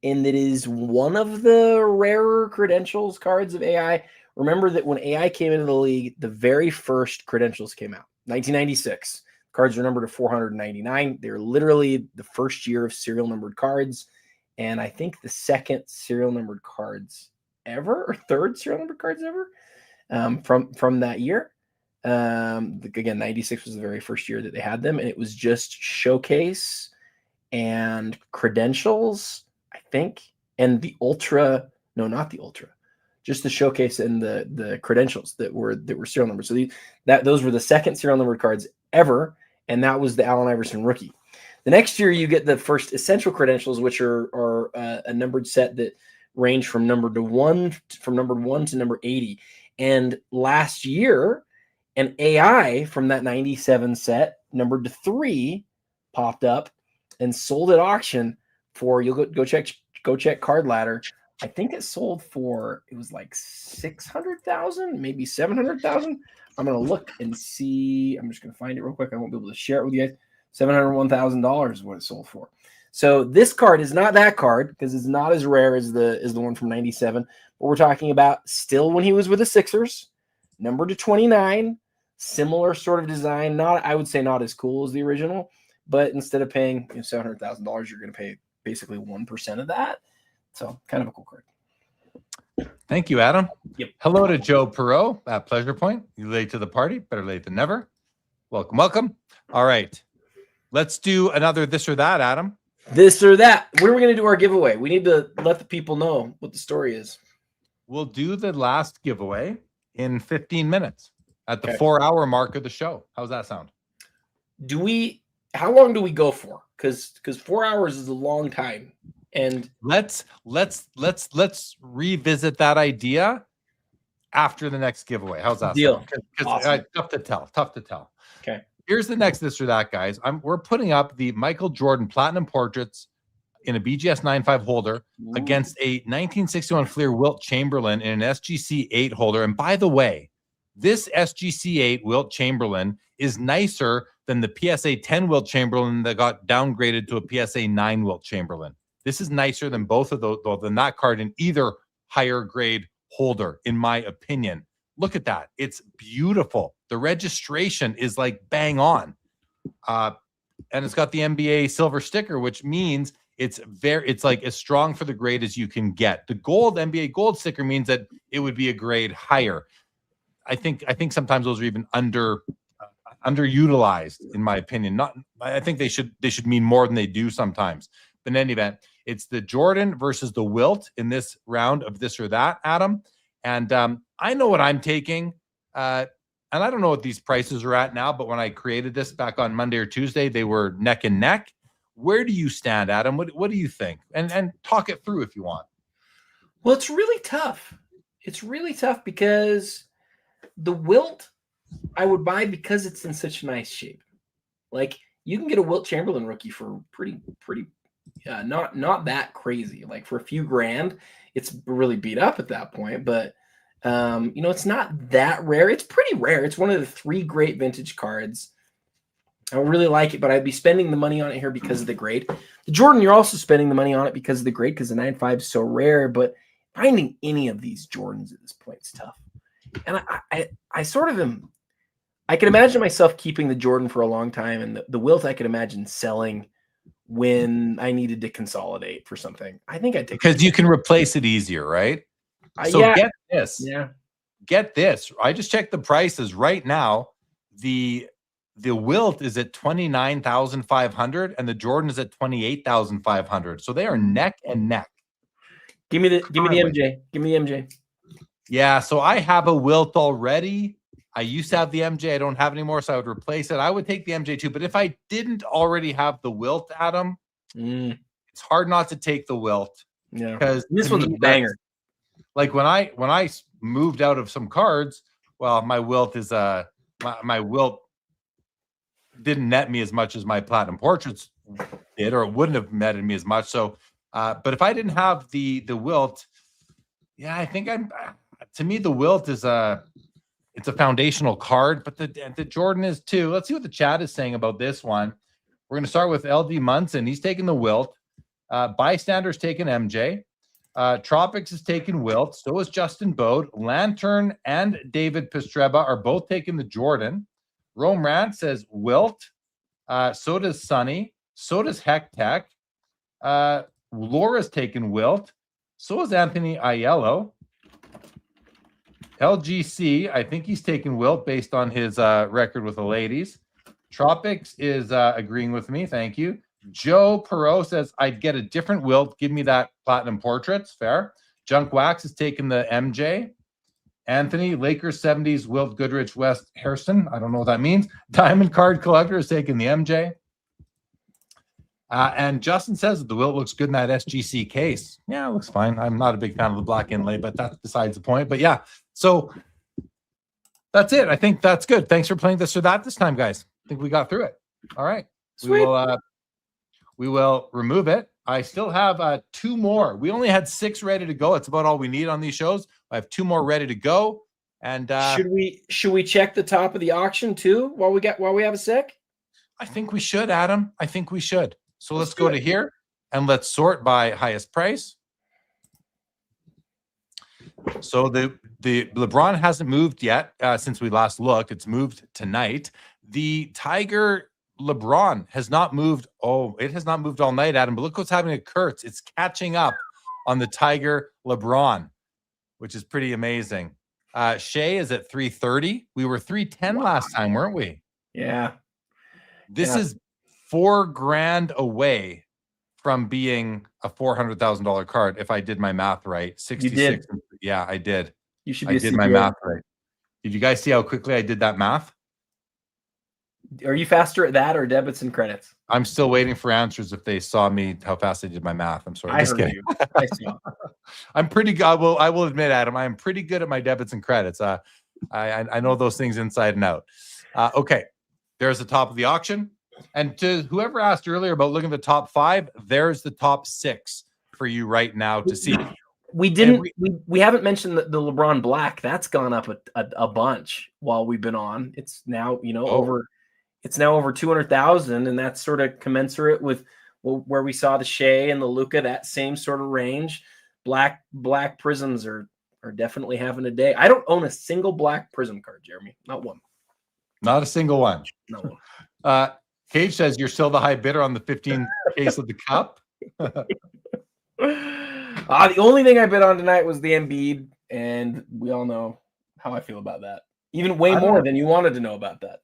and it is one of the rarer credentials cards of AI. Remember that when AI came into the league, the very first credentials came out, 1996. Cards are numbered to 499. They're literally the first year of serial numbered cards, and I think the second serial numbered cards ever, or third serial numbered cards ever, from that year. Again, 96 was the very first year that they had them, and it was just showcase and credentials, I think, and the ultra. No, not the ultra. Just the showcase and the credentials that were serial numbers. So those were the second serial numbered cards ever, and that was the Allen Iverson rookie. The next year, you get the first essential credentials, which are a numbered set that range from numbered 1 to number 80. And last year, an AI from that 97 set, numbered to 3, popped up and sold at auction for, you'll go check Card Ladder. I think it sold for, it was like 600,000, maybe 700,000. I'm going to look and see. I'm just going to find it real quick. I won't be able to share it with you guys. $701,000 is what it sold for. So this card is not that card because it's not as rare as the one from 97. But we're talking about still when he was with the Sixers, numbered to 29, similar sort of design. I would say not as cool as the original, but instead of paying $700,000, you're going to pay basically 1% of that. So kind of a cool card. Thank you, Adam. Yep. Hello to Joe Perot at Pleasure Point. You late to the party, better late than never. Welcome. All right. Let's do another this or that, Adam. This or that. When are we going to do our giveaway? We need to let the people know what the story is. We'll do the last giveaway in 15 minutes at the 4-hour mark of the show. How's that sound? Do we how long do we go for? Because 4 hours is a long time. And let's revisit that idea after the next giveaway. How's that deal? sound? Because Awesome. tough to tell. Tough to tell. Okay. Here's the next this or that, guys. We're putting up the Michael Jordan Platinum Portraits in a BGS 9.5 holder against a 1961 Fleer Wilt Chamberlain in an SGC 8 holder. And by the way, this SGC 8 Wilt Chamberlain is nicer than the PSA 10 Wilt Chamberlain that got downgraded to a PSA 9 Wilt Chamberlain. This is nicer than both of those, than that card in either higher grade holder, in my opinion. Look at that. It's beautiful. The registration is like bang on. And it's got the NBA silver sticker, which means it's like as strong for the grade as you can get. The gold NBA gold sticker means that it would be a grade higher. I think sometimes those are even underutilized, in my opinion. I think they should mean more than they do sometimes. But in any event, it's the Jordan versus the Wilt in this round of this or that, Adam. And I know what I'm taking. And I don't know what these prices are at now, but when I created this back on Monday or Tuesday, they were neck and neck. Where do you stand, Adam? What do you think? And talk it through if you want. Well, it's really tough. It's really tough because the Wilt I would buy because it's in such nice shape. Like you can get a Wilt Chamberlain rookie for pretty not that crazy. Like for a few grand, it's really beat up at that point, but it's not that rare. It's pretty rare. It's one of the 3 great vintage cards. I really like it, but I'd be spending the money on it here because of the grade. The Jordan, you're also spending the money on it because of the grade, because the 9.5 is so rare, but finding any of these Jordans at this point is tough. And I sort of am, I can imagine myself keeping the Jordan for a long time, and the Wilt I could imagine selling when I needed to consolidate for something. I think I'd take because you can replace it easier, right? So yeah. Get this. Yeah. Get this. I just checked the prices right now. The Wilt is at 29,500 and the Jordan is at 28,500. So they are neck and neck. Give me the MJ. Give me the MJ. Yeah, so I have a Wilt already. I used to have the MJ. I don't have it anymore, so I would replace it. I would take the MJ too. But if I didn't already have the Wilt, Adam, it's hard not to take the Wilt. Yeah, because this one's a banger. Like when I moved out of some cards, well, my Wilt is my Wilt didn't net me as much as my Platinum Portraits did, or it wouldn't have netted me as much. So, but if I didn't have the Wilt, yeah, I think to me the Wilt is it's a foundational card, but the Jordan is too. Let's see what the chat is saying about this one. We're going to start with LD Munson. He's taking the Wilt. Bystander's taking MJ. Tropics is taking Wilt. So is Justin Bode. Lantern and David Pastreba are both taking the Jordan. Rome Rant says Wilt. So does Sonny. So does Heck Tech. Laura's taking Wilt. So is Anthony Aiello. LGC, I think he's taking Wilt based on his record with the ladies. Tropics is agreeing with me. Thank you. Joe Perot says, I'd get a different Wilt. Give me that Platinum Portraits. Fair. Junk Wax is taking the MJ. Anthony, Lakers 70s, Wilt Goodrich West Hairston. I don't know what that means. Diamond Card Collector is taking the MJ. And Justin says that the Wilt looks good in that SGC case. Yeah, it looks fine. I'm not a big fan of the black inlay, but that's besides the point. But yeah, so that's it. I think that's good. Thanks for playing this or that this time, guys. I think we got through it. All right. Sweet. We will remove it. I still have 2 more. We only had 6 ready to go. That's about all we need on these shows. I have 2 more ready to go. And should we check the top of the auction too while we have a sec? I think we should, Adam. I think we should. So let's go to here and let's sort by highest price. So the Lebron hasn't moved yet since we last looked. It's moved tonight. The Tiger LeBron has not moved. Oh, it has not moved all night, Adam. But look what's happening at Kurtz. It's catching up on the Tiger LeBron, which is pretty amazing. Shea is at 330. We were 310 last time, weren't we? Yeah. This is $4,000 away from being a $400,000 card. If I did my math right, 66. Yeah, I did. You should. I did my math right. Did you guys see how quickly I did that math? Are you faster at that or debits and credits? I'm still waiting for answers if they saw me, how fast I did my math. I'm sorry. I Just heard kidding. you. I saw. I'm pretty good. I will admit, Adam, I'm pretty good at my debits and credits. I know those things inside and out. Okay. There's the top of the auction. And to whoever asked earlier about looking at the top 5, there's the top 6 for you right now to see. We haven't mentioned the LeBron Black. That's gone up a bunch while we've been on. It's now, over 200,000, and that's sort of commensurate with where we saw the Shea and the Luka, that same sort of range. Black prisms are definitely having a day. I don't own a single black prism card, Jeremy. Not one. Not a single one. Not one. Cage says you're still the high bidder on the 15 case of the cup. The only thing I bid on tonight was the Embiid, and we all know how I feel about that. Even way more than you wanted to know about that.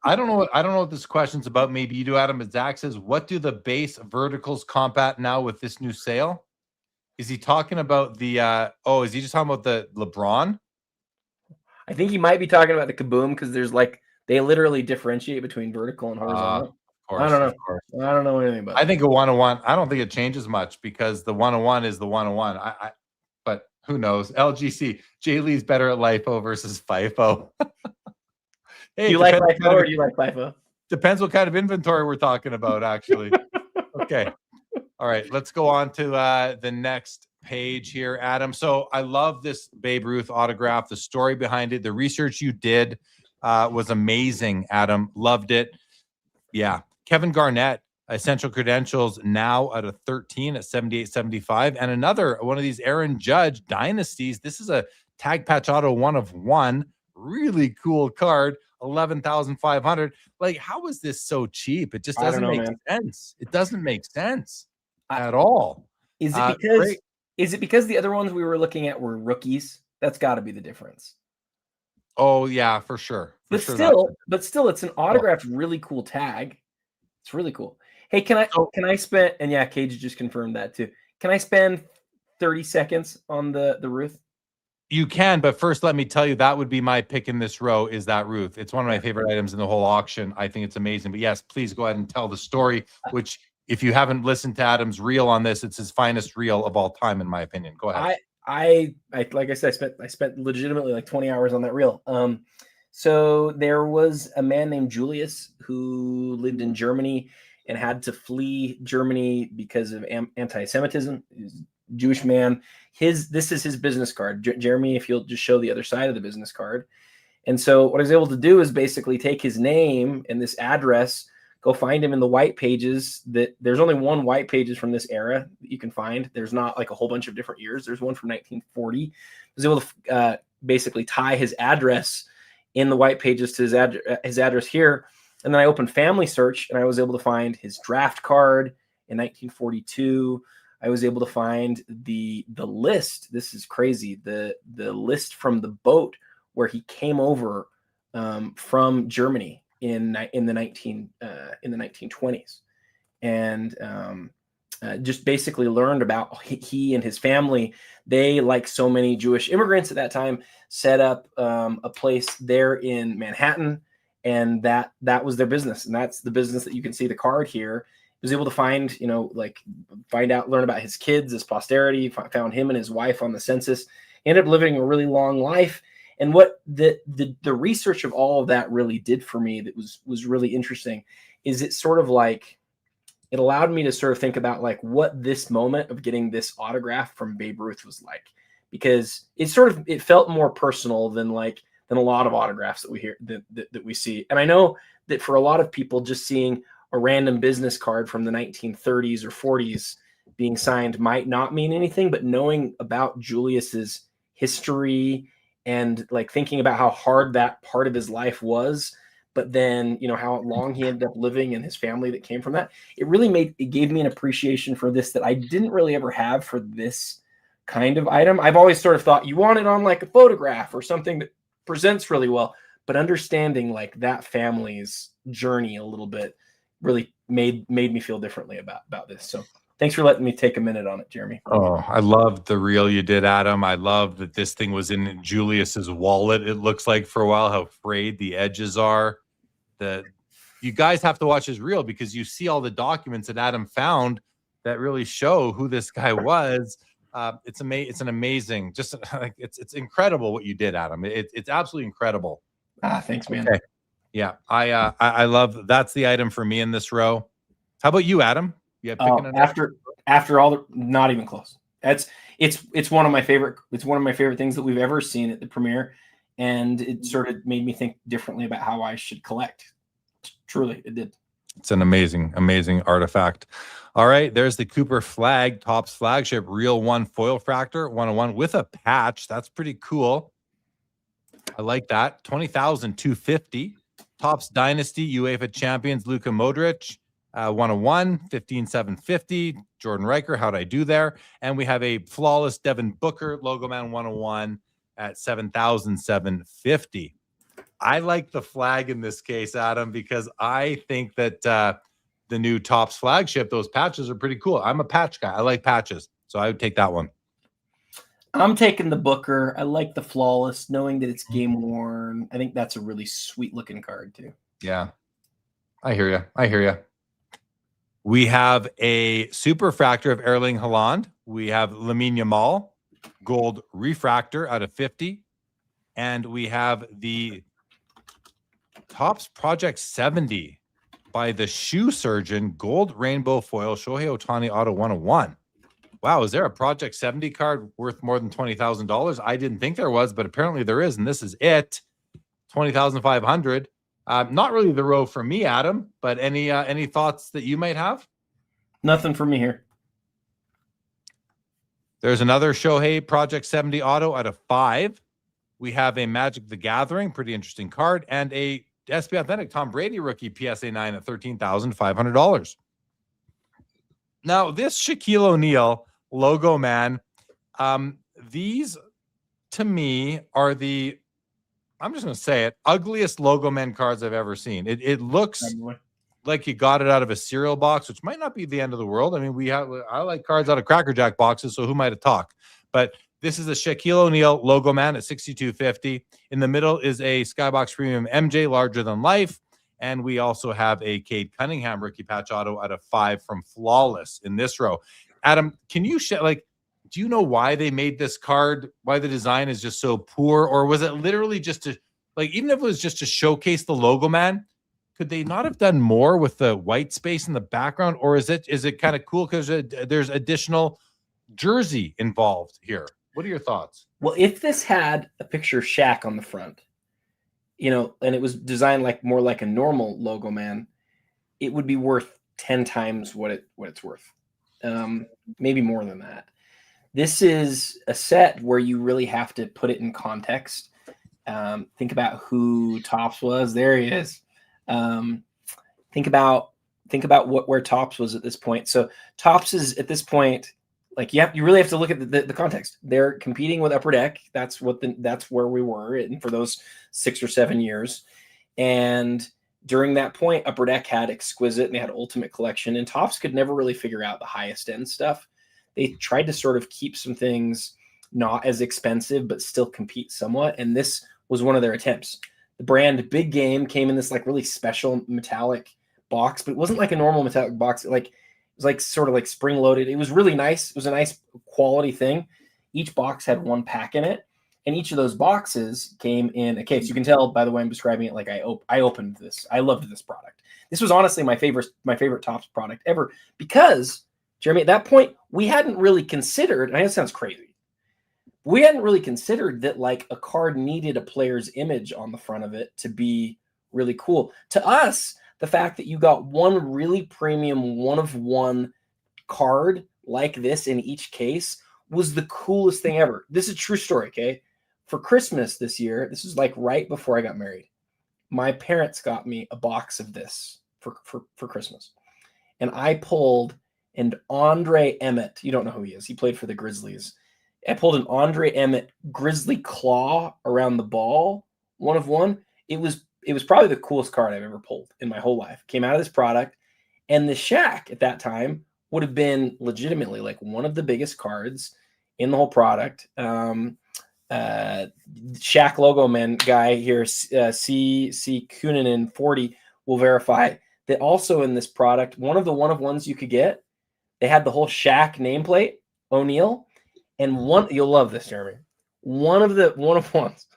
I don't know what this question's about. Maybe you do, Adam. But Zach says, what do the base verticals comp at now with this new sale? Is he talking about the is he just talking about the LeBron? I think he might be talking about the Kaboom, because there's they literally differentiate between vertical and horizontal. Of course, I don't know. Of course. I don't know anything about I think a 101. I don't think it changes much because the 101 is the 101. But who knows? LGC. Jay Lee's better at LIFO versus FIFO. Hey, do you like LIFO or do you like FIFO? Depends what kind of inventory we're talking about, actually. Okay. All right. Let's go on to the next page here, Adam. So I love this Babe Ruth autograph, the story behind it, the research you did was amazing, Adam. Loved it. Yeah. Kevin Garnett, Essential Credentials, now at a 13 at 78.75. And another one of these Aaron Judge dynasties. This is a tag patch auto 1 of 1. Really cool card. 11,500. Like, how is this so cheap? It just doesn't make sense. It doesn't make sense at all. Is it because the other ones we were looking at were rookies? That's got to be the difference. Oh yeah, for sure. But still, it's an autographed, really cool tag. It's really cool. Hey, can I spend? And yeah, Cage just confirmed that too. Can I spend 30 seconds on the Ruth? You can, but first let me tell you, that would be my pick in this row, is that Ruth. It's one of my favorite items in the whole auction. I think it's amazing. But yes, please go ahead and tell the story, which if you haven't listened to Adam's reel on this, it's his finest reel of all time, in my opinion. Go ahead. I like I said, I spent legitimately like 20 hours on that reel. So there was a man named Julius who lived in Germany and had to flee Germany because of anti-Semitism. He's a Jewish man. This is his business card. Jeremy, if you'll just show the other side of the business card. And so what I was able to do is basically take his name and this address, go find him in the white pages. There's only one white pages from this era that you can find. There's not like a whole bunch of different years. There's one from 1940. I was able to basically tie his address in the white pages to his address here. And then I opened Family Search, and I was able to find his draft card in 1942. I was able to find the list. This is crazy. The list from the boat where he came over from Germany in the 1920s, and just basically learned about he and his family. They, like so many Jewish immigrants at that time, set up a place there in Manhattan, and that was their business, and that's the business that you can see the card here. He was able to find, learn about his kids, his posterity, found him and his wife on the census. He ended up living a really long life. And what the research of all of that really did for me that was really interesting is it sort of like it allowed me to sort of think about like what this moment of getting this autograph from Babe Ruth was like, because it felt more personal than a lot of autographs that we hear that we see. And I know that for a lot of people, just seeing a random business card from the 1930s or 40s being signed might not mean anything, but knowing about Julius's history and like thinking about how hard that part of his life was, but then, how long he ended up living and his family that came from that, it gave me an appreciation for this that I didn't really ever have for this kind of item. I've always sort of thought you want it on like a photograph or something that presents really well, but understanding like that family's journey a little bit really made me feel differently about this. So thanks for letting me take a minute on it, Jeremy. Oh, I loved the reel you did, Adam. I love that this thing was in Julius's wallet. It looks like for a while, how frayed the edges are. you guys have to watch his reel because you see all the documents that Adam found that really show who this guy was. It's an amazing, just like it's incredible what you did, Adam. It's absolutely incredible. Thanks, man. Okay. Yeah, I love that's the item for me in this row. How about you, Adam? You after all the, not even close. It's one of my favorite. It's one of my favorite things that we've ever seen at the premiere, and it sort of made me think differently about how I should collect. Truly, it did. It's an amazing artifact. All right, there's the Cooper flag, Topps flagship Real 1 foil fractor 101 with a patch. That's pretty cool. I like that. 20,250. Topps Dynasty UEFA Champions Luka Modric 101, 15,750. Jordan Riker, how'd I do there? And we have a flawless Devin Booker Logo Man 101 at 7,750. I like the flag in this case, Adam, because I think that the new Topps flagship, those patches are pretty cool. I'm a patch guy. I like patches, so I would take that one. I'm taking the Booker. I like the flawless, knowing that it's game worn. I think that's a really sweet looking card too. Yeah, I hear you. We have a super fractor of Erling Haaland. We have Lamine Yamal, gold refractor out of 50. And we have the Topps Project 70 by the shoe surgeon, gold rainbow foil, Shohei Ohtani auto 101. Wow, is there a Project 70 card worth more than $20,000? I didn't think there was, but apparently there is, and this is it. 20,500. Not really the row for me, Adam, but any thoughts that you might have? Nothing for me here. There's another Shohei Project 70 auto out of 5. We have a Magic the Gathering, pretty interesting card, and a SP Authentic Tom Brady rookie PSA 9 at $13,500. Now, this Shaquille O'Neal Logo Man, these to me are the, I'm just going to say it, ugliest Logo Man cards I've ever seen. It looks like you got it out of a cereal box, which might not be the end of the world. I mean, I like cards out of Cracker Jack boxes, so who might have talked? But this is a Shaquille O'Neal Logo Man at 6,250. In the middle is a Skybox Premium MJ larger than life. And we also have a Cade Cunningham rookie patch auto out of 5 from Flawless in this row. Adam, can you do you know why they made this card? Why the design is just so poor? Or was it literally just to, even if it was just to showcase the Logo Man, could they not have done more with the white space in the background? Or is it kind of cool because there's additional jersey involved here? What are your thoughts? Well, if this had a picture of Shaq on the front, and it was designed more like a normal Logo Man, it would be worth 10 times what it's worth. Maybe more than that. This is a set where you really have to put it in context. Think about who Topps was. There he is. Think about where Topps was at this point. So Topps is at this point, you really have to look at the context. They're competing with Upper Deck. That's where we were for those 6 or 7 years. And during that point, Upper Deck had Exquisite and they had Ultimate Collection, and Topps could never really figure out the highest end stuff. They tried to sort of keep some things not as expensive, but still compete somewhat. And this was one of their attempts. The brand Big Game came in this really special metallic box, but it wasn't like a normal metallic box. It was sort of spring loaded. It was really nice. It was a nice quality thing. Each box had 1 pack in it, and each of those boxes came in a case. You can tell by the way I'm describing it. I opened this. I loved this product. This was honestly my favorite Topps product ever, because Jeremy, at that point, we hadn't really considered, and I know it sounds crazy, we hadn't really considered that a card needed a player's image on the front of it to be really cool. To us, the fact that you got one really premium one-of-one card like this in each case was the coolest thing ever. This is a true story, okay? For Christmas this year, this was right before I got married, my parents got me a box of this for Christmas. And I pulled an Andre Emmett. You don't know who he is. He played for the Grizzlies. I pulled an Andre Emmett Grizzly Claw around the ball, 1-of-1. It was probably the coolest card I've ever pulled in my whole life. Came out of this product. And the Shaq at that time would have been legitimately one of the biggest cards in the whole product. Shaq Logo Man guy here, C. Kunanen 40, will verify that also in this product, one of ones you could get, they had the whole Shaq nameplate, O'Neal, and one, you'll love this, Jeremy. One of ones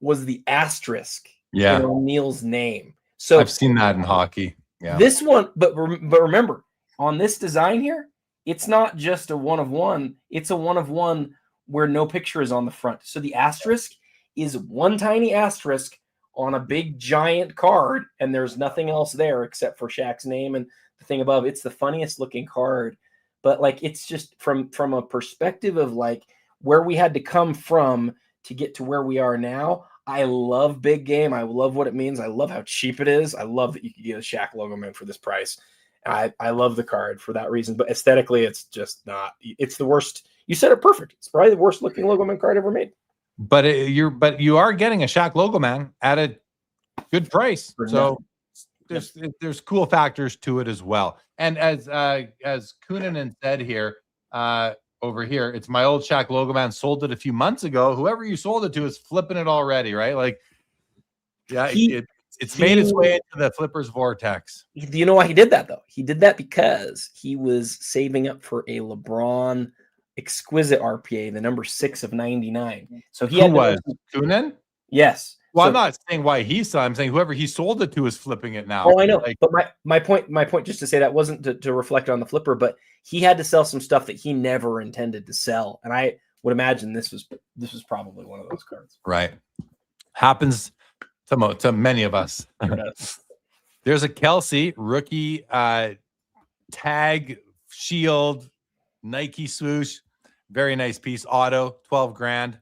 was the asterisk in O'Neal's name. So I've seen that in hockey. Yeah. This one, but remember, on this design here, it's not just a one of one, it's a one of one where no picture is on the front. So the asterisk is one tiny asterisk on a big giant card, and there's nothing else there except for Shaq's name and the thing above. It's the funniest looking card, but like it's just from a perspective of like where we had to come from to get to where we are now. I love big game. I love what it means. I love how cheap it is. I love that you could get a Shaq logo man for this price. I love the card for that reason, but aesthetically, it's just not. It's the worst. You said it perfect. It's probably the worst looking logo man card ever made. But you are getting a Shaq logo man at a good price. So there's cool factors to it as well. And as Kunanen said here, over here, it's my old Shaq logo man, sold it a few months ago. Whoever you sold it to is flipping it already, right? Like, yeah, it's made its way into the flippers vortex. Do you know why he did that though? He did that because he was saving up for a LeBron exquisite RPA, the number 6 of 99. So he was Kunan? Yes. Well, I'm not saying why he saw. I'm saying whoever he sold it to is flipping it now. Oh, I know. Like, but my point, just to say that wasn't to reflect on the flipper, but he had to sell some stuff that he never intended to sell, and I would imagine this was probably one of those cards. Right. Happens to many of us. There's a Kelsey rookie tag shield Nike swoosh, very nice piece. Auto, 12 grand.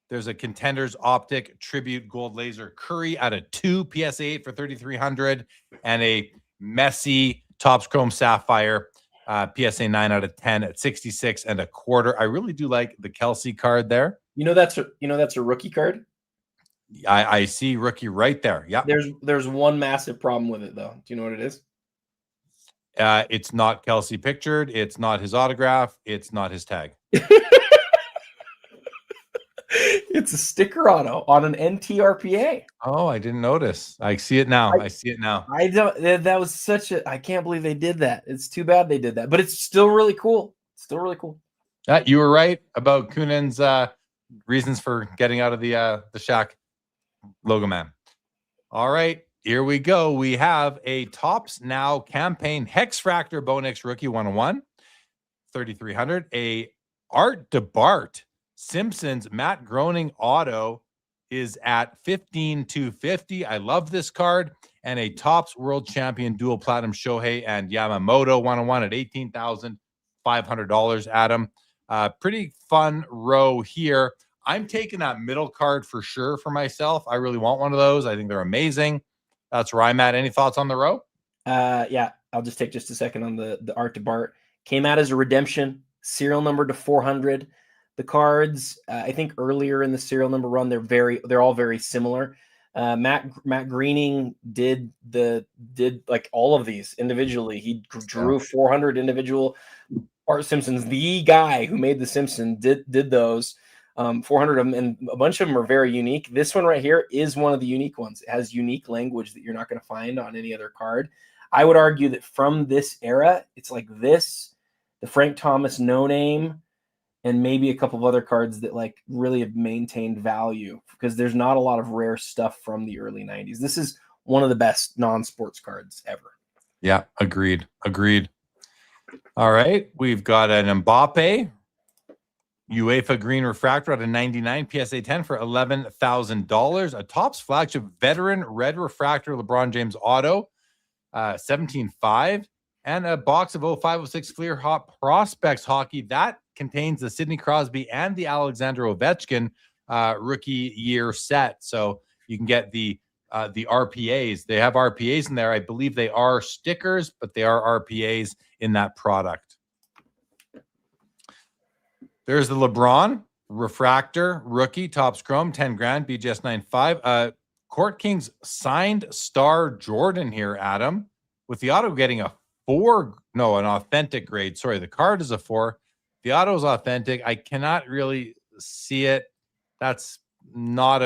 There's a Contenders Optic Tribute Gold Laser Curry out of 2 PSA 8 for 3,300, and a Messi Topps Chrome Sapphire PSA 9 out of 10 at 66 and a quarter. I really do like the Kelsey card there. That's a rookie card. I see rookie right there. Yeah. There's one massive problem with it though. Do you know what it is? It's not Kelsey pictured. It's not his autograph. It's not his tag. It's a sticker auto on an NTRPA. Oh, I didn't notice. I see it now. I see it now. I don't. That was such a. I can't believe they did that. It's too bad they did that, but it's still really cool. Still really cool. You were right about Kunan's reasons for getting out of the Shaq logo man. All right, here we go. We have a Topps Now campaign Hexfractor Bonix Rookie 101, 3,300. A Art DeBart Simpsons Matt Groening auto is at 15,250. I love this card. And a Topps World Champion Dual Platinum Shohei and Yamamoto 101 at $18,500. Adam, pretty fun row here. I'm taking that middle card for sure for myself. I really want one of those. I think they're amazing. That's where I'm at. Any thoughts on the row? Yeah, I'll just take just a second on the Art DeBart. Came out as a redemption, serial number to 400. The cards, I think earlier in the serial number run, they're all very similar. Matt Greening did like all of these individually. He drew 400 individual Bart Simpsons. The guy who made the Simpsons did those 400 of them, and a bunch of them are very unique. This one right here is one of the unique ones. It has unique language that you're not going to find on any other card. I would argue that from this era, it's like this, the Frank Thomas No Name, and maybe a couple of other cards that like really have maintained value because there's not a lot of rare stuff from the early 90s. This is one of the best non-sports cards ever. Yeah, agreed. All right, we've got an Mbappe UEFA Green Refractor out of 99 PSA 10 for $11,000. A Topps flagship veteran red refractor LeBron James auto, 17.5, and a box of 0506 Fleer Hot Prospects hockey that contains the Sidney Crosby and the Alexander Ovechkin rookie year set. So you can get the RPAs. They have RPAs in there. I believe they are stickers, but they are RPAs in that product. There's the LeBron Refractor rookie Topps Chrome, 10 grand, BGS 95. Court Kings signed star Jordan here, Adam, with the auto getting an authentic grade. Sorry, the card is a 4. The auto is authentic. I cannot really see it. That's not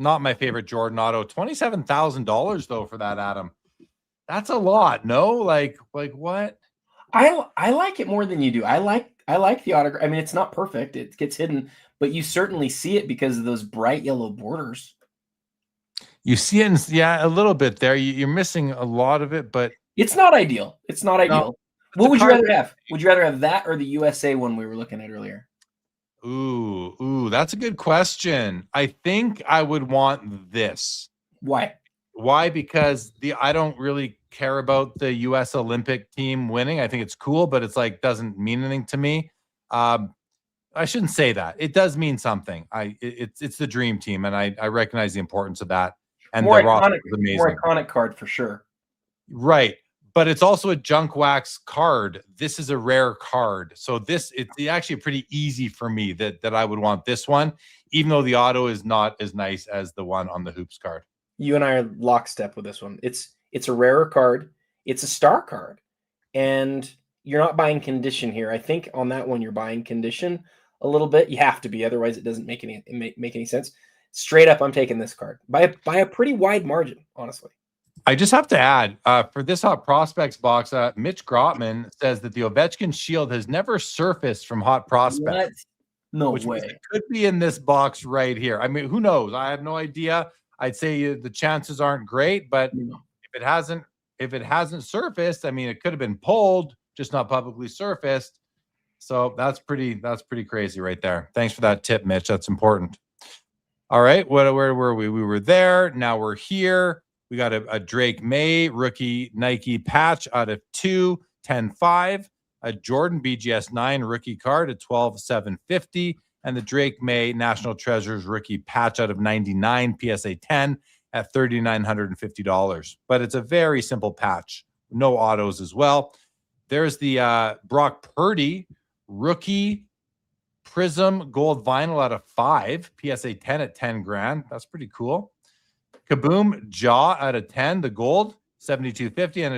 Not my favorite Jordan auto. $27,000 though for that, Adam. That's a lot. No, like what? I like it more than you do. I like the autograph. I mean, it's not perfect; it gets hidden, but you certainly see it because of those bright yellow borders. You see it, yeah, a little bit there. You're missing a lot of it, but it's not ideal. It's not ideal. No, what would you rather have? Would you rather have that or the USA one we were looking at earlier? Ooh, that's a good question. I think I would want this. Why? Why? Because I don't really care about the U.S. Olympic team winning. I think it's cool, but it's like doesn't mean anything to me. I shouldn't say that. It does mean something. It's the dream team, and I recognize the importance of that. And more the roster is amazing. More iconic card for sure. Right. But it's also a junk wax card. This is a rare card. So it's actually pretty easy for me that I would want this one, even though the auto is not as nice as the one on the Hoops card. You and I are lockstep with this one. It's a rarer card. It's a star card. And you're not buying condition here. I think on that one you're buying condition a little bit. You have to be, otherwise it doesn't make any sense. Straight up, I'm taking this card by a pretty wide margin, honestly. I just have to add, for this Hot Prospects box, Mitch Grotman says that the Ovechkin shield has never surfaced from Hot Prospects. What? No which way. It could be in this box right here. I mean, who knows? I have no idea. I'd say the chances aren't great, but if it hasn't surfaced, I mean, it could have been pulled, just not publicly surfaced. So that's pretty crazy right there. Thanks for that tip, Mitch. That's important. All right, where were we? We were there. Now we're here. We got a Drake May rookie Nike patch out of 2/10/5, a Jordan BGS 9 rookie card at 12/750, and the Drake May National Treasures rookie patch out of 99 PSA 10 at $3,950. But it's a very simple patch, no autos as well. There's the Brock Purdy rookie Prism gold vinyl out of 5 PSA 10 at 10 grand. That's pretty cool. Kaboom Jaw out of 10, the gold, $72.50, and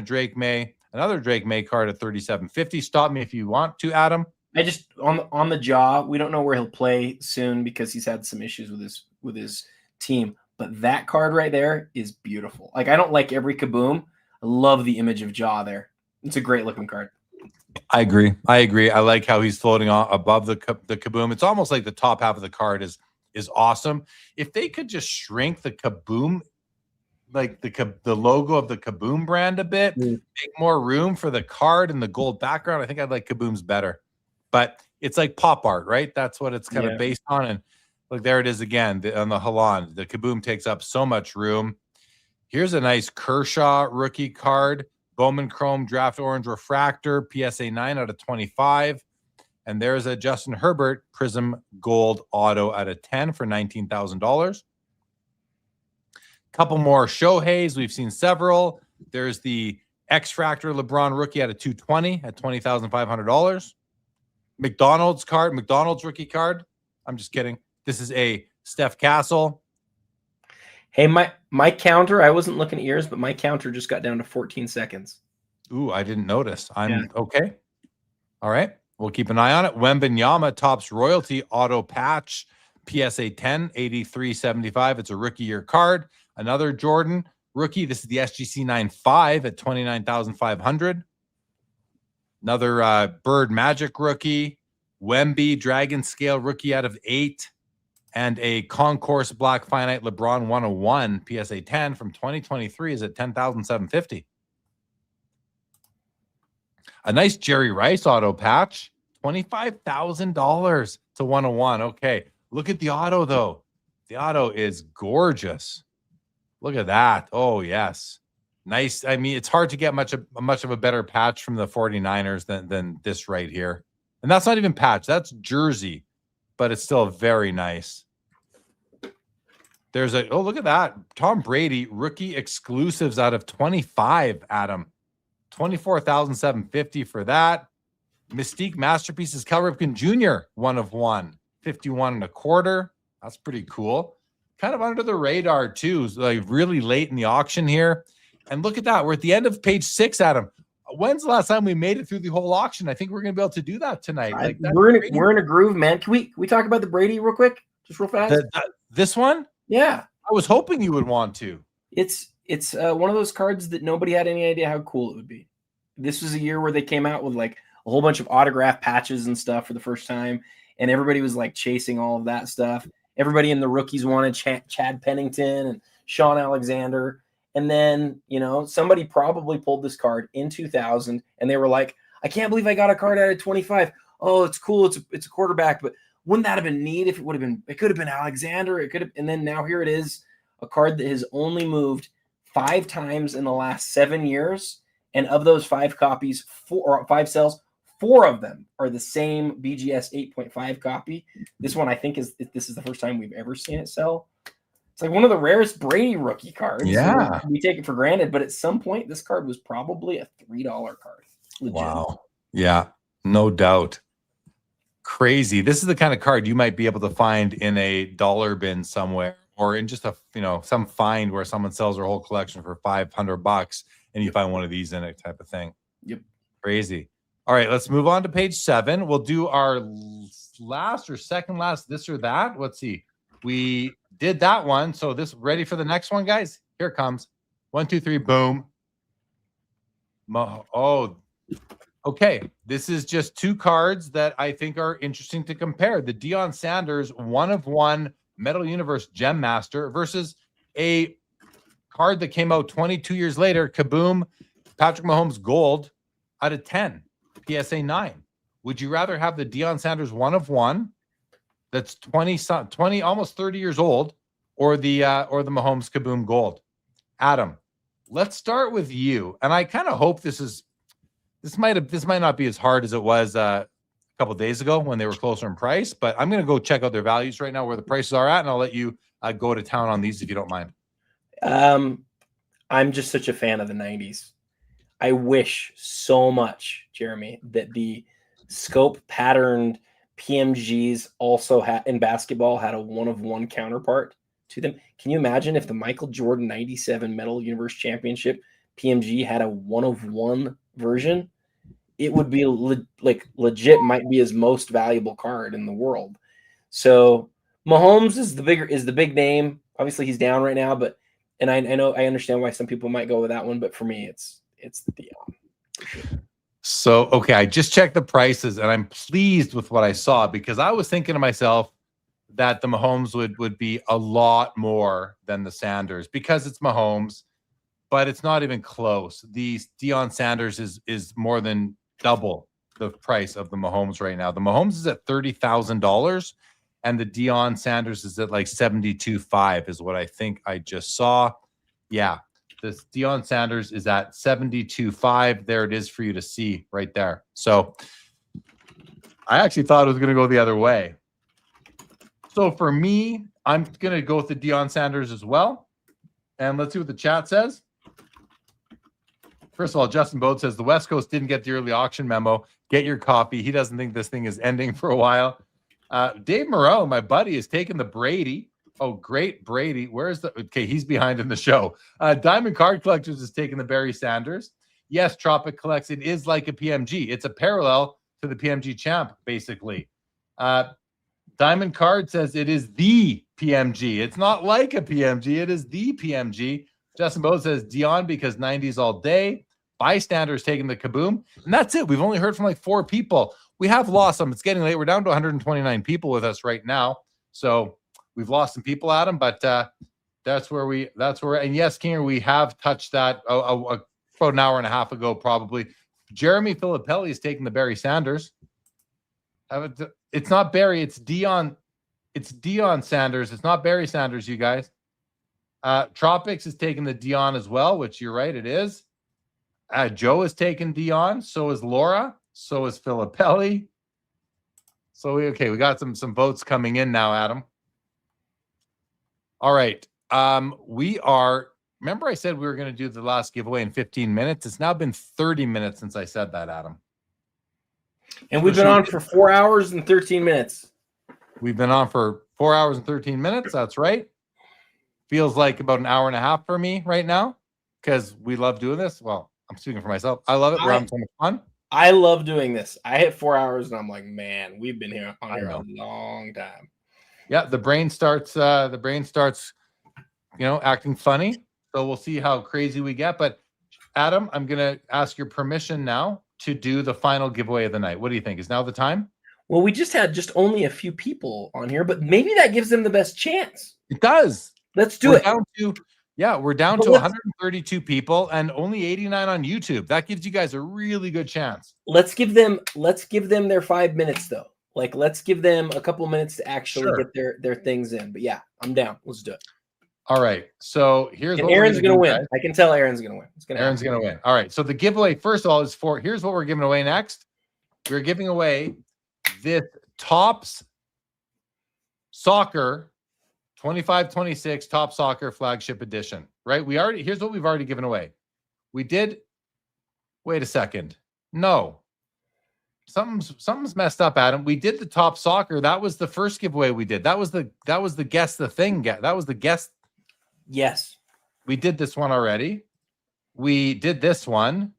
another Drake May card at $37.50. Stop me if you want to, Adam. I just on the Jaw, we don't know where he'll play soon because he's had some issues with his team. But that card right there is beautiful. Like, I don't like every Kaboom. I love the image of Jaw there. It's a great looking card. I agree. I like how he's floating above the Kaboom. It's almost like the top half of the card is awesome. If they could just shrink the Kaboom, like the logo of the Kaboom brand a bit, make more room for the card and the gold background, I think I'd like Kaboom's better. But it's like pop art, right? That's what it's kind of based on. And look, there it is again on the Halan. The Kaboom takes up so much room. Here's a nice Kershaw rookie card, Bowman Chrome Draft Orange Refractor, PSA 9 out of 25. And there's a Justin Herbert Prism Gold Auto out of 10 for $19,000. Couple more Shoheis. We've seen several. There's the X-Fractor LeBron rookie out of 220 at $20,500. McDonald's rookie card. I'm just kidding. This is a Steph Castle. Hey, my counter, I wasn't looking at yours, but my counter just got down to 14 seconds. Ooh, I didn't notice. Okay. All right. We'll keep an eye on it. Wembanyama Topps Royalty Auto Patch, PSA 10, 83.75. It's a rookie year card. Another Jordan rookie. This is the SGC 9.5 at $29,500. Another Bird Magic rookie. Wemby Dragon Scale rookie out of 8. And a Concourse Black Finite LeBron 101 PSA 10 from 2023 is at $10,750. A nice Jerry Rice auto patch, $25,000 to 101. Okay, look at the auto though. The auto is gorgeous. Look at that. Oh yes, nice. I mean, it's hard to get much of a better patch from the 49ers than this right here. And that's not even patch. That's jersey, but it's still very nice. There's look at that. Tom Brady rookie exclusives out of 25, Adam. $24,750 for that. Mystique Masterpieces Cal Ripken Jr. 1 of 1, 51 1/4. That's pretty cool. Kind of under the radar too. Like really late in the auction here. And look at that. We're at the end of page 6, Adam. When's the last time we made it through the whole auction? I think we're going to be able to do that tonight. Like we're in a groove, man. Can we talk about the Brady real quick, just real fast? This one? Yeah. I was hoping you would want to. It's one of those cards that nobody had any idea how cool it would be. This was a year where they came out with like a whole bunch of autograph patches and stuff for the first time, and everybody was like chasing all of that stuff. Everybody in the rookies wanted Chad Pennington and Sean Alexander, and then somebody probably pulled this card in 2000, and they were like, "I can't believe I got a card out of 25. Oh, it's cool. It's a quarterback, but wouldn't that have been neat if it would have been? It could have been Alexander. It could have." And then now here it is, a card that has only moved 5 times in the last 7 years. And of those 5 copies, 5 sales, 4 of them are the same BGS 8.5 copy. This one, I think, this is the first time we've ever seen it sell. It's like one of the rarest Brady rookie cards. Yeah. We take it for granted, but at some point, this card was probably a $3 card. Legit. Wow. Yeah, no doubt. Crazy. This is the kind of card you might be able to find in a dollar bin somewhere, or in just some find where someone sells their whole collection for $500 and you find one of these in it, type of thing. Yep. Crazy. All right, let's move on to page 7. We'll do our last or second last this or that. Let's see. We did that one. So ready for the next one, guys? Here it comes. 1, 2, 3, boom. Okay. This is just 2 cards that I think are interesting to compare. The Deion Sanders 1/1 Metal Universe Gem Master versus a card that came out 22 years later, Kaboom, Patrick Mahomes Gold out of 10, PSA 9. Would you rather have the Deion Sanders 1/1 that's 20 almost 30 years old, or the Mahomes Kaboom Gold? Adam, let's start with you. And I kind of hope this might not be as hard as it was a couple of days ago when they were closer in price, but I'm going to go check out their values right now, where the prices are at, and I'll let you go to town on these if you don't mind. I'm just such a fan of the 90s. I wish so much, Jeremy, that the scope patterned PMGs also in basketball had a 1/1 counterpart to them. Can you imagine if the Michael Jordan 97 Metal Universe Championship PMG had a 1/1 version? It would be legit, might be his most valuable card in the world. So Mahomes is the big name. Obviously he's down right now, but I understand why some people might go with that one, but for me it's the Deion. So okay, I just checked the prices and I'm pleased with what I saw, because I was thinking to myself that the Mahomes would be a lot more than the Sanders, because it's Mahomes, but it's not even close. The Deion Sanders is more than double the price of the Mahomes right now. The Mahomes is at $30,000 and the Deion Sanders is at like $72,500 is what I think I just saw. Yeah, this Deion Sanders is at $72,500. There it is for you to see right there. So I actually thought it was going to go the other way. So for me, I'm going to go with the Deion Sanders as well. And let's see what the chat says. First of all, Justin Bode says the West Coast didn't get the early auction memo. Get your copy. He doesn't think this thing is ending for a while. Dave Moreau, my buddy, is taking the Brady. Oh, great Brady. Okay, he's behind in the show. Diamond Card Collectors is taking the Barry Sanders. Yes, Tropic Collects. It is like a PMG. It's a parallel to the PMG champ, basically. Diamond Card says it is the PMG. It's not like a PMG. It is the PMG. Justin Bode says Deion because 90s all day. Bystanders taking the Kaboom. And that's it. We've only heard from like 4 people. We have lost some. It's getting late. We're down to 129 people with us right now. So we've lost some people, Adam, but that's where, and yes, Kinger, we have touched that about an hour and a half ago, probably. Jeremy Filippelli is taking the Barry Sanders. It's not Barry, it's Deion. It's Deion Sanders. It's not Barry Sanders, you guys. Tropics is taking the Deion as well, which you're right, it is. Joe is taking Deion. So is Laura. So is Filippelli. So we got some votes coming in now, Adam. All right. Remember I said we were going to do the last giveaway in 15 minutes? It's now been 30 minutes since I said that, Adam. And we've been on for 4 hours and 13 minutes. We've been on for 4 hours and 13 minutes. That's right. Feels like about an hour and a half for me right now, because we love doing this. Well, I'm speaking for myself. I love it. We're having so much fun. I love doing this. I hit 4 hours and I'm like, man, we've been here a long time. Yeah, the brain starts acting funny. So we'll see how crazy we get. But Adam, I'm going to ask your permission now to do the final giveaway of the night. What do you think? Is now the time? Well, we just had only a few people on here, but maybe that gives them the best chance. It does. Let's do it. We're down to 132 people and only 89 on YouTube. That gives you guys a really good chance. Let's give them their 5 minutes though. Like, let's give them a couple minutes to actually get their things in. But yeah, I'm down. Let's do it. All right. So here's what Aaron's going to win. Guys. I can tell Aaron's going to win. Aaron's going to win. All right. So the giveaway, first of all, is here's what we're giving away next. We're giving away this Topps Soccer 25-26 Top Soccer Flagship Edition, right? Here's what we've already given away. Wait a second. No. Something's messed up, Adam. We did the Top Soccer. That was the first giveaway we did. That was the guess the thing. That was the guess. Yes. We did this one already. We did this one.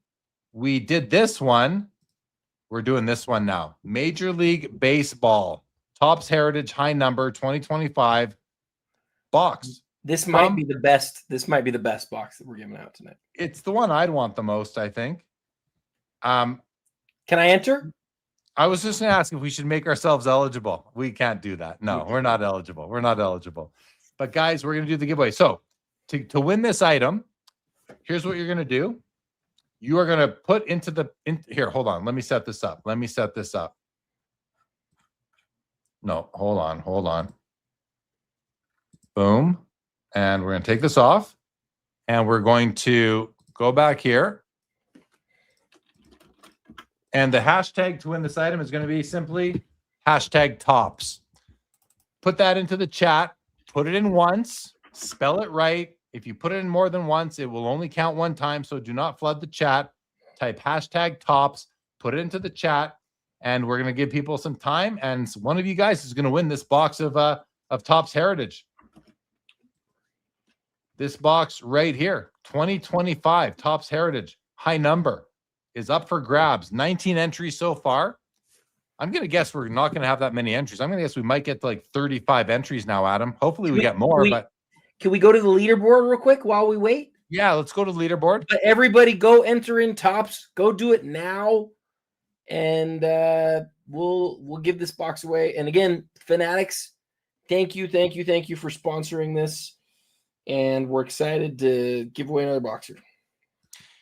We did this one. We're doing this one now. Major League Baseball Topps Heritage High Number 2025 box. This might be the best. This might be the best box that we're giving out tonight. It's the one I'd want the most, I think. Can I enter? I was just going to ask if we should make ourselves eligible. We can't do that. No, we're not eligible. We're not eligible. But guys, we're going to do the giveaway. So to win this item, here's what you're going to do. You are going to put here. Hold on. Let me set this up. No, hold on. Boom. And we're going to take this off and we're going to go back here. And the hashtag to win this item is going to be simply #Topps. Put that into the chat. Put it in once. Spell it right. If you put it in more than once, it will only count one time. So do not flood the chat. Type #Topps. Put it into the chat. And we're going to give people some time. And one of you guys is going to win this box of Topps Heritage. This box right here, 2025 Topps Heritage High Number, is up for grabs. 19 entries so far. I'm going to guess we're not going to have that many entries. I'm going to guess we might get to like 35 entries now, Adam. Hopefully we get more. But can we go to the leaderboard real quick while we wait? Yeah, let's go to the leaderboard. But everybody go enter in Topps. Go do it now. And we'll give this box away. And again, Fanatics, thank you for sponsoring this. And we're excited to give away another box here.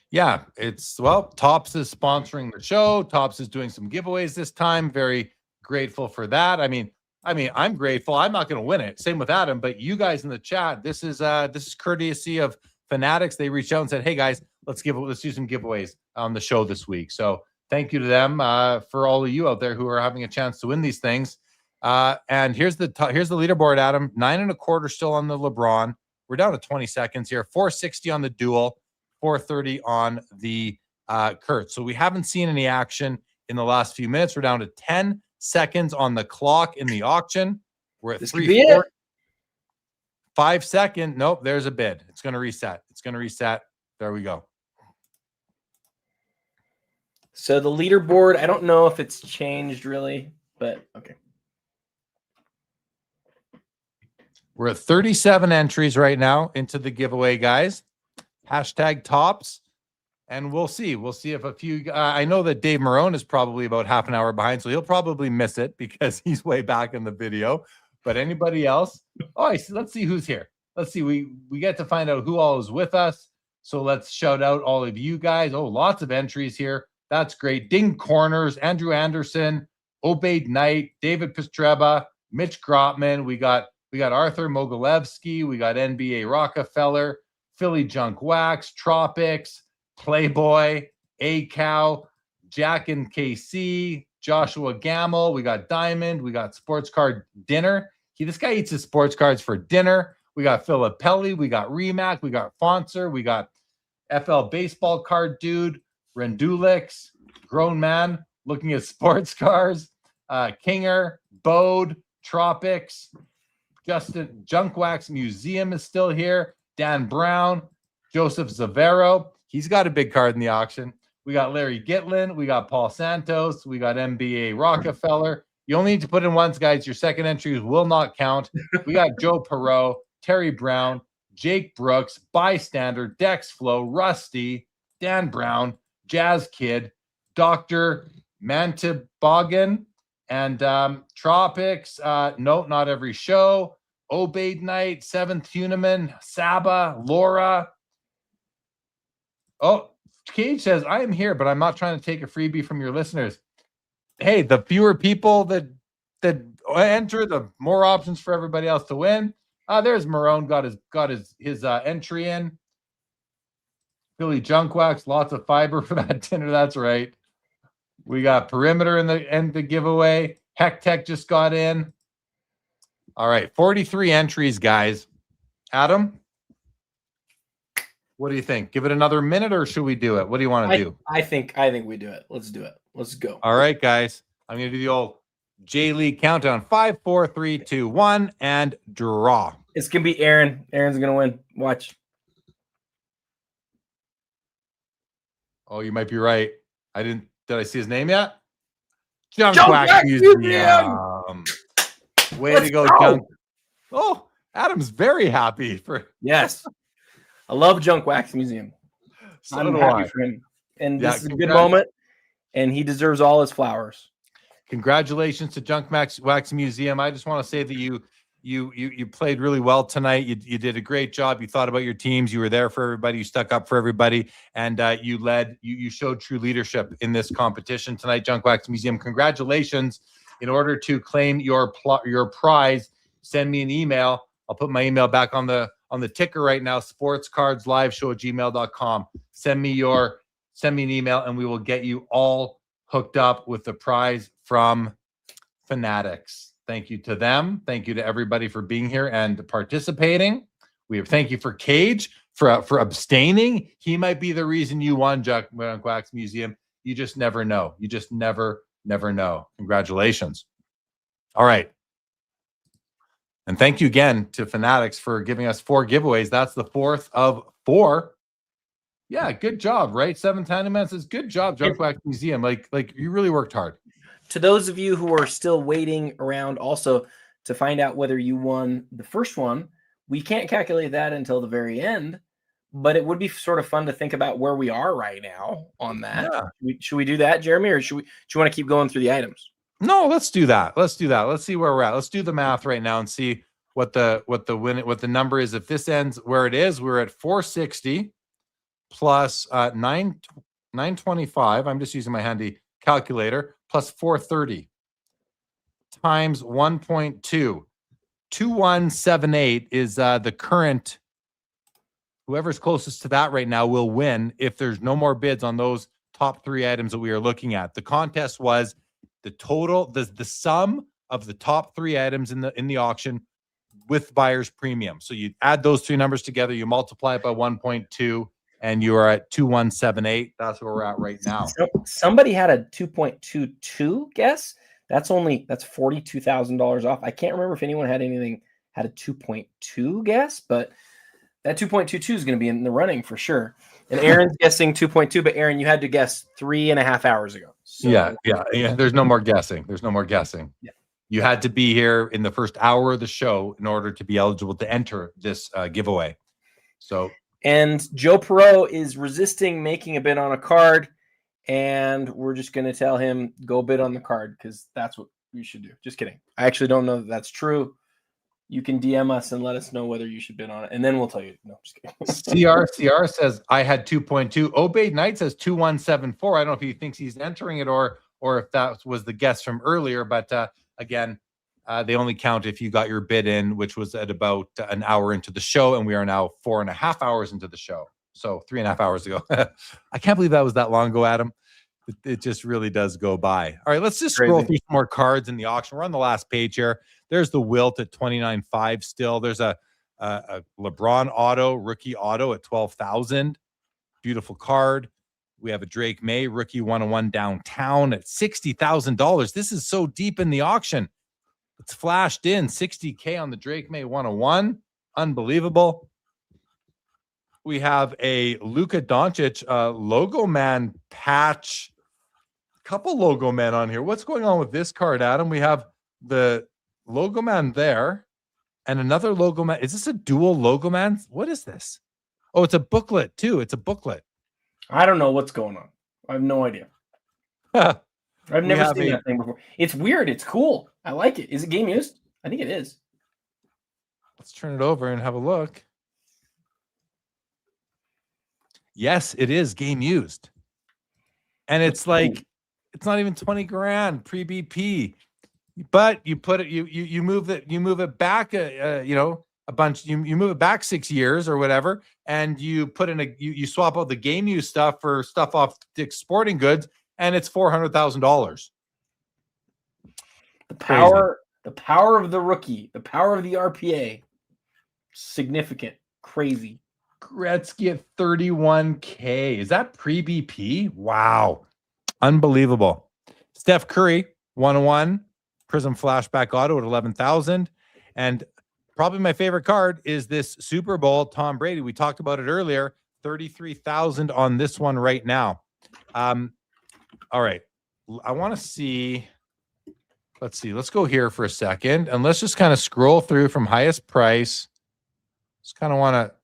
Yeah, Topps is sponsoring the show. Topps is doing some giveaways this time. Very grateful for that. I mean, I'm grateful. I'm not going to win it. Same with Adam, but you guys in the chat, this is courtesy of Fanatics. They reached out and said, "Hey guys, let's do some giveaways on the show this week." So thank you to them for all of you out there who are having a chance to win these things. And here's the leaderboard, Adam. 9.25 still on the Lebron. We're down to 20 seconds here. 460 on the Duel. 430 on the Kurt. So we haven't seen any action in the last few minutes. We're down to 10 seconds on the clock in the auction. We're at 3 5 seconds. Nope, there's a bid. It's going to reset. There we go. So the leaderboard, I don't know if it's changed really, but okay. We're at 37 entries right now into the giveaway, guys. #Topps, and we'll see. We'll see if a few. I know that Dave Marone is probably about half an hour behind, so he'll probably miss it because he's way back in the video. But anybody else? Let's see who's here. Let's see. We get to find out who all is with us. So let's shout out all of you guys. Oh, lots of entries here. That's great. Ding Corners, Andrew Anderson, Obaid Knight, David Pistreba, Mitch Grotman. We got Arthur Mogilevsky. We got NBA Rockefeller. Philly Junk Wax, Tropics, Playboy, A-Cow, Jack and KC, Joshua Gamble. We got Diamond. We got Sports Card Dinner. This guy eats his sports cards for dinner. We got Filippelli. We got Remac. We got Fonser. We got FL Baseball Card Dude, Rendulix, Grown Man looking at sports cars, Kinger, Bode, Tropics, Justin Junk Wax Museum is still here. Dan Brown, Joseph Zavero. He's got a big card in the auction. We got Larry Gitlin. We got Paul Santos. We got NBA Rockefeller. You only need to put in once, guys. Your second entries will not count. We got Joe Perot, Terry Brown, Jake Brooks, Bystander, Dex Flow, Rusty, Dan Brown, Jazz Kid, Dr. Mantibogan, and Tropics. Note, not every show. Obaid Knight, Seventh Hunaman, Saba, Laura. Oh, Cage says, I am here, but I'm not trying to take a freebie from your listeners. Hey, the fewer people that enter, the more options for everybody else to win. There's Marone, got his entry in. Philly Junk Wax, lots of fiber for that dinner. That's right. We got Perimeter in the giveaway. Heck Tech just got in. All right, 43 entries, guys. Adam, what do you think? Give it another minute, or should we do it? What do you want to do? I think we do it. Let's do it. Let's go. All right, guys. I'm going to do the old J League countdown. 5, 4, 3, 2, 1, and draw. It's going to be Aaron. Aaron's going to win. Watch. Oh, you might be right. Did I see his name yet? Junk Wax Wax Museum. Museum. Way to go, Junk. Oh, Adam's very happy for. Yes. I love Junk Wax Museum. So I'm do happy I. for him. And Yeah, this is a good moment, and he deserves all his flowers. Congratulations to Junk Wax Museum. I just want to say that you played really well tonight. You did a great job. You thought about your teams. You were there for everybody. You stuck up for everybody, and you led. You showed true leadership in this competition tonight. Junk Wax Museum, congratulations! In order to claim your prize, send me an email. I'll put my email back on the ticker right now. sportscardsliveshow@gmail.com. Send me an email, and we will get you all hooked up with the prize from Fanatics. Thank you to them. Thank you to everybody for being here and participating. Thank you for Cage for abstaining. He might be the reason you won Junk Wax Museum. You just never know. You just never know. Congratulations. All right. And thank you again to Fanatics for giving us 4 giveaways. That's the 4th of 4. Yeah, good job, right? 7 tiny says, good job, Junk Wax Museum. Like you really worked hard. To those of you who are still waiting around also to find out whether you won the first one, we can't calculate that until the very end, but it would be sort of fun to think about where we are right now on that. Yeah. Should we do that, Jeremy, or do you want to keep going through the items? No, let's do that. Let's see where we're at. Let's do the math right now and see what the number is. If this ends where it is, we're at 460 plus 925. I'm just using my handy calculator, plus 430 times 1.2. 2178 is the current. Whoever's closest to that right now will win if there's no more bids on those top 3 items that we are looking at. The contest was the total, the sum of the top 3 items in the auction with buyer's premium. So you add those 3 numbers together, you multiply it by 1.2, and you are at 2178. That's where we're at right now. So somebody had a 2.22 guess. That's $42,000 off. I can't remember if anyone had a 2.2 guess, but that 2.22 is going to be in the running for sure. And Aaron's guessing 2.2, but Aaron, you had to guess 3.5 hours ago. So, yeah. There's no more guessing. Yeah. You had to be here in the first hour of the show in order to be eligible to enter this giveaway. And Joe Perot is resisting making a bid on a card, and we're just going to tell him go bid on the card because that's what you should do. Just kidding. I actually don't know that that's true. You can DM us and let us know whether you should bid on it, and then we'll tell you. No, just kidding. CR says I had 2.2. Obaid Knight says 2174. I don't know if he thinks he's entering it or if that was the guess from earlier, but again, they only count if you got your bid in, which was at about an hour into the show, and we are now 4.5 hours into the show. So 3.5 hours ago. I can't believe that was that long ago, Adam. It just really does go by. All right, let's just scroll through some more cards in the auction. We're on the last page here. There's the Wilt at 29.5 still. There's a LeBron auto, rookie auto at 12,000. Beautiful card. We have a Drake May rookie 101 downtown at $60,000. This is so deep in the auction. It's flashed in $60K on the Drake May 101. Unbelievable. We have a Luka Doncic logo man patch. Couple logo men on here. What's going on with this card, Adam? We have the logo man there, And another logo man. Is this a dual logo man? What is this? Oh, it's a booklet too. It's a booklet. I don't know what's going on. I have no idea. I've never seen that thing before. It's weird. It's cool. I like it. Is it game used? I think it is. Let's turn it over and have a look. Yes, it is game used. And it's like, it's not even 20 grand pre-BP. But you put it, you move it back, a bunch. You move it back 6 years or whatever, and you put in you swap out the game use stuff for stuff off Dick's Sporting Goods, and it's $400,000. The power of the rookie, the power of the RPA, significant, crazy. Gretzky at 31K. Is that pre-BP? Wow, unbelievable. Steph Curry 101. Prism Flashback Auto at 11,000. And probably my favorite card is this Super Bowl Tom Brady. We talked about it earlier. 33,000 on this one right now. All right. I want to see. Let's see. Let's go here for a second. And let's just kind of scroll through from highest price. Just kind of want to.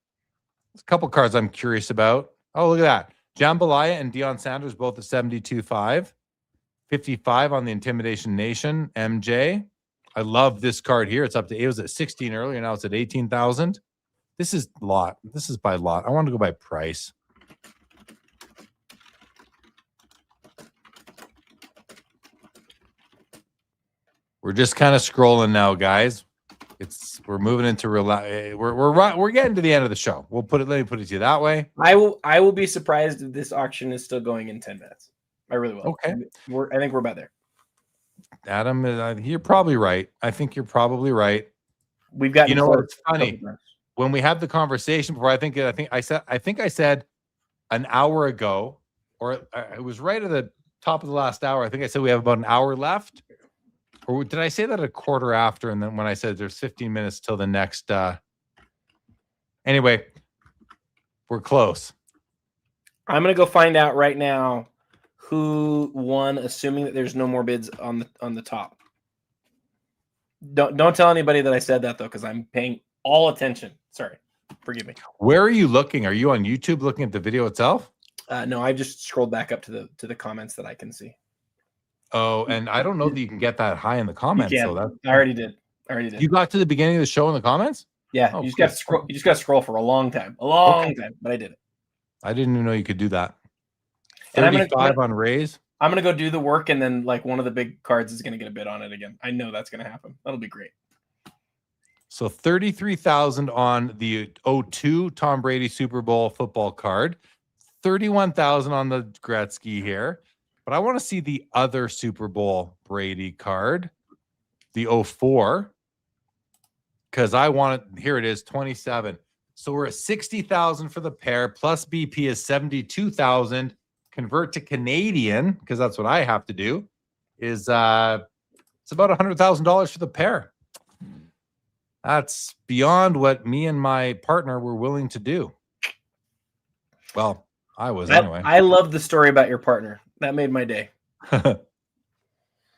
A couple cards I'm curious about. Oh, look at that. Jambalaya and Deion Sanders both at 72.5. 55 on the Intimidation Nation, MJ. I love this card here. It's up to, it was at 16 earlier. Now it's at 18,000. This is lot. This is by lot. I want to go by price. We're just kind of scrolling now, guys. We're moving into real. We're getting to the end of the show. Let me put it to you that way. I will be surprised if this auction is still going in 10 minutes. I really will. Okay. I think we're about there. Adam, you're probably right. I think you're probably right. We've got. You know what's funny? When we had the conversation before, I think I said an hour ago, or it was right at the top of the last hour. I think I said we have about an hour left, or did I say that a quarter after? And then when I said there's 15 minutes till the next. Anyway, we're close. I'm gonna go find out right now who won, assuming that there's no more bids on the top. Don't tell anybody that I said that though, because I'm paying all attention. Sorry, forgive me. Where are you looking? Are you on YouTube looking at the video itself? No, I just scrolled back up to the comments that I can see. Oh, and I don't know that you can get that high in the comments. So that I already did. You got to the beginning of the show in the comments? Yeah, you just got to scroll. You just got to scroll for a long time, time. But I did it. I didn't even know you could do that. And 35 on raise. I'm gonna go do the work, and then like one of the big cards is gonna get a bid on it again. I know that's gonna happen. That'll be great. So 33,000 on the 02 Tom Brady Super Bowl football card, 31,000 on the Gretzky here. But I want to see the other Super Bowl Brady card, the 04, because I want it. Here it is, 27. So we're at 60,000 for the pair, plus BP is 72,000. Convert to Canadian, because that's what I have to do, is it's about $100,000 for the pair. That's beyond what me and my partner were willing to do. Well, I was anyway. I love the story about your partner. That made my day.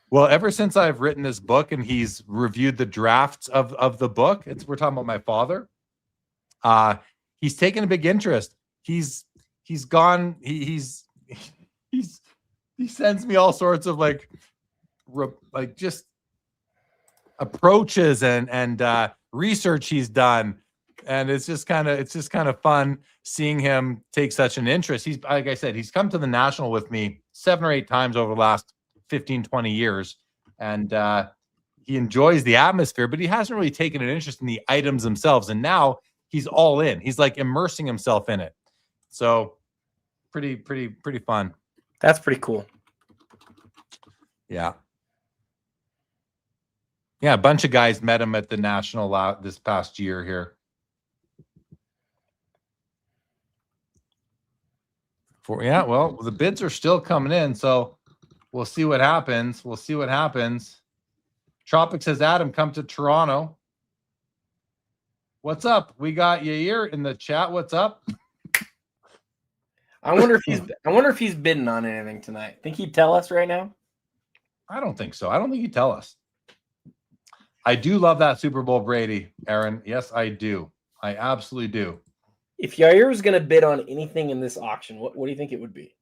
Well, ever since I've written this book and he's reviewed the drafts of the book, we're talking about my father. He's taken a big interest. He sends me all sorts of like just approaches and research he's done, and it's just kind of fun seeing him take such an interest. He's, like I said, he's come to the National with me 7 or 8 times over the last 15, 20 years, and he enjoys the atmosphere, but he hasn't really taken an interest in the items themselves, and now he's all in. He's like immersing himself in it. So pretty fun. That's pretty cool. Yeah. Yeah, a bunch of guys met him at the National this past year here. Well, the bids are still coming in, so we'll see what happens. Tropic says, Adam, come to Toronto. What's up? We got Yair in the chat. What's up? I wonder if he's bidding on anything tonight. Think he'd tell us right now? I don't think so. I don't think he'd tell us. I do love that Super Bowl Brady, Aaron. Yes, I do. I absolutely do. If Yair was going to bid on anything in this auction, what do you think it would be?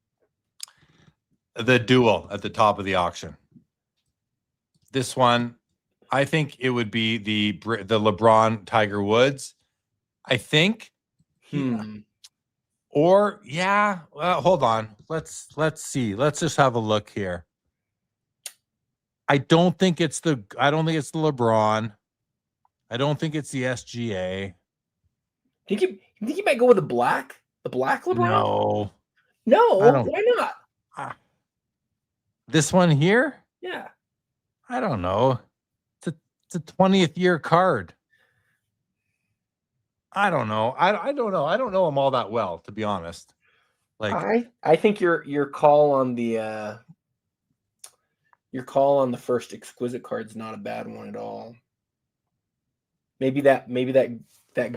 The duel at the top of the auction. This one, I think it would be the LeBron Tiger Woods. I think. Or yeah, well, hold on. Let's see. Let's just have a look here. I don't think it's the LeBron. I don't think it's the SGA. You think you might go with the black LeBron? No. Why not? This one here? Yeah. I don't know. It's a 20th year card. I don't know. I don't know. I don't know him all that well, to be honest. Like I think your call on the first exquisite card's not a bad one at all. Maybe that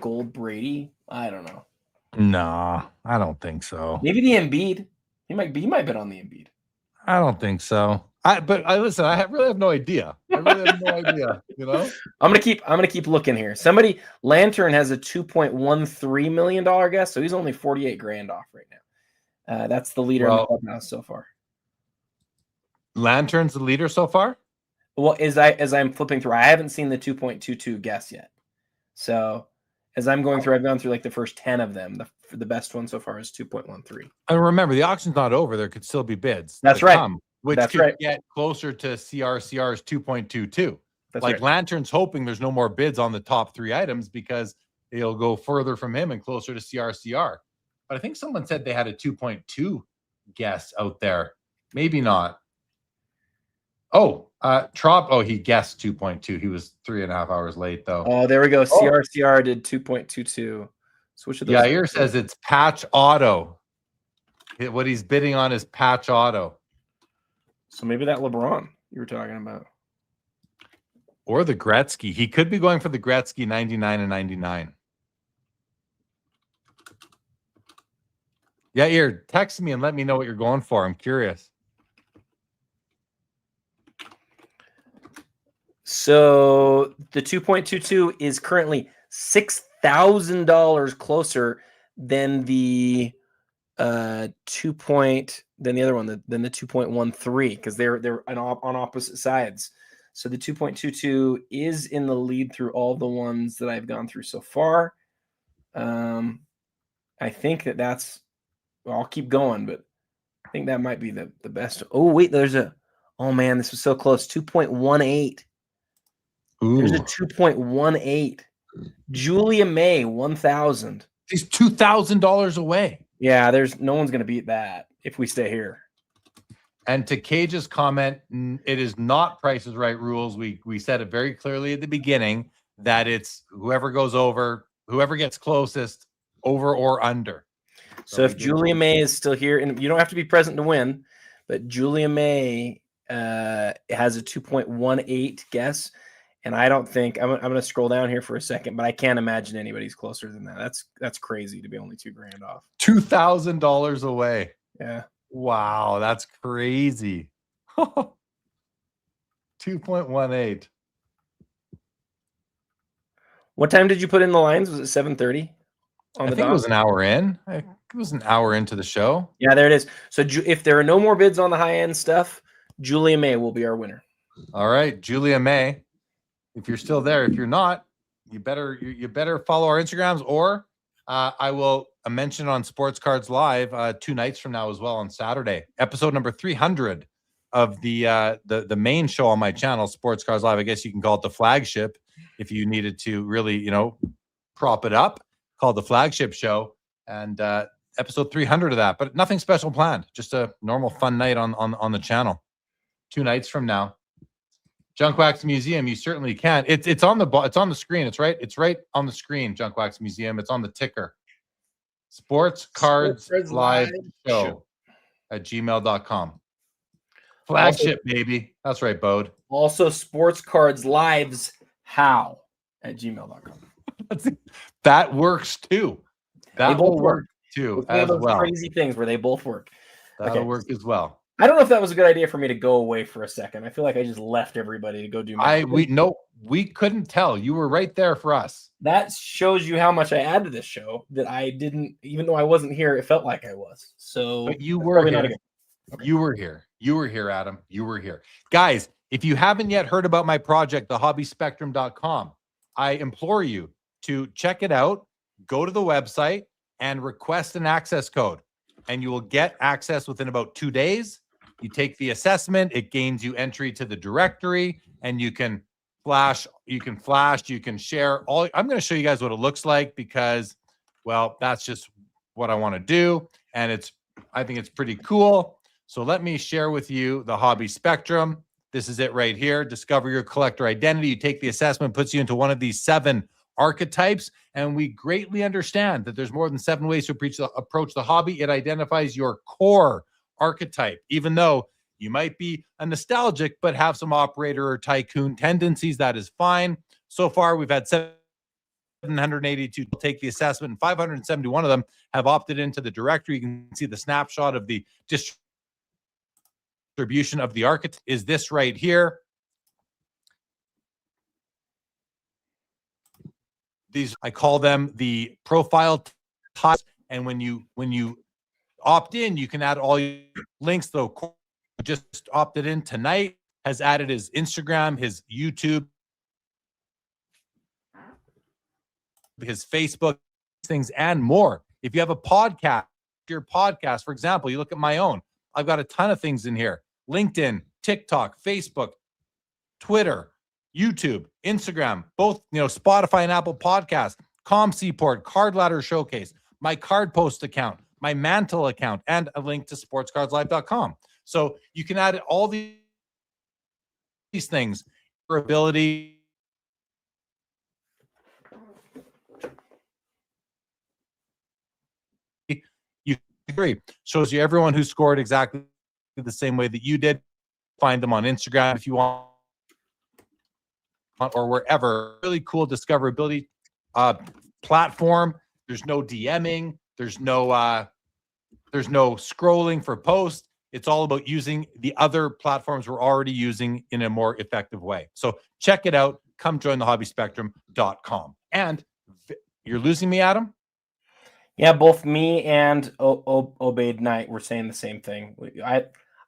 gold Brady. I don't know. No, I don't think so. Maybe the Embiid. He might bet on the Embiid. I don't think so. Listen. I really have no idea. I really have no idea. You know. I'm gonna keep looking here. Somebody Lantern has a $2.13 million guess, so he's only 48 grand off right now. That's the leader in the clubhouse so far. Lantern's the leader so far. Well, as I'm flipping through, I haven't seen the 2.22 guess yet. So as I'm going through, I've gone through like the first 10 of them. The best one so far is 2.13. And remember, the auction's not over. There could still be bids. That's right. Which could get closer to CRCR's 2.22. Lantern's hoping there's no more bids on the top 3 items because it'll go further from him and closer to CRCR. But I think someone said they had a 2.2 guess out there. Maybe not. He guessed 2.2. He was 3.5 hours late, though. Oh, there we go. CRCR did 2.22. So which of those? Yair says it's patch auto. What he's bidding on is patch auto. So maybe that LeBron you were talking about. Or the Gretzky. He could be going for the Gretzky 99 and 99. Yair, text me and let me know what you're going for. I'm curious. So the 2.22 is currently $6,000 closer than the than the other one, than the 2.13, because they're on opposite sides. So the 2.22 is in the lead through all the ones that I've gone through so far. I think that's. Well, I'll keep going, but I think that might be the best. Oh wait, oh man, this was so close. 2.18. There's a 2.18. Julia May 1,000. He's $2,000 away. Yeah, there's no one's going to beat that if we stay here. And to Cage's comment, it is not Price is Right rules. We said it very clearly at the beginning that it's whoever goes over, whoever gets closest, over or under. So if Julia May is still here, and you don't have to be present to win, but Julia May has a 2.18 guess. And I don't think I'm going to scroll down here for a second, but I can't imagine anybody's closer than that. That's crazy to be only $2,000 off. $2,000 away. Yeah. Wow, that's crazy. 2.18. What time did you put in the lines? Was it 7:30? I think it was an hour in. It was an hour into the show. Yeah, there it is. So if there are no more bids on the high end stuff, Julia May will be our winner. All right, Julia May. If you're still there, if you're not, you better follow our Instagrams, or I will mention on Sports Cards Live 2 nights from now as well on Saturday, episode number 300 of the main show on my channel, Sports Cards Live. I guess you can call it the flagship if you needed to really, prop it up. Called the flagship show, and episode 300 of that. But nothing special planned. Just a normal fun night on the channel. 2 nights from now. Junk Wax Museum, you certainly can. It's on the screen. It's right on the screen. Junk Wax Museum. It's on the ticker. Sports Cards Live Show at gmail.com. Flagship, baby. That's right, Bode. Also, Sports Cards Lives How at gmail.com. That works too. That will work too as well. Crazy things where they both work. That'll work as well. I don't know if that was a good idea for me to go away for a second. I feel like I just left everybody to go do math. We couldn't tell. You were right there for us. That shows you how much I add to this show that I didn't, even though I wasn't here, it felt like I was. So but you were here. Okay. You were here. You were here, Adam. You were here. Guys, if you haven't yet heard about my project, thehobbyspectrum.com, I implore you to check it out, go to the website and request an access code, and you will get access within about 2 days. You take the assessment, it gains you entry to the directory, and you can flash, you can share all. I'm going to show you guys what it looks like because, well, that's just what I want to do. And I think it's pretty cool. So let me share with you the Hobby Spectrum. This is it right here. Discover your collector identity. You take the assessment, puts you into one of these 7 archetypes. And we greatly understand that there's more than 7 ways to approach the hobby. It identifies your core archetype, even though you might be a nostalgic, but have some operator or tycoon tendencies. That is fine. So far, we've had 782 take the assessment, and 571 of them have opted into the directory. You can see the snapshot of the distribution of the archetype is this right here. These, I call them the profile types. And when you opt in, you can add all your links. Though just opted in tonight, has added his Instagram, his YouTube, his Facebook, things, and more. If you have a podcast, for example, you look at my own, I've got a ton of things in here: LinkedIn, TikTok, Facebook, Twitter, YouTube, Instagram, both, Spotify and Apple Podcasts, ComSeaport, Card Ladder Showcase, my Card Post account, my Mantle account, and a link to sportscardslive.com. So you can add all these things for ability. You agree. Shows you everyone who scored exactly the same way that you did. Find them on Instagram if you want, or wherever. Really cool discoverability platform. There's no DMing. There's no scrolling for posts. It's all about using the other platforms we're already using in a more effective way. So check it out. Come join the hobbyspectrum.com. And you're losing me, Adam? Yeah, both me and Obaid Knight were saying the same thing. I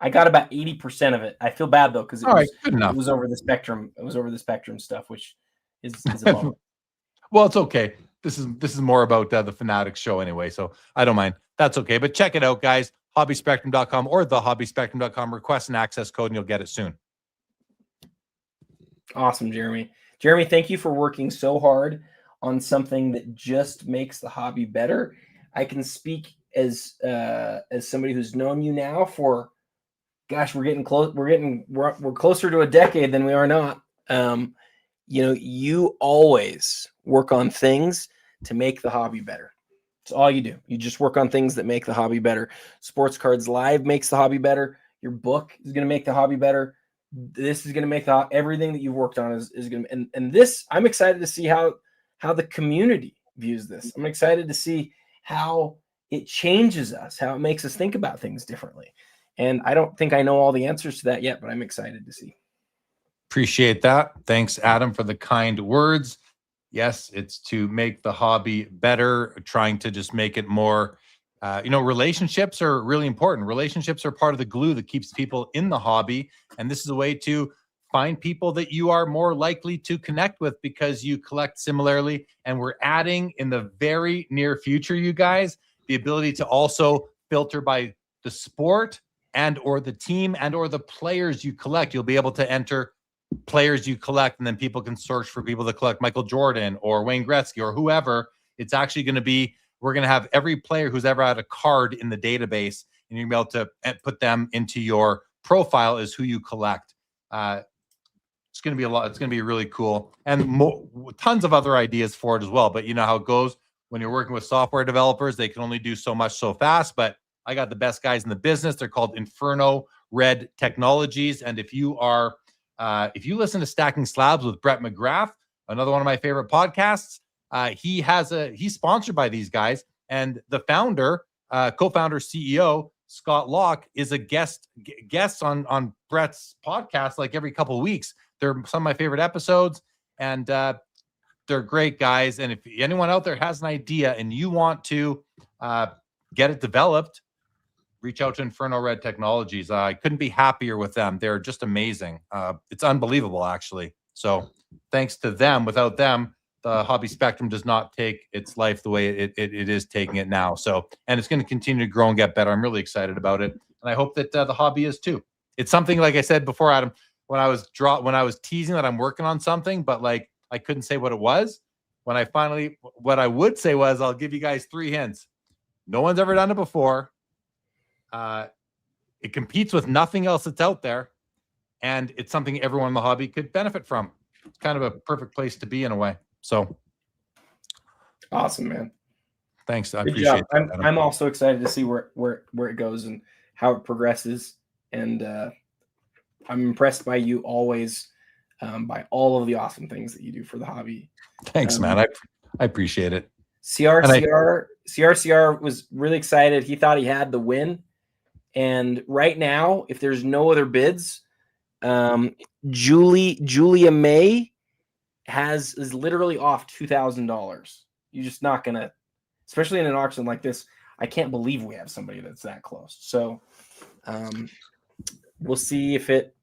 got about 80% of it. I feel bad though because it was over the spectrum. It was over the spectrum stuff, which is a bummer. Well, it's okay. This is more about the Fanatics show anyway, so I don't mind. That's okay. But check it out, guys. Hobbyspectrum.com or thehobbyspectrum.com. Request an access code and you'll get it soon. Awesome, Jeremy. Jeremy, thank you for working so hard on something that just makes the hobby better. I can speak as somebody who's known you now for, gosh, we're getting close. We're closer to a decade than we are not. You always work on things to make the hobby better. It's all you do. You just work on things that make the hobby better. Sports Cards Live makes the hobby better. Your book is going to make the hobby better. This is going to make everything that you've worked on is going to, and this, I'm excited to see how the community views this. I'm excited to see how it changes us, how it makes us think about things differently. And I don't think I know all the answers to that yet, but I'm excited to see. Appreciate that. Thanks, Adam, for the kind words. Yes, it's to make the hobby better, trying to just make it more, relationships are really important. Relationships are part of the glue that keeps people in the hobby. And this is a way to find people that you are more likely to connect with because you collect similarly. And we're adding in the very near future, you guys, the ability to also filter by the sport and or the team and or the players you collect. You'll be able to enter players you collect, and then people can search for people that collect Michael Jordan or Wayne Gretzky or whoever. It's actually going to be, we're going to have every player who's ever had a card in the database, and you're going to be able to put them into your profile as who you collect. It's going to be a lot. It's going to be really cool, and tons of other ideas for it as well. But you know how it goes when you're working with software developers; they can only do so much so fast. But I got the best guys in the business. They're called Inferno Red Technologies, and if you listen to Stacking Slabs with Brett McGrath, another one of my favorite podcasts, he's sponsored by these guys, and the founder, co-founder, CEO Scott Locke is a guest on Brett's podcast like every couple of weeks. They're some of my favorite episodes, and they're great guys. And if anyone out there has an idea and you want to get it developed, reach out to Inferno Red Technologies. I couldn't be happier with them. They're just amazing. It's unbelievable, actually. So thanks to them. Without them, the hobby spectrum does not take its life the way it is taking it now. So, and it's going to continue to grow and get better. I'm really excited about it. And I hope that the hobby is too. It's something, like I said before, Adam, when I was teasing that I'm working on something, but like I couldn't say what it was. What I would say was, I'll give you guys 3 hints. No one's ever done it before. It competes with nothing else that's out there, and it's something everyone in the hobby could benefit from. It's kind of a perfect place to be in a way. So awesome, man. Thanks. I Good appreciate job. that. I'm also excited to see where it goes and how it progresses. And I'm impressed by you always, by all of the awesome things that you do for the hobby. Thanks, man. I appreciate it. CRCR was really excited. He thought he had the win. And right now, if there's no other bids, Julia May is literally off $2,000. You're just not gonna, especially in an auction like this. I can't believe we have somebody that's that close. So we'll see if it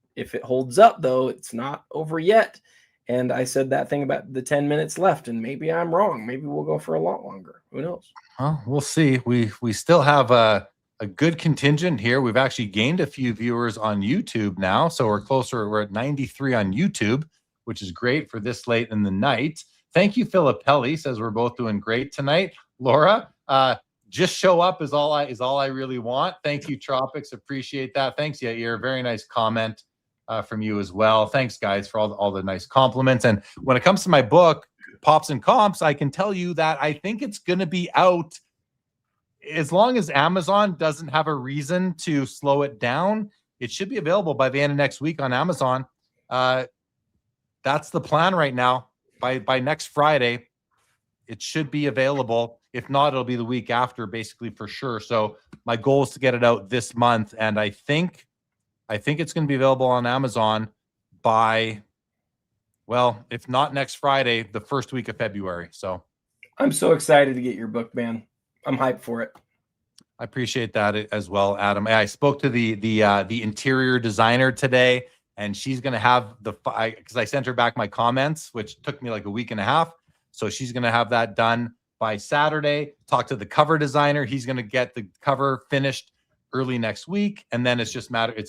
holds up, though. It's not over yet. And I said that thing about the 10 minutes left, and maybe I'm wrong. Maybe we'll go for a lot longer. Who knows? Well, we'll see. We still have a good contingent here. We've actually gained a few viewers on YouTube now, so we're closer. We're at 93 on YouTube, which is great for this late in the night. Thank you, Filippelli. Says we're both doing great tonight. Laura, just show up is all I really want. Thank you, Tropics. Appreciate that. Thanks, Yair. Very nice comment from you as well. Thanks, guys, for all the nice compliments. And when it comes to my book, Pops and Comps, I can tell you that I think it's going to be out as long as Amazon doesn't have a reason to slow it down. It should be available by the end of next week on Amazon. That's the plan right now. By next Friday, it should be available. If not, it'll be the week after, basically, for sure. So my goal is to get it out this month, and I think it's going to be available on Amazon by, well, if not next Friday, the first week of February. So I'm so excited to get your book, man. I'm hyped for it. I appreciate that as well, Adam. I spoke to the interior designer today, and she's going to have because I sent her back my comments, which took me like a week and a half. So she's going to have that done by Saturday. Talk to the cover designer. He's going to get the cover finished early next week, and then it's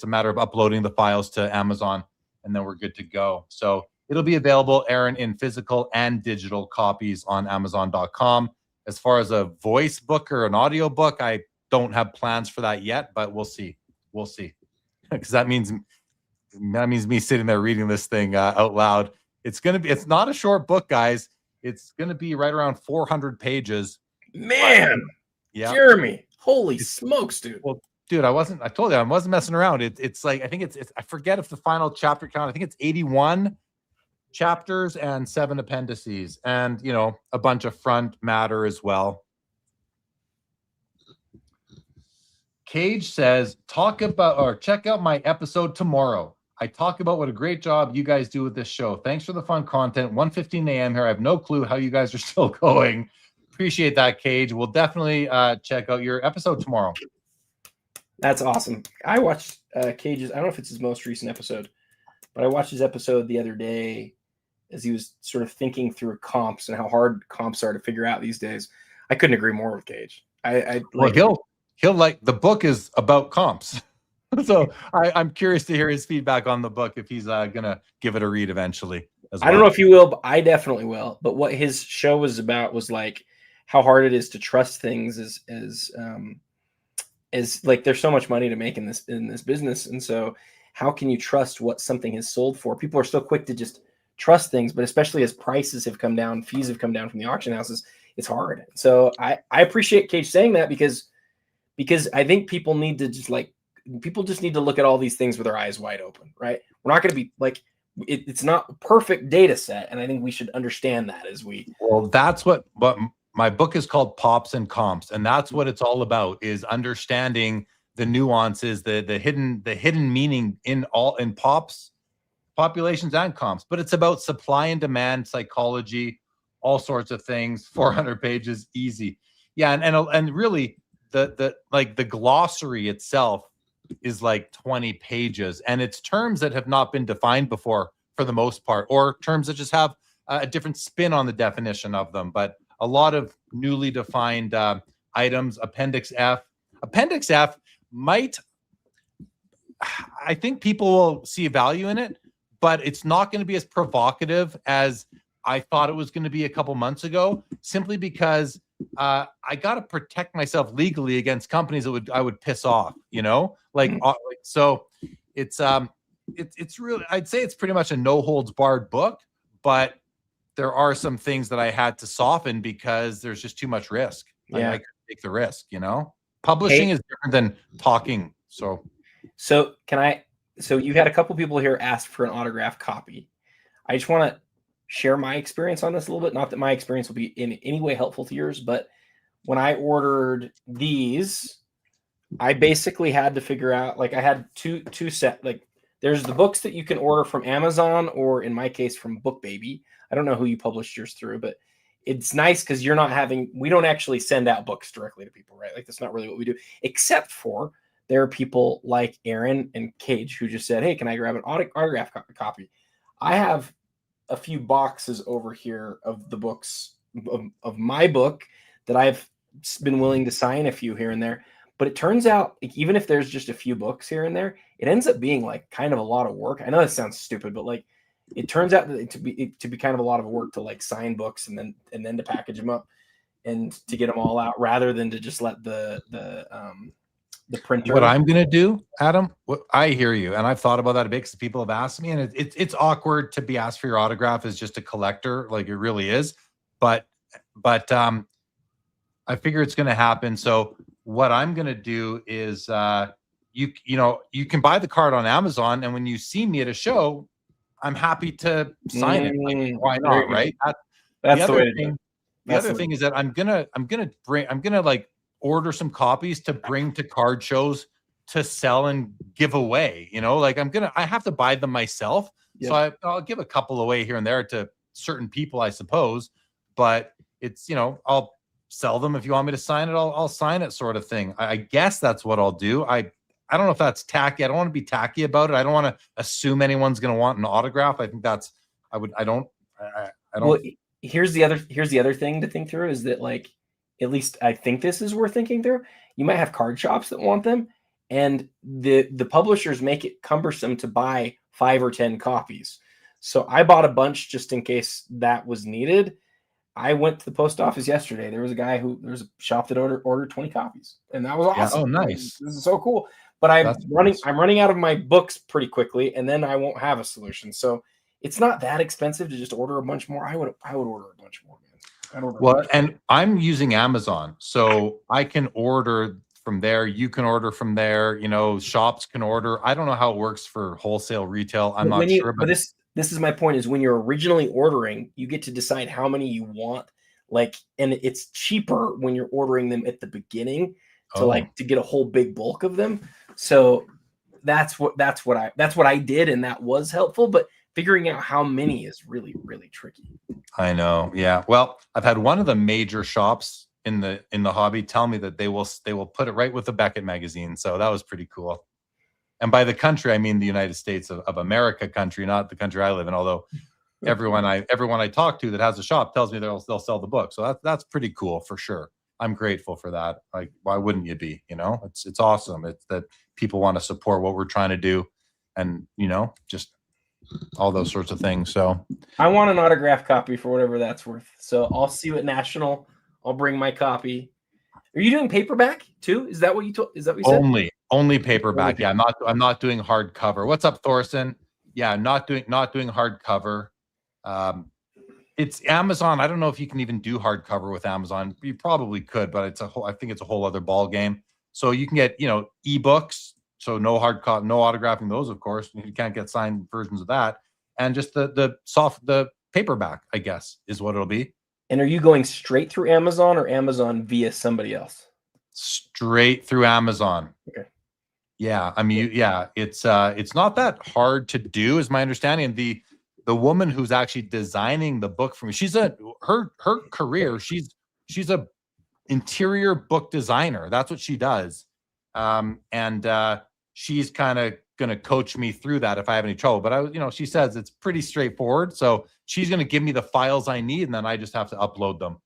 a matter of uploading the files to Amazon, and then we're good to go. So it'll be available, Aaron, in physical and digital copies on Amazon.com. As far as a voice book or an audio book, I don't have plans for that yet, but we'll see. We'll see, because that means me sitting there reading this thing out loud. It's not a short book, guys. It's gonna be right around 400 pages. Man, yeah, Jeremy, holy smokes, dude. Well, dude, I told you I wasn't messing around. It's like, I think it's I forget if the final chapter count, I think it's 81 chapters and 7 appendices, and a bunch of front matter as well. Cage says, check out my episode tomorrow. I talk about what a great job you guys do with this show. Thanks for the fun content. 1:15 a.m. here. I have no clue how you guys are still going. Appreciate that, Cage. We'll definitely check out your episode tomorrow. That's awesome. I watched Cage's, I don't know if it's his most recent episode, but I watched his episode the other day as he was sort of thinking through comps and how hard comps are to figure out these days. I couldn't agree more with Cage. He'll like, the book is about comps. So I'm curious to hear his feedback on the book, if he's gonna give it a read eventually as well. I don't know if he will, but I definitely will. But what his show was about was like how hard it is to trust things as like there's so much money to make in this business. And so how can you trust what something has sold for? People are so quick to just trust things, but especially as prices have come down, fees have come down from the auction houses, it's hard. So I appreciate Cage saying that because I think people need to just need to look at all these things with their eyes wide open, right? We're not going to be like, it's not a perfect data set. And I think we should understand that well, that's what my book is called, Pops and Comps. And that's what it's all about, is understanding the nuances, the hidden meaning in pops, populations, and comps. But it's about supply and demand, psychology, all sorts of things. 400 pages, easy. Yeah, and really the glossary itself is like 20 pages, and it's terms that have not been defined before for the most part, or terms that just have a different spin on the definition of them. But a lot of newly defined items. Appendix F. Appendix F might, I think people will see value in it, but it's not going to be as provocative as I thought it was going to be a couple months ago, simply because I got to protect myself legally against companies that I would piss off, so it's really, I'd say it's pretty much a no holds barred book, but there are some things that I had to soften because there's just too much risk. I couldn't take the risk, Publishing is different than talking. So you had a couple people here ask for an autographed copy. I just want to share my experience on this a little bit. Not that my experience will be in any way helpful to yours, but when I ordered these, I basically had to figure out, like, I had two set, like, there's the books that you can order from Amazon, or in my case from BookBaby. I don't know who you published yours through, but it's nice because we don't actually send out books directly to people, right? Like, that's not really what we do, except for there are people like Aaron and Cage who just said, hey, can I grab an autograph copy? I have a few boxes over here of the books of my book that I've been willing to sign a few here and there. But it turns out, like, even if there's just a few books here and there, it ends up being like kind of a lot of work. I know that sounds stupid, but like, it turns out to be kind of a lot of work to like sign books and then to package them up and to get them all out, rather than to just let the printer. What I'm gonna do, Adam, I hear you, and I've thought about that a bit because people have asked me, and it's awkward to be asked for your autograph as just a collector, like it really is. But I figure it's gonna happen. So what I'm gonna do is you can buy the card on Amazon, and when you see me at a show, I'm happy to sign it. Like, why not, right? That's the way to do it. The other thing is that I'm gonna like order some copies to bring to card shows to sell and give away. Like I have to buy them myself. Yep. So I'll give a couple away here and there to certain people, I suppose. But it's, I'll sell them. If you want me to sign it, I'll sign it, sort of thing. I guess that's what I'll do. I don't know if that's tacky. I don't want to be tacky about it. I don't want to assume anyone's going to want an autograph. I think that's, I don't. Well, here's the other thing to think through is that, like, at least I think this is worth thinking through. You might have card shops that want them, and the publishers make it cumbersome to buy 5 or 10 copies. So I bought a bunch just in case that was needed. I went to the post office yesterday. There was a shop that ordered 20 copies, and that was awesome. Yeah. Oh, nice. This is so cool. But I'm running out of my books pretty quickly, and then I won't have a solution. So it's not that expensive to just order a bunch more. I would order a bunch more, man. Well, and I'm using Amazon, so I can order from there. You can order from there. Shops can order. I don't know how it works for wholesale retail. I'm not sure. But this is my point: is when you're originally ordering, you get to decide how many you want. Like, and it's cheaper when you're ordering them at the beginning to get a whole big bulk of them. So that's what I did, and that was helpful. But figuring out how many is really, really tricky. I know. Yeah. Well, I've had one of the major shops in the hobby tell me that they will put it right with the Beckett magazine. So that was pretty cool. And by the country, I mean the United States of America country, not the country I live in. Although everyone I talk to that has a shop tells me they'll sell the book. So that's pretty cool for sure. I'm grateful for that. Like, why wouldn't you be? It's awesome. It's that people want to support what we're trying to do, and just all those sorts of things. So I want an autograph copy for whatever that's worth. So I'll see you at National. I'll bring my copy. Are you doing paperback too? Is that what you said? Only paperback. Yeah, I'm not doing hardcover. What's up, Thorson? Yeah, not doing hardcover. It's Amazon. I don't know if you can even do hardcover with Amazon. You probably could, but I think it's a whole other ball game. So you can get, ebooks. So no autographing those, of course. You can't get signed versions of that. And just the paperback, I guess, is what it'll be. And are you going straight through Amazon or Amazon via somebody else? Straight through Amazon. Okay. Yeah, I mean, yeah, it's not that hard to do, is my understanding. And the woman who's actually designing the book for me, her career, she's a interior book designer. That's what she does. And she's kind of gonna coach me through that if I have any trouble. But she says it's pretty straightforward. So she's gonna give me the files I need, and then I just have to upload them.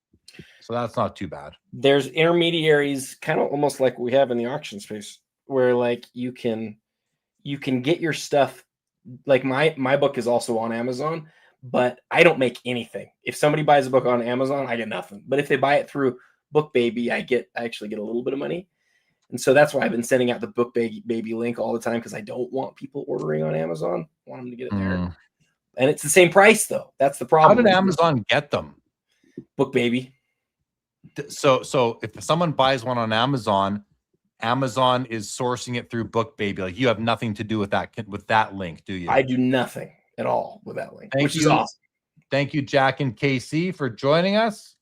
So that's not too bad. There's intermediaries, kind of almost like we have in the auction space, where like you can get your stuff. Like my book is also on Amazon, but I don't make anything. If somebody buys a book on Amazon, I get nothing. But if they buy it through BookBaby, I actually get a little bit of money. And so that's why I've been sending out the BookBaby link all the time, because I don't want people ordering on Amazon. I want them to get it there. And it's the same price though. That's the problem. How did Amazon get them? BookBaby. So if someone buys one on Amazon is sourcing it through BookBaby. Like, you have nothing to do with that link, do you? I do nothing at all with that link, which is awesome. Thank you, Jack and KC, for joining us.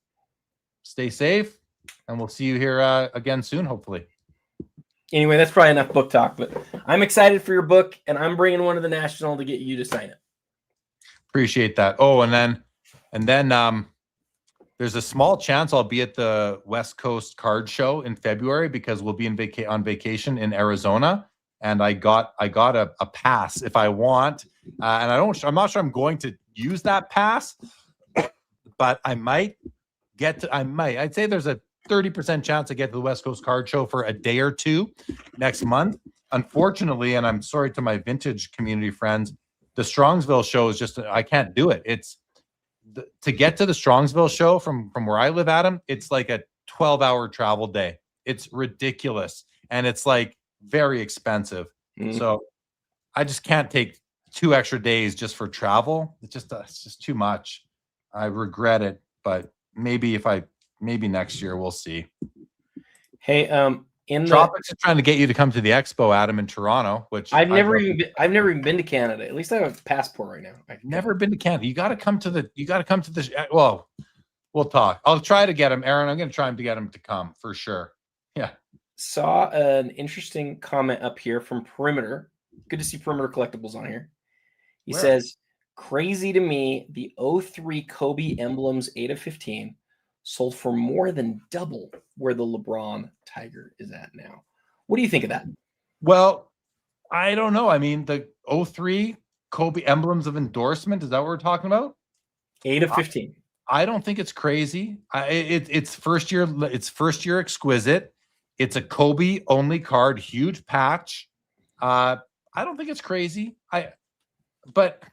Stay safe, and we'll see you here again soon, hopefully. Anyway, that's probably enough book talk, but I'm excited for your book, and I'm bringing one to the National to get you to sign it. Appreciate that. Oh, and then there's a small chance I'll be at the West Coast Card Show in February, because we'll be on vacation in Arizona, and I got a pass if I want, and I'm not sure I'm going to use that pass, but I might get to. I'd say there's a 30% chance I get to the West Coast Card Show for a day or two next month. Unfortunately, and I'm sorry to my vintage community friends, the Strongsville show is just, I can't do it. To get to the Strongsville show from where I live, Adam, it's like a 12-hour travel day. It's ridiculous. And it's like very expensive. So I just can't take 2 extra days just for travel. It's just too much. I regret it, but maybe next year, we'll see. Hey, Tropics is trying to get you to come to the expo, Adam, in Toronto, which I've never even been to Canada. At least I have a passport right now. I've never been to Canada. You got to come to the. Well, we'll talk. I'll try to get him, Aaron. I'm going to try to get him to come for sure. Yeah. Saw an interesting comment up here from Perimeter. Good to see Perimeter Collectibles on here. He says, "Crazy to me, the 03 Kobe Emblems 8/15 sold for more than double where the LeBron Tiger is at now." What do you think of that? Well, I don't know. I mean, the 03 Kobe Emblems of Endorsement, is that what we're talking about? 8/15. I don't think it's crazy. It's first year exquisite. It's a Kobe only card, huge patch. I don't think it's crazy. But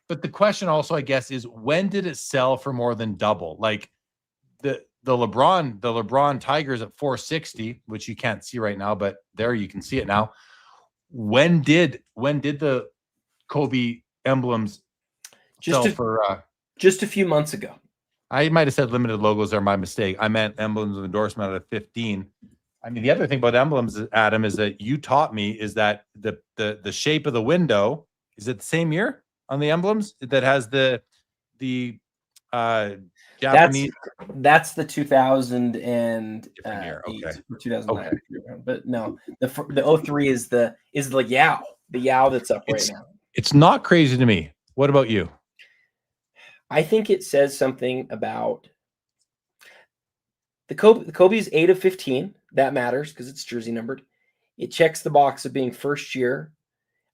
the question also, I guess, is when did it sell for more than double? Like, the LeBron Tigers at 460, which you can't see right now, but there you can see it now. When did the Kobe Emblems sell for? Just a few months ago. I might have said limited logos are my mistake. I meant Emblems of Endorsement at 15. I mean, the other thing about emblems, Adam, is that you taught me is that the shape of the window, is it the same year on the emblems that has the Japanese? That's the 2008 okay. 2009. Okay. But no, the 03 is the Yao, that's up right now. It's not crazy to me. What about you? I think it says something about the Kobe's 8/15. That matters because it's jersey numbered. It checks the box of being first year.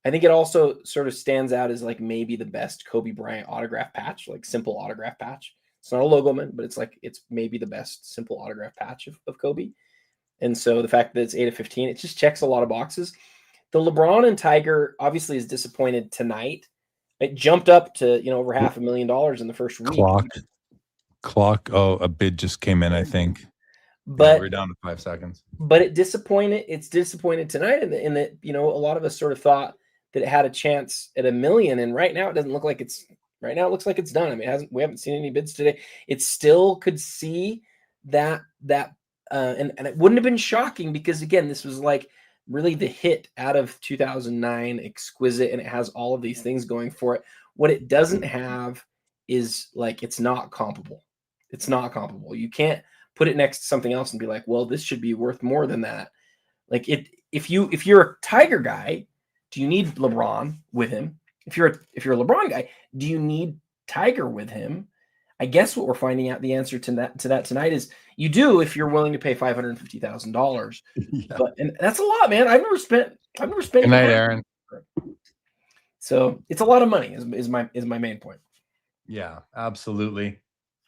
I think it also sort of stands out as like maybe the best Kobe Bryant autograph patch, like simple autograph patch. It's not a logo man, but it's maybe the best simple autograph patch of Kobe. And so the fact that it's 8/15, it just checks a lot of boxes. The LeBron and Tiger obviously is disappointed tonight. It jumped up to over $500,000 in the first week. Clock. Oh, a bid just came in, I think. But we're down to 5 seconds. But it's disappointed tonight in that a lot of us sort of thought that it had a chance at $1 million, and right now it doesn't look like it's. Right now it looks like it's done. I mean, we haven't seen any bids today. It still could see that and it wouldn't have been shocking because again, this was like really the hit out of 2009, exquisite, and it has all of these things going for it. What it doesn't have is it's not comparable. It's not comparable. You can't put it next to something else and be like, well, this should be worth more than that. Like it if you're a Tiger guy, do you need LeBron with him? If you're a LeBron guy, do you need Tiger with him? I guess what we're finding out the answer to that tonight is you do if you're willing to pay $550,000. Yeah. But and that's a lot, man. I've never spent. Good night, Aaron. So it's a lot of money. Is my main point. Yeah, absolutely.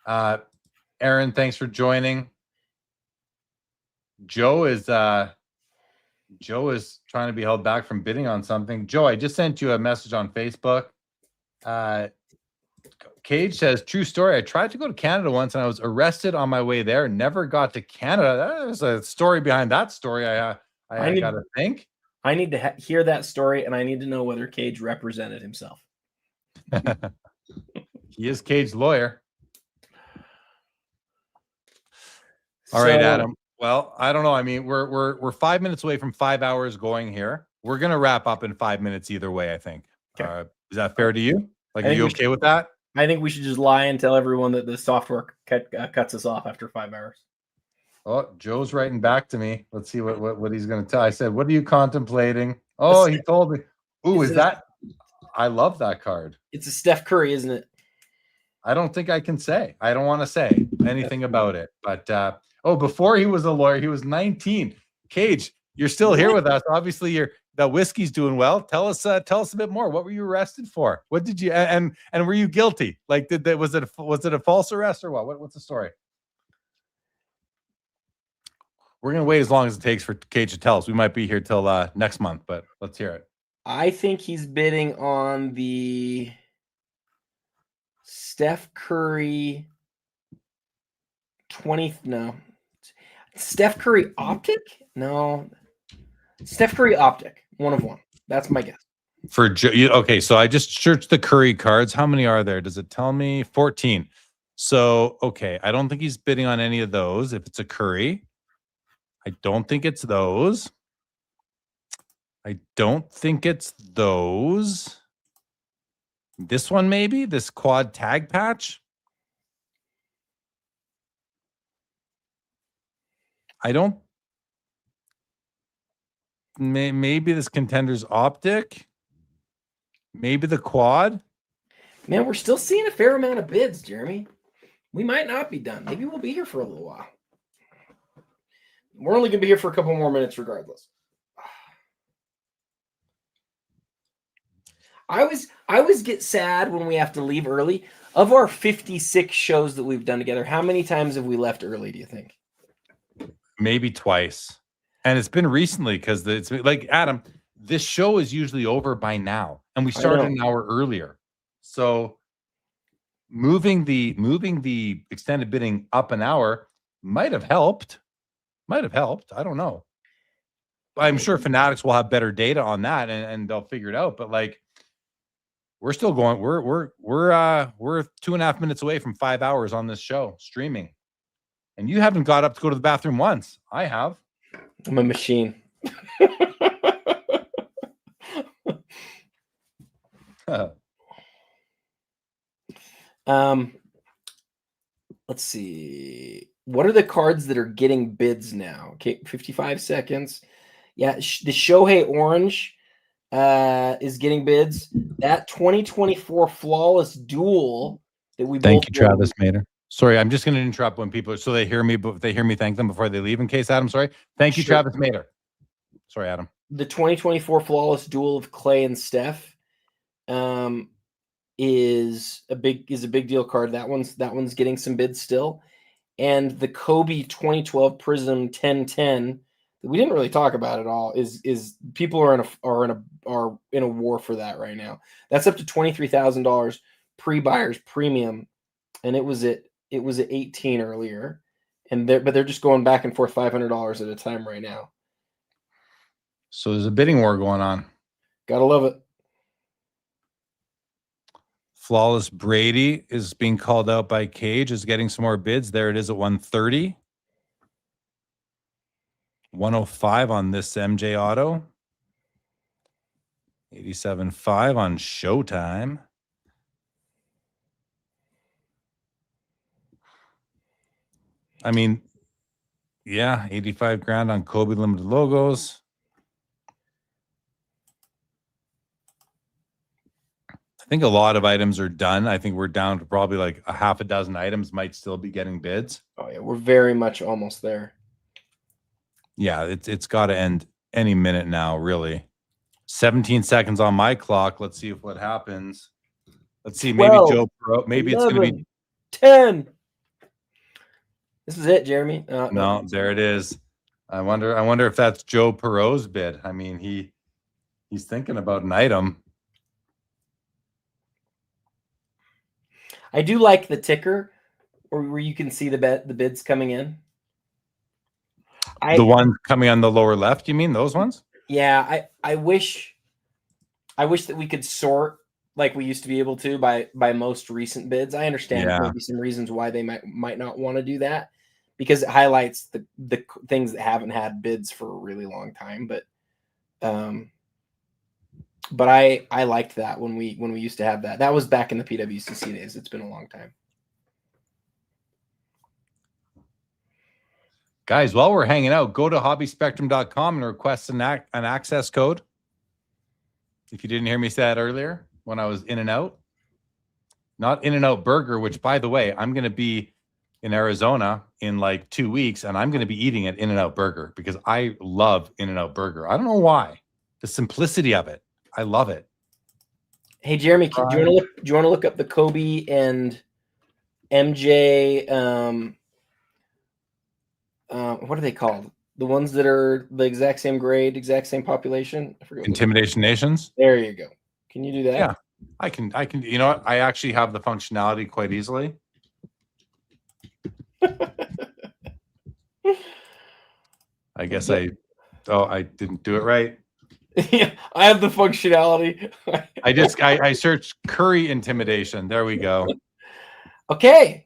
Aaron, thanks for joining. Joe is trying to be held back from bidding on something. Joe, I just sent you a message on Facebook. Cage says, true story. I tried to go to Canada once and I was arrested on my way there. Never got to Canada. There's a story behind that story. I got to think. I need to hear that story, and I need to know whether Cage represented himself. He is Cage's lawyer. All right, Adam. Well, I don't know. I mean, we're 5 minutes away from 5 hours going here. We're gonna wrap up in 5 minutes either way, I think. Okay. Is that fair to you? Like, are you okay with that? I think we should just lie and tell everyone that the software cuts us off after 5 hours. Oh, Joe's writing back to me. Let's see what he's going to tell. I said, what are you contemplating? Oh, he told me. Ooh, is that? I love that card. It's a Steph Curry, isn't it? I don't think I can say. I don't want to say anything about it. But, before he was a lawyer, he was 19. Cage, you're still here with us. Obviously, the whiskey's doing well. Tell us a bit more. What were you arrested for? What did you and were you guilty? Like, was it a false arrest or what? What's the story? We're gonna wait as long as it takes for Cage to tell us. We might be here till next month, but let's hear it. I think he's bidding on the Steph Curry Steph Curry Optic? No. Steph Curry Optic. 1 of 1. That's my guess. For Joe, okay, so I just searched the Curry cards. How many are there? Does it tell me? 14. So, okay, I don't think he's bidding on any of those. If it's a Curry, I don't think it's those. I don't think it's those. This one, maybe? This quad tag patch? I don't. Maybe this Contender's Optic. Maybe the quad. Man, we're still seeing a fair amount of bids, Jeremy. We might not be done. Maybe we'll be here for a little while. We're only going to be here for a couple more minutes regardless. I always get sad when we have to leave early. Of our 56 shows that we've done together, how many times have we left early, do you think? Maybe twice. And it's been recently because it's like, Adam, this show is usually over by now. And we started an hour earlier. So moving the extended bidding up an hour might have helped. I don't know. I'm sure Fanatics will have better data on that and they'll figure it out. But like, we're still going. We're 2.5 minutes away from 5 hours on this show streaming, and you haven't got up to go to the bathroom once. I have. I'm a machine. Let's see. What are the cards that are getting bids now? Okay, 55 seconds. Yeah, the Shohei Orange is getting bids. That 2024 Flawless Duel that we Thank you, Travis Mader. Sorry, I'm just going to interrupt when people so they hear me, but they hear me thank them before they leave. In case Adam, sorry. Thank you, Travis Mader. Sorry, Adam. The 2024 Flawless Duel of Clay and Steph is a big deal card. That one's getting some bids still. And the Kobe 2012 Prism 1010 that we didn't really talk about at all is people are in a war for that right now. That's up to $23,000 pre-buyers premium, and it was at 18 earlier, and they're just going back and forth $500 at a time right now. So there's a bidding war going on. Gotta love it. Flawless Brady is being called out by Cage, is getting some more bids. There it is at 130. 105 on this MJ Auto. 87.5 on Showtime. I mean, yeah, 85 grand on Kobe Limited Logos. I think a lot of items are done. I think we're down to probably like a half a dozen items might still be getting bids. Oh yeah, we're very much almost there. Yeah, it's got to end any minute now, really. 17 seconds on my clock. Let's see if what happens. Let's see. Maybe 12, Joe Pro. Maybe 11, it's going to be 10. This is it, Jeremy. no. There it is. I wonder if that's Joe Perot's bid. I mean, he's thinking about an item. I do like the ticker, where you can see the bids coming in. The ones coming on the lower left, you mean those ones? Yeah, I wish that we could sort like we used to be able to by most recent bids. I understand maybe some reasons why they might not want to do that, because it highlights the things that haven't had bids for a really long time. But I liked that when we used to have that. That was back in the PWCC days. It's been a long time. Guys, while we're hanging out, go to hobbyspectrum.com and request an access code. If you didn't hear me say that earlier when I was in and out. Not In and Out Burger, which, by the way, I'm going to be in Arizona in like 2 weeks, and I'm going to be eating at In and Out Burger because I love In and Out Burger. I don't know why. The simplicity of it. I love it. Hey, Jeremy, do you want to look up the Kobe and MJ what are they called? The ones that are the exact same grade, exact same population? I forget. Intimidation Nations? There you go. Can you do that? Yeah. I can, you know what? I actually have the functionality quite easily. I guess I didn't do it right. Yeah, I have the functionality. I searched Curry Intimidation. There we go. Okay.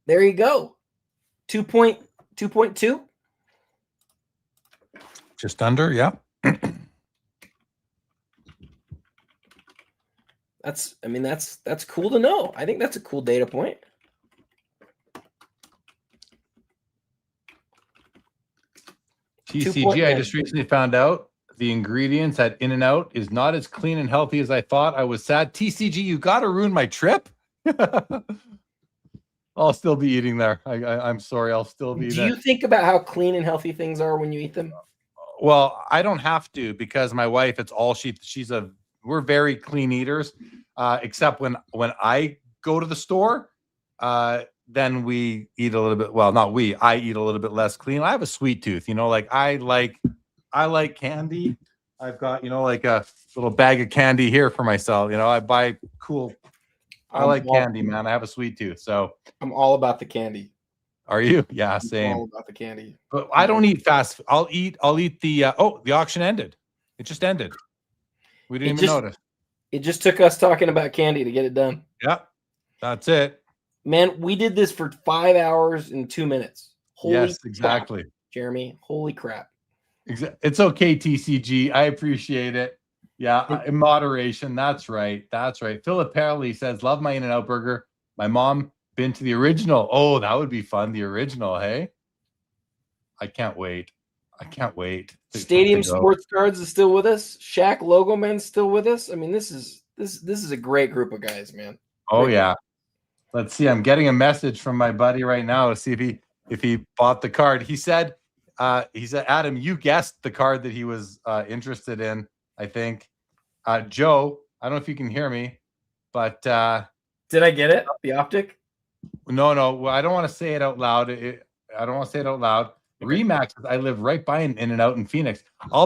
There you go. 2.2. Just under, yeah. That's cool to know. I think that's a cool data point. TCG, I just recently found out the ingredients at In and Out is not as clean and healthy as I thought. I was sad. TCG, you got to ruin my trip. I'll still be eating there. I'm sorry. I'll still be there. Do you think about how clean and healthy things are when you eat them? Well, I don't have to because my wife, it's all we're very clean eaters, except when I go to the store, then we eat a little bit. Well, not we. I eat a little bit less clean. I have a sweet tooth, like I like candy. I've got like a little bag of candy here for myself. I buy cool. I like candy, man. I have a sweet tooth, so I'm all about the candy. Are you? Yeah, same. I'm all about the candy. But I don't eat fast. I'll eat the the auction ended. It just ended. We didn't even notice. It just took us talking about candy to get it done. Yeah. That's it. Man, we did this for 5 hours and 2 minutes. Yes, exactly. Crap, Jeremy, holy crap. It's okay, TCG. I appreciate it. Yeah, in moderation. That's right. That's right. Philip Perley says, love my In-N-Out burger. My mom been to the original. Oh, that would be fun. The original, hey? I can't wait. I can't wait. Stadium Sports Cards is still with us. Shaq Logo Man's still with us. I mean, this is a great group of guys, man. Oh, yeah. Let's see. I'm getting a message from my buddy right now to see if he bought the card. He said, Adam, you guessed the card that he was interested in, I think. Joe, I don't know if you can hear me, but did I get it? The optic? No. Well, I don't want to say it out loud. I don't want to say it out loud. Okay. Remax, I live right by an In-N-Out in Phoenix. I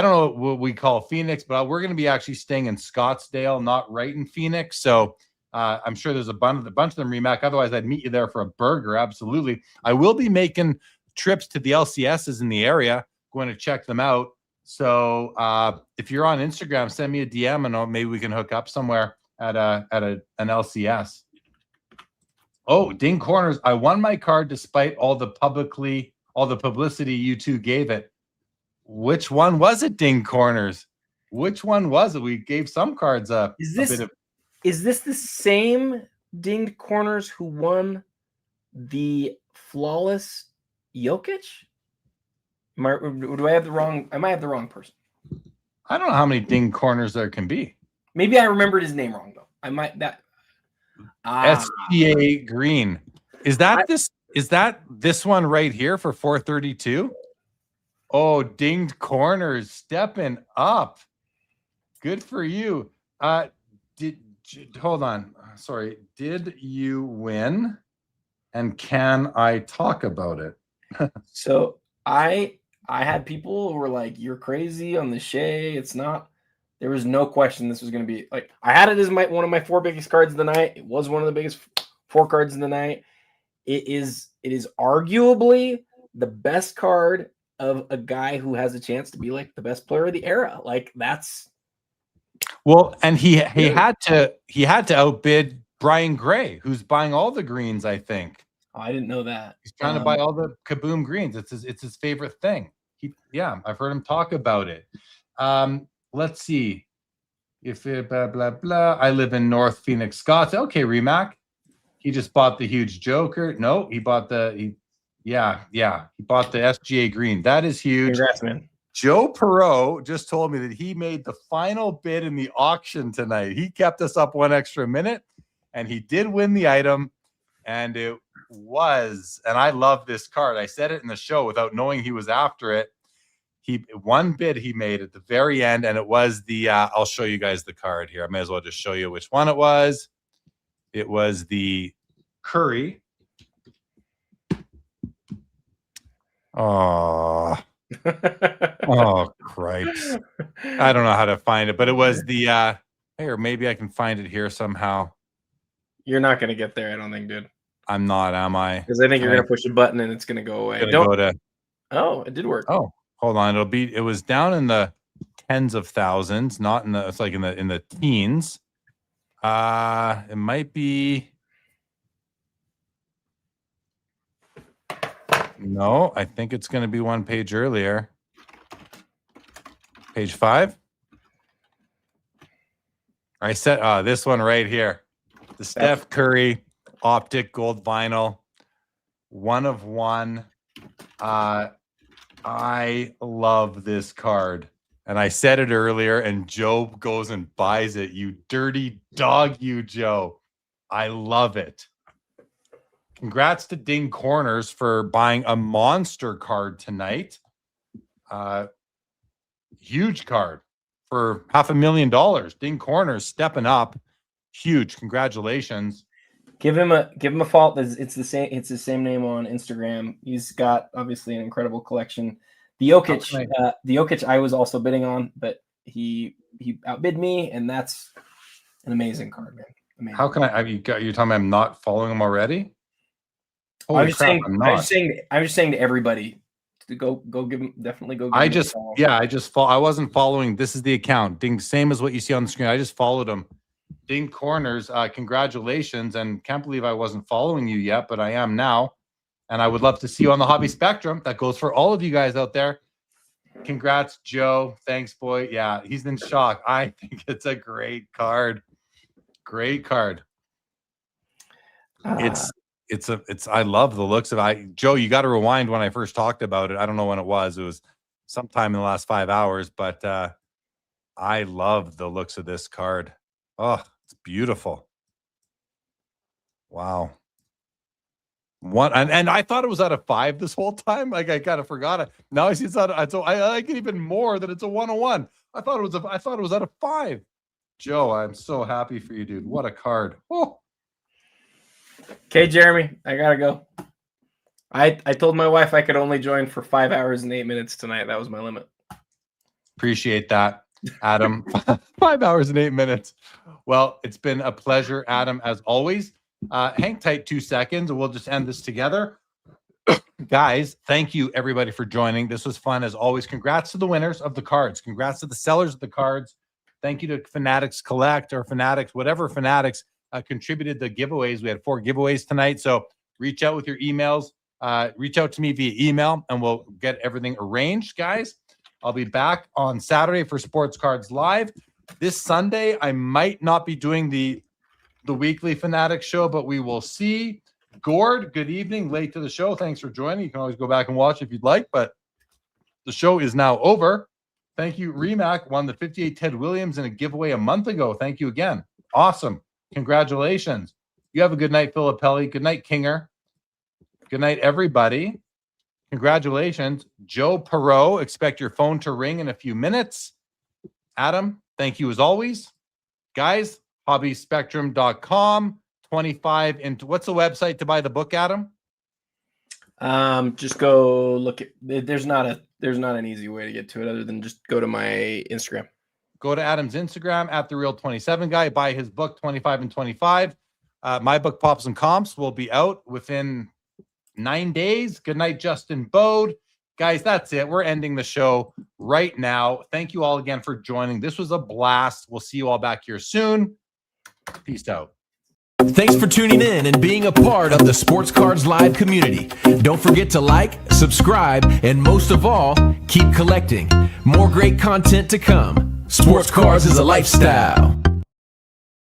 don't know what we call Phoenix, but we're going to be actually staying in Scottsdale, not right in Phoenix. So I'm sure there's a bunch of them Remax. Otherwise, I'd meet you there for a burger. Absolutely. I will be making trips to the LCSs in the area, going to check them out. So if you're on Instagram, send me a DM and maybe we can hook up somewhere at an LCS. Oh, Ding Corners. I won my card despite all the publicity you two gave it. Which one was it, Ding Corners? Which one was it? We gave some cards Is this the same Dinged Corners who won the flawless Jokic? Do I have the wrong? I might have the wrong person. I don't know how many Ding Corners there can be. Maybe I remembered his name wrong though. I might that. SGA green. Is that this one right here for 432? Oh, dinged corners stepping up. Good for you. Hold on. Sorry. Did you win? And can I talk about it? So I had people who were like, "You're crazy on the Shea. It's not." There was no question this was going to be like. I had it as one of my 4 biggest cards of the night. It was one of the biggest 4 cards of the night. It is arguably the best card of a guy who has a chance to be like the best player of the era. Like that's. Well, and he had to outbid Brian Gray, who's buying all the greens, I think. Oh, I didn't know that. He's trying to buy all the Kaboom greens. It's his favorite thing. I've heard him talk about it. Let's see. If it blah blah blah. I live in North Phoenix, Scotts. Okay, Remac. He just bought the huge Joker. No, he bought he bought the SGA green. That is huge. Congrats, man. Joe Perot just told me that he made the final bid in the auction tonight. He kept us up 1 extra minute, and he did win the item. And it was, and I love this card. I said it in the show without knowing he was after it. One bid he made at the very end, and it was the. I'll show you guys the card here. I may as well just show you which one it was. It was the Curry. Oh. Oh, cripes. I don't know how to find it, but it was the or maybe I can find it here somehow. You're not going to get there, I don't think, dude. I'm not, am I? Because I think you're going to push a button and it's going to go away. Oh, it did work. Oh, hold on. It was down in the tens of thousands, not in the, it's like in the teens. It might be. No, I think it's going to be one page earlier. Page 5. I said this one right here. The Steph Curry Optic Gold Vinyl. 1 of 1. I love this card. And I said it earlier, and Joe goes and buys it. You dirty dog, you, Joe. I love it. Congrats to Ding Corners for buying a monster card tonight. Huge card for $500,000. Ding Corners stepping up. Huge. Congratulations. Give him a fault. It's the same name on Instagram. He's got obviously an incredible collection. The Jokic I was also bidding on, but he outbid me, and that's an amazing card, man. Amazing. How can you're telling me I'm not following him already? I'm just saying to everybody to go give him definitely go. I wasn't following. This is the account. Ding, same as what you see on the screen. I just followed him. Ding Corners, congratulations, and can't believe I wasn't following you yet, but I am now. And I would love to see you on the hobby spectrum. That goes for all of you guys out there. Congrats, Joe. Thanks, boy. Yeah, he's in shock. I think it's a great card. Great card. I love the looks of it. Joe, you got to rewind when I first talked about it. I don't know when it was. It was sometime in the last 5 hours, but I love the looks of this card. Oh, it's beautiful. Wow. And I thought it was out of 5 this whole time. Like I kind of forgot it. Now I see it's out of, so I like it even more that it's a 101. I thought it was out of 5. Joe, I'm so happy for you, dude. What a card. Oh. Okay, Jeremy, I gotta go. I told my wife I could only join for 5 hours and 8 minutes tonight. That was my limit. Appreciate that, Adam. 5 hours and 8 minutes. Well, it's been a pleasure, Adam, as always. Hang tight 2 seconds, and we'll just end this together. Guys, thank you, everybody, for joining. This was fun, as always. Congrats to the winners of the cards. Congrats to the sellers of the cards. Thank you to Fanatics Collect or Fanatics, whatever Fanatics contributed the giveaways. We had 4 giveaways tonight, so reach out with your emails. Reach out to me via email, and we'll get everything arranged, guys. I'll be back on Saturday for Sports Cards Live. This Sunday, I might not be doing the weekly Fanatics show, but we will see. Gord, good evening. Late to the show. Thanks for joining. You can always go back and watch if you'd like, but the show is now over. Thank you. Remac won the 58 Ted Williams in a giveaway a month ago. Thank you again. Awesome. Congratulations. You have a good night, Filippelli. Good night, Kinger. Good night, everybody. Congratulations. Joe Perot, expect your phone to ring in a few minutes. Adam, thank you as always. Guys, hobbyspectrum.com, 25 into what's the website to buy the book, Adam? Just go look at, there's not an easy way to get to it other than just go to my Instagram. Go to Adam's Instagram at the Real 27 Guy. Buy his book 25 and 25. My book Pops and Comps will be out within 9 days. Good night, Justin Bode. Guys, that's it. We're ending the show right now. Thank you all again for joining. This was a blast. We'll see you all back here soon. Peace out. Thanks for tuning in and being a part of the Sports Cards Live community. Don't forget to like, subscribe, and most of all, keep collecting. More great content to come. Sports Cards is a lifestyle.